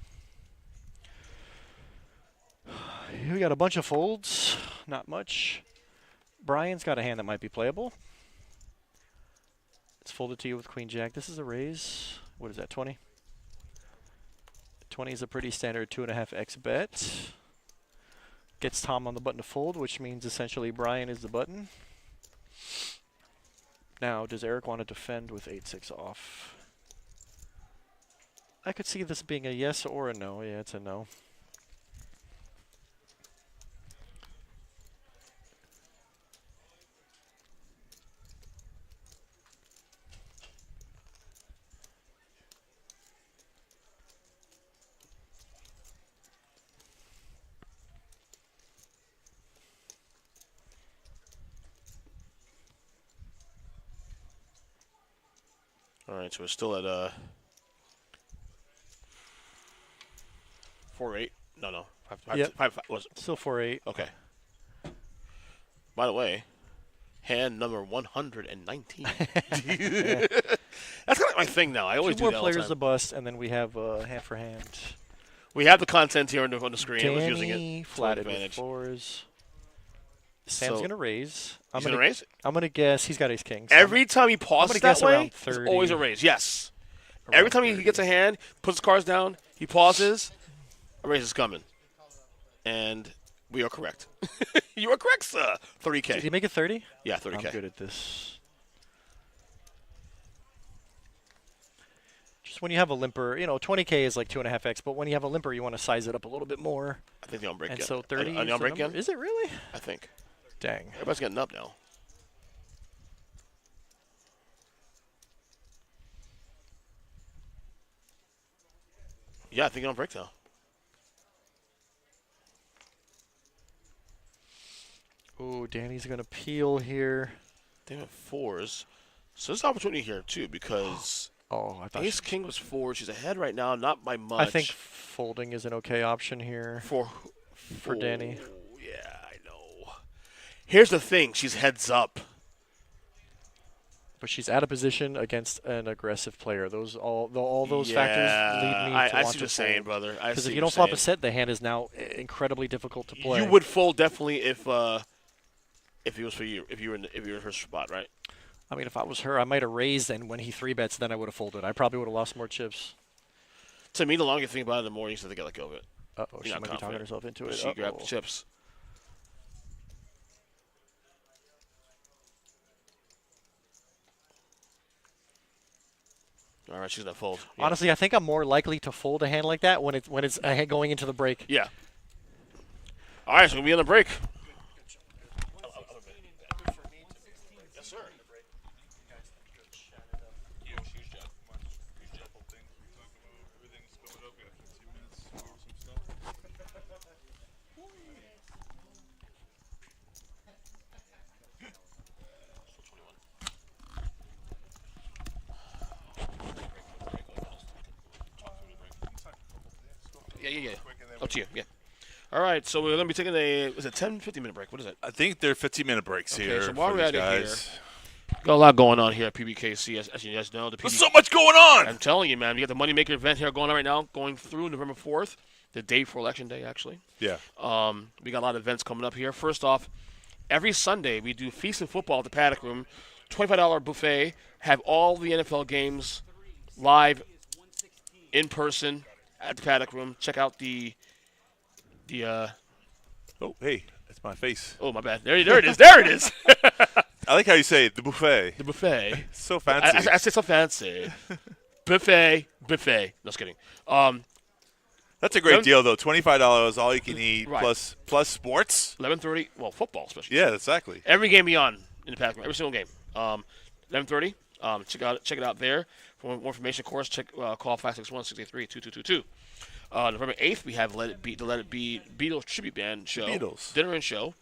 We got a bunch of folds. Not much. Brian's got a hand that might be playable. It's folded to you with queen jack. This is a raise. What is that, 20? 20 is a pretty standard 2.5x bet. Gets Tom on the button to fold, which means essentially Brian is the button. Now, does Eric want to defend with 8-6 off? I could see this being a yes or a no. Yeah, it's a no. All right, so we're still at 4-8. No. Yep. Five, was Still 4-8. okay. By the way, hand number 119. That's kind of like my thing now. I always Two do more that all the players time. to bust, and then we have hand for hand. We have the content here on the screen. I was using Danny it to my flatted with advantage. fours. Sam's So- going to raise. I'm He's gonna raise? I'm going to guess he's got ace king. Every time he pauses guess that way, around it's 30. always a raise. Yes. Every time he gets a hand, puts his cards down, he pauses, a raise is coming. And we are correct. You are correct, sir. Did 30K. he make it 30? Yeah, 30K. I'm good at this. Just when you have a limper, 20K is like 2.5x, but when you have a limper, you want to size it up a little bit more. I think the on break And again. so 30 On is the on the break number? again? Is it really? I think. Dang. Everybody's getting up now. Yeah, I think on break now. Ooh, Danny's going to peel here. They have fours. So there's an opportunity here, too, because Oh, I thought Ace King was four. She's ahead right now, not by much. I think folding is an okay option here. for Danny. Yeah, I know. Here's the thing. She's heads up. But she's out of position against an aggressive player. All those factors lead me to I want see what to you're saying, fold. brother. I Because see if what you don't you're flop a saying. set, the hand is now incredibly difficult to play. You would fold definitely if it was for you, if you were in her spot, right? I mean, if I was her, I might have raised, and when he 3-bets, then I would have folded. I probably would have lost more chips. To me, the longer you think about it, the more you start to get let go of it. Uh-oh, she You're might not be talking confident. herself into it. She grabbed the Uh-oh. chips. All right, she's gonna fold. Yeah. Honestly, I think I'm more likely to fold a hand like that when it's a hand going into the break. Yeah. All right, so we'll be on the break. Yes, sir. Yeah. Up to you. Yeah. All right, so we're gonna be taking is it 10, 15-minute break? What is it? I think they're 15-minute breaks Okay, here so while for we're these at it guys. Got a lot going on here at Pbkc, as you guys know. There's so much going on. I'm telling you, man. You got the Moneymaker event here going on right now, going through November 4th, the day before Election Day, actually. Yeah. We got a lot of events coming up here. First off, every Sunday we do Feast and Football at the Paddock Room, $25 buffet. Have all the NFL games live, in person, at the Paddock Room. Check out the Oh, hey, that's my face. oh, my bad. There it is. There it is. I like how you say it, the buffet. The buffet. It's so fancy. I say so fancy. Buffet. No, just kidding. That's a great deal, though. $25, all you can eat, Right. plus sports. 11:30. Well, football especially. Yeah, exactly. Every game beyond in the Paddock Room. Every single game. 11:30. Check it out there. For more information, of course, call 561-683-2222. November 8th, we have the Let It Be Beatles tribute band show. Beatles. Dinner and show.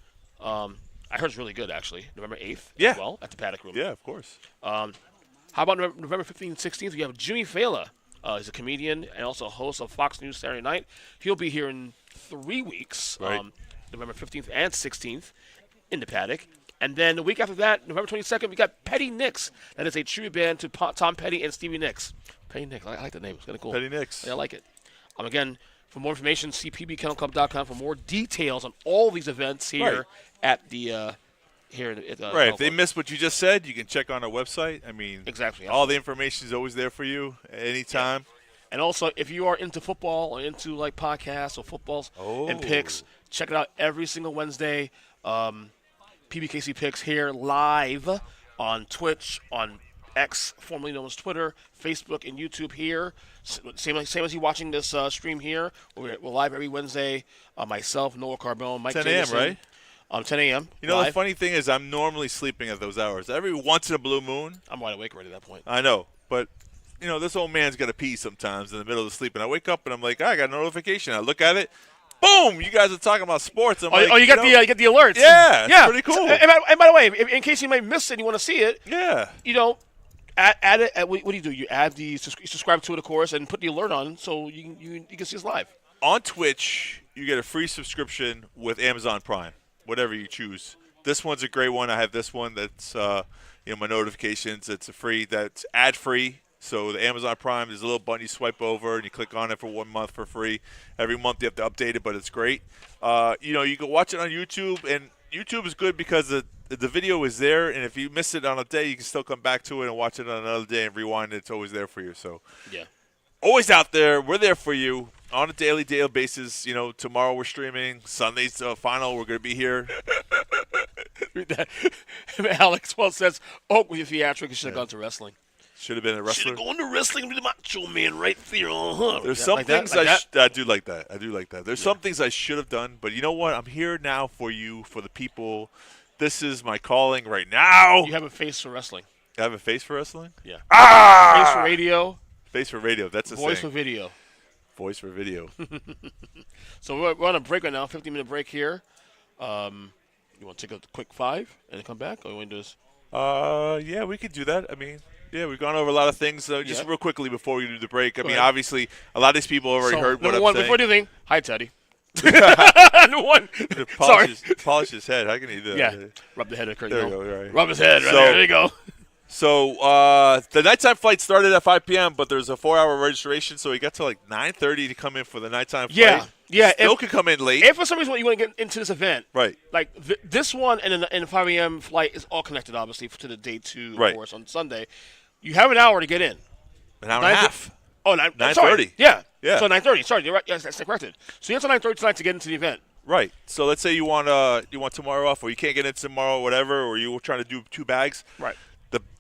I heard it's really good, actually. November 8th Yeah. as well at the Paddock Room. Yeah, of course. How about November 15th and 16th? We have Jimmy Fallon. He's a comedian and also a host of Fox News Saturday Night. He'll be here in 3 weeks, Right. November 15th and 16th in the Paddock. And then the week after that, November 22nd, we got Petty Nicks. That is a tribute band to Tom Petty and Stevie Nicks. Petty Nicks. I like that name. It's kind of cool. Petty Nicks. Yeah, I like it. Again, for more information, see pbkennelclub.com for more details on all these events here Right. at the here at Right. Kennel If they Club. missed what you just said, you can check on our website. I mean, Exactly. all the information is always there for you at any time. And also, if you are into football or into like podcasts or footballs and picks, check it out every single Wednesday. PBKC Picks here live on Twitch, on X, formerly known as Twitter, Facebook, and YouTube here. Same as you watching this stream here. We're live every Wednesday. Myself, Noah Carbone, Mike 10 a.m., Jamison. right? 10 a.m. You know, live. the funny thing is I'm normally sleeping at those hours. Every once in a blue moon, I'm wide awake already at that point. I know, but you know, this old man's got to pee sometimes in the middle of sleep, and I wake up and I'm like, I got a notification. I look at it, boom! You guys are talking about sports. I'm like, you get the alerts. Yeah, it's pretty cool. And by the way, in case you might miss it and you want to see it, yeah, add it. What do you do? You add you subscribe to it, of course, and put the alert on so you can see us live. on Twitch, you get a free subscription with Amazon Prime, whatever you choose. This one's a great one. I have this one that's my notifications. It's that's ad free. So the Amazon Prime, there's a little button you swipe over and you click on it for 1 month for free. Every month you have to update it, but it's great. You can watch it on YouTube, and YouTube is good because the video is there, and if you miss it on a day, you can still come back to it and watch it on another day and rewind it. It's always there for you. So Yeah. always out there. We're there for you on a daily basis. You know, tomorrow we're streaming. Sunday's final. We're going to be here. Read that. Alex well says, "Oh, with your theatrics, you should have gone to wrestling. Should have been a Should wrestler. have gone to wrestling with the Macho Man right there, huh?" There's Yeah, some like that, things like that? I do like that. I do like that. There's some things I should have done, but you know what? I'm here now for you, for the people. This is my calling right now. You have a face for wrestling. I have a face for wrestling? Yeah. Ah! Face for radio, Face for radio. That's a voice for saying. video. Voice for video. So we're on a break right now, 15-minute break here. You want to take a quick 5 and then come back, or you want to do this? Yeah, we could do that. I mean, yeah, we've gone over a lot of things. Just Yeah. real quickly before we do the break. I mean, ahead. obviously, a lot of these people already So, heard what number I'm one, saying. before you do anything, hi, Teddy. Number one. Sorry. Polish his head. How can he do that? Yeah. Rub the head of the curtain. There you go. Right. Rub his head. Right So- there you go. So the nighttime flight started at 5 p.m., but there's a 4-hour registration, so he got to like 9:30 to come in for the nighttime flight. Yeah. Yeah. Still could come in late. If for some reason you want to get into this event, Right. like this one and the 5 a.m. flight is all connected, obviously, to the day 2, Right. of course, on Sunday. You have an hour to get in. An hour and a half. Oh, 9:30. Sorry. Yeah. Yeah. So 9:30. Sorry, you're right. Yes, that's corrected. So you have to 9:30 tonight to get into the event. Right. So let's say you want tomorrow off, or you can't get in tomorrow, wwhatever, or you were trying to do 2 bags. Right.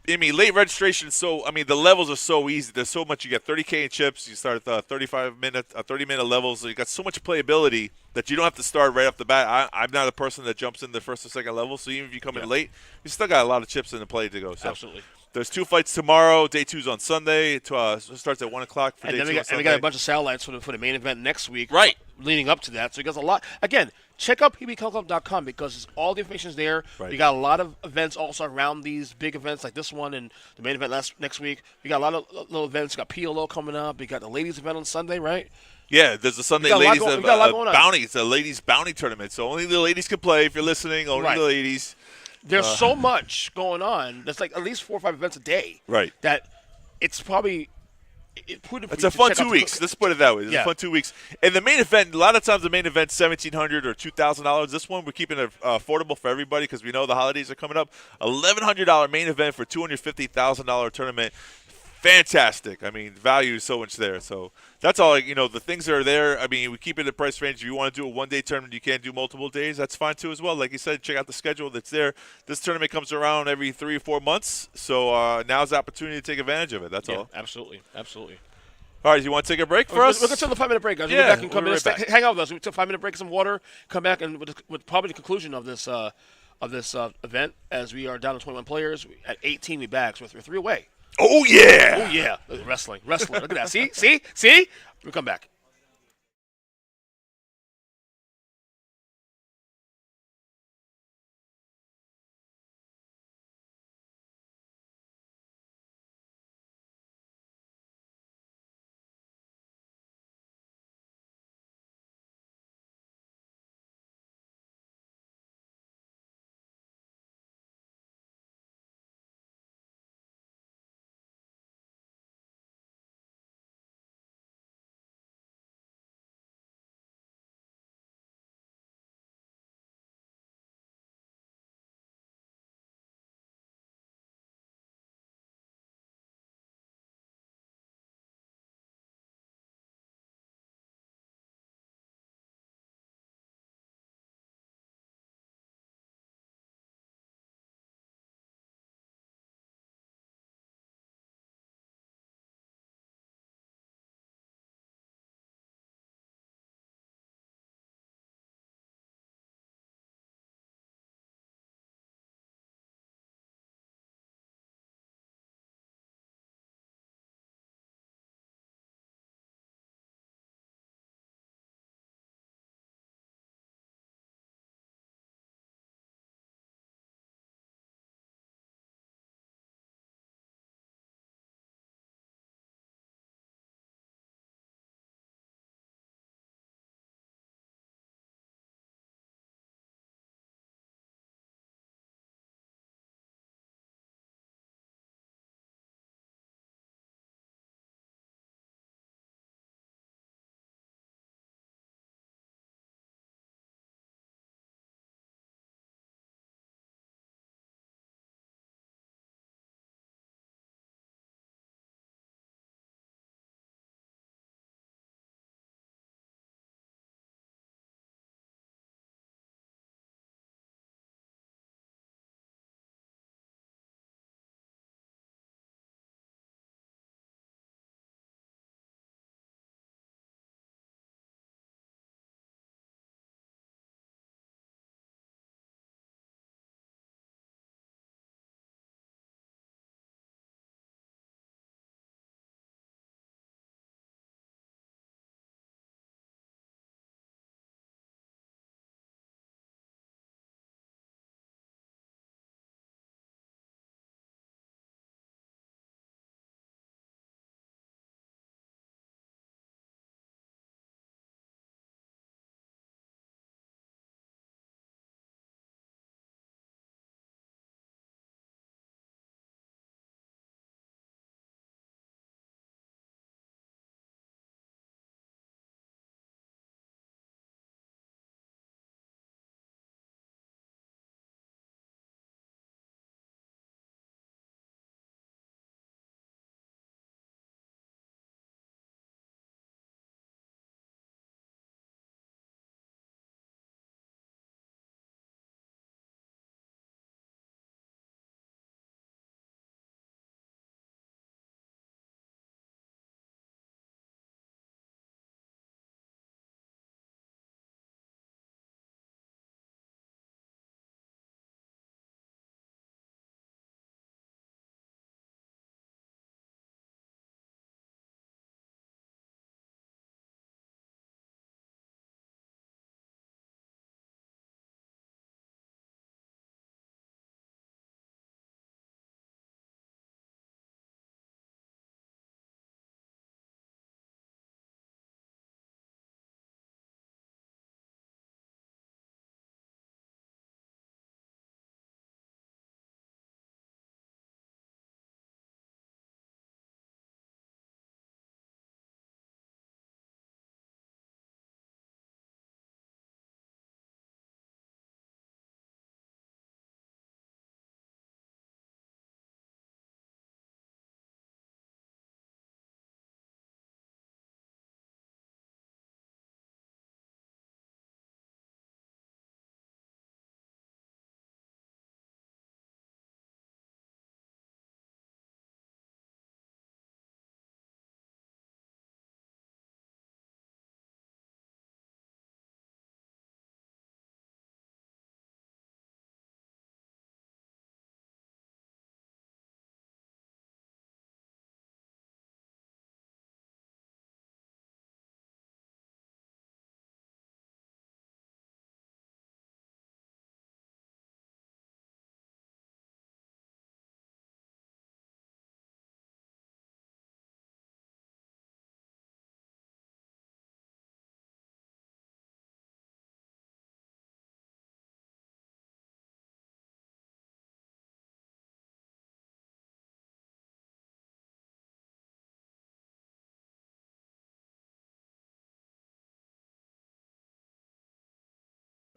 Late registration. So the levels are so easy. There's so much. You get 30K in chips. You start at 30-minute levels. So you got so much playability that you don't have to start right off the bat. I'm not a person that jumps in the first or second level. So even if you come in late, you still got a lot of chips in the play to go. So Absolutely. there's 2 flights tomorrow. Day 2's on Sunday. It starts at 1 o'clock for And day then 2 we on got, Sunday. and we got a bunch of satellites for the main event next week. Right. Leading up to that. So you got a lot. Again, check out pbkc.com because all the information is there. Right. We got a lot of events also around these big events like this one and the main event next week. We got a lot of little events. We got PLO coming up. We got the ladies event on Sunday, right? Yeah, there's a Sunday We got a lot ladies going- we got a lot going on. bounty. It's a ladies bounty tournament. So only the ladies can play. If you're listening, only Right. the ladies. There's so much going on. There's like at least 4 or 5 events a day. Right. That it's probably prudent for It's you a to fun check 2 out weeks. Let's put it that way. It's Yeah. a fun 2 weeks. And the main event, a lot of times the main event's $1,700 or $2,000. This one we're keeping it affordable for everybody because we know the holidays are coming up. $1,100 main event for $250,000 tournament. Fantastic. I mean, value is so much there. So that's all. The things that are there. I mean, we keep it in the price range. If you want to do a one-day tournament, you can't do multiple days. That's fine too as well. Like you said, check out the schedule that's there. This tournament comes around every 3 or 4 months. So now's the opportunity to take advantage of it. That's Yeah, all. absolutely. Absolutely. All right, you want to take a break for us? We're going to take a 5-minute break, guys. We'll Yeah, be back and come we'll in. be right back. Hang out with us. We'll take a 5-minute break, some water, come back, and with probably the conclusion of this event, as we are down to 21 players. At 18, we back, so we're 3 away. Oh, yeah. Oh, yeah. Wrestling. Look at that. See? We come back.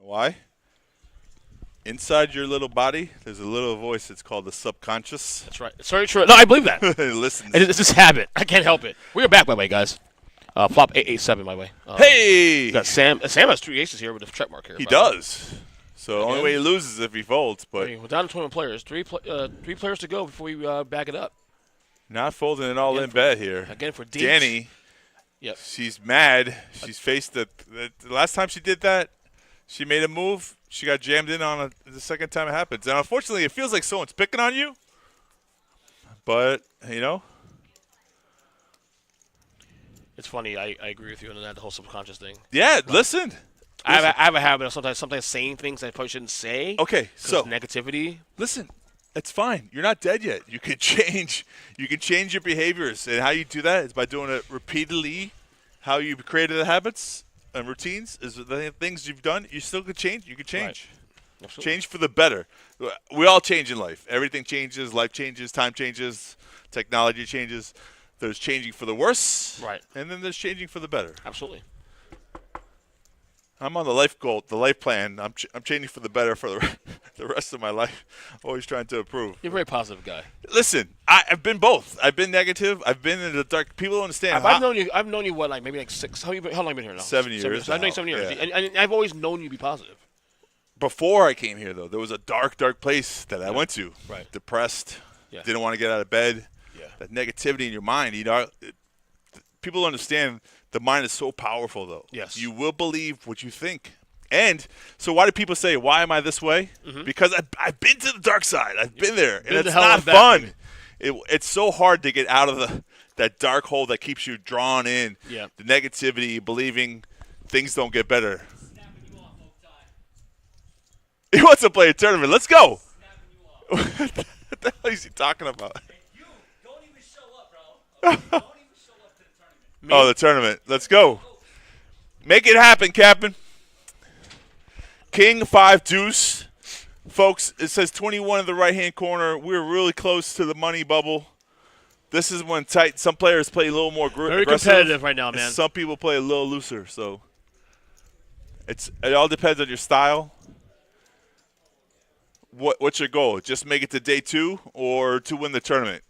Why? Inside your little body, there's a little voice. It's called the subconscious. That's right. It's very true. No, I believe that. It listens. It's this habit. I can't help it. We are back, by the way, guys. Flop 887, by the way. Hey! We got Sam. Sam has 3 aces here with a check mark here. He by the way. does. So the only way he loses is if he folds. But We're down to 21 players. Three players to go before we back it up. not folding an all-in bet here. Again for Deeks. Danny, Yep. she's mad. She's faced the last time she did that, she made a move. She got jammed in on the second time it happens. And unfortunately, it feels like someone's picking on you. But, you know. It's funny. I agree with you on that, the whole subconscious thing. Yeah, listen. I have a habit of sometimes saying things I probably shouldn't say. Okay, so negativity. listen. It's fine. You're not dead yet. You can change. You can change your behaviors, and how you do that is by doing it repeatedly. How you created the habits and routines is the things you've done. You still could change. You could change. Right. Absolutely. Change for the better. We all change in life. Everything changes. Life changes. Time changes. Technology changes. There's changing for the worse. Right. And then there's changing for the better. Absolutely. I'm on the life goal, the life plan. I'm changing for the better for the rest of my life. Always trying to improve. You're a very positive guy. Listen, I've been both. I've been negative. I've been in the dark. People don't understand. I've known you. I've known you what, like maybe like 6. How long have you been here now? 7 years. I've known you 7 years, Yeah. and I've always known you to be positive. Before I came here, though, there was a dark place that I went to. Right. Depressed. Yeah. Didn't want to get out of bed. Yeah. That negativity in your mind. You know, people don't understand the mind is so powerful, though. Yes. You will believe what you think. And so why do people say, why am I this way? Mm-hmm. Because I've been to the dark side. I've been there. And Been the it's hell not of that, fun. baby. It's so hard to get out of that dark hole that keeps you drawn in. Yeah. The negativity, believing things don't get better. Snapping you off, Oak He wants to play a tournament. Let's go. Snapping you off. What the hell is he talking about? You don't even show up, bro. Okay, don't even show up to the tournament. Oh, the tournament. Let's go. Make it happen, Captain. King 5 deuce. Folks, it says 21 in the right-hand corner. We're really close to the money bubble. This is when tight. Some players play a little more Very aggressive. competitive right now, and man. Some people play a little looser. So it all depends on your style. What's your goal? Just make it to day 2 or to win the tournament?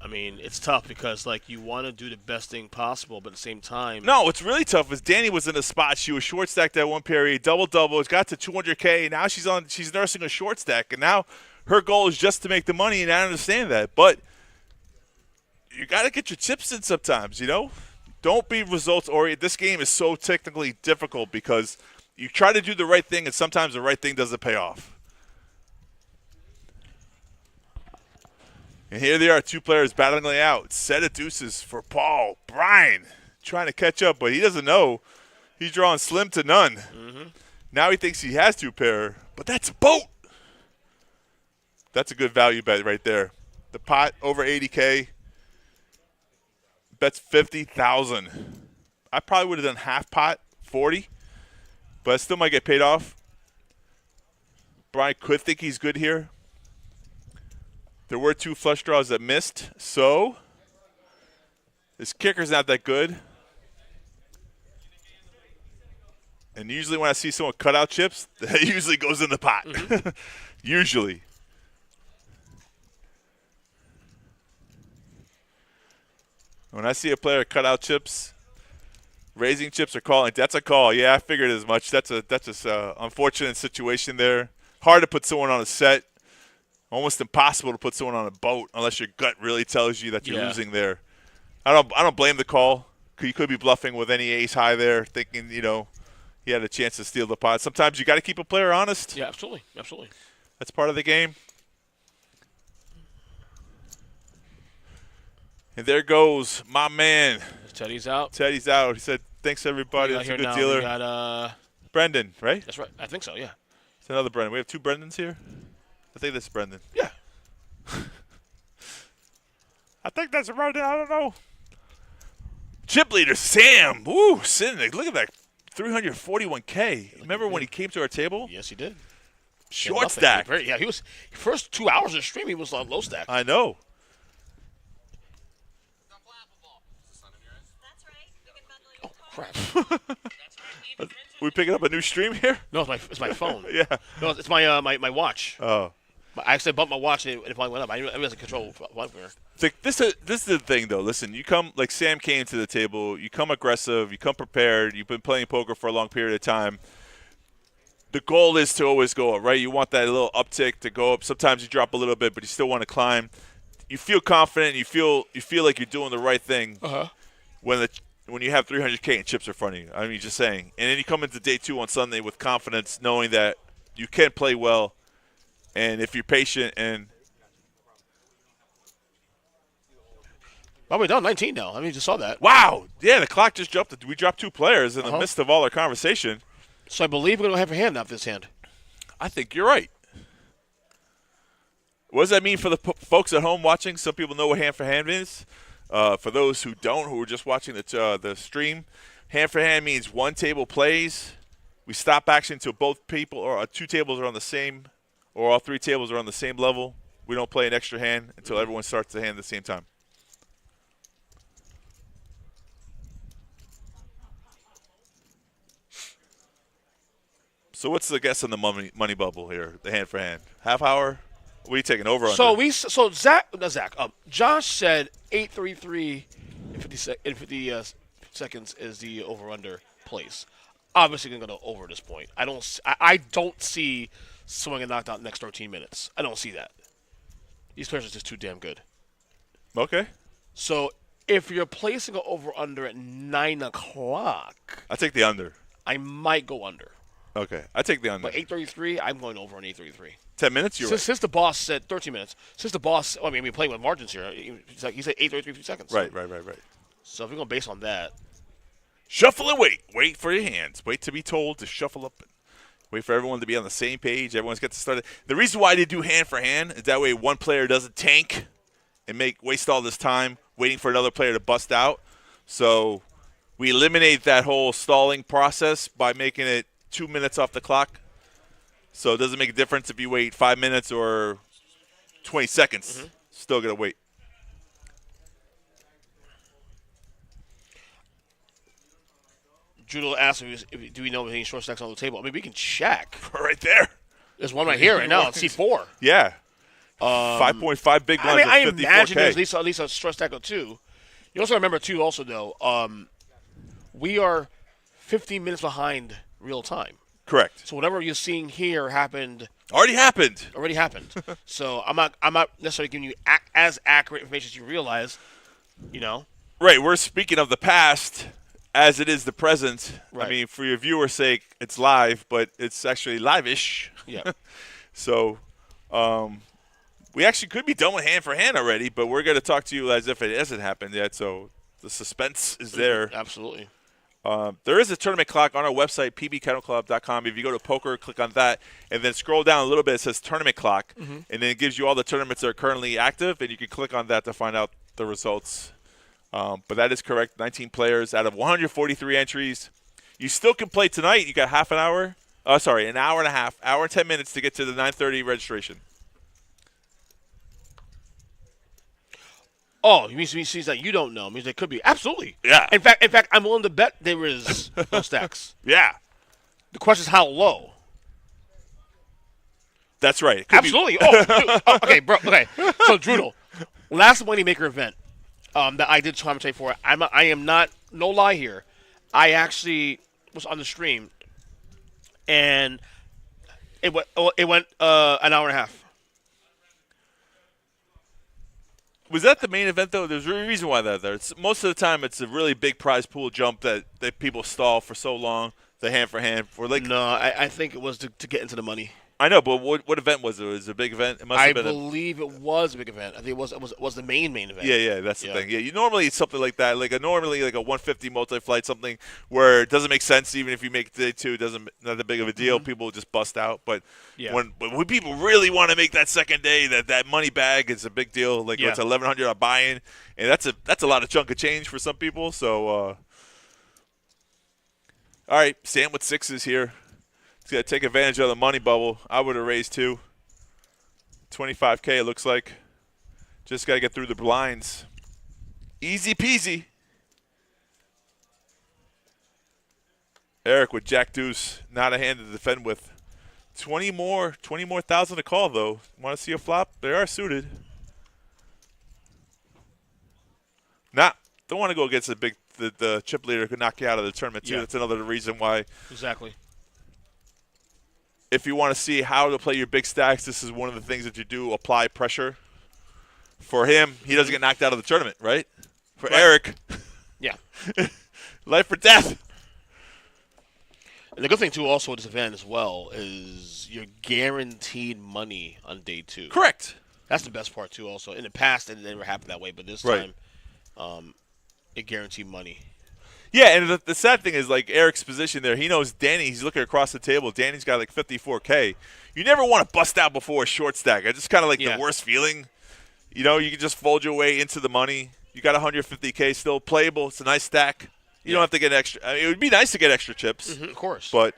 I mean, it's tough because like you want to do the best thing possible, but at the same time, No, what's really tough is Danny was in a spot. She was short stacked that one period, double. It's got to 200K. Now she's nursing a short stack, and now her goal is just to make the money. And I understand that, but you got to get your chips in sometimes. You know, don't be results oriented. This game is so technically difficult because you try to do the right thing, and sometimes the right thing doesn't pay off. And here they are, 2 players battling it out. Set of deuces for Paul. Brian trying to catch up, but he doesn't know. He's drawing slim to none. Mm-hmm. Now he thinks he has 2 pair, but that's a boat. That's a good value bet right there. The pot over 80K. Bets 50,000. I probably would have done half pot, 40, but I still might get paid off. Brian could think he's good here. There were 2 flush draws that missed, so this kicker's not that good. And usually when I see someone cut out chips, that usually goes in the pot. Mm-hmm. Usually. When I see a player cut out chips, raising chips or calling, that's a call. Yeah, I figured as much. That's a unfortunate situation there. Hard to put someone on a set. Almost impossible to put someone on a boat unless your gut really tells you that you're losing there. I don't blame the call. You could be bluffing with any ace high there, thinking he had a chance to steal the pot. Sometimes you got to keep a player honest. yeah, absolutely. That's part of the game. And there goes my man. Teddy's out. Teddy's out. He said, "Thanks everybody. We got That's a here good now. dealer." We got Brendan, right? that's right. I think so. Yeah. It's another Brendan. We have 2 Brendans here. I think this is Brendan. Yeah. I think that's Brendan. I don't know. Chip leader Sam. Woo, sitting there. Look at that. 341K. Remember when he came to our table? Yes, he did. Short stack. Yeah, he was first 2 hours of stream. He was on low stack. I know. That's right. You can bundle your Oh crap. That's right. We picking up a new stream here? No, it's my phone. Yeah. No, it's my my watch. Oh. I actually bumped my watch and it probably went up. I wasn't control one finger. This is the thing, though. Listen, you come like Sam came to the table. You come aggressive. You come prepared. You've been playing poker for a long period of time. The goal is to always go up, right? You want that little uptick to go up. Sometimes you drop a little bit, but you still want to climb. You feel confident. You feel like you're doing the right thing when you have 300K and chips in front of you. I mean, just saying. And then you come into day 2 on Sunday with confidence, knowing that you can play well, and if you're patient and. Oh, we're down 19 now. I mean, you just saw that. Wow. Yeah, the clock just jumped. We dropped 2 players in the midst of all our conversation. So I believe we're going to have a hand after this hand. I think you're right. What does that mean for the folks at home watching? Some people know what hand for hand is. For those who don't, who are just watching the stream, hand for hand means 1 table plays. We stop action until both people or 2 tables are on the same, or all 3 tables are on the same level. We don't play an extra hand until everyone starts the hand at the same time. So what's the guess on the money bubble here? The hand for hand, half hour. What are you taking over? So Josh said 8:33 in 50 seconds is the over under place. Obviously, going to go over at this point. I don't see swing and knocked out next 13 minutes. I don't see that. These players are just too damn good. Okay. So if you're placing an over under at 9 o'clock, I take the under. I might go under. Okay, I take the under. But 8:33, I'm going over on 8:33. 10 minutes, you're right. Since the boss said 13 minutes. Since the boss, I mean, we're playing with margins here. He said 8:33 seconds. Right. So if we're going to base on that. Shuffle and wait. Wait for your hands. Wait to be told to shuffle up. Wait for everyone to be on the same page. Everyone's got to start. The reason why they do hand for hand is that way one player doesn't tank and waste all this time waiting for another player to bust out. So we eliminate that whole stalling process by making it 2 minutes off the clock. So it doesn't make a difference if you wait 5 minutes or 20 seconds. Mm-hmm. Still got to wait. Judo asked do we know if any short stacks on the table? I mean, we can check. Right there. There's one right here right now. It's C4. Yeah. 5.5 big blinds. I with 54K. imagine there's at least a short stack of 2. You also remember, too, also, though, we are 15 minutes behind real time. Correct. So whatever you're seeing here Already happened. So I'm not necessarily giving you as accurate information as you realize, you know. Right. We're speaking of the past as it is the present. Right. I mean, for your viewer's sake, it's live, but it's actually live-ish. Yeah. So we actually could be done with hand for hand already, but we're going to talk to you as if it hasn't happened yet. So the suspense is there. Absolutely. There is a tournament clock on our website, pbkennelclub.com. If you go to poker, click on that, and then scroll down a little bit. It says tournament clock, and then it gives you all the tournaments that are currently active, and you can click on that to find out the results. But that is correct. 19 players out of 143 entries. You still can play tonight. You got an hour and a half, hour and 10 minutes to get to the 9:30 registration. Oh, it means that you don't know. It means there could be. Absolutely. Yeah. In fact, I'm willing to bet there is no stacks. Yeah. The question is how low. That's right. Absolutely. Okay, bro. Okay. So, Drudel, last Moneymaker event that I did commentate for, I am not, no lie here, I actually was on the stream, and it went an hour and a half. Was that the main event, though? There's a reason why that's there. Most of the time, it's a really big prize pool jump that people stall for so long, the hand for hand. No, I think it was to get into the money. I know, but what event was it? Was it a big event? It must have been. I believe it was a big event. I think it was the main event. Yeah, that's the thing. Yeah, normally it's something like that, like a 150 multi-flight, something where it doesn't make sense. Even if you make day 2, not that big of a deal. Mm-hmm. People just bust out. But when people really want to make that second day, that money bag is a big deal. Like it's $1,100 on buy-in, and that's a lot of chunk of change for some people. So, all right, Sam with 6s here. He's got to take advantage of the money bubble. I would have raised 2. 25K, it looks like. Just got to get through the blinds. Easy peasy. Eric with Jack Deuce, not a hand to defend with. 20 more thousand to call, though. Want to see a flop? They are suited. Don't want to go against the chip leader who could knock you out of the tournament, too. Yeah. That's another reason why. Exactly. If you want to see how to play your big stacks, this is one of the things that you do, apply pressure. For him, he doesn't get knocked out of the tournament, right? For Eric, Yeah. life or death. And the good thing, too, also with this event as well, is you're guaranteed money on day 2. Correct. That's the best part, too, also. In the past, it never happened that way, but this Right. time, it guaranteed money. Yeah, and the sad thing is, like, Eric's position there, he knows Danny, he's looking across the table. Danny's got, like, 54K. You never want to bust out before a short stack. It's just kind of like the worst feeling. You know, you can just fold your way into the money. You got 150K still playable. It's a nice stack. You don't have to get extra. I mean, it would be nice to get extra chips. Of course. But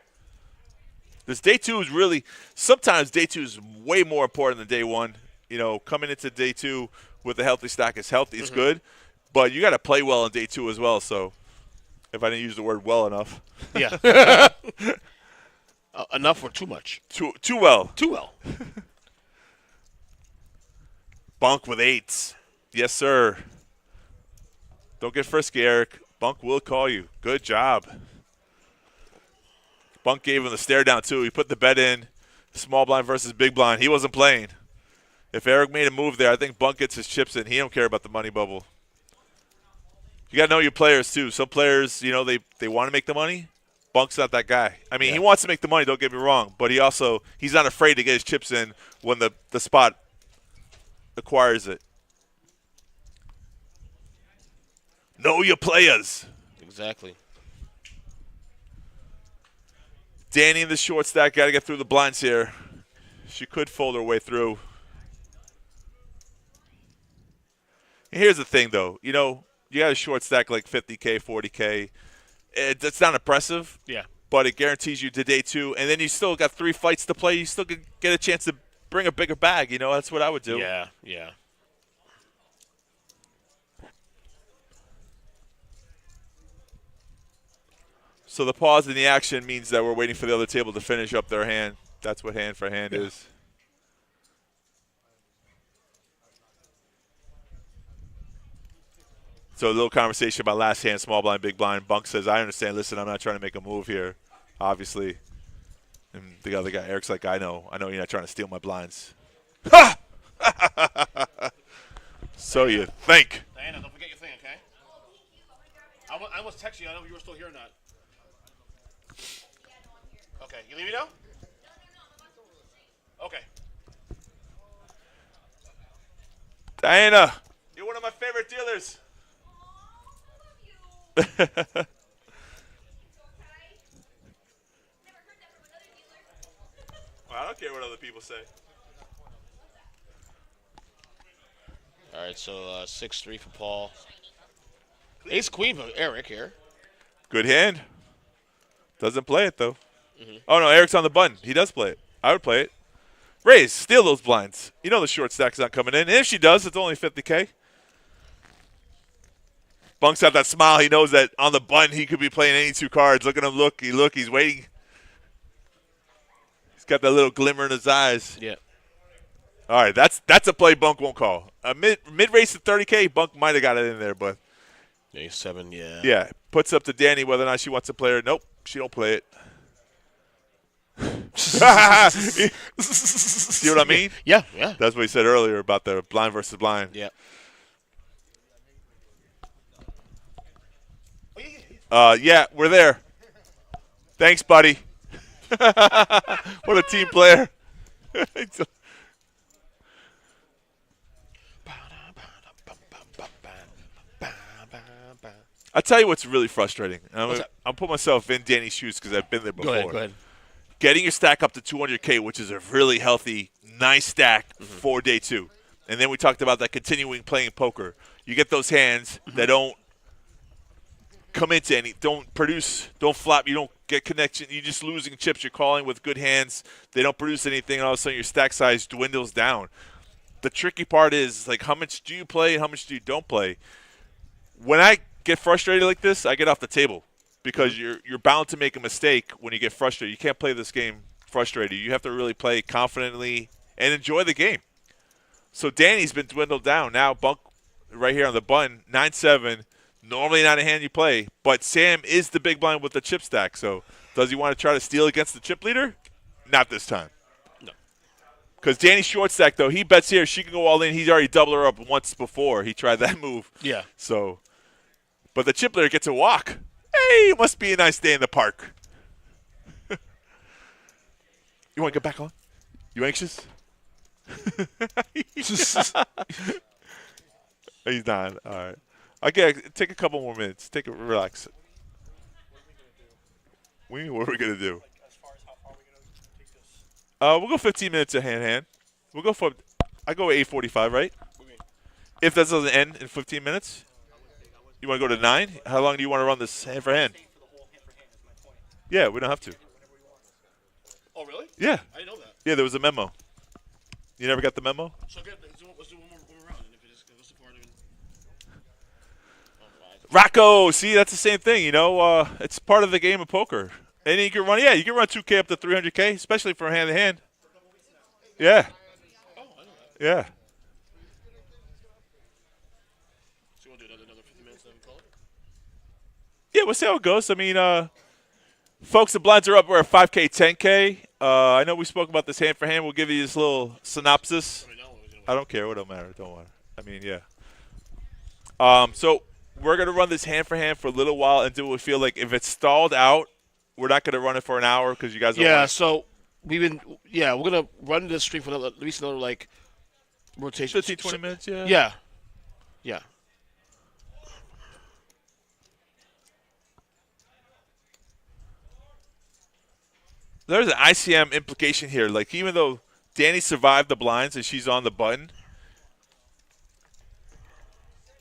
this day 2 is really – sometimes day 2 is way more important than day 1. You know, coming into day 2 with a healthy stack is healthy. It's good. But you got to play well on day 2 as well. So if I didn't use the word well enough. Yeah. Enough or too much? Too well. Too well. Bunk with 8s. Yes, sir. Don't get frisky, Eric. Bunk will call you. Good job. Bunk gave him the stare down, too. He put the bet in. Small blind versus big blind. He wasn't playing. If Eric made a move there, I think Bunk gets his chips in. He don't care about the money bubble. You got to know your players, too. Some players, you know, they want to make the money. Bunk's not that guy. I mean, he wants to make the money, don't get me wrong. But he's not afraid to get his chips in when the spot acquires it. Know your players. Exactly. Danny in the short stack. Got to get through the blinds here. She could fold her way through. And here's the thing, though. You know, you got a short stack like 50K, 40K. It's not impressive. Yeah. But it guarantees you to day 2. And then you still got 3 fights to play. You still can get a chance to bring a bigger bag. You know, that's what I would do. Yeah, yeah. So the pause in the action means that we're waiting for the other table to finish up their hand. That's what hand for hand is. So a little conversation about last hand, small blind, big blind. Bunk says, I understand. Listen, I'm not trying to make a move here, obviously. And the other guy, Eric's like, I know you're not trying to steal my blinds. Ha! So you think. Diana, don't forget your thing, okay? I almost texted you. I don't know if you were still here or not. Okay, you leave me now? Okay. Diana, you're one of my favorite dealers. Well, I don't care what other people say. All right, so 6-3 for Paul. Ace Queen for Eric here. Good hand. Doesn't play it, though. Oh, no, Eric's on the button. He does play it. I would play it. Raise, steal those blinds. You know the short stack's not coming in. And if she does, it's only 50K. Bunk's got that smile. He knows that on the button he could be playing any 2 cards. Look at him. Look, he's waiting. He's got that little glimmer in his eyes. Yeah. All right, that's a play Bunk won't call. A mid-race to 30K, Bunk might have got it in there, but. Ace 7, yeah. Yeah, puts up to Danny whether or not she wants to play it. Nope, she don't play it. See what I mean? Yeah, yeah. That's what he said earlier about the blind versus blind. Yeah. Yeah, we're there. Thanks, buddy. What a team player. I'll tell you what's really frustrating. I'll put myself in Danny's shoes because I've been there before. Go ahead. Getting your stack up to 200K, which is a really healthy, nice stack for day 2. And then we talked about that continuing playing poker. You get those hands that don't come into any, don't produce, don't flop, you don't get connection. You're just losing chips. You're calling with good hands. They don't produce anything, and all of a sudden your stack size dwindles down. The tricky part is, like, how much do you play and how much do you don't play? When I get frustrated like this, I get off the table because you're bound to make a mistake when you get frustrated. You can't play this game frustrated. You have to really play confidently and enjoy the game. So Danny's been dwindled down. Now Bunk right here on the button, 9-7. Normally not a hand you play, but Sam is the big blind with the chip stack. So does he want to try to steal against the chip leader? Not this time. No. Because Danny's short stack, though, he bets here. She can go all in. He's already doubled her up once before. He tried that move. Yeah. So, but the chip leader gets a walk. Hey, it must be a nice day in the park. You want to get back on? You anxious? He's not. All right. Okay, take a couple more minutes. Take a relax. What are we gonna do? As far as how far we gonna take this? We'll go 15 minutes of hand. We'll go for. I go 8:45, right? If that doesn't end in 15 minutes, you want to go to 9? How long do you want to run this hand for hand? For the whole hand for hand is my point. Yeah, we don't have to. Oh, really? Yeah, I didn't know that. yeah. There was a memo. You never got the memo? So good. Let's do one more round. And if it is, what's the part of it? Rocco, see, that's the same thing. You know, it's part of the game of poker. And you can run, you can run 2K up to 300K, especially for hand to hand. Yeah. Oh, I know that. Yeah. So you want to do another 50 minutes then we call it? Yeah, we'll see how it goes. I mean, folks, the blinds are up. We're at 5K, 10K. I know we spoke about this hand for hand. We'll give you this little synopsis. I don't care. It don't matter. Don't matter. I mean, yeah. So we're going to run this hand for hand for a little while until we feel like if it's stalled out, we're not going to run it for an hour because you guys don't Yeah, want so we're going to run this stream for at least another, like, rotation. 15, 20 minutes, yeah? Yeah. Yeah. There's an ICM implication here. Like, even though Danny survived the blinds and she's on the button,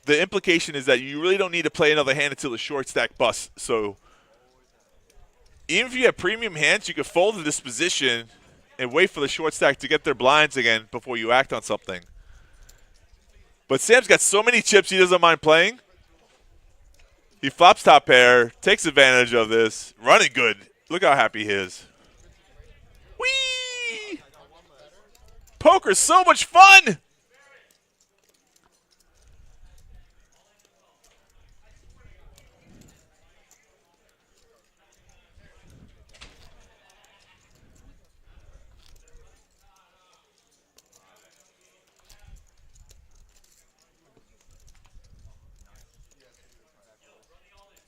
the implication is that you really don't need to play another hand until the short stack busts. So even if you have premium hands, you can fold to this position and wait for the short stack to get their blinds again before you act on something. But Sam's got so many chips he doesn't mind playing. He flops top pair, takes advantage of this. Running good. Look how happy he is. Whee! Poker's so much fun!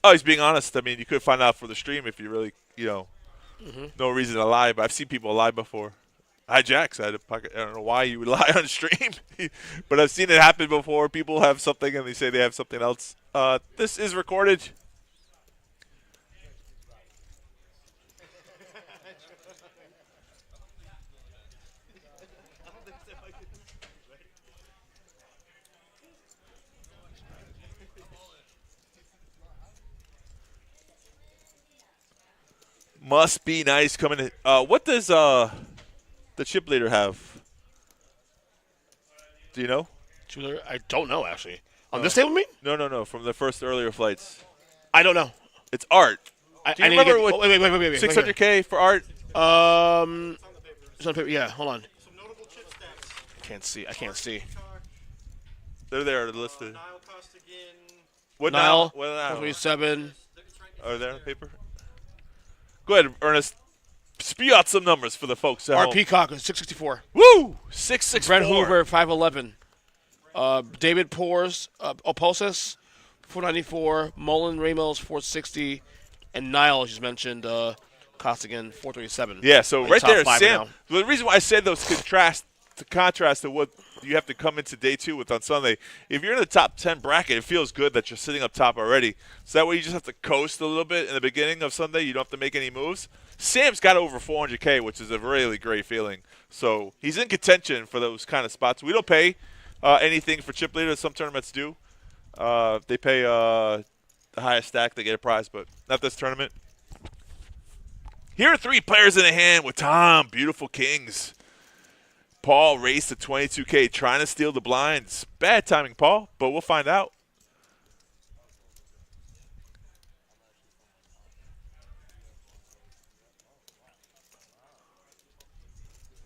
Oh, he's being honest. I mean, you could find out for the stream if you really, no reason to lie. But I've seen people lie before. Hijacks. I don't know why you would lie on stream, but I've seen it happen before. People have something and they say they have something else. This is recorded. Must be nice coming in. What does the chip leader have? Do you know? I don't know, actually. On this table, me? No. From the first earlier flights. I don't know. It's art. Do you remember what? Wait. 600K for art? It's on the paper. Yeah, hold on. Some notable chip stacks. I can't see. They're there listed. Nile Costigan. What Nile, What Nile? 27. Are they on the paper? Go ahead, Ernest. Spew out some numbers for the folks at Art home. Peacock is 664. Woo! 664. Brent Hoover, 511. David Poors, Oposes, 494. Mullen Ramos, 460. And Nile, as you mentioned, Costigan, 437. Yeah, so Like right top there, five Sam. now. The reason why I said those contrast to what you have to come into day 2 with on Sunday. If you're in the top 10 bracket, it feels good that you're sitting up top already. So that way you just have to coast a little bit in the beginning of Sunday. You don't have to make any moves. Sam's got over 400K, which is a really great feeling. So he's in contention for those kind of spots. We don't pay anything for chip leader. Some tournaments do. They pay the highest stack, they get a prize, but not this tournament. Here are 3 players in a hand with Tom. Beautiful kings. Paul raised to 22K, trying to steal the blinds. Bad timing, Paul, but we'll find out.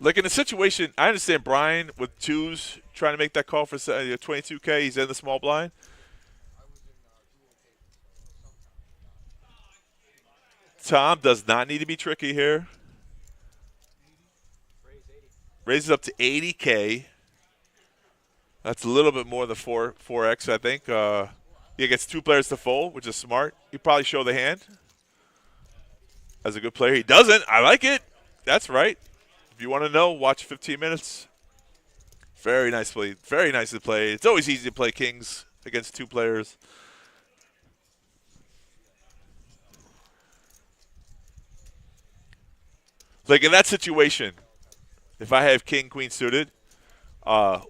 Like in the situation, I understand Brian with twos trying to make that call for 22K. He's in the small blind. Tom does not need to be tricky here. Raises up to 80K. That's a little bit more than 4x, I think. He gets 2 players to fold, which is smart. He probably show the hand. As a good player, he doesn't. I like it. That's right. If you want to know, watch 15 minutes. Very nicely played. It's always easy to play kings against 2 players. Like in that situation, if I have king, queen suited,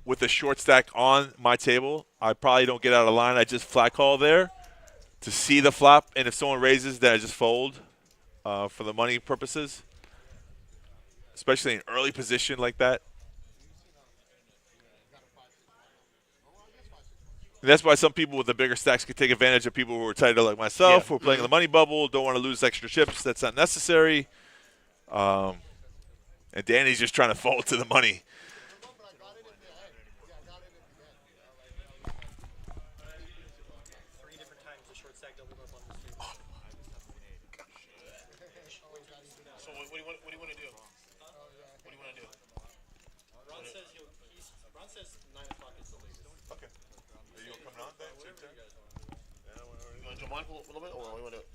with a short stack on my table, I probably don't get out of line. I just flat call there to see the flop, and if someone raises, then I just fold for the money purposes, especially in an early position like that. And that's why some people with the bigger stacks can take advantage of people who are tighter like myself, who are playing in the money bubble, don't want to lose extra chips. That's not necessary. And Danny's just trying to fold to the money. So what do you want to do? What do you want to do? Ron says 9 o'clock is the latest. Okay. Are you coming on then? You want to jump on for a little bit, or what do you want to do?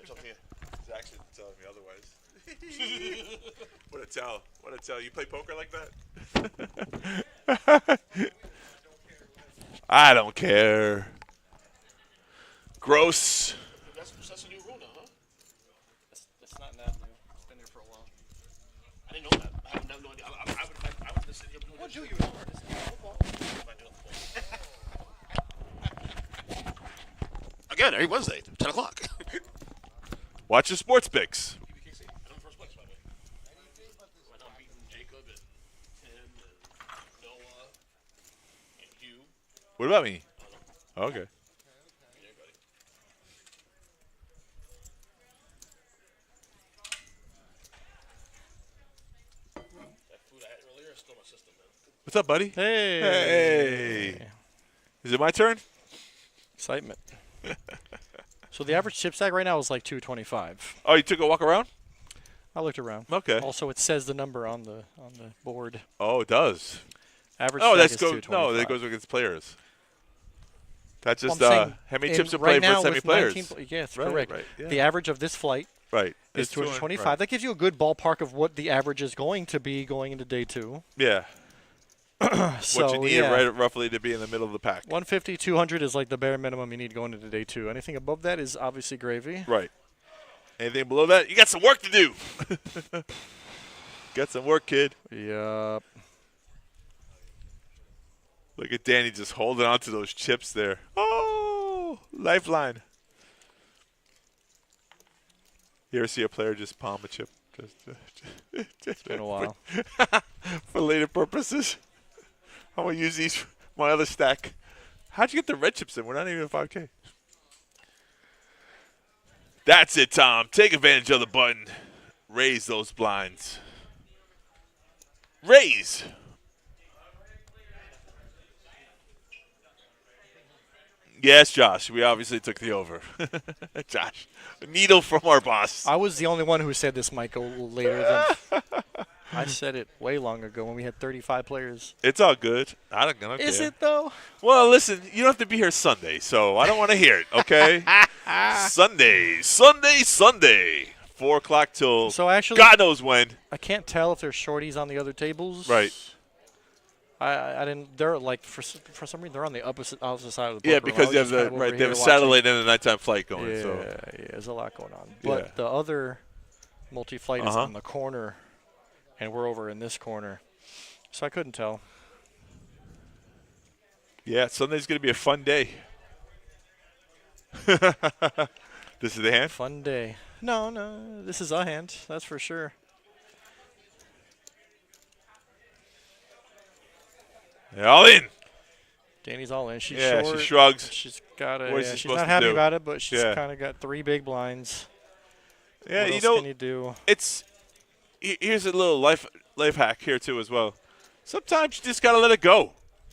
It's up to you. He's actually telling me otherwise. What a tell. What a tell. You play poker like that? I don't care. Gross. That's a new rule now, huh? It's not that new. It's been there for a while. I didn't know that. I have no idea. I would just sit here doing What this. do you know? This is football. If I do it before. Again, every Wednesday, 10 o'clock. Watch your sports picks. Pbkc. I'm in first place, by the way. Right now I'm beating Jacob and Tim and Noah and Hugh. What about me? Okay. Everybody. That food I had earlier is still in my system, man. What's up, buddy? Hey. Hey. Is it my turn? Excitement. So the average chip stack right now is like 225. Oh, you took a walk around? I looked around. Okay. Also, it says the number on the board. Oh, it does. Average Oh, stack that's is go. 225. No, that goes against players. That's just Well, I'm saying how many in- chips are right played now versus how many with players. 19 yes, Right, correct. right, yeah. The average of this flight Right. is It's 200, 225. right. That gives you a good ballpark of what the average is going to be going into day 2. Yeah. So, What you need yeah. right roughly to be in the middle of the pack. 150, 200 is like the bare minimum you need going into day 2. Anything above that is obviously gravy. Right. Anything below that, you got some work to do. Got some work, kid. Yup. Look at Danny just holding on to those chips there. Oh, lifeline. You ever see a player just palm a chip? It's been a while. For later purposes. I'm going to use these for my other stack. How'd you get the red chips in? We're not even at 5K. That's it, Tom. Take advantage of the button. Raise those blinds. Raise. Yes, Josh. We obviously took the over. Josh. A needle from our boss. I was the only one who said this might go later than I said it way long ago when we had 35 players. It's all good. I don't care. Is it though? Well, listen, you don't have to be here Sunday, so I don't want to hear it, okay? Sunday. 4 o'clock till So actually, God knows when. I can't tell if there's shorties on the other tables. Right. I didn't. They're like for some reason they're on the opposite side of the Yeah, book room. I because was you have just kind the of over right. They here have a watching. satellite and a nighttime flight going. Yeah, So yeah, there's a lot going on. But Yeah. the other multi-flight is Uh-huh. in the corner, and we're over in this corner, so I couldn't tell. yeah, Sunday's gonna be a fun day. This is the hand. Fun day. No, this is a hand. That's for sure. Yeah, all in. Danny's all in. She's Yeah, short. she shrugs. She's got a. What is Yeah, she she's supposed not to happy do? about it, but she's Yeah. kind of got 3 big blinds. Yeah, What you else know, can you do? it's here's a little life hack here too as well. Sometimes you just gotta let it go.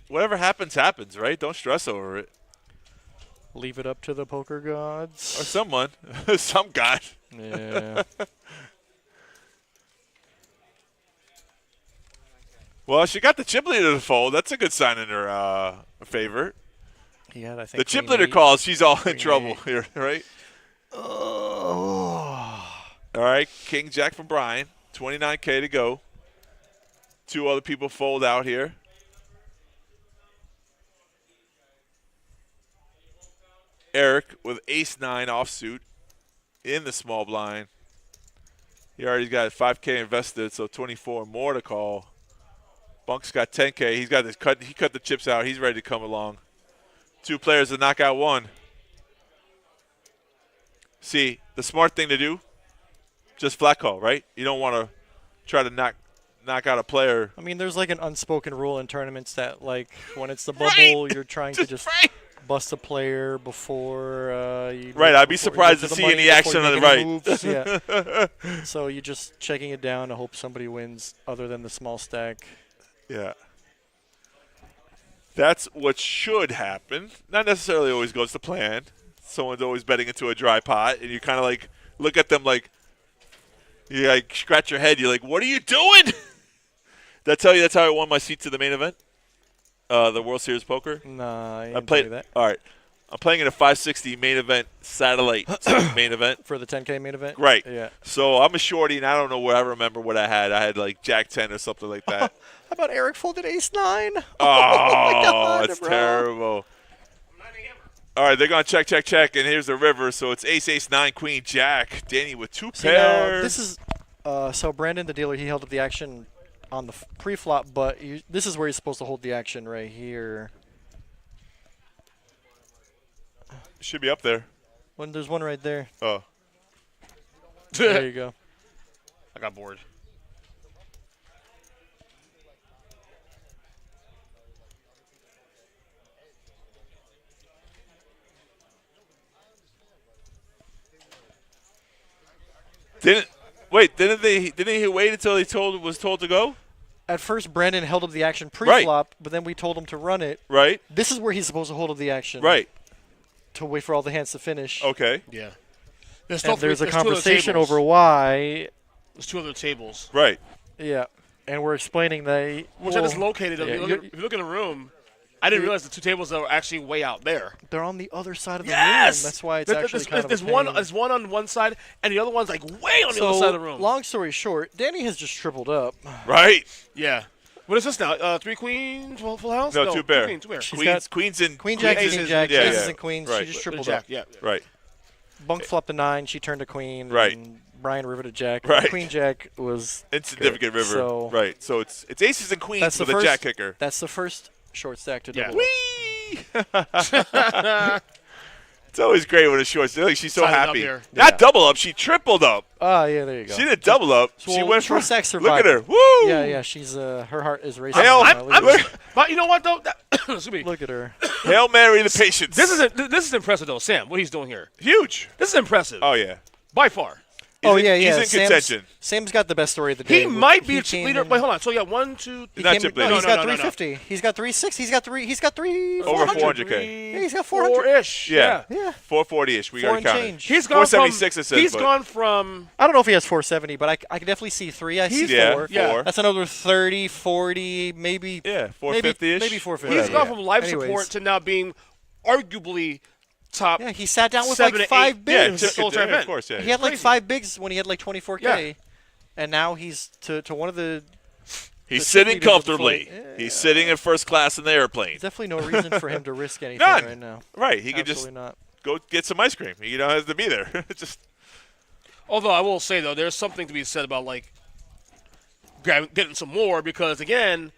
Whatever happens, happens, right? Don't stress over it. Leave it up to the poker gods. Or someone, some guy. Yeah. Well, she got the chip leader to fold. That's a good sign in her favor. Yeah, I think The chip queen leader eight. calls. She's all in Queen trouble eight. here, right? Oh. All right, King Jack from Brian. 29K to go. 2 other people fold out here. Eric with ace-9 offsuit in the small blind. He already got 5K invested, so 24 more to call. Bunk's got 10K. He's got this cut. He cut the chips out. He's ready to come along. 2 players to knock out 1. See, the smart thing to do, just flat call, right? You don't want to try to knock out a player. I mean, there's like an unspoken rule in tournaments that, like, when it's the bubble, you're trying to just bust a player before you. Right, I'd be before you surprised get to the see money, any before action you on the make any right. moves. Yeah. So you're just checking it down to hope somebody wins other than the small stack. Yeah. That's what should happen. Not necessarily always goes to plan. Someone's always betting into a dry pot, and you kind of like look at them like, you like scratch your head. You're like, what are you doing? Did I tell you that's how I won my seat to the main event? The World Series Poker? Nah, I I didn't played tell you that. All right. I'm playing in a 560 main event satellite main event. For the 10K main event? Right. Yeah. So I'm a shorty, and I don't know where I remember what I had. I had like Jack 10 or something like that. How about Eric folded ace 9? Oh, my God, that's bro. terrible. All right, they're going to check, and here's the river. So it's ace, ace, 9, queen, jack. Danny with 2 See, now, pairs. this is so Brandon, the dealer, he held up the action on the pre-flop, but this is where he's supposed to hold the action right here. Should be up there. When there's one right there. Oh. There you go. I got bored. Didn't he wait until he was told to go? At first, Brandon held up the action pre-flop, but then we told him to run it. Right. This is where he's supposed to hold up the action. Right. To wait for all the hands to finish. Okay. Yeah. And still there's a there's 2 other conversation tables. over why. There's 2 other tables. Right. Yeah. And we're explaining that. Which I just located. yeah, If you look in the room, I didn't realize the 2 tables are actually way out there. They're on the other side of the Yes! room. That's why it's There- actually there's, kind of there's a one. pain. There's one on one side, and the other one's like way on the So, other side of the room. long story short, Danny has just tripled up. Right. Yeah. What is this now? 3 queens, full house? No, 2 pair. 2 queens, 2 pair. She's Queens, got queens and Queen Jack, queens King and- Jack, yeah, aces yeah. and queens. Right. She just tripled Jack, up. yeah. Right. Bunk flopped a 9. She turned a queen. Right. And Brian riveted Jack. Right. Queen Jack was Insignificant good. river. So right. So it's aces and queens that's with the a first, jack kicker. That's the first short stack to Yeah. double. Whee! It's always great when it's short. Like she's so Sided up happy. here. Not double up. She tripled up. Ah, yeah, there you go. She didn't double up. So she went short for. stack Look at her. survived. Woo! Yeah, yeah. She's her heart is racing. Hail- right now. Look at her. But you know what though? Excuse me. Look at her. Hail Mary the patience. This is impressive though, Sam. What he's doing here. huge. This is impressive. Oh yeah. By far. He's Oh in- yeah, yeah. He's in contention. Sam's got the best story of the day. He might be He a chip came leader. in- Wait, hold on. So yeah, 1, 2, He Not came, chip no, leader. he's No, got no, no, no. 350. He's got 36. He's got 3. Over 400. 400K. Yeah, he's got 400. 4-ish. Yeah. Yeah. 440ish. We 4 got and to count it. change. He's gone 476 it says, He's but- gone from. I don't know if he has 470, but I can definitely see 3. I see Yeah, 4. Yeah. 4. That's another 30, 40, maybe. Yeah, 450ish. Maybe 450. He's gone from life Anyways. support to now being arguably top. Yeah, he sat down with 7 like to 5 8. Yeah, bigs. took it Ultra there, event. of course. Yeah. He had like crazy. 5 bigs when he had like 24K. Yeah. And now he's to one of the. He's the sitting leaders of the comfortably. flight. Yeah. He's sitting in first class in the airplane. There's definitely no reason for him to risk anything None. right now. Right. He could just Absolutely not. go get some ice cream. You don't have to be there. Just Although I will say though, there's something to be said about like getting some more because again,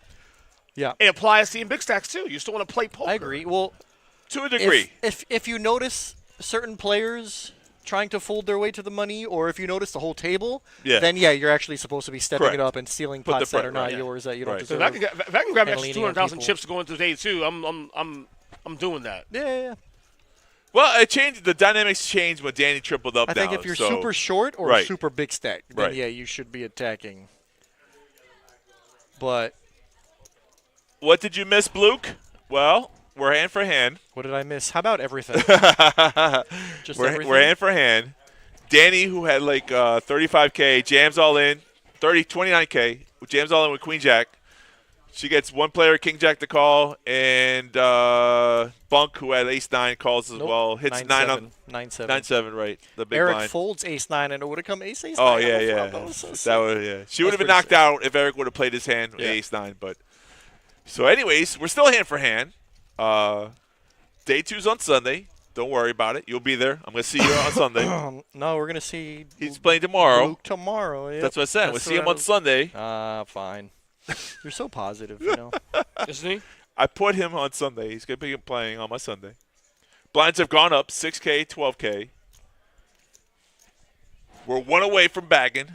Yeah. it applies to in big stacks too. You still want to play poker. I agree. Well, to a degree. if you notice certain players trying to fold their way to the money, or if you notice the whole table, Yeah. then yeah, you're actually supposed to be stepping Correct. it up and stealing Put the pots that pre- are not right, yeah. yours that you don't Right. So deserve. if I can grab an And extra leaning on 200,000 people. chips to go into day two, I'm doing that. Yeah. Well, it changed. The dynamics changed when Danny tripled up. I think now, if you're so- super short or Right. super big stack, then Right. yeah, you should be attacking. But What did you miss, Bluke? Well, we're hand for hand. what did I miss? How about everything? Just We're everything? hand for hand. Danny, who had like 35K, jams all in. 29K, jams all in with Queen Jack. She gets one player, King Jack, to call, and Bunk, who had Ace 9, calls as Nope. well. Hits 9 on 9-7. 9-7, right? The big Eric line. folds Ace 9, and it would have come Ace 9. Oh on yeah, the yeah. flop. That was so sick. That was yeah. She would have been pretty knocked sick. out if Eric would have played his hand with Yeah. Ace 9. But so, anyways, we're still hand for hand. Day 2's on Sunday. Don't worry about it. You'll be there. I'm gonna see you on Sunday. No, we're gonna see. He's playing tomorrow. Luke tomorrow. Yep. That's what I said. We'll That's see him what I on was- Sunday. Fine. You're so positive, you know. Isn't he? I put him on Sunday. He's going to be playing on my Sunday. Blinds have gone up 6K, 12K. We're one away from bagging.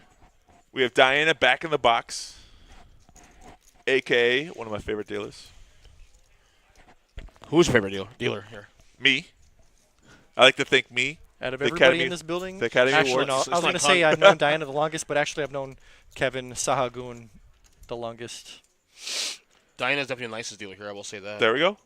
We have Diana back in the box, a.k.a. one of my favorite dealers. Who's your favorite dealer here? Me. I like to think me. Out of The everybody Academy- in this building, the Academy actually, Awards. no. It's I was not gonna say I've known Diana the longest, but actually I've known Kevin Sahagun the longest. Diana's definitely the nicest dealer here. I will say that. There we go.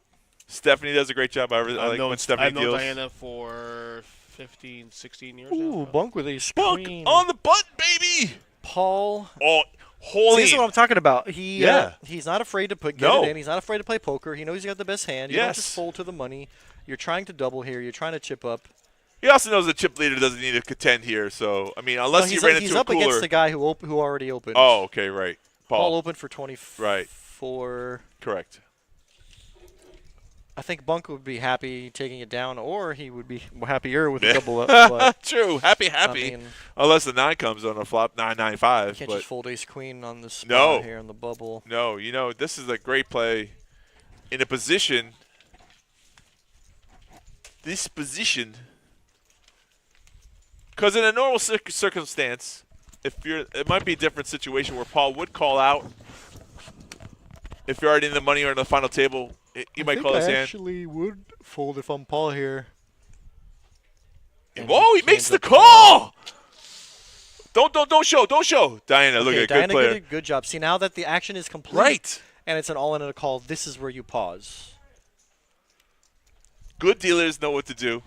Stephanie does a great job. I like when Stephanie I've known deals. Diana for 15, 16 years Ooh, now. bunk with Ace Bunk Queen. on the button, baby. Paul. Oh, See, holy. this is what I'm talking about. He Yeah. he's not afraid to get No. it in. He's not afraid to play poker. He knows he's got the best hand. You don't Yes. just fold to the money. You're trying to double here. You're trying to chip up. He also knows the chip leader doesn't need to contend here. So, I mean, unless No, he he's ran he's into up a cooler. against the guy who already opened. Oh, okay, right. Paul Paul. opened for 24. Right. Correct. I think Bunk would be happy taking it down, or he would be happier with a double up. But True. Happy. I mean, Unless the 9 comes on a flop 9-9-5. you can't But just fold Ace Queen on the spot No. here on the bubble. no, this is a great play in a position. This position. Because in a normal circumstance, it might be a different situation where Paul would call out. If you're already in the money or in the final table, he might call his hand. actually would fold if I'm Paul here. Whoa, he makes jams the up the call. Don't show. Diana, look Okay, at Diana good player. did a good job. See, now that the action is complete, Right. and it's an all-in and a call, this is where you pause. Good dealers know what to do.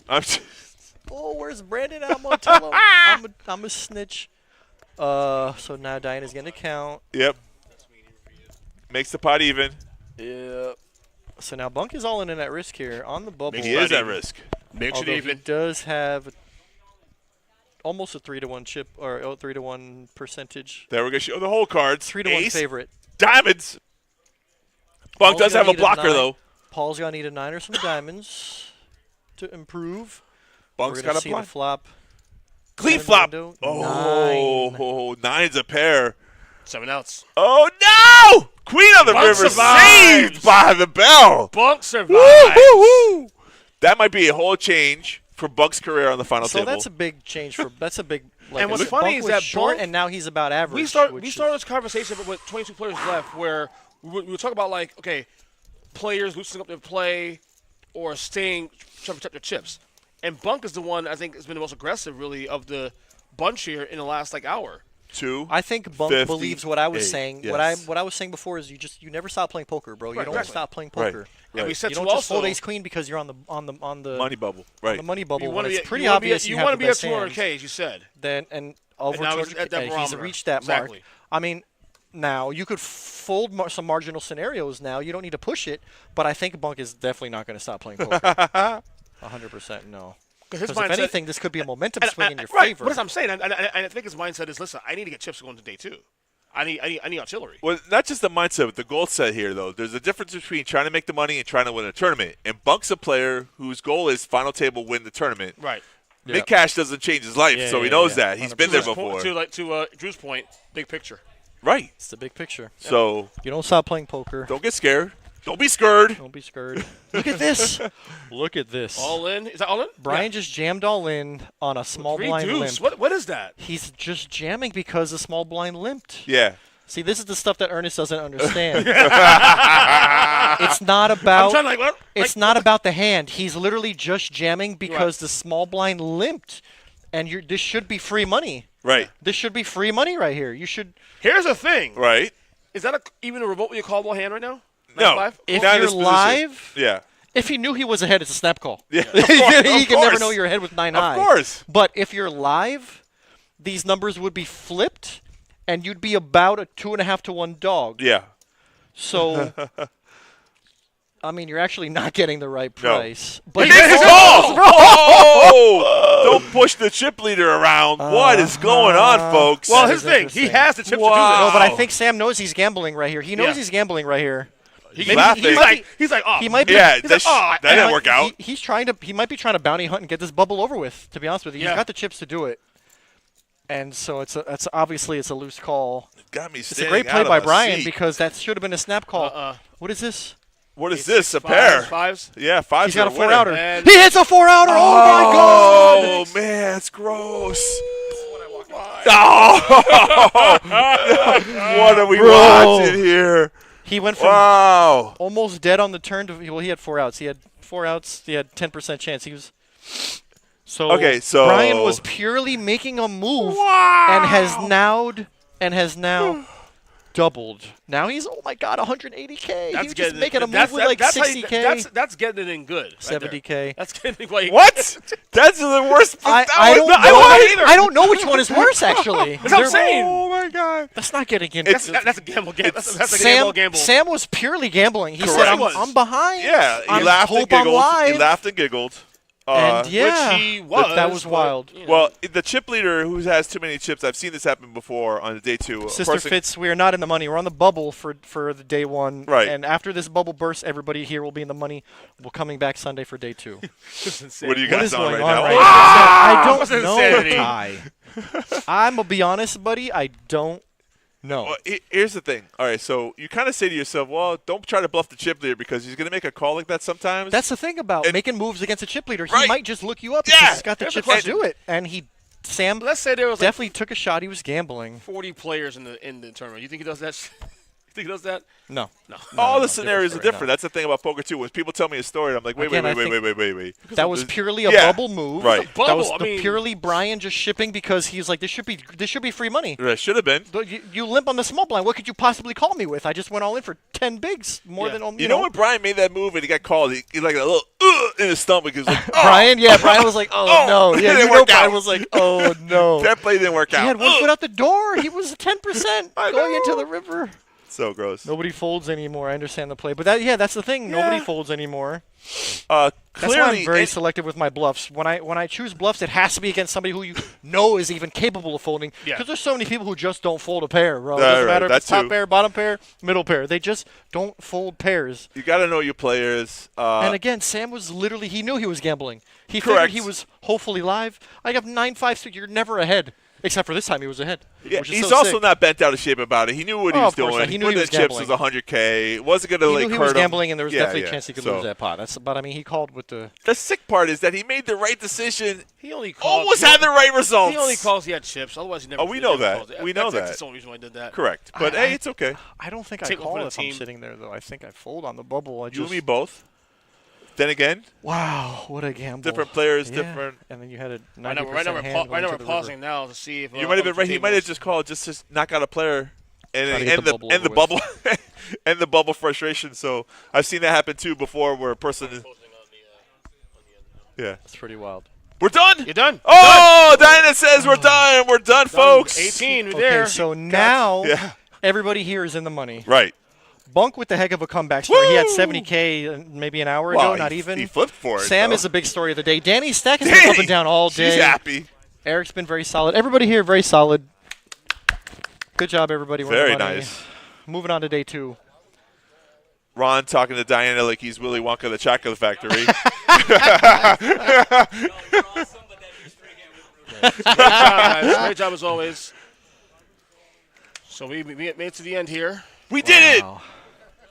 Oh, where's Brandon? I'm gonna tell him. I'm a snitch. So now Diana's gonna count. Yep. Makes the pot even. Yeah. So now Bunk is all in at risk here on the bubble. He is at risk. Makes it Although he even. does have almost a 3-to-1 chip or 3-to-1 percentage. There we go. Show the whole cards. 3-to-1 Ace, favorite. diamonds. Bunk Paul's does gonna have a need blocker, 9. though. Paul's gonna need a 9 or some diamonds to improve. Bunk's We're gonna got a see the block. flop. Clean Seven flop. window, Oh, 9's a pair. 7 outs. Oh, no! Queen of the Bunk River survives. saved by the bell. Bunk survives. Woo! That might be a whole change for Bunk's career on the final So table. that's a big change for. That's a big. Like And I what's said, funny Bunk is was that short, Bunk- and now he's about average. We started which this conversation with 22 players left, where we would talk about like, okay, players loosening up their play or trying to protect their chips, and Bunk is the one I think has been the most aggressive, really, of the bunch here in the last like hour. 2. I think Bunk 58. believes what I was saying. Yes. What I was saying before is you never stop playing poker, bro. You Right, don't exactly. stop playing Right. poker. And we Right. said You to don't just also fold Ace Queen because you're on the Money bubble. Right. the money bubble. you When want to it's be pretty you wanna obvious be, you you have want to the be at best 200K, hand. as you said. Then and over now he's 200K, at that he's barometer. reached that Exactly. mark. I mean, now you could fold some marginal scenarios. Now you don't need to push it, but I think Bunk is definitely not going to stop playing poker. 100% no. Because Because if anything, this could be a momentum swing in your right, favor. But as I'm saying, and I think his mindset is, listen, I need to get chips going to day 2. I need artillery. Well, not just the mindset, but the goal set here, though. There's a difference between trying to make the money and trying to win a tournament. And Bunk's a player whose goal is final table win the tournament. Right. Big Cash doesn't change his life, Yeah, so he yeah, knows yeah. that. He's been there before. To Drew's point, big picture. Right. It's the big picture. So You don't stop playing poker. don't get scared. Don't be scared. Don't be scared. Look at this. Look at this. All in. Is that all in? Brian just jammed all in on a small blind Reduce. limp. What is that? He's just jamming because the small blind limped. Yeah. See, this is the stuff that Ernest doesn't understand. It's not about. I'm trying to like what? It's not about the hand. He's literally just jamming because the small blind limped, and this should be free money. Right. This should be free money right here. You should. Here's the thing. Right. Is that even a remotely callable hand right now? No. 95? If Not in you're this position. live, Yeah. if he knew he was ahead, it's a snap call. Yeah. You Of can never course. know you're ahead with 9 high. Of course. But if you're live, these numbers would be flipped, and you'd be about a 2.5 to 1 dog. Yeah. So, I mean, you're actually not getting the right price. But He makes a call! Oh! Don't push the chip leader around. What is going on, folks? Well, That his is thing. He interesting. has the chips to do this. Wow. No, but I think Sam knows he's gambling right here. He knows Yeah. he's gambling right here. He's Maybe laughing. he's like, oh. He might be. Yeah, He's like, oh, that didn't work out. He's trying to. He might be trying to bounty hunt and get this bubble over with. To be honest with you, Yeah. he's got the chips to do it. And so it's obviously it's a loose call. Got me It's a standing great play out by of a Brian seat. because that should have been a snap call. What is this? What is this? A pair? Fives. Yeah, fives. He's got a are winning. 4-outer. And- He hits a 4-outer. Oh my God! Oh man, it's gross. Oh, what are we watching here? He went from Wow. almost dead on the turn to he had 4 outs. He had 4 outs. He had 10% chance. He was Okay, so Brian was purely making a move and has now doubled. Now he's my God, 180K. He was just making a move with like 60K, That's getting it in good. Right 70K. there. That's getting it like What? That's the worst. I that don't was not- know. want it either. I don't know which one is worse actually. That's what I'm saying. Oh my God. That's not getting in. It's- That's a gamble. That's a Sam, gamble. Sam was purely gambling. He said, Correct. I'm behind. Yeah, he I laughed and hope I'm giggled. live. He laughed and giggled. And yeah, Which he was. that was but, wild. you know. Well, the chip leader who has too many chips, I've seen this happen before on the day 2. Sister Fitz, we are not in the money. We're on the bubble for the day 1. Right. And after this bubble bursts, everybody here will be in the money. We're coming back Sunday for day 2. What do you What guys is on going right on now? right now? I don't What's know, insanity? Ty. I'm gonna be honest, buddy. I don't know. Well, here's the thing. All right, so you kind of say to yourself, well, don't try to bluff the chip leader because he's going to make a call like that sometimes. That's the thing about And- making moves against a chip leader. He Right. might just look you up Yeah. because he's got the Here's the chips to question. do it. And Sam Let's say there was like definitely took a shot. He was gambling. 40 players in the tournament. You think he does that? You think he does that? No. All no, the scenarios are different, different. That's the thing about poker too. When people tell me a story, I'm like, wait. Again, I think Wait. That was purely a Yeah. bubble move. Right. That Bubble, was I mean- purely Brian just shipping because he's like, this should be free money. That should have been. You limp on the small blind. What could you possibly call me with? I just went all in for 10 bigs, more Yeah. than You know when Brian made that move and he got called, he like a little in his stomach. He was like, oh, Brian was like, oh no. it Yeah, didn't you know work Brian out. was like, oh no. that play didn't work He out. had one foot out the door. He was 10% I going know. into the river. So gross. Nobody folds anymore. I understand the play, but that's the thing. Nobody Yeah. folds anymore. That's why Clearly, I'm very and- selective with my bluffs. When I choose bluffs, it has to be against somebody who you know is even capable of folding. Yeah. Because there's so many people who just don't fold a pair, bro. It Right, doesn't matter if that it's top too. pair, bottom pair, middle pair. They just don't fold pairs. you got to know your players. And again, Sam was literally, he knew he was gambling. He Correct. figured he was hopefully live. I got 9-5, so you're never ahead. Except for this time, he was ahead. yeah, which is he's so also sick. not bent out of shape about it. He knew what he Oh, was of course doing. not. He knew put he the was chips gambling. was 100K. It wasn't going to He like knew he hurt was him. gambling, and there was Yeah, definitely yeah. a chance he could So, lose that pot. But I mean, he called with the. The sick part is that he made the right decision. He only called. Almost had the right results. He only calls he had chips. Otherwise, he never. Oh, we he know never that. calls it. We know That's that. the only reason why I did that. Correct. But hey, it's okay. I don't think I Take one call for the if I'm team. sitting there though. I think I fold on the bubble. You and me both. Then again, Wow, what a gamble! different players, Yeah. different. And then you had a 90% Right now, hand we're going to the pausing river. now to see if You might have been right. He might have just called just to knock out a player and Try to get end the the bubble end the over bubble end the bubble frustration. So I've seen that happen too before, where a person. Yeah, That's pretty wild. we're done. You're done. Oh, Diana says we're done. We're done, folks. 18. We're Okay, there. so now Yeah. everybody here is in the money. Right. Bunk with the heck of a comeback story. He had Woo! 70K maybe an hour Wow, ago, not he, even. He flipped for it. Sam though. is the big story of the day. Danny's stack has been up Danny, and down all day. She's happy. Eric's been very solid. Everybody here very solid. Good job, everybody. We're in the Very money. nice. Moving on to day 2. Ron talking to Diana like he's Willy Wonka of the Chocolate Factory. You're awesome, but that is pretty good. Great job, guys. Great job as always. So we made it to the end here. We did it. Wow.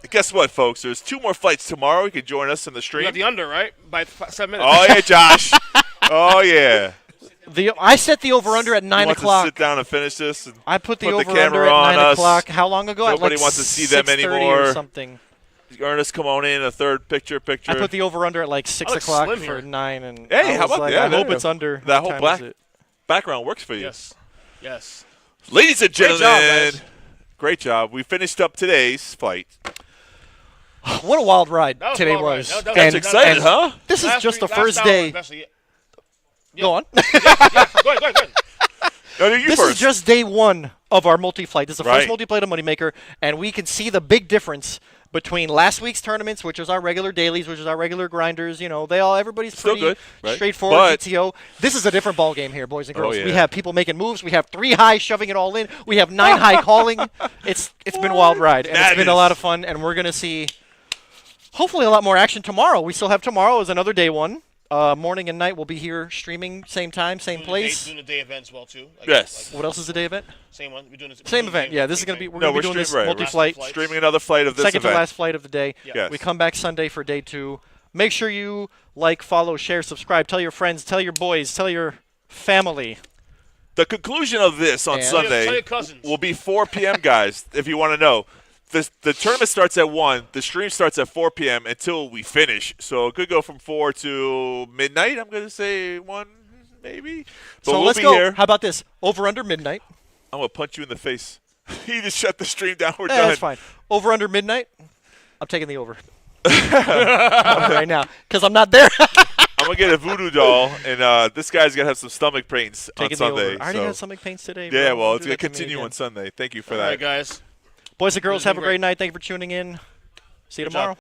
Guess what, folks? There's 2 more flights tomorrow. You can join us in the We stream. got the under, right? By 7 minutes. Oh, yeah, Josh. Oh, yeah. I set the over-under at 9 want to o'clock. sit down and finish this? And I put the put the over-under camera at on 9 us. o'clock. How long ago? Nobody at like wants to see them 6:30 anymore. or something. Ernest, come on in, a third picture. I put the over-under at like 6 looks o'clock slim for here. 9. And Hey, I how was about like, that? I hope Yeah. it's under. That What whole time is it? background works for you. Yes. Yes. Ladies and Great job, gentlemen, guys. great job. We finished up today's flight. What a wild ride That was today wild ride. was. That was That's exciting, and huh? This is Last just week- the last first hour day. especially- Go on. Yeah, go ahead, go ahead. No, you This first. is just day 1 of our multi-flight. This is the first Right. multi-flight of Moneymaker, and we can see the big difference between last week's tournaments, which is our regular dailies, which is our regular grinders. You know, everybody's Still pretty good, right. straightforward. But- GTO. This is a different ball game here, boys and girls. We yeah. have people making moves. We have 3 high shoving it all in. We have 9 high calling. It's been a wild ride, and it's been a lot of fun. And we're gonna see hopefully a lot more action tomorrow. We still have tomorrow as another day 1. Morning and night we'll be here streaming, same time, same place. Doing the day event as well too. Yes. What else is the day event? Same one. We're doing this. Same event. Yeah, this is gonna be. We're No, gonna we're be doing this streaming, right, we're multi-flight. Flights. Streaming another flight of this Second event. to last flight of the day. Yes. We come back Sunday for day 2. Make sure you like, follow, share, subscribe. Tell your friends, tell your boys, tell your family. The conclusion of this on And- Sunday Tell your cousins. will be 4 p.m., guys, if you want to know. The tournament starts at 1. The stream starts at 4 p.m. until we finish. So it could go from 4 to midnight. I'm going to say 1, maybe. But So we'll let's be go. here. How about this? Over under midnight. I'm going to punch you in the face. You just shut the stream down. We're Yeah, done. that's fine. Over under midnight. I'm taking the over. Right now, because I'm not there. I'm going to get a voodoo doll, and this guy's going to have some stomach pains on Taking the Sunday. over. I already so- had stomach pains today. Yeah, bro. well, Don't it's do going to that to me continue again. on Sunday. Thank you for All that. right, guys. Boys and girls, This has have been a great great. night. Thank you for tuning in. See you Good job. tomorrow.